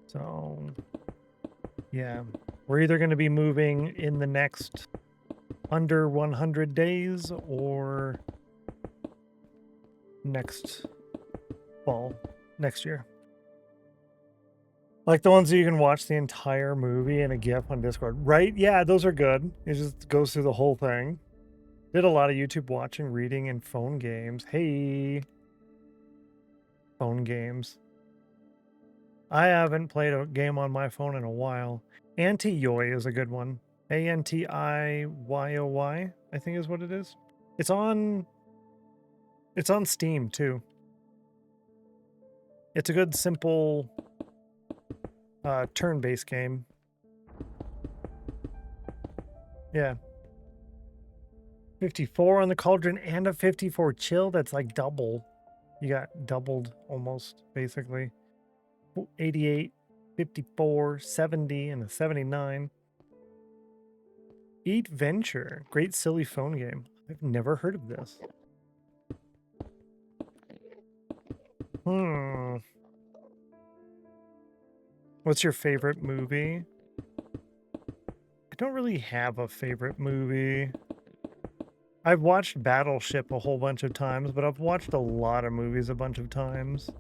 So, yeah. We're either going to be moving in the next under 100 days or next fall, next year. Like the ones that you can watch the entire movie in a GIF on Discord. Right? Yeah, those are good. It just goes through the whole thing. Did a lot of YouTube watching, reading, and phone games. Hey. Phone games. I haven't played a game on my phone in a while. Anti-Yoy is a good one. Antiyoy, I think is what it is. It's on Steam too. It's a good, simple turn-based game. Yeah. 54 on the cauldron and a 54 chill. That's like double. You got doubled almost, basically. 88, 54, 70, and a 79. Eat Venture. Great silly phone game. I've never heard of this. What's your favorite movie? I don't really have a favorite movie. I've watched Battleship a whole bunch of times, but I've watched a lot of movies a bunch of times.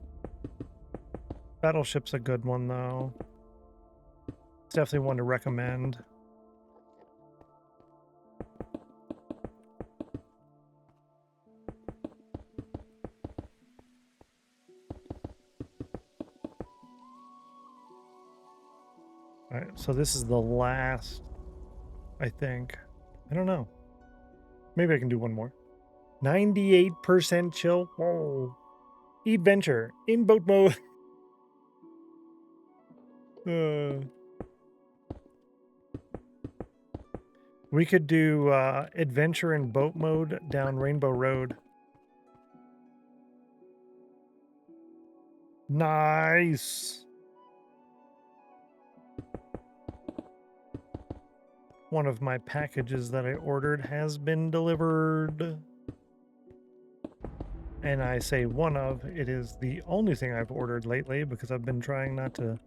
Battleship's a good one, though. It's definitely one to recommend. All right, so this is the last, I think. I don't know. Maybe I can do one more. 98% chill. Whoa. Eat Venture in boat mode. We could do adventure in boat mode down Rainbow Road. Nice. One of my packages that I ordered has been delivered. And I say one of, it is the only thing I've ordered lately because I've been trying not to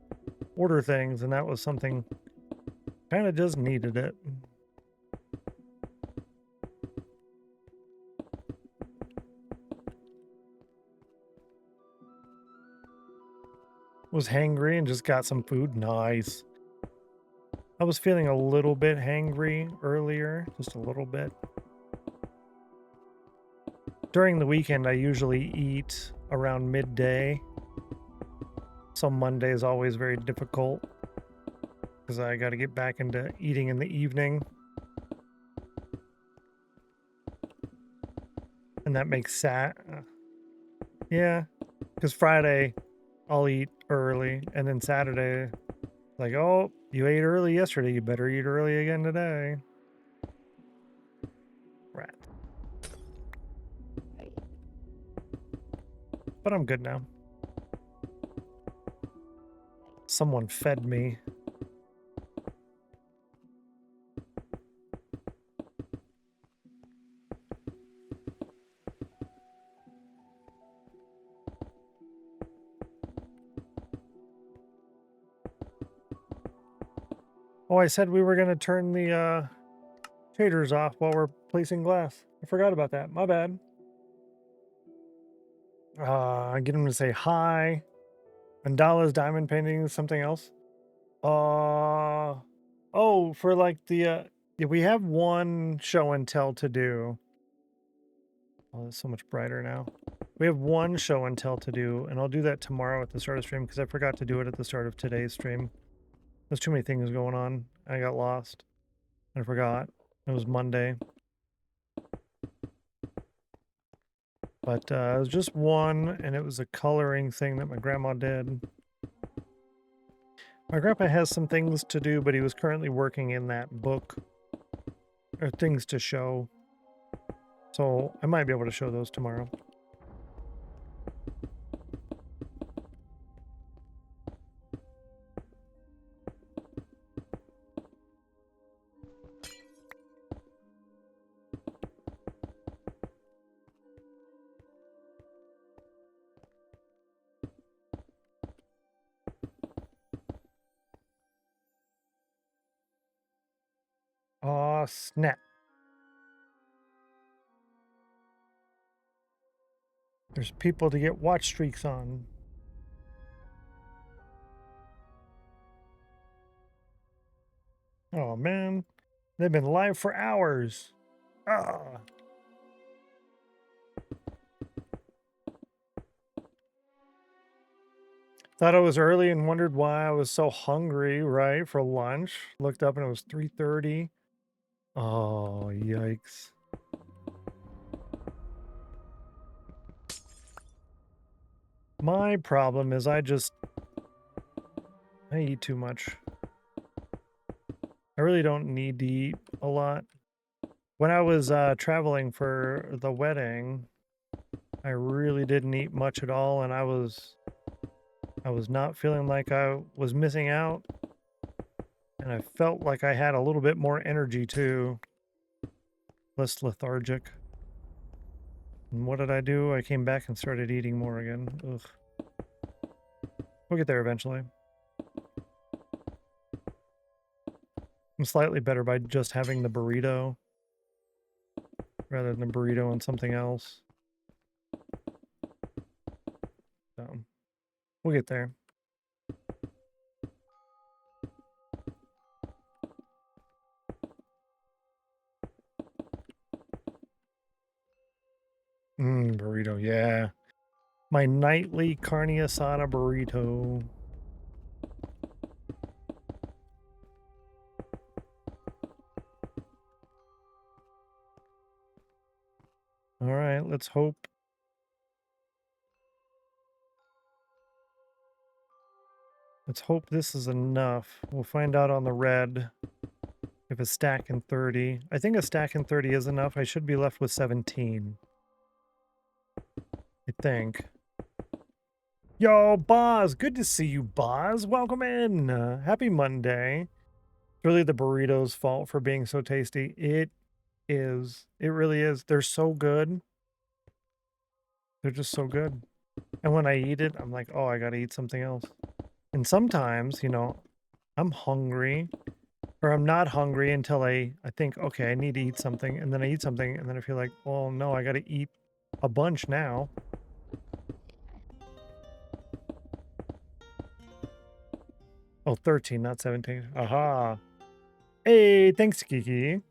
order things, and that was something kind of just needed it. Was hangry and just got some food. Nice. I was feeling a little bit hangry earlier, just a little bit. During the weekend, I usually eat around midday. So Monday is always very difficult because I got to get back into eating in the evening. And that makes yeah, because Friday I'll eat early, and then Saturday, like, oh, you ate early yesterday, you better eat early again today. Rat. But I'm good now. Someone fed me. Oh, I said we were going to turn the shaders off while we're placing glass. I forgot about that. My bad. Get him to say hi. Mandala's diamond painting, something else. Oh, for like the yeah, we have one show and tell to do. Oh, it's so much brighter now. We have one show and tell to do, and I'll do that tomorrow at the start of stream because I forgot to do it at the start of today's stream. There's too many things going on. I got lost. I forgot. It was Monday. But it was just one, and it was a coloring thing that my grandma did. My grandpa has some things to do, but he was currently working in that book. Or things to show. So I might be able to show those tomorrow. Aw, snap. There's people to get watch streaks on. Oh, man. They've been live for hours. Ah. Thought it was early and wondered why I was so hungry, right, for lunch. Looked up and it was 3:30. Oh, yikes. My problem is I eat too much. I really don't need to eat a lot. When I was traveling for the wedding, I really didn't eat much at all, and I was not feeling like I was missing out. And I felt like I had a little bit more energy too. Less lethargic. And what did I do? I came back and started eating more again. Ugh. We'll get there eventually. I'm slightly better by just having the burrito rather than a burrito and something else. So we'll get there. Burrito, yeah. My nightly carne asada burrito. All right, let's hope. Let's hope this is enough. We'll find out on the red if a stack in 30. I think a stack in 30 is enough. I should be left with 17. I think. Yo, Boz! Good to see you, Boz. Welcome in. Happy Monday. It's really the burrito's fault for being so tasty. It is. It really is. They're so good. They're just so good. And when I eat it, I'm like, oh, I gotta eat something else. And sometimes, you know, I'm hungry. Or I'm not hungry until I think, okay, I need to eat something. And then I eat something, and then I feel like, oh, no, I gotta eat a bunch now. Oh, 13, not 17. Aha. Hey, thanks, Kiki.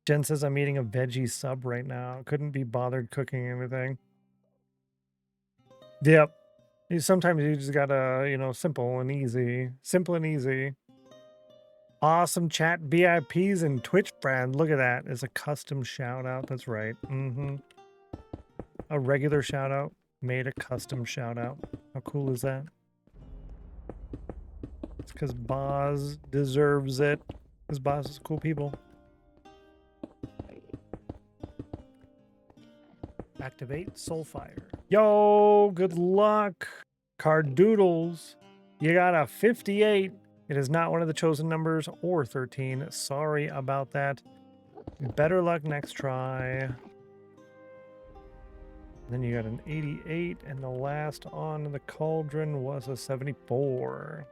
Jen says I'm eating a veggie sub right now. Couldn't be bothered cooking anything. Yep. Sometimes you just gotta, you know, simple and easy. Simple and easy. Awesome chat VIPs and Twitch friend. Look at that. It's a custom shout out. That's right. A regular shout out made a custom shout out. How cool is that? It's because Boz deserves it. Because Boz is cool people. Activate Soulfire. Yo, good luck. Cardoodles. You got a 58. It is not one of the chosen numbers or 13. Sorry about that. Better luck next try. Then you got an 88, and the last on the cauldron was a 74.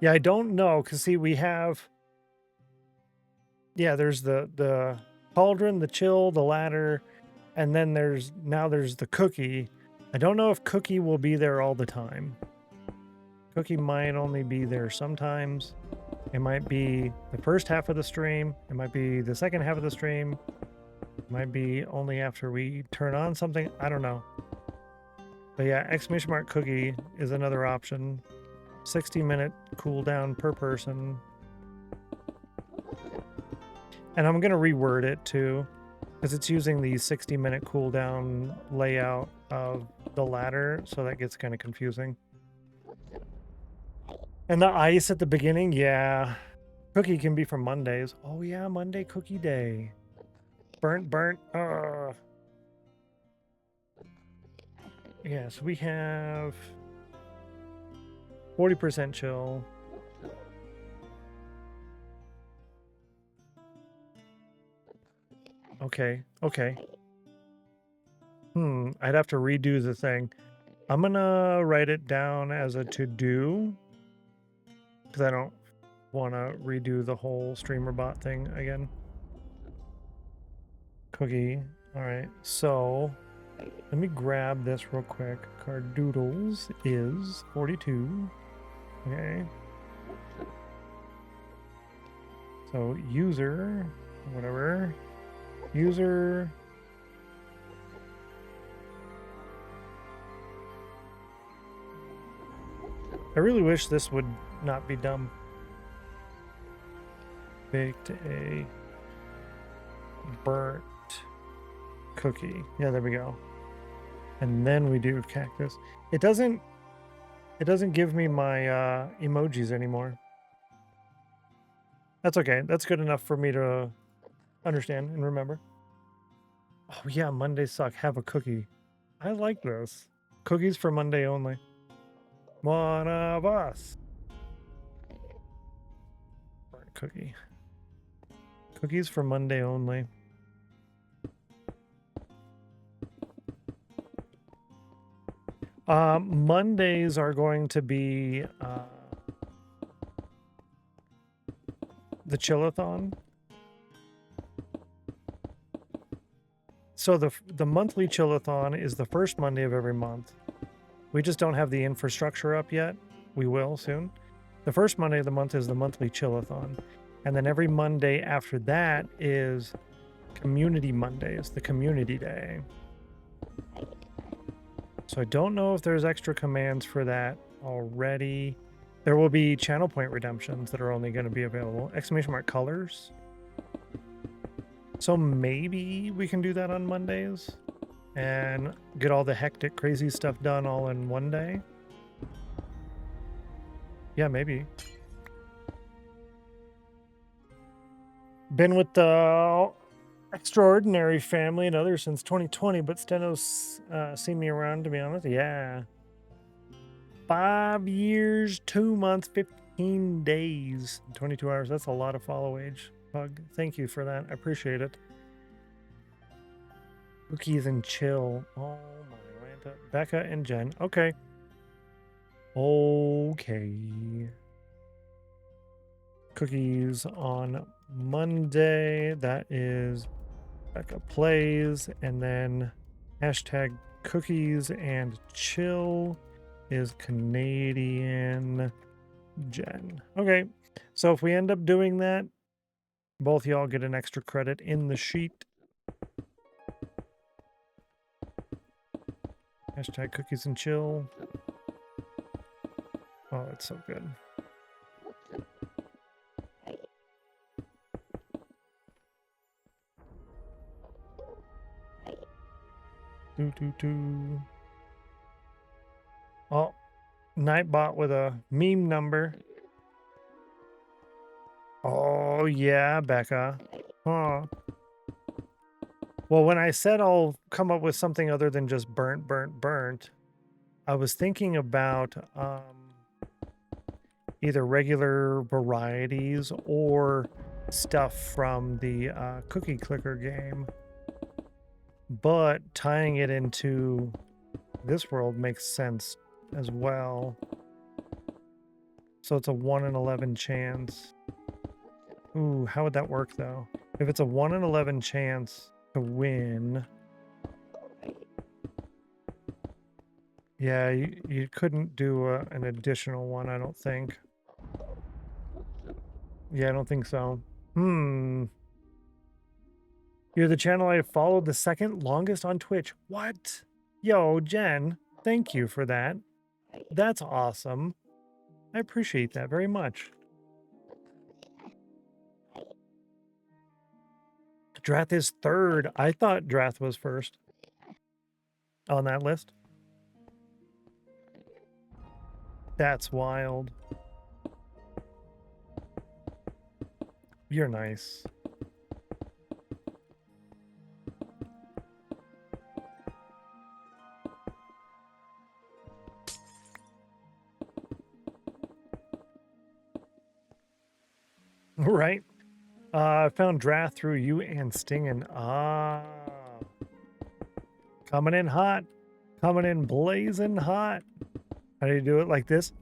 Yeah, I don't know, because see, we have... Yeah, there's the cauldron, the chill, the ladder, and then there's the cookie. I don't know if cookie will be there all the time. Cookie might only be there sometimes. It might be the first half of the stream. It might be the second half of the stream. It might be only after we turn on something. I don't know. But yeah, exclamation mark cookie is another option. 60-minute cooldown per person. And I'm going to reword it too, because it's using the 60-minute cooldown layout of the ladder, so that gets kind of confusing. And the ice at the beginning, yeah. Cookie can be from Mondays. Oh yeah, Monday cookie day. Burnt. Yeah, so we have 40% chill. Okay. I'd have to redo the thing. I'm gonna write it down as a to-do, because I don't want to redo the whole streamer bot thing again. Cookie. All right, so let me grab this real quick. Cardoodles is 42. Okay. So user, whatever. User. I really wish this would not be dumb. Baked a burnt cookie. Yeah, there we go. And then we do cactus. It doesn't give me my emojis anymore. That's okay. That's good enough for me to understand and remember. Oh yeah, Mondays suck. Have a cookie. I like this. Cookies for Monday only. One of us. Burnt cookie. Cookies for Monday only. Mondays are going to be the chillathon. So the monthly chillathon is the first Monday of every month. We just don't have the infrastructure up yet. We will soon. The first Monday of the month is the monthly chillathon. And then every Monday after that is Community Mondays, the community day. So I don't know if there's extra commands for that already. There will be channel point redemptions that are only going to be available. Exclamation mark colors. So maybe we can do that on Mondays and get all the hectic, crazy stuff done all in one day. Yeah, maybe. Been with the extraordinary family and others since 2020, but Stennos seen me around, to be honest. Yeah. 5 years, 2 months, 15 days, 22 hours. That's a lot of follow age. Pug, thank you for that. I appreciate it. Cookies and chill. Oh my Lanta. Becca and Jen. Okay. Okay. Cookies on Monday. That is Becca plays. And then hashtag cookies and chill is Canadian Jen. Okay. So if we end up doing that, both y'all get an extra credit in the sheet. Hashtag cookies and chill. Oh, that's so good. Doo. Oh, Nightbot with a meme number. Oh, yeah, Becca. Huh. Well, when I said I'll come up with something other than just burnt, I was thinking about either regular varieties or stuff from the cookie clicker game. But tying it into this world makes sense as well. So it's a 1 in 11 chance. Ooh, how would that work though? If it's a 1 in 11 chance to win. Yeah, you couldn't do an additional one, I don't think. Yeah, I don't think so. You're the channel I followed the second longest on Twitch. What? Yo, Jen, thank you for that. That's awesome. I appreciate that very much. Drath is third. I thought Drath was first on that list. That's wild. You're nice. Right? I found Drath through you and Stingin. Ah. Coming in hot. Coming in blazing hot. How do you do it? Like this?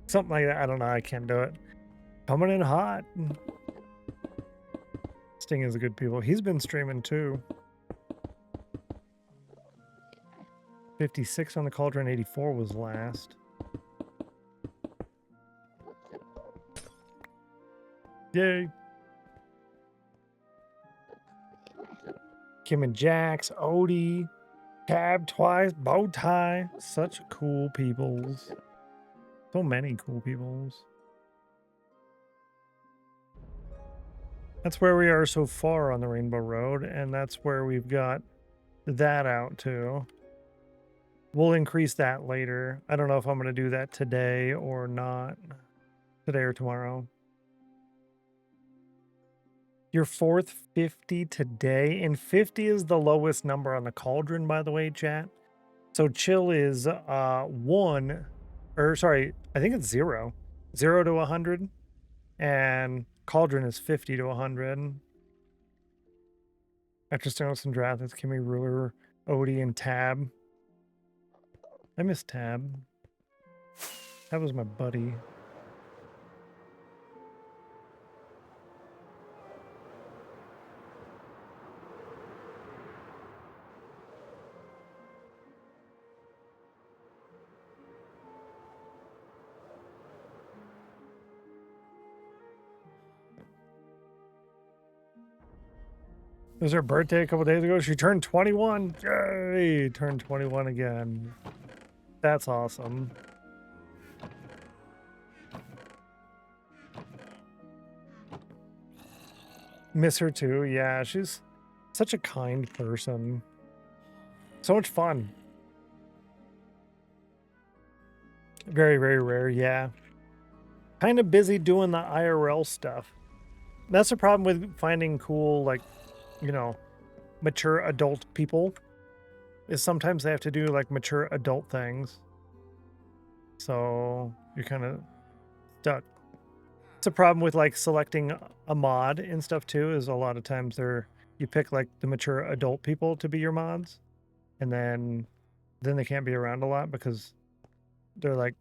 Something like that. I don't know. I can't do it. Coming in hot. Sting is a good people. He's been streaming too. 56 on the Cauldron, 84 was last. Yay. Kim and Jax, Odie, Tab twice, Bowtie. Such cool peoples. So many cool peoples. That's where we are so far on the Rainbow Road, and that's where we've got that out too. We'll increase that later. I don't know if I'm going to do that today or not. Today or tomorrow. Your fourth 50 today, and 50 is the lowest number on the Cauldron, by the way, chat. So chill is 1, or sorry, I think it's 0. 0 to 100, and Cauldron is 50 to 100. After Stennos and Drath, it's Kimmy, Ruler, Odie, and Tab. I miss Tab. Tab was my buddy. It was her birthday a couple days ago. She turned 21. Yay! Turned 21 again. That's awesome. Miss her too. Yeah, she's such a kind person. So much fun. Very, very rare. Yeah. Kind of busy doing the IRL stuff. That's the problem with finding cool, like, you know, mature adult people, is sometimes they have to do like mature adult things. So you're kind of stuck. It's a problem with like selecting a mod and stuff too, is a lot of times you pick like the mature adult people to be your mods, and then they can't be around a lot because they're like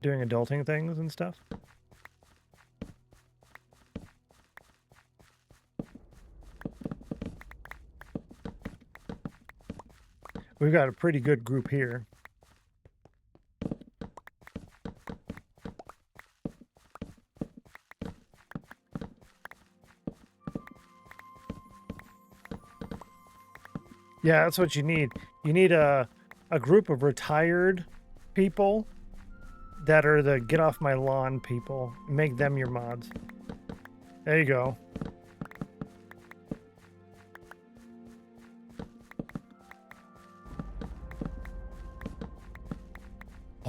doing adulting things and stuff. We've got a pretty good group here. Yeah, that's what you need. You need a group of retired people that are the get off my lawn people. Make them your mods. There you go.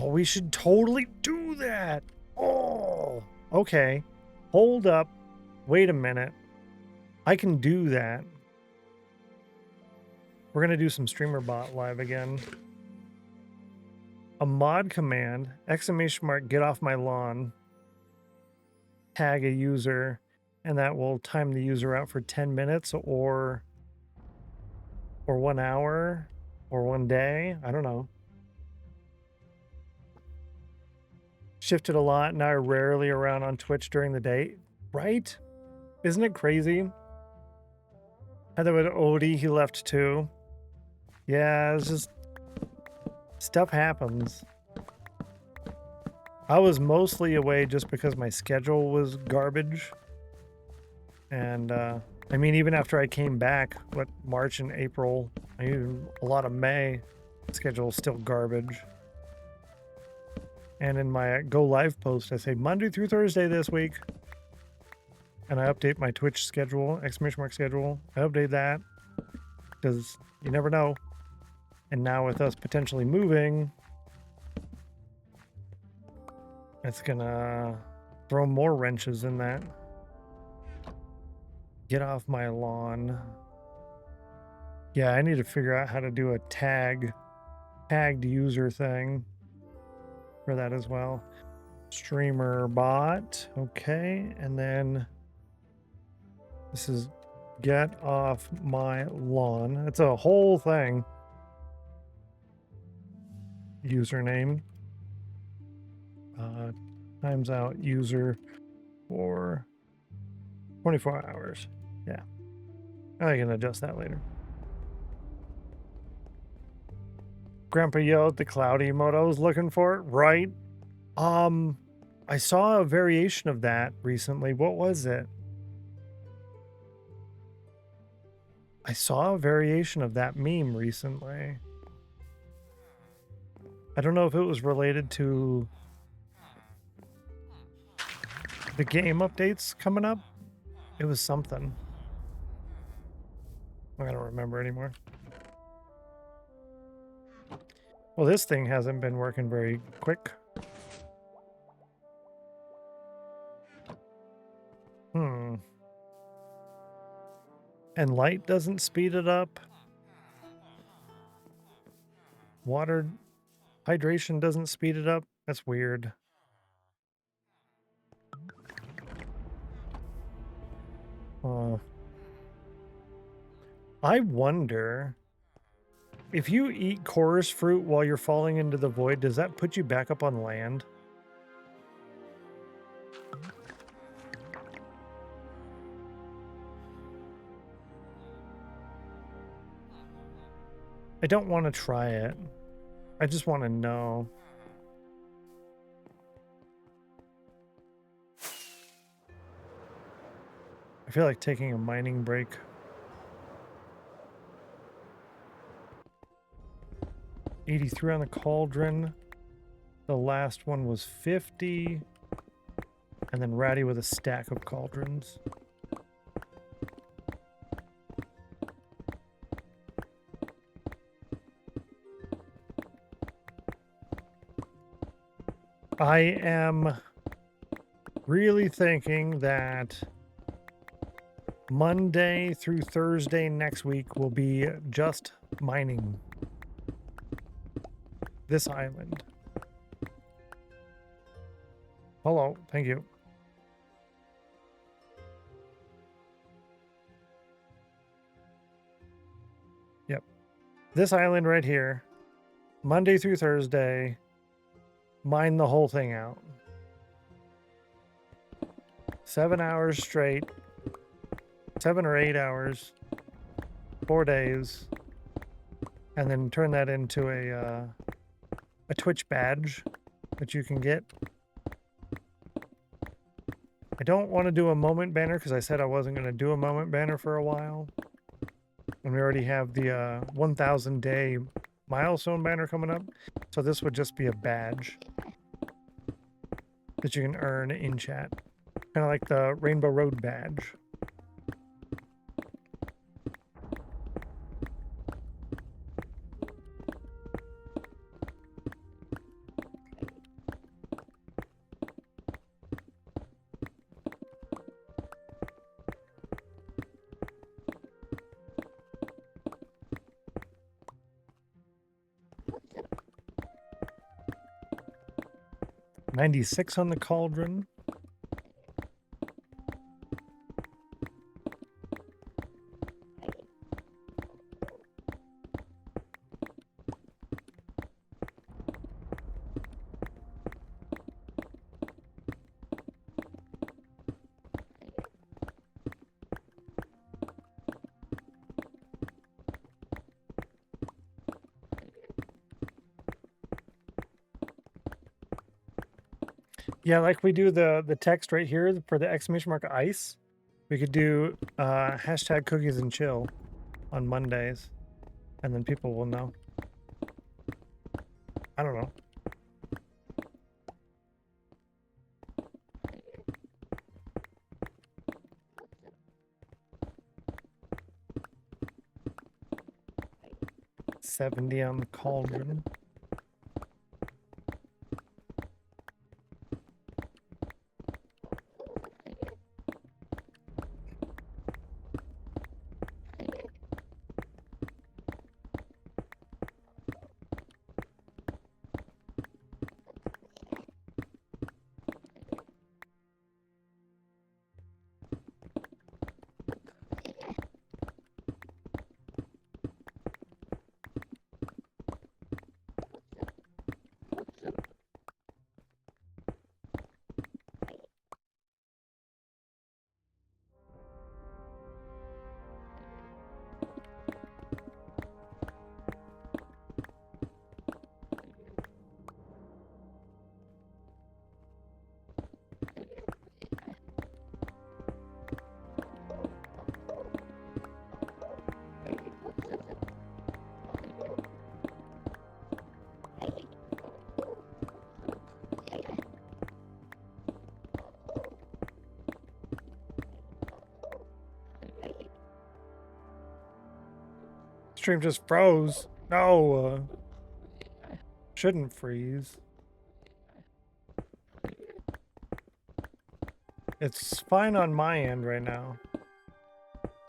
Oh, we should totally do that. Oh, okay. Hold up. Wait a minute. I can do that. We're going to do some streamer bot live again. A mod command, exclamation mark, get off my lawn. Tag a user, and that will time the user out for 10 minutes or 1 hour or 1 day. I don't know. shifted a lot. Now I'm rarely around on Twitch during the day. Right? Isn't it crazy? Had that with Odie, he left too. Yeah, it's just stuff happens. I was mostly away just because my schedule was garbage. And I mean, even after I came back, what, March and April, even a lot of May, schedule is still garbage. And in my go live post, I say Monday through Thursday this week. And I update my Twitch schedule, exclamation mark schedule. I update that because you never know. And now with us potentially moving, it's gonna throw more wrenches in that. Get off my lawn. Yeah, I need to figure out how to do a tagged user thing for that as well. Streamer bot. Okay, and then this is get off my lawn. It's a whole thing. Username. Times out user for 24 hours. Yeah. I can adjust that later. Grandpa yelled the cloud emote I was looking for, right? I saw a variation of that recently. What was it? I saw a variation of that meme recently. I don't know if it was related to the game updates coming up. It was something. I don't remember anymore. Well, this thing hasn't been working very quick. And light doesn't speed it up. Water hydration doesn't speed it up. That's weird. I wonder if you eat chorus fruit while you're falling into the void, does that put you back up on land? I don't want to try it. I just want to know. I feel like taking a mining break. $83 on the cauldron. The last one was 50. And then Ratty with a stack of cauldrons. I am really thinking that Monday through Thursday next week will be just mining this island. Hello, thank you. Yep. This island right here, Monday through Thursday, mine the whole thing out. 7 hours straight. 7 or 8 hours. 4 days. And then turn that into a Twitch badge that you can get. I don't want to do a moment banner because I said I wasn't going to do a moment banner for a while. And we already have the 1,000 day milestone banner coming up. So this would just be a badge that you can earn in chat. Kind of like the Rainbow Road badge. $96 on the cauldron. Yeah, like we do the text right here for the exclamation mark ice. We could do hashtag cookies and chill on Mondays, and then people will know. I don't know. $70 on the cauldron. Stream just froze. No, shouldn't freeze. It's fine on my end right now.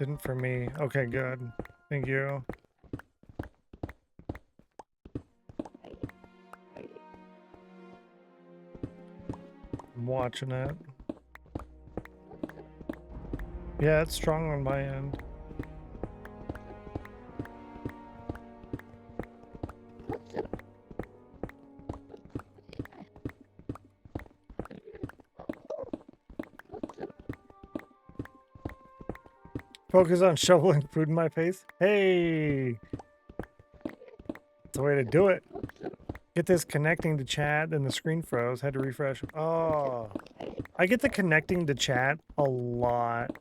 Didn't for me. Okay, good. Thank you. I'm watching it. Yeah, it's strong on my end. Focus on shoveling food in my face. Hey! That's the way to do it. Get this connecting to chat, and the screen froze. Had to refresh. Oh. I get the connecting to chat a lot.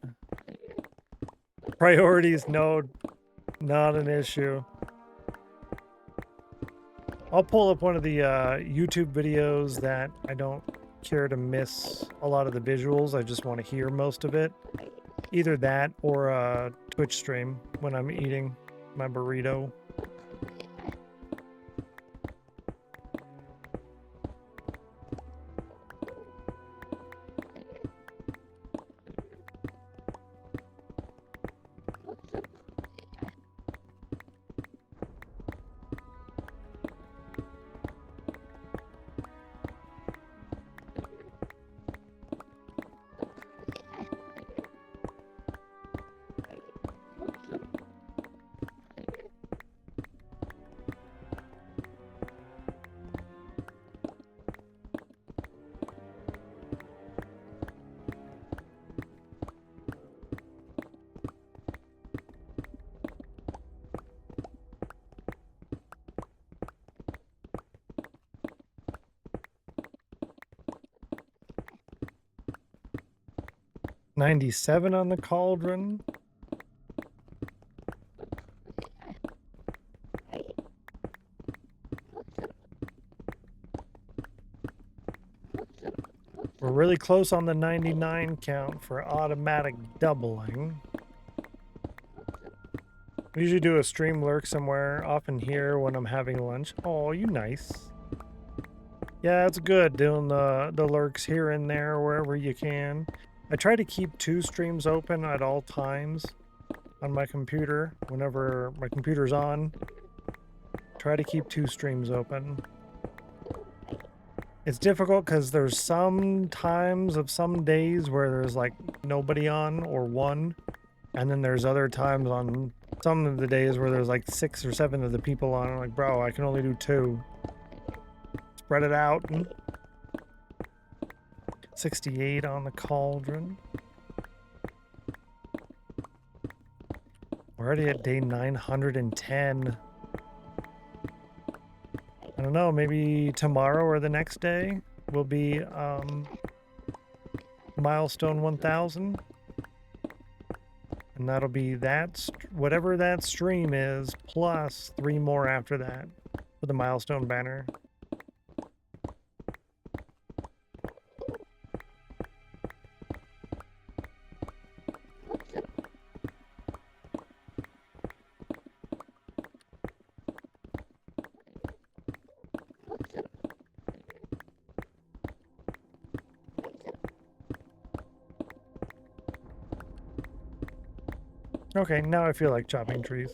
Priorities, no, not an issue. I'll pull up one of the YouTube videos that I don't care to miss a lot of the visuals. I just want to hear most of it. Either that or a Twitch stream when I'm eating my burrito. $97 on the cauldron. We're really close on the 99 count for automatic doubling. I usually do a stream lurk somewhere, often here when I'm having lunch. Oh, you nice. Yeah, it's good doing the lurks here and there wherever you can. I try to keep 2 streams open at all times on my computer. Whenever my computer's on, try to keep 2 streams open. It's difficult because there's some times of some days where there's like nobody on or 1. And then there's other times on some of the days where there's like 6 or 7 of the people on. I'm like, bro, I can only do 2. Spread it out. 68 on the cauldron. We're already at day 910. I don't know, maybe tomorrow or the next day will be milestone 1000. And that'll be that, whatever that stream is, plus 3 more after that for the milestone banner. Okay, now I feel like chopping trees.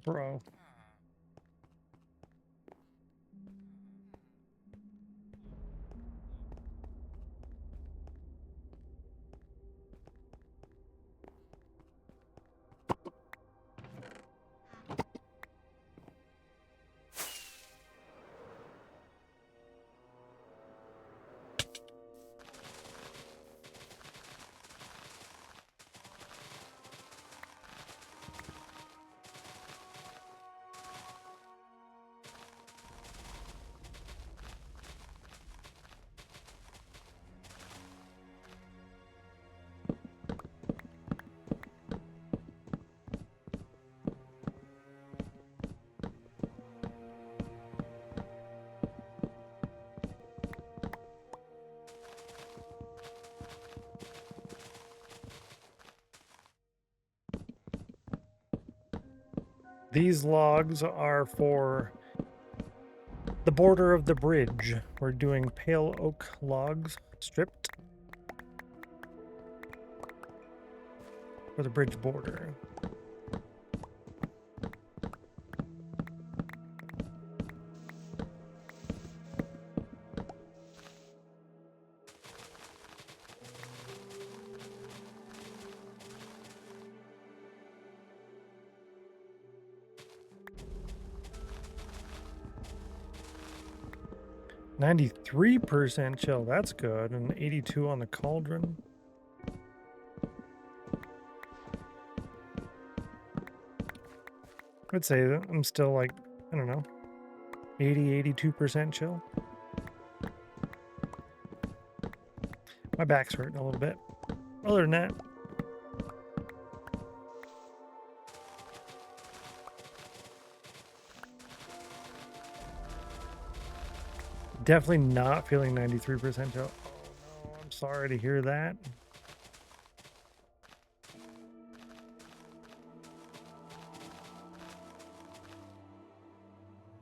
Bro. These logs are for the border of the bridge. We're doing pale oak logs stripped for the bridge border. %, chill, that's good, and 82 on the cauldron. I'd say that I'm still like, I don't know, 82% chill. My back's hurting a little bit. Other than that, definitely not feeling 93% chill. Oh no, I'm sorry to hear that.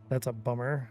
That's a bummer.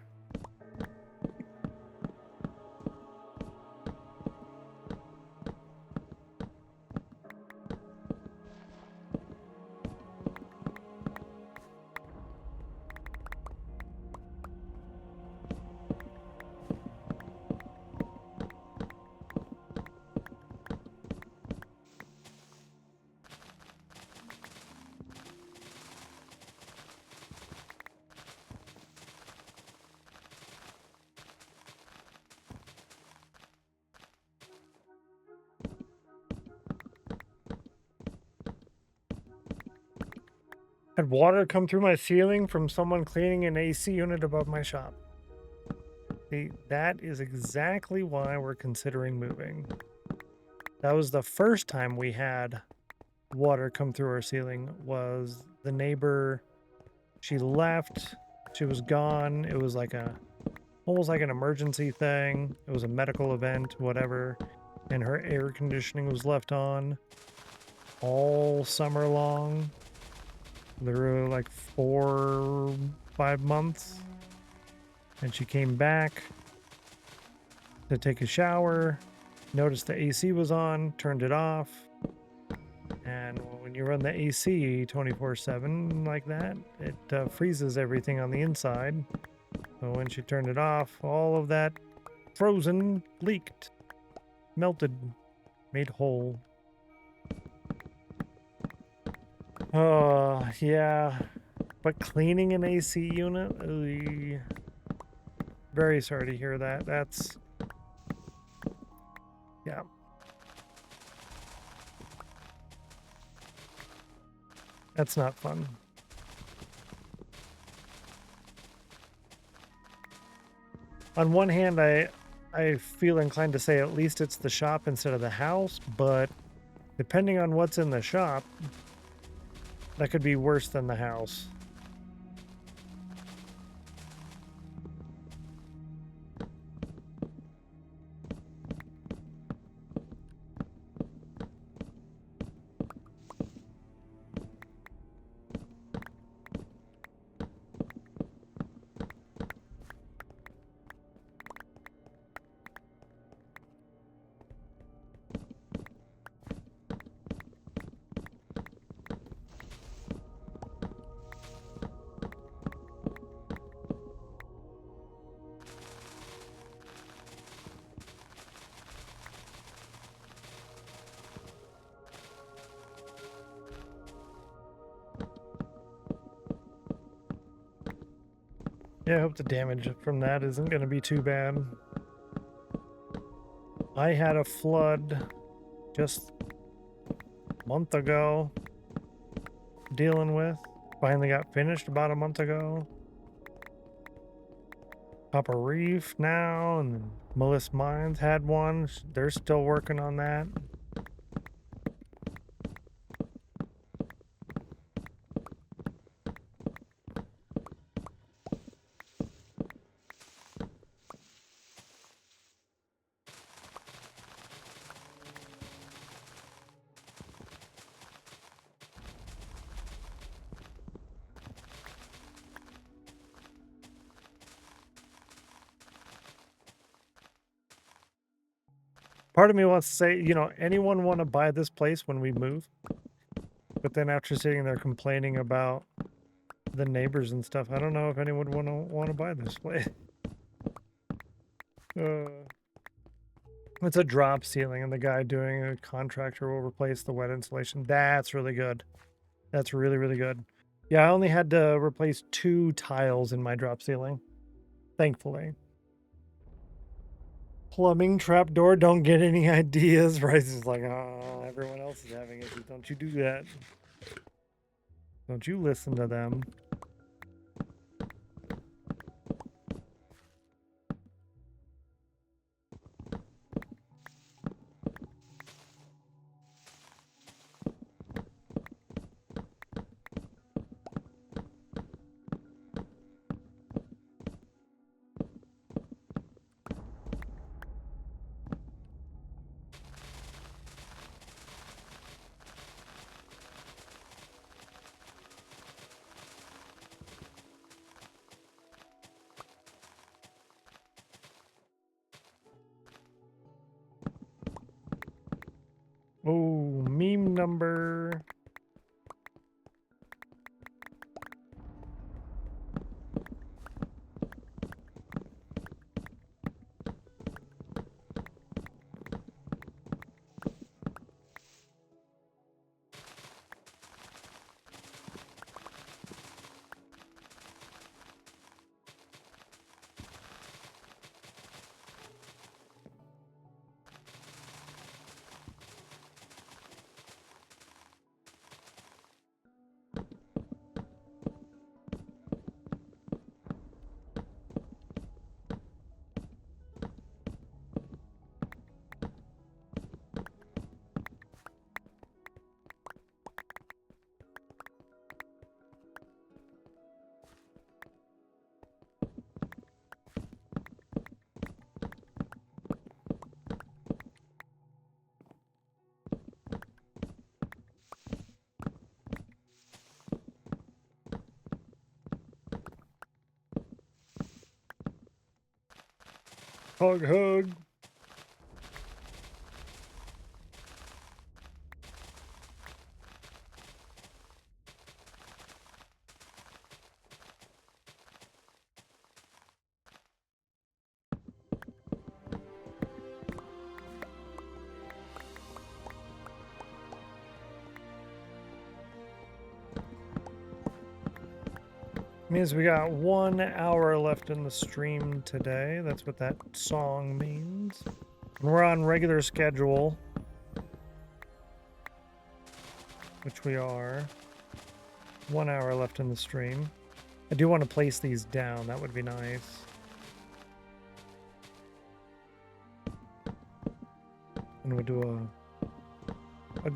Had water come through my ceiling from someone cleaning an AC unit above my shop. See, that is exactly why we're considering moving. That was the first time we had water come through our ceiling. Was the neighbor, she left, she was gone. It was like almost like an emergency thing. It was a medical event, whatever. And her air conditioning was left on all summer long. Literally like 4-5 months. And she came back to take a shower, noticed the AC was on, turned it off. And when you run the AC 24/7 like that, it freezes everything on the inside. So when she turned it off, all of that frozen leaked, melted, Made whole. Oh, yeah. But cleaning an AC unit? Ugh. Very sorry to hear that. That's... Yeah. That's not fun. On one hand, I feel inclined to say at least it's the shop instead of the house, but depending on what's in the shop, that could be worse than the house. Yeah, I hope the damage from that isn't going to be too bad. I had a flood just a month ago dealing with. Finally got finished about a month ago. Papa Reef now, and Melissa Mines had one. They're still working on that. Part of me wants to say, you know, anyone want to buy this place when we move? But then after sitting there complaining about the neighbors and stuff, I don't know if anyone would want to buy this place. It's a drop ceiling, and the guy doing a contractor will replace the wet insulation. That's really good. That's really, really good. Yeah, I only had to replace 2 tiles in my drop ceiling, thankfully. Plumbing trapdoor, don't get any ideas. Bryce is like, oh, everyone else is having it. Don't you do that. Don't you listen to them. Oh, meme number. Hug, hug. Means we got 1 hour left in the stream today. That's what that song means. And we're on regular schedule, which we are. 1 hour left in the stream. I do want to place these down. That would be nice. And we'll do a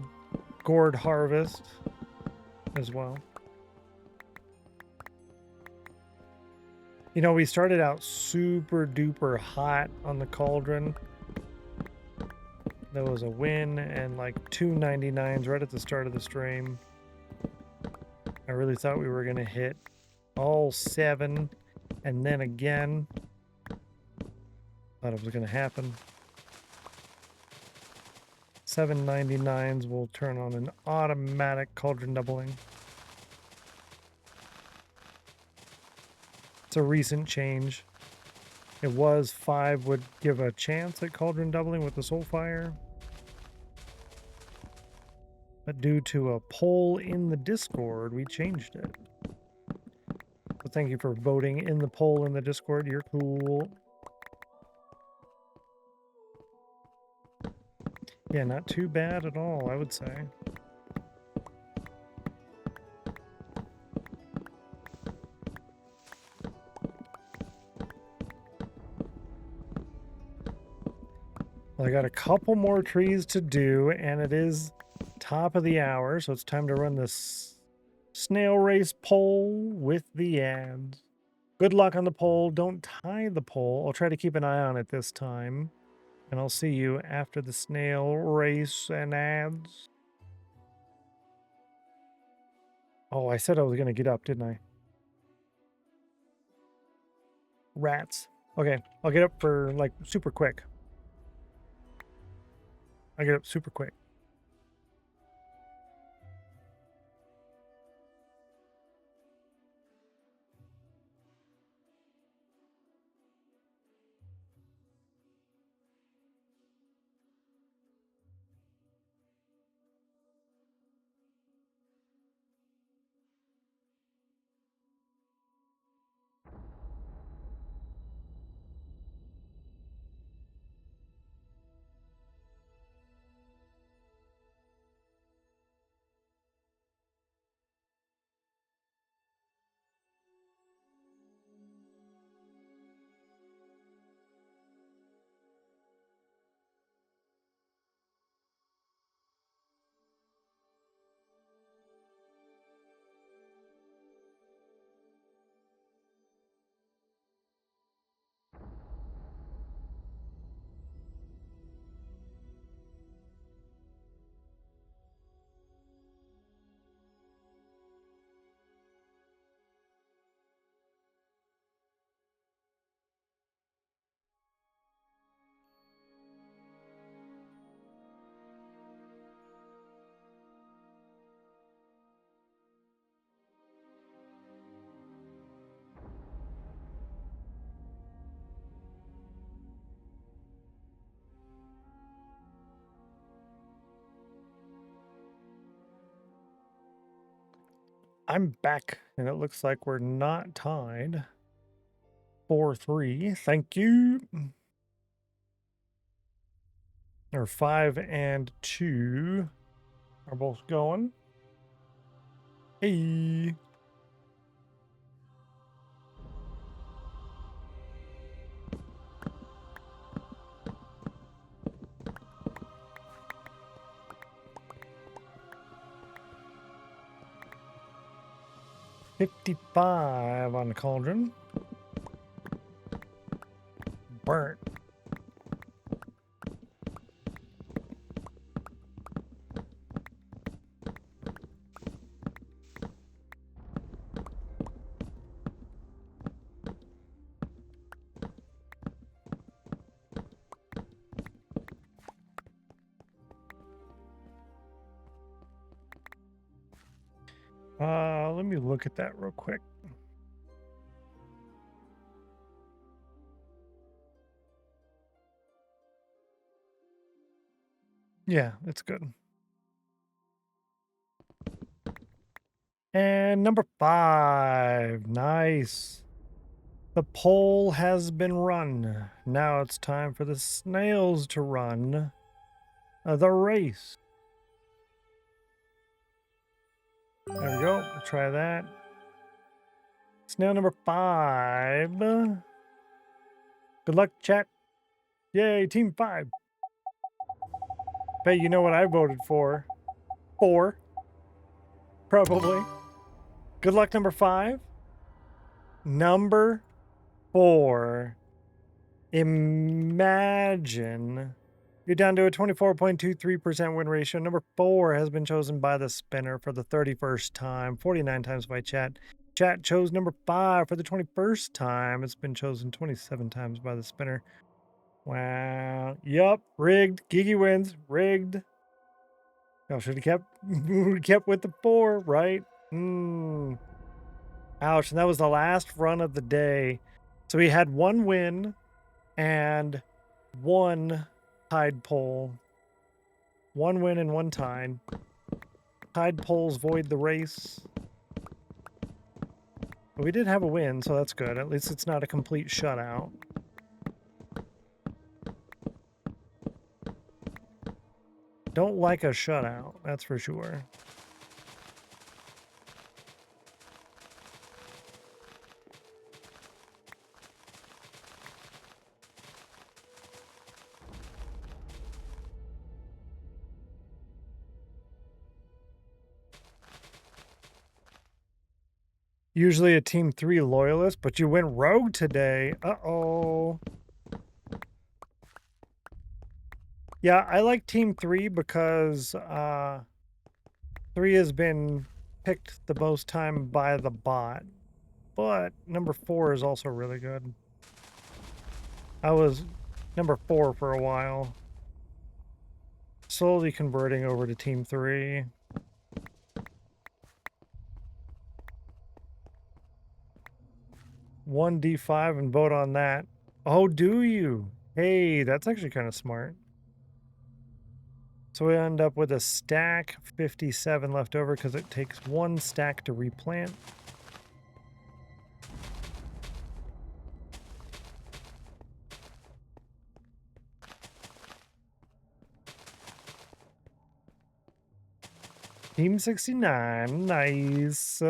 gourd harvest as well. You know, we started out super duper hot on the cauldron. There was a win and like 299s right at the start of the stream. I really thought we were going to hit all 7 and then again. Thought it was going to happen. 799s will turn on an automatic cauldron doubling. It's a recent change. It was 5 would give a chance at cauldron doubling with the Soulfire. But due to a poll in the Discord, we changed it. So thank you for voting in the poll in the Discord. You're cool. Yeah, not too bad at all, I would say. Well, I got a couple more trees to do, and it is top of the hour, so it's time to run this snail race poll with the ads. Good luck on the poll. Don't tie the poll. I'll try to keep an eye on it this time. And I'll see you after the snail race and ads. Oh, I said I was going to get up, didn't I? Rats. Okay, I'll get up for like super quick. I'll get up super quick. I'm back, and it looks like we're not tied. 4-3. Thank you. Or 5 and 2 are both going. Hey. $55 on the cauldron. Burnt. Let me look at that real quick. Yeah, it's good. And number 5. Nice. The poll has been run. Now it's time for the snails to run the race. There we go. We'll try that. Snail number 5. Good luck, chat. Yay, team 5. Bet you know what I voted for. 4. Probably. Good luck, number 5. Number 4. Imagine you're down to a 24.23% win ratio. Number 4 has been chosen by the spinner for the 31st time, 49 times by chat. Chat chose number 5 for the 21st time. It's been chosen 27 times by the spinner. Wow. Yup. Rigged. Gigi wins. Rigged. Y'all should have kept with the 4, right? Ouch. And that was the last run of the day. So we had 1 win and 1 tied poll. 1 win and 1 tied. Tied polls void the race. But we did have a win, so that's good. At least it's not a complete shutout. Don't like a shutout, that's for sure. Usually a team 3 loyalist, but you went rogue today. Uh-oh. Yeah, I like team 3 because 3 has been picked the most time by the bot. But number 4 is also really good. I was number 4 for a while. Slowly converting over to team 3. One D5 and vote on that. Oh, do you? Hey, that's actually kind of smart. So we end up with a stack 57 left over because it takes 1 stack to replant. Team 69, nice.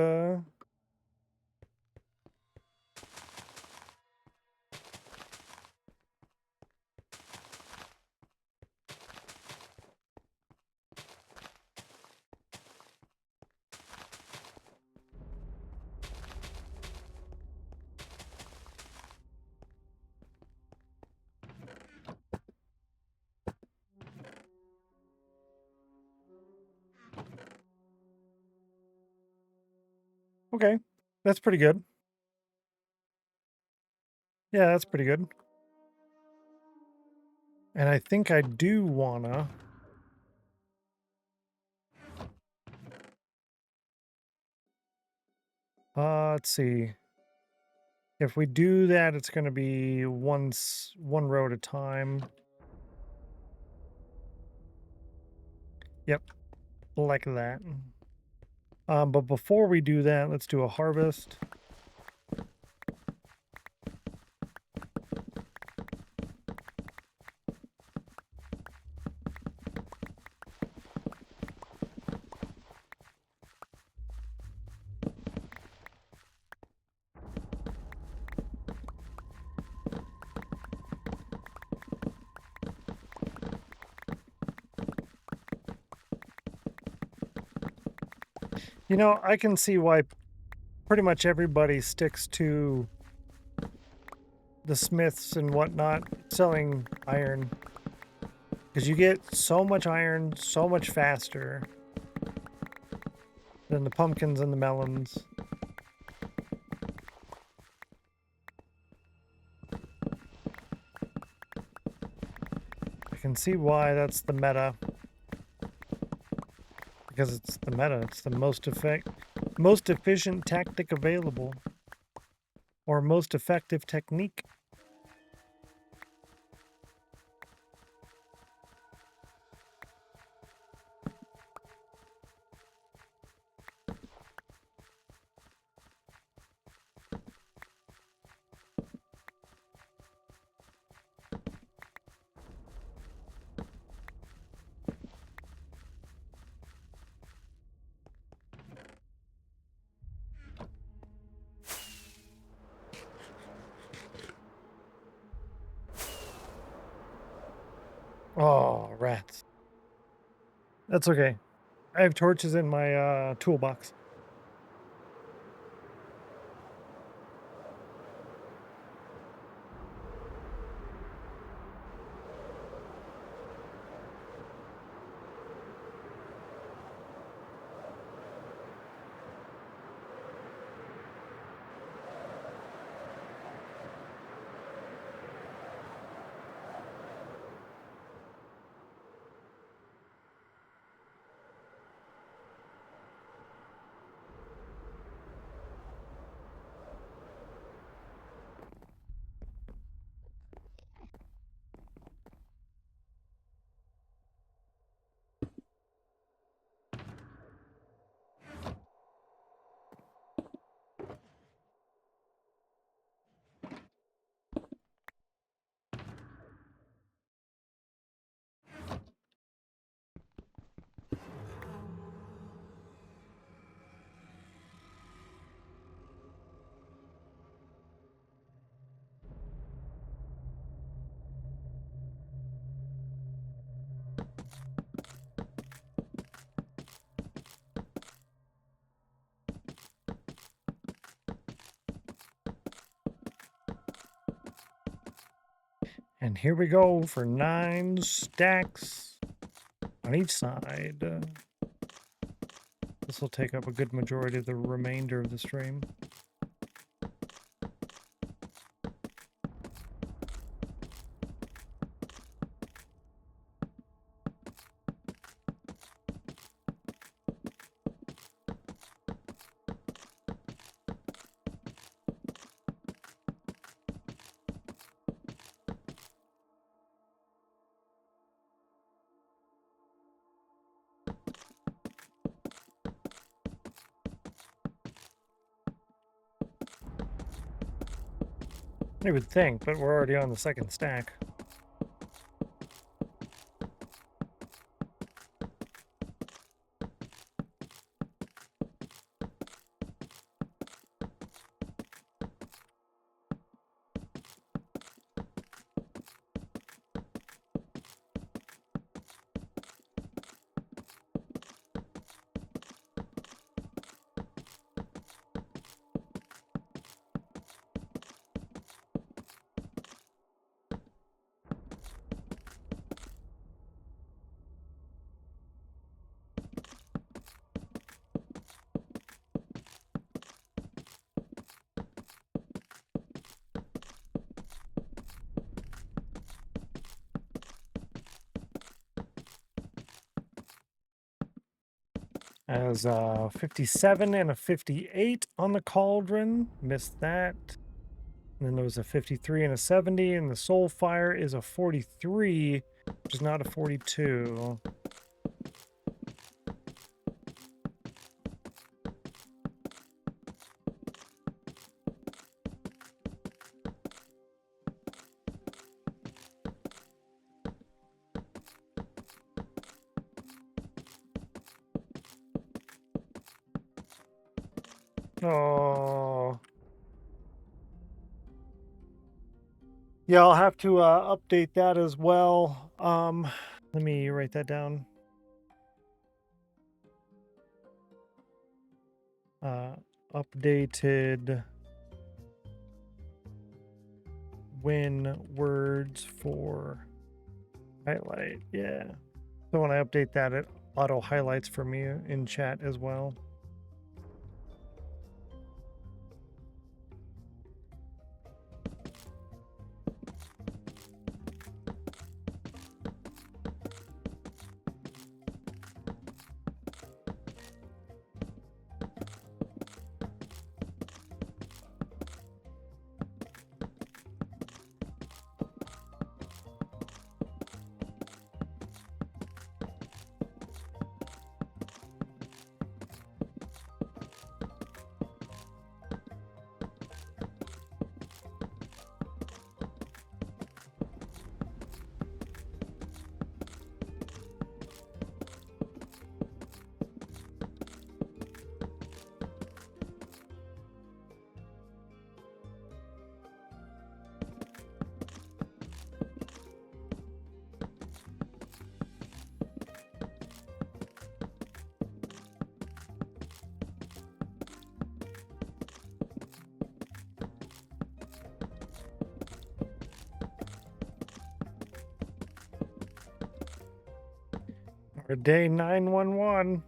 Okay, that's pretty good. Yeah, that's pretty good. And I think I do wanna... let's see. If we do that, it's going to be one row at a time. Yep, like that. But before we do that, let's do a harvest. You know, I can see why pretty much everybody sticks to the smiths and whatnot selling iron. Because you get so much iron so much faster than the pumpkins and the melons. I can see why that's the meta. Because it's the meta, it's the most efficient tactic available. Or most effective technique. Oh, rats. That's okay. I have torches in my toolbox. And here we go for 9 stacks on each side. This will take up a good majority of the remainder of the stream. You would think, but we're already on the second stack. As 57 and a 58 on the cauldron. Missed that. And then there was a 53 and a 70, and the soul fire is a 43, which is not a 42. Oh. Yeah, I'll have to update that as well. Let me write that down. Updated win words for highlight. Yeah. So when I update that, it auto highlights for me in chat as well. For day 911.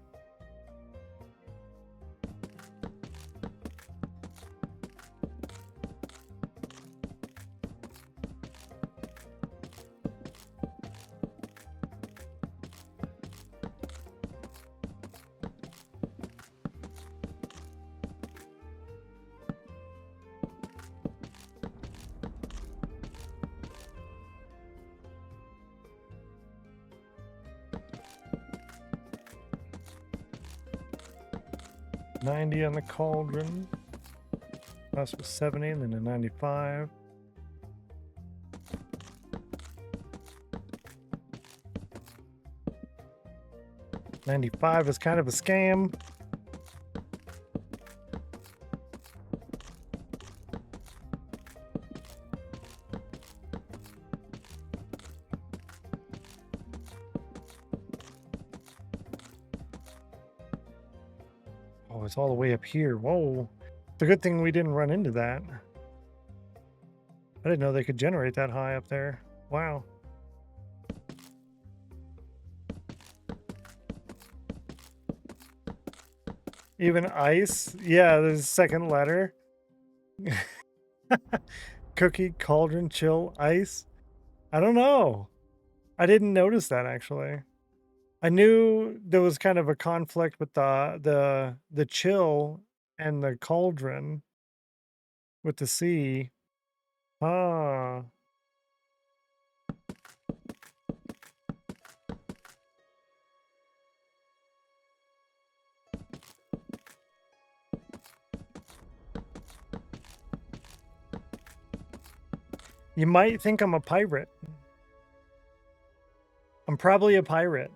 $90 on the cauldron. Last was 70, and then a 95. $95 is kind of a scam. Oh, it's all the way up here. Whoa. It's a good thing we didn't run into that. I didn't know they could generate that high up there. Wow. Even ice? Yeah, there's a second letter. Cookie, cauldron, chill, ice. I don't know. I didn't notice that actually. I knew there was kind of a conflict with the chill and the cauldron with the sea. Ah. You might think I'm a pirate. I'm probably a pirate.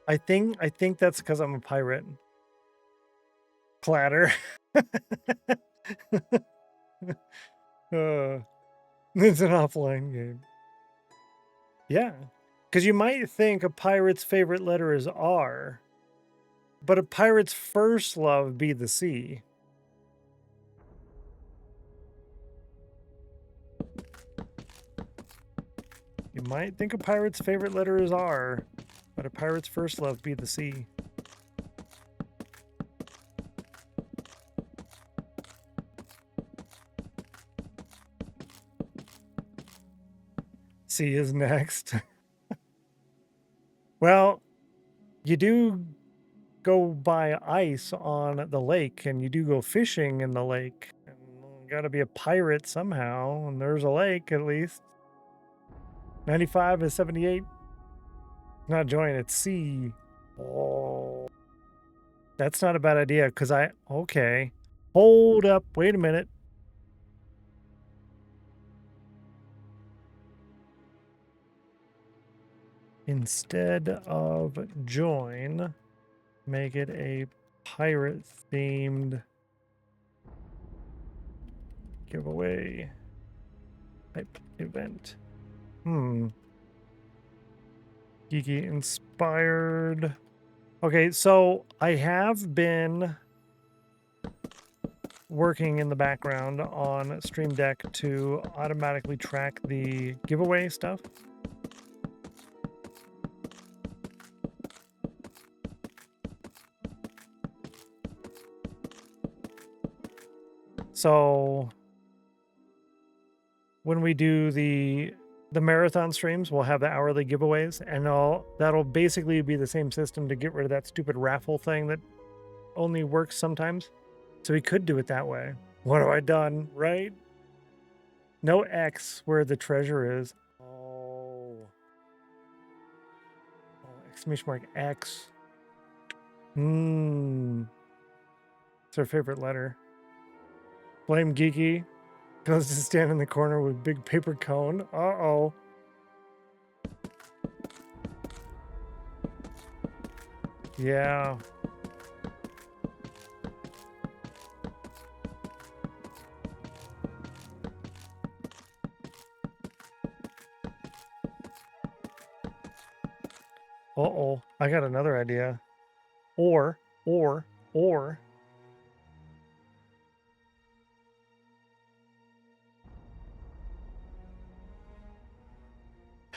I think that's because I'm a pirate. Clatter. It's an offline game. Yeah. Because you might think a pirate's favorite letter is R, but a pirate's first love be the sea. You might think a pirate's favorite letter is R, but a pirate's first love be the sea. C is next. Well, you do go buy ice on the lake, and you do go fishing in the lake. And you gotta be a pirate somehow, and there's a lake at least. 95 is 78. Not join, it's C. Oh. That's not a bad idea, because okay. Hold up, wait a minute. Instead of join, make it a pirate-themed giveaway type event. Geeky inspired. Okay, so I have been working in the background on Stream Deck to automatically track the giveaway stuff. So when we do the marathon streams, we'll have the hourly giveaways, and that'll basically be the same system to get rid of that stupid raffle thing that only works sometimes. So we could do it that way. What have I done, right? No X where the treasure is. Oh, exclamation mark X. It's our favorite letter. Blame Geeky. Goes to stand in the corner with big paper cone. Uh-oh. Yeah. Uh-oh. I got another idea. Or.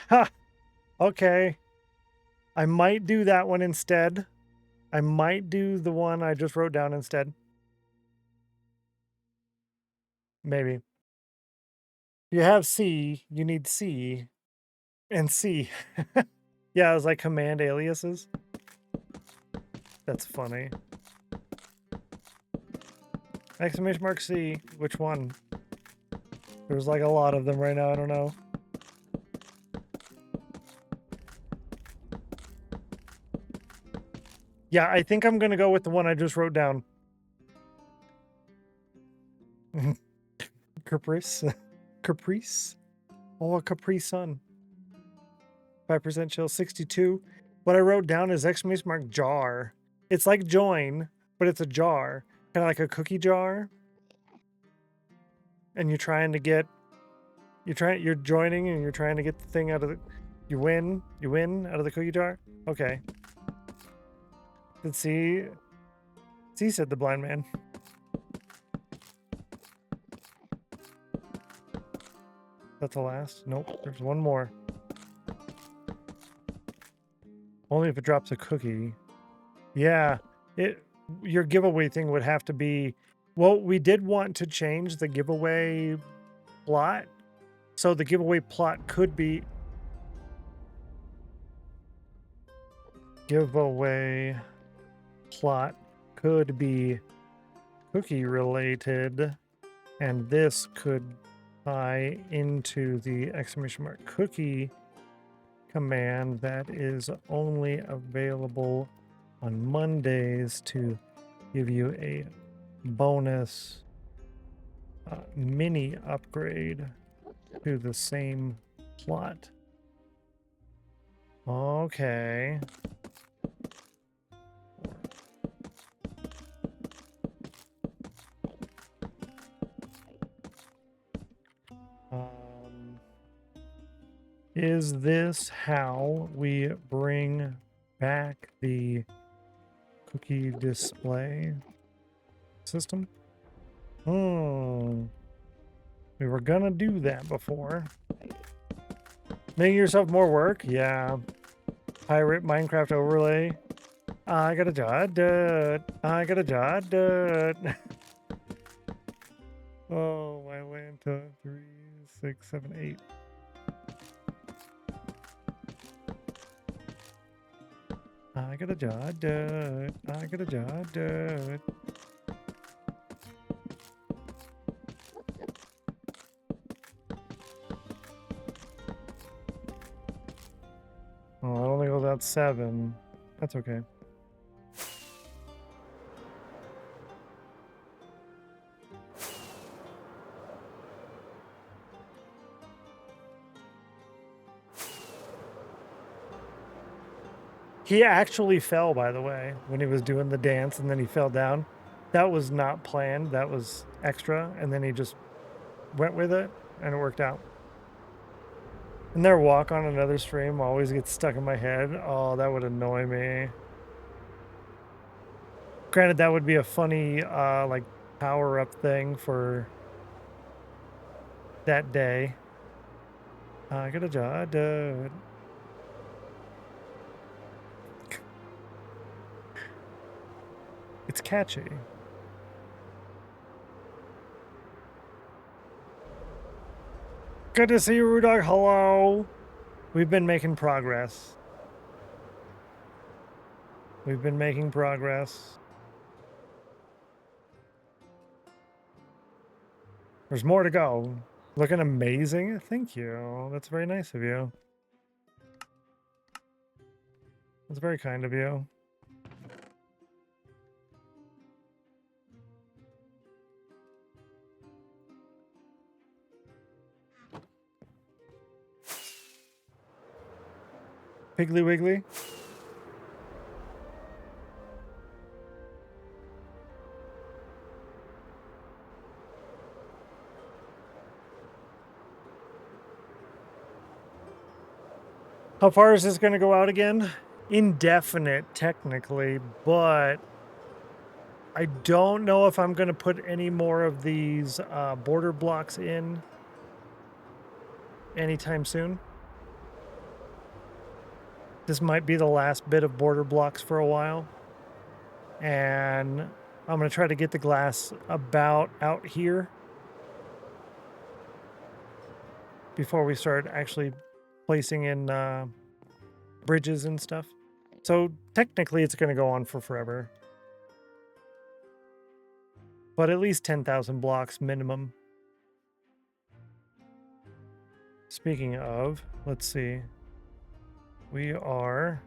Ha! Okay. I might do that one instead. I might do the one I just wrote down instead. Maybe. If you have C, you need C and C. Yeah, it was like command aliases. That's funny. Exclamation mark C. Which one? There's like a lot of them right now. I don't know. Yeah, I think I'm going to go with the one I just wrote down. Caprice. Caprice. Oh, a Capri Sun. 5% chill, 62. What I wrote down is exclamation mark jar. It's like join, but it's a jar. Kind of like a cookie jar. And you're trying to get... You're joining and you're trying to get the thing out of the... You win out of the cookie jar? Okay. Let's see. See, said the blind man. That's the last? Nope, there's one more. Only if it drops a cookie. Yeah, your giveaway thing would have to be... Well, we did want to change the giveaway plot. So the giveaway plot could be... Giveaway plot could be cookie related. And this could tie into the exclamation mark cookie command that is only available on Mondays to give you a bonus mini upgrade to the same plot. Okay. Is this how we bring back the cookie display system? We were gonna do that before. Making yourself more work? Yeah. Pirate Minecraft overlay. I got a job done. I got a job done. Oh, I went to 3, 6, 7, 8. I got a job done. I got a job done. Oh, I only go about 7. That's okay. He actually fell, by the way, when he was doing the dance, and then he fell down. That was not planned. That was extra, and then he just went with it, and it worked out. And their walk on another stream always gets stuck in my head. Oh, that would annoy me. Granted, that would be a funny, like, power-up thing for that day. I got a job done. It's catchy. Good to see you, Rudog. Hello. We've been making progress. We've been making progress. There's more to go. Looking amazing. Thank you. That's very nice of you. That's very kind of you. Piggly Wiggly. How far is this going to go out again? Indefinite, technically, but I don't know if I'm going to put any more of these border blocks in anytime soon. This might be the last bit of border blocks for a while. And I'm going to try to get the glass about out here before we start actually placing in bridges and stuff. So technically it's going to go on for forever. But at least 10,000 blocks minimum. Speaking of, let's see. We are...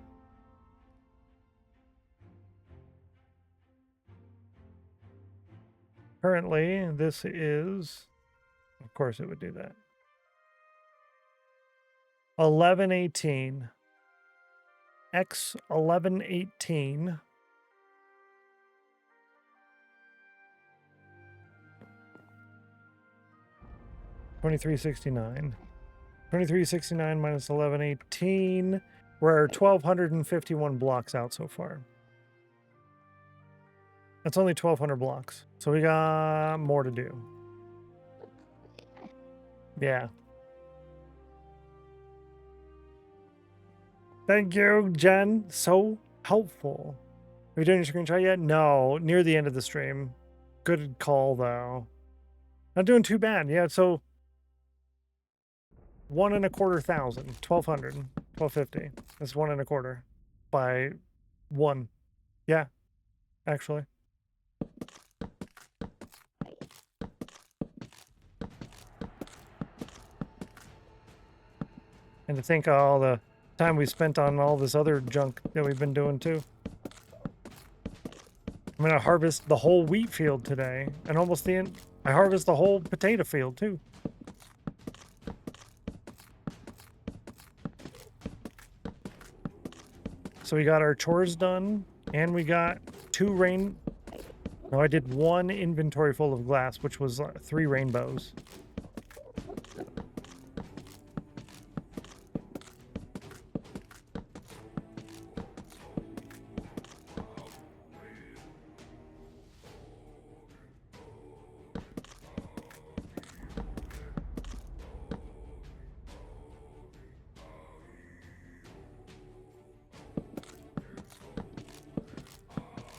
Currently, this is... Of course it would do that. 1118. X 1118. $23.69. 23.69 minus 11.18. We're 1,251 blocks out so far. That's only 1,200 blocks. So we got more to do. Yeah. Thank you, Jen. So helpful. Are we doing a screenshot yet? No, near the end of the stream. Good call, though. Not doing too bad. Yeah, so 1,250,000, 1,200, 1,250. That's 1,250 by 1. Yeah, actually. And to think of all the time we spent on all this other junk that we've been doing too. I'm gonna harvest the whole wheat field today, and almost the end. I harvest the whole potato field too. So we got our chores done, and we got 2 rain. No, I did 1 inventory full of glass, which was 3 rainbows.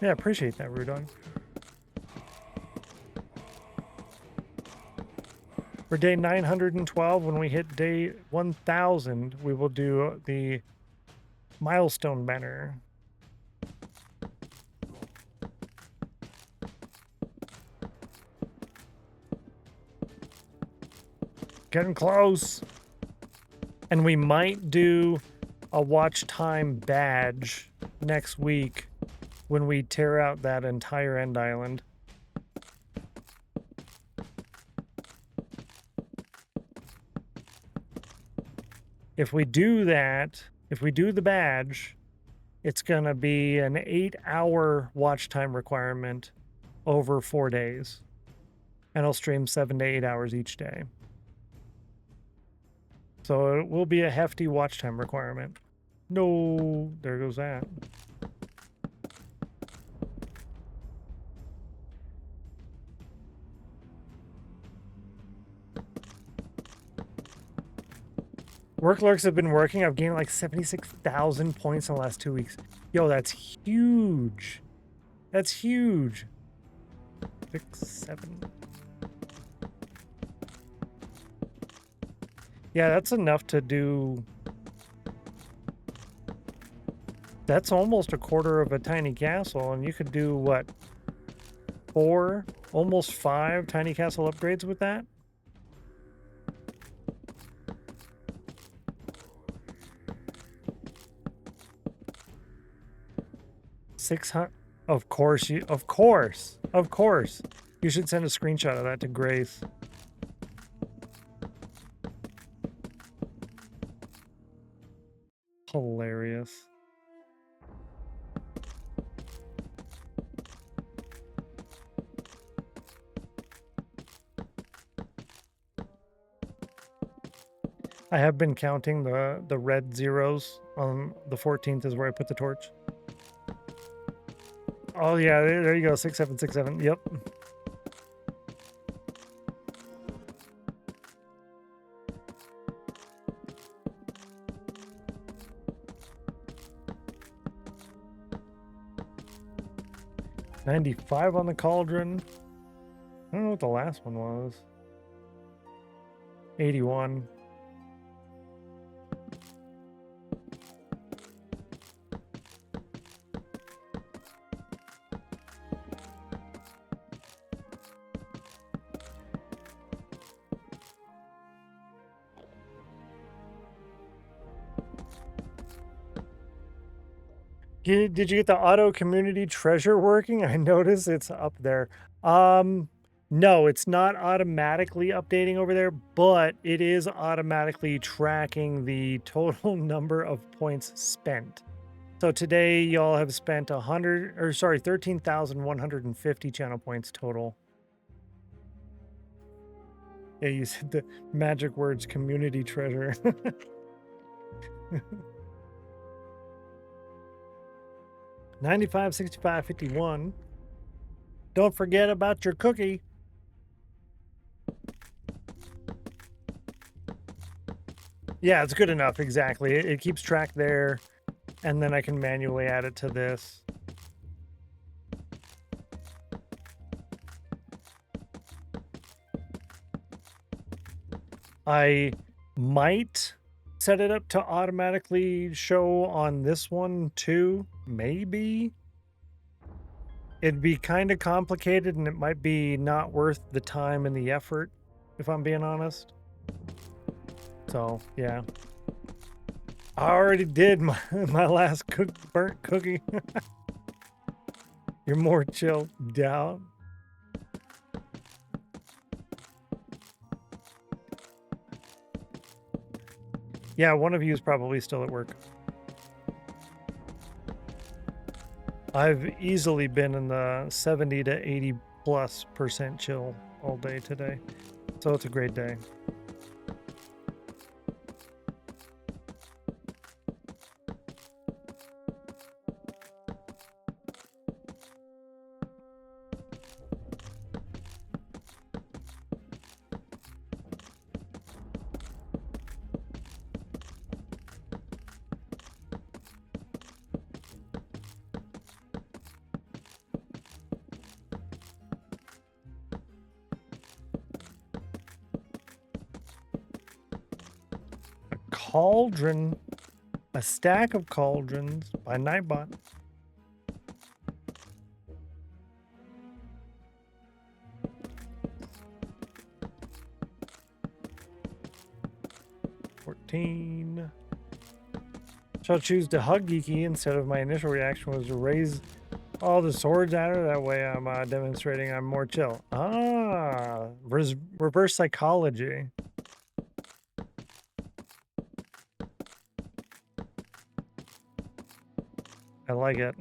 Yeah, appreciate that, Rudon. For day 912, when we hit day 1000, we will do the milestone banner. Getting close. And we might do a watch time badge next week when we tear out that entire end island. If we do that, if we do the badge, it's going to be an 8-hour watch time requirement over 4 days. And I'll stream 7 to 8 hours each day. So it will be a hefty watch time requirement. No, there goes that. Work lurks have been working. I've gained like 76,000 points in the last 2 weeks. Yo, that's huge. That's huge. 6, 7. Yeah, that's enough to do. That's almost a quarter of a tiny castle, and you could do what? 4, almost 5 tiny castle upgrades with that? Of course you. Of course. You should send a screenshot of that to Grace. Hilarious. I have been counting the red zeros. On the 14th is where I put the torch. Oh yeah, there you go. 6767. Yep. 95 on the cauldron. I don't know what the last one was. 81. Did you get the auto community treasure working? I notice it's up there. No, it's not automatically updating over there, but it is automatically tracking the total number of points spent. So today y'all have spent 13,150 channel points total. Yeah, you said the magic words community treasure. 95, 65, 51. Don't forget about your cookie. Yeah, it's good enough. Exactly. It keeps track there, and then I can manually add it to this. I might set it up to automatically show on this one too. Maybe. It'd be kind of complicated, and it might be not worth the time and the effort, if I'm being honest. So, yeah. I already did my last burnt cookie. You're more chill. Doubt. Yeah, one of you is probably still at work. I've easily been in the 70 to 80+% chill all day today. So it's a great day. Cauldron, a stack of cauldrons by Nightbot. $14. Shall choose to hug Geeky instead of my initial reaction was to raise all the swords at her. That way I'm demonstrating I'm more chill. Ah, reverse psychology. I like it.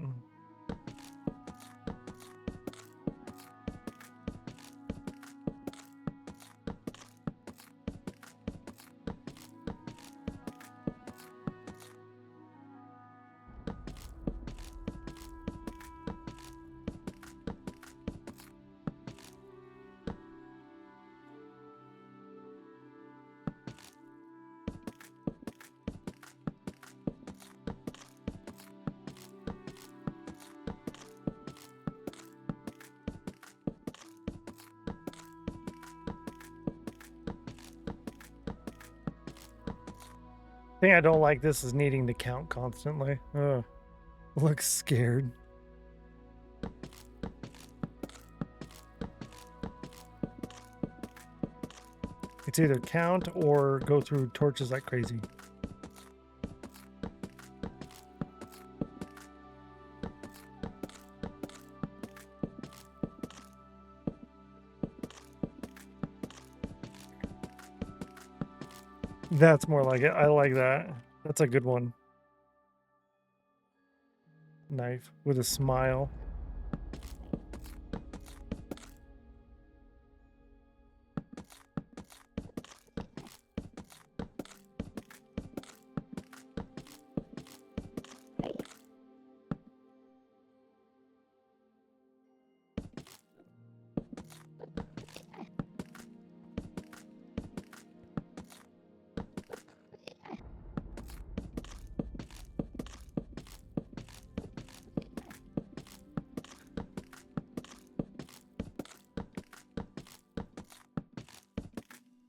The thing I don't like this is needing to count constantly. Ugh. Looks scared. It's either count or go through torches like crazy. That's more like it. I like that. That's a good one. Knife with a smile.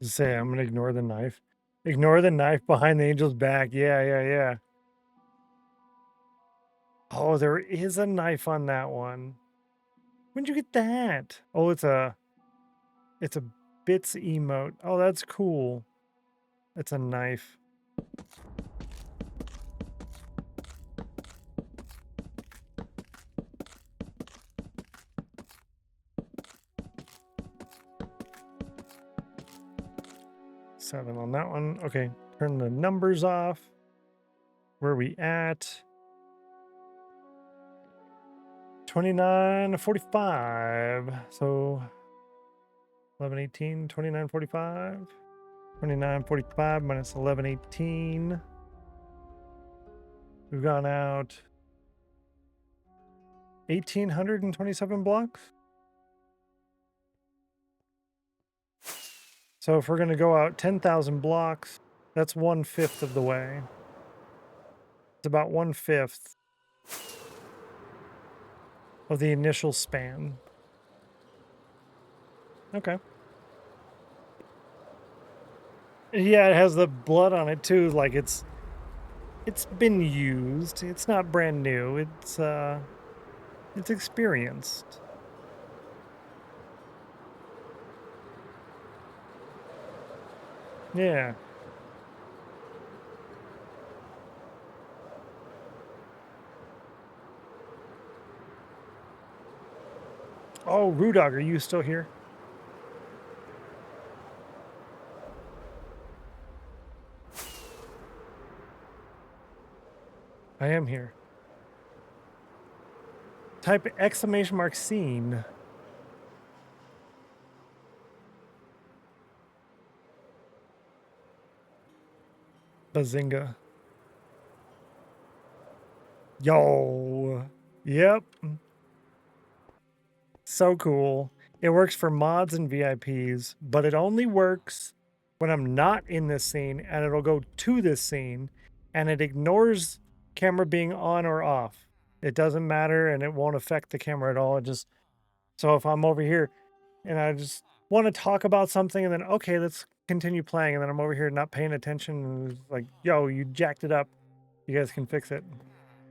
Just say I'm gonna ignore the knife. Ignore the knife behind the angel's back. Yeah. Oh, there is a knife on that one. When'd you get that? Oh, it's a bits emote. Oh, that's cool. It's a knife. Seven on that one. Okay, turn the numbers off. Where are we at? 29:45. So 11:18, 29:45. 29:45 minus 11:18. We've gone out 1,827 blocks. So if we're going to go out 10,000 blocks, that's 1/5 of the way. It's about 1/5 of the initial span. Okay. Yeah, it has the blood on it too, like it's been used. It's not brand new. It's experienced. Yeah. Oh, Rudog, are you still here? I am here. Type exclamation mark scene. Bazinga. Yo. Yep. So cool. It works for mods and VIPs, but it only works when I'm not in this scene, and it'll go to this scene, and it ignores camera being on or off. It doesn't matter, and it won't affect the camera at all. It just, so if I'm over here and I just want to talk about something, and then, okay, let's continue playing, and then I'm over here not paying attention, and it's like, yo, you jacked it up. You guys can fix it.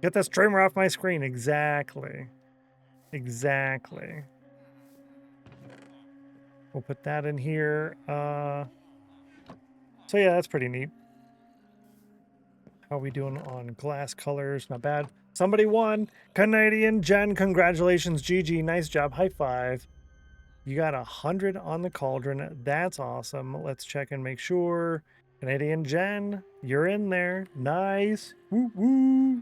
Get the streamer off my screen. Exactly. Exactly. We'll put that in here. So yeah, that's pretty neat. How are we doing on glass colors? Not bad. Somebody won. Canadian Jen, congratulations. GG, nice job. High five. You got 100 on the cauldron. That's awesome. Let's check and make sure. Canadian Jen, you're in there. Nice. Woo woo.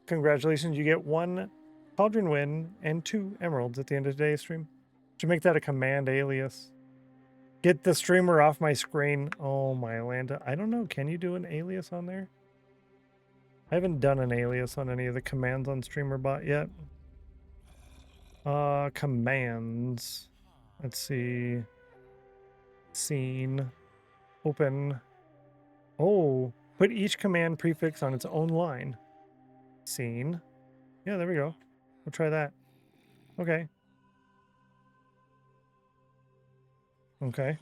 Congratulations. You get 1 cauldron win and 2 emeralds at the end of today's stream. Should make that a command alias. Get the streamer off my screen. Oh my Lanta. I don't know. Can you do an alias on there? I haven't done an alias on any of the commands on StreamerBot yet. Commands. Let's see. Scene. Open. Oh, put each command prefix on its own line. Scene. Yeah, there we go. We'll try that. Okay. Okay.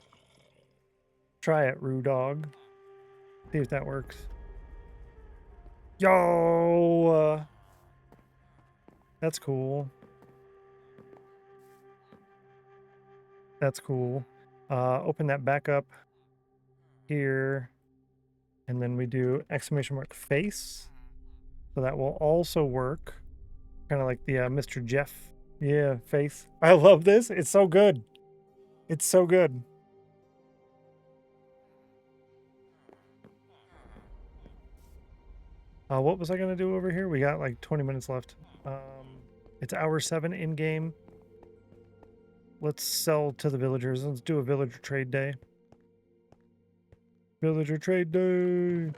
Try it, Rudog. See if that works. Yo! That's cool. That's cool. Open that back up here. And then we do exclamation mark face. So that will also work. Kind of like the Mr. Jeff. Yeah, face. I love this. It's so good. It's so good. What was I going to do over here? We got like 20 minutes left. It's hour 7 in game. Let's sell to the villagers. Let's do a villager trade day. Villager trade day.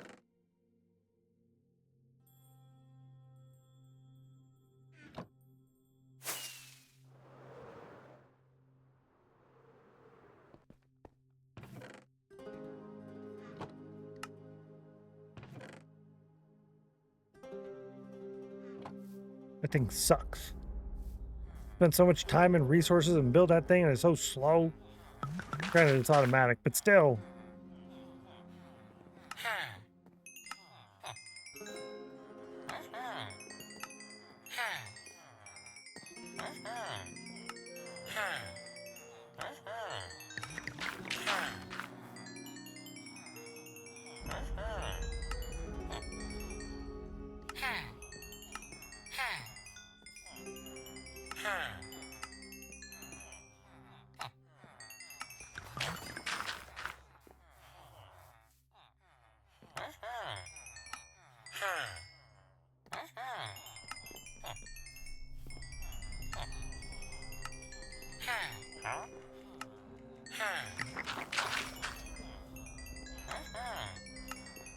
That thing sucks. Spent so much time and resources and build that thing and it's so slow. Granted, it's automatic, but still.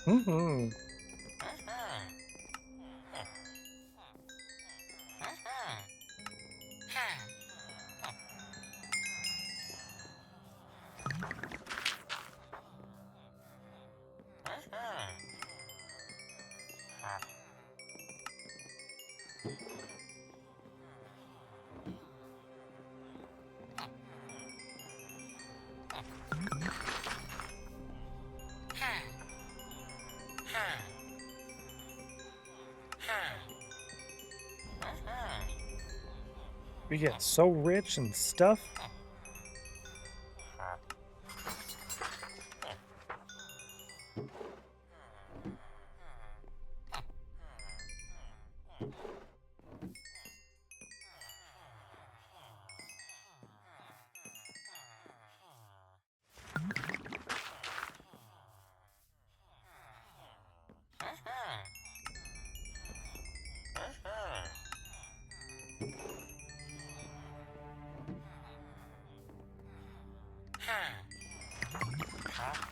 Mm-hmm. We get so rich and stuff.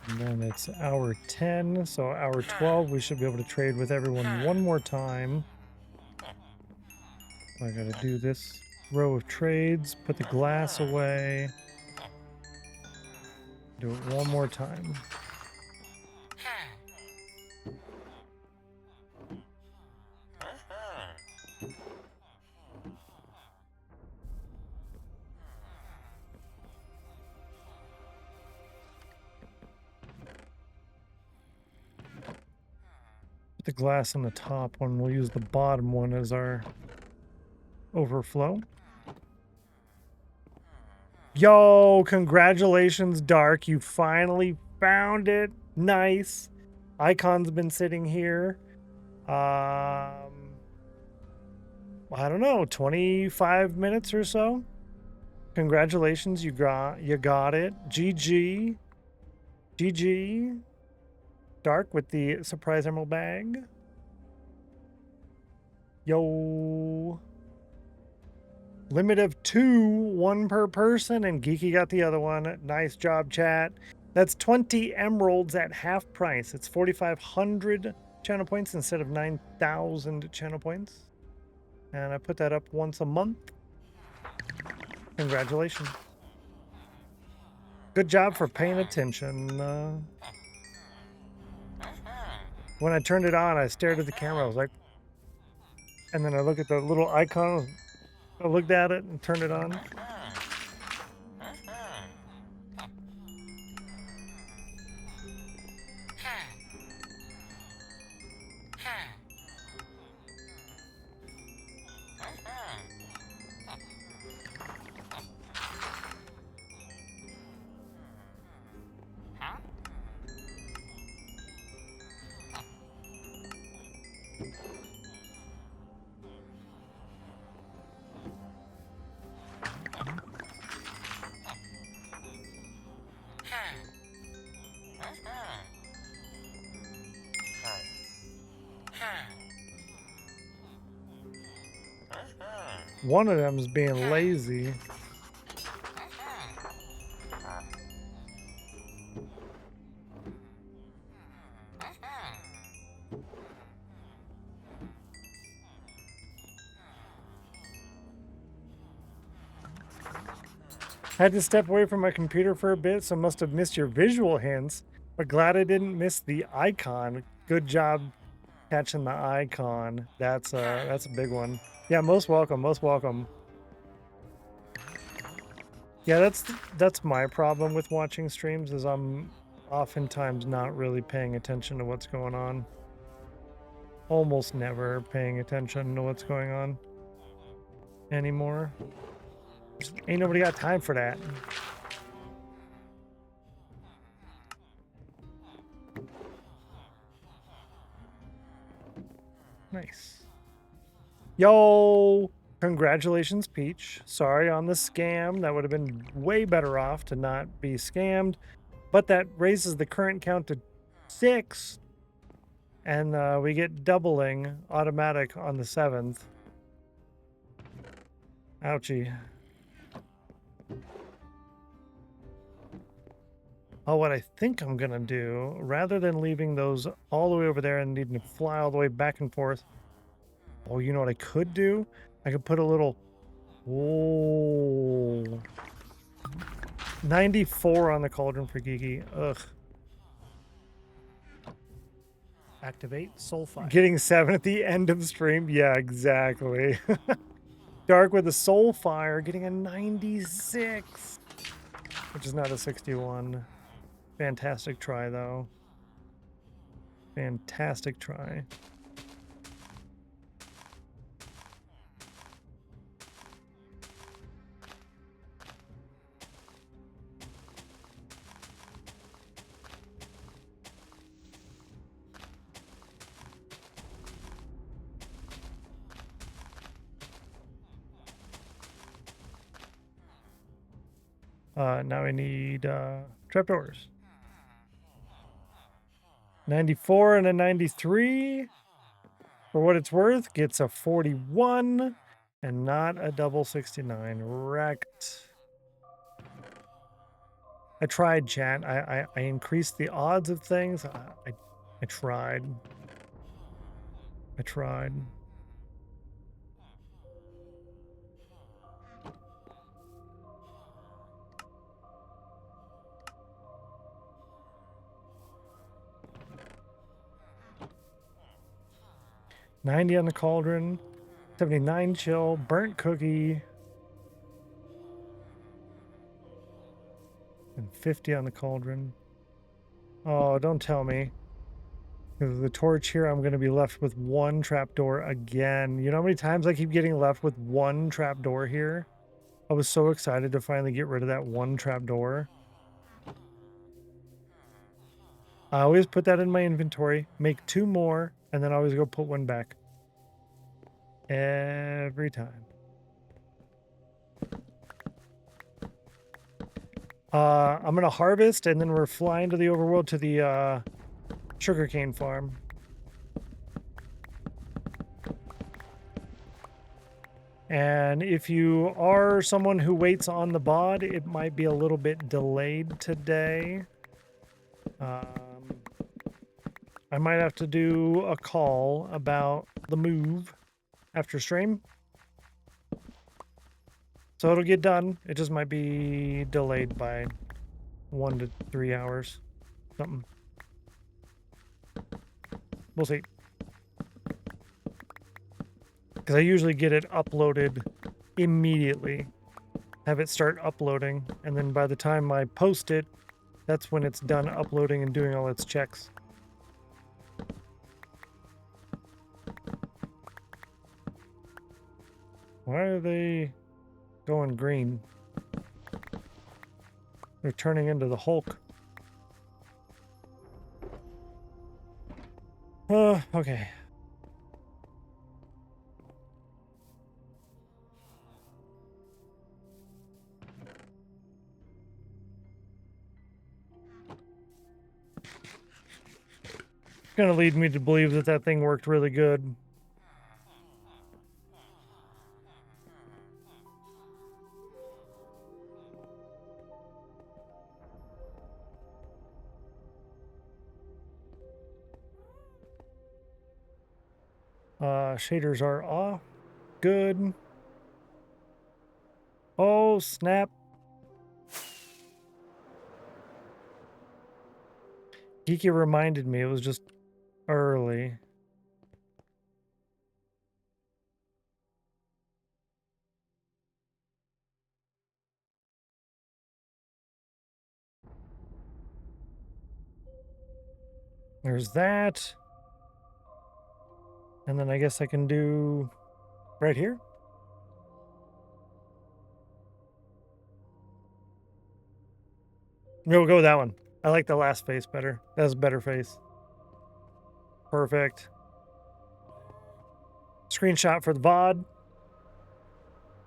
And then it's hour 10, so hour 12, we should be able to trade with everyone one more time. I gotta do this row of trades, put the glass away. Do it one more time. The glass on the top one, we'll use the bottom one as our overflow. Yo, congratulations, Dark. You finally found it. Nice. Icon's been sitting here. I don't know, 25 minutes or so. Congratulations, you got it. GG. GG. Dark with the surprise emerald bag. Yo. Limit of 2, 1 per person, and Geeky got the other one. Nice job, chat. That's 20 emeralds at half price. It's 4,500 channel points instead of 9,000 channel points. And I put that up once a month. Congratulations. Good job for paying attention. When I turned it on, I stared at the camera. I was like, and then I look at the little icon. I looked at it and turned it on. One of them is being lazy. Had to step away from my computer for a bit, so must have missed your visual hints, but glad I didn't miss the icon. Good job catching the icon. That's a big one. Yeah, most welcome, most welcome. Yeah, that's my problem with watching streams is I'm oftentimes not really paying attention to what's going on. Almost never paying attention to what's going on anymore. Just ain't nobody got time for that. Nice. Yo, congratulations, Peach. Sorry on the scam. That would have been way better off to not be scammed. But that raises the current count to 6. And we get doubling automatic on the 7th. Ouchie. Oh, what I think I'm going to do, rather than leaving those all the way over there and needing to fly all the way back and forth. Oh, you know what I could do? I could put a little... Whoa. 94 on the cauldron for Geeky. Ugh. Activate Soulfire. Getting 7 at the end of stream? Yeah, exactly. Dark with a Soulfire getting a 96. Which is not a 61. Fantastic try, though. Fantastic try. Now I need trapdoors. 94 and a 93. For what it's worth, gets a 41 and not a double 69. Wrecked. I tried, chat. I increased the odds of things. I tried. I tried. $90 on the cauldron, 79 chill, burnt cookie, and 50 on the cauldron. Oh, don't tell me. Because of the torch here, I'm going to be left with 1 trapdoor again. You know how many times I keep getting left with 1 trapdoor here? I was so excited to finally get rid of that 1 trapdoor. I always put that in my inventory, make 2 more, and then I always go put 1 back. Every time. I'm going to harvest, and then we're flying to the overworld to the sugarcane farm. And if you are someone who waits on the bod, it might be a little bit delayed today. I might have to do a call about the move after stream. So it'll get done. It just might be delayed by 1 to 3 hours. Something. We'll see. Because I usually get it uploaded immediately. Have it start uploading. And then by the time I post it, that's when it's done uploading and doing all its checks. Why are they going green? They're turning into the Hulk. Okay. It's gonna lead me to believe that that thing worked really good. Shaders are off. Good. Oh, snap. Geeky reminded me it was just early. There's that. And then I guess I can do right here. We'll go with that one. I like the last face better. That's a better face. Perfect. Screenshot for the VOD.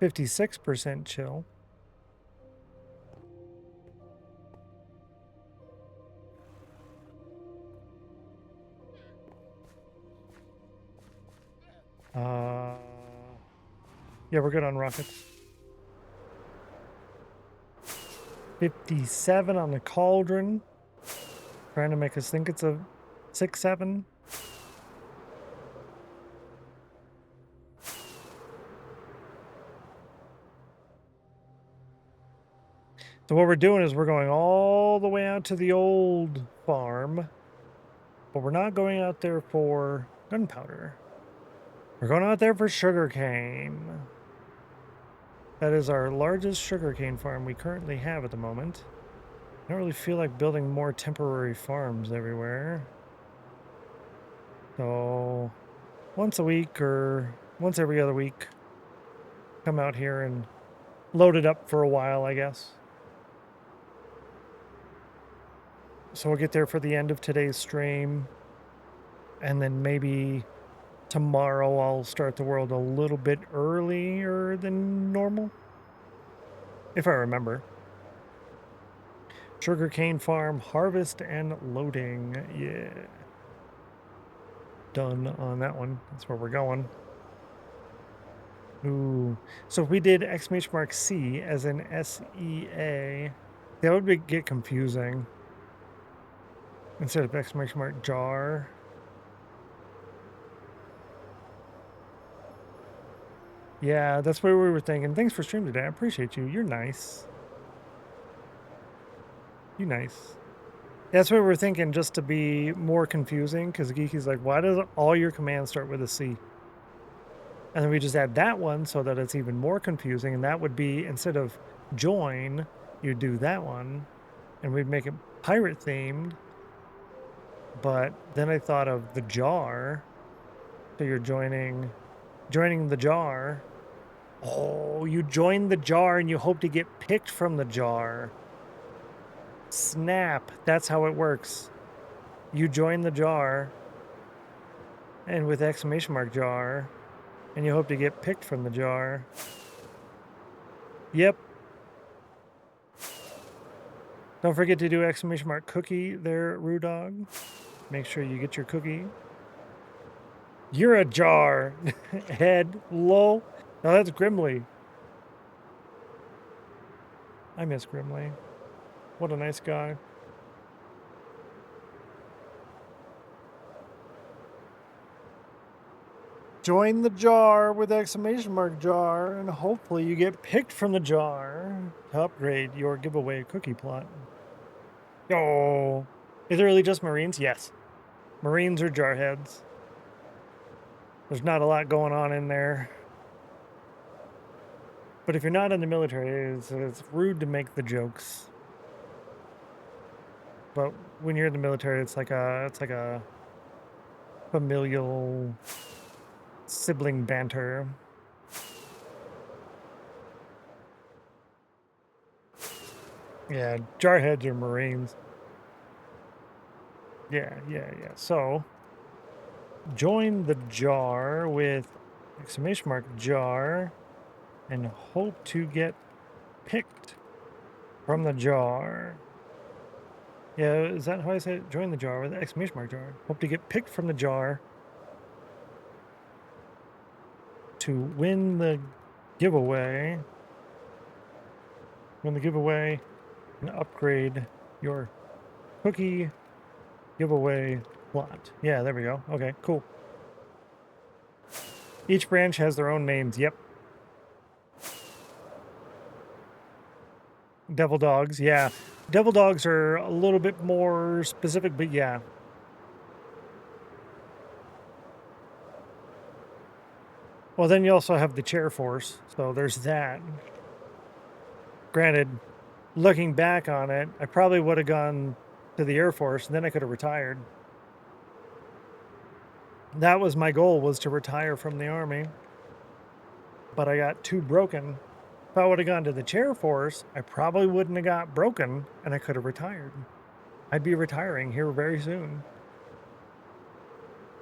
56% chill. Yeah, we're good on rockets. 57 on the cauldron. Trying to make us think it's a 6-7. So what we're doing is we're going all the way out to the old farm, but we're not going out there for gunpowder. We're going out there for sugarcane. That is our largest sugarcane farm we currently have at the moment. I don't really feel like building more temporary farms everywhere. So once a week or once every other week, come out here and load it up for a while, I guess. So we'll get there for the end of today's stream. And then maybe tomorrow I'll start the world a little bit earlier than normal. If I remember. Sugarcane farm, harvest and loading. Yeah. Done on that one. That's where we're going. Ooh. So if we did !C as in SEA, that would get confusing. Instead of !jar. Yeah, that's what we were thinking. Thanks for streaming today. I appreciate you. You're nice. You nice. That's what we were thinking, just to be more confusing, because Geeky's like, why does all your commands start with a C? And then we just add that one so that it's even more confusing, and that would be, instead of join, you do that one, and we'd make it pirate themed. But then I thought of the jar, so you're joining the jar. Oh, you join the jar and you hope to get picked from the jar. Snap. That's how it works. You join the jar and with !jar and you hope to get picked from the jar. Yep. Don't forget to do !cookie there, Rudog. Make sure you get your cookie. You're a jar. Head. Lol. No, that's Grimly. I miss Grimly. What a nice guy. Join the jar with !jar, and hopefully you get picked from the jar to upgrade your giveaway cookie plot. Oh, is it really just Marines? Yes. Marines are jar heads. There's not a lot going on in there. But if you're not in the military, it's rude to make the jokes. But when you're in the military, it's like a familial sibling banter. Yeah, jarheads are Marines. Yeah. So join the jar with !jar and hope to get picked from the jar. Yeah, is that how I say it? Join the jar with !jar. Hope to get picked from the jar to win the giveaway. Win the giveaway and upgrade your cookie giveaway plot. Yeah, there we go. Okay, cool. Each branch has their own names. Yep. Devil dogs, yeah. Devil dogs are a little bit more specific, but yeah. Well, then you also have the chair force, so there's that. Granted, looking back on it, I probably would have gone to the Air Force, and then I could have retired. That was my goal, was to retire from the Army. But I got too broken. If I would have gone to the chair force, I probably wouldn't have got broken and I could have retired. I'd be retiring here very soon.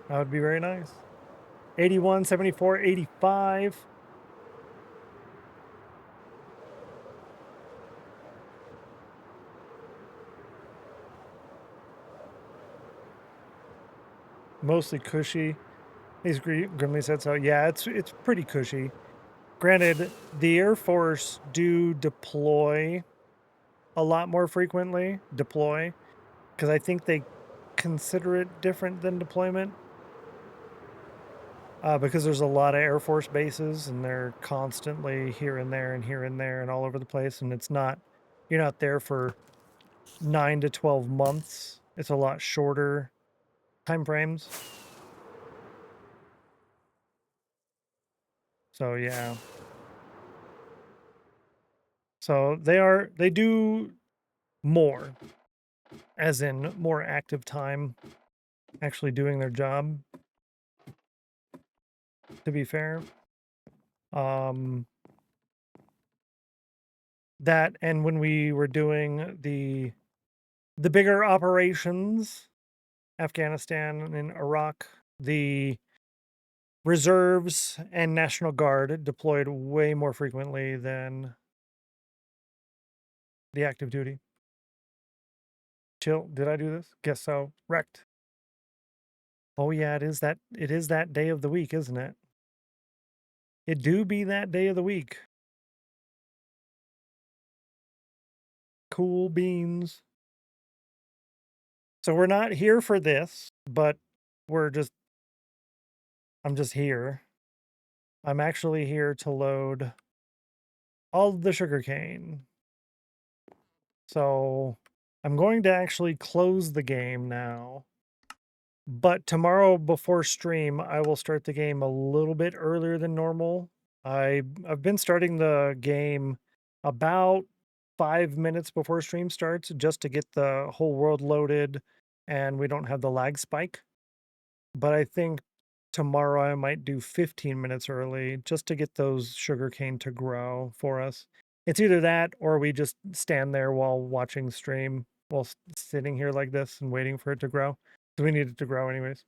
That would be very nice. 81, 74, 85. Mostly cushy. He's Grimly said so. Yeah, it's pretty cushy. Granted, the Air Force do deploy a lot more frequently. Because I think they consider it different than deployment. Because there's a lot of Air Force bases and they're constantly here and there and here and there and all over the place. And it's not, you're not there for 9 to 12 months. It's a lot shorter time frames. So yeah. So they do more, as in more active time actually doing their job, to be fair. That, and when we were doing the bigger operations, Afghanistan and Iraq, the reserves and National Guard deployed way more frequently than the active duty. Chill, did I do this? Guess so. Wrecked. Oh yeah, it is that day of the week, isn't it? It do be that day of the week. Cool beans. So we're not here for this, but I'm just here. I'm actually here to load all of the sugarcane. So I'm going to actually close the game now. But tomorrow before stream, I will start the game a little bit earlier than normal. I've been starting the game about 5 minutes before stream starts just to get the whole world loaded and we don't have the lag spike. But I think tomorrow I might do 15 minutes early just to get those sugarcane to grow for us. It's either that or we just stand there while watching stream, while sitting here like this and waiting for it to grow. So we need it to grow anyways.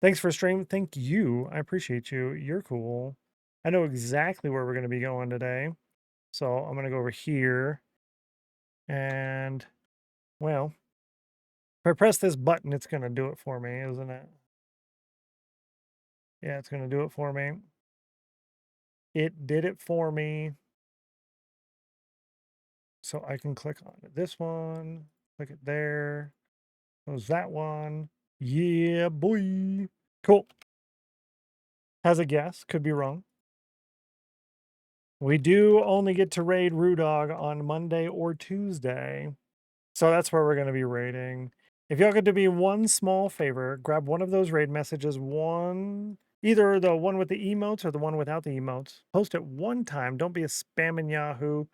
Thanks for stream. Thank you. I appreciate you. You're cool. I know exactly where we're going to be going today. So I'm going to go over here. And, well, if I press this button, it's going to do it for me, isn't it? Yeah, it's going to do it for me. It did it for me. So I can click on this one, click it there. Close that one. Yeah, boy. Cool. Has a guess. Could be wrong. We do only get to raid Reuploading on Monday or Tuesday. So that's where we're going to be raiding. If y'all could do me one small favor, grab one of those raid messages, either the one with the emotes or the one without the emotes. Post it one time. Don't be a spamming Yahoo.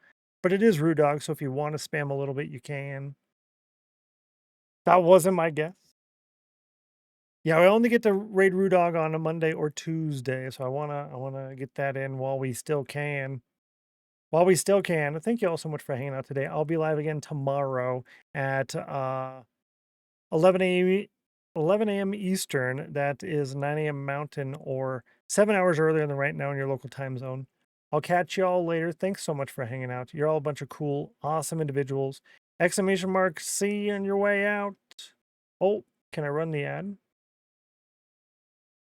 But it is Reuploading, so if you want to spam a little bit, you can. That wasn't my guess. Yeah, we only get to raid Reuploading on a Monday or Tuesday, so I wanna get that in while we still can. While we still can. Thank you all so much for hanging out today. I'll be live again tomorrow at 11 a.m. Eastern. That is 9 a.m. Mountain, or 7 hours earlier than right now in your local time zone. I'll catch y'all later. Thanks so much for hanging out. You're all a bunch of cool, awesome individuals. Exclamation mark, see you on your way out. Oh, can I run the ad?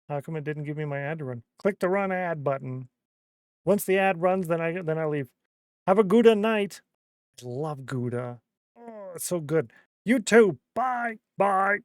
How come it didn't give me my ad to run? Click the run ad button. Once the ad runs, then I leave. Have a Gouda night. I love Gouda. Oh, it's so good. You too. Bye. Bye.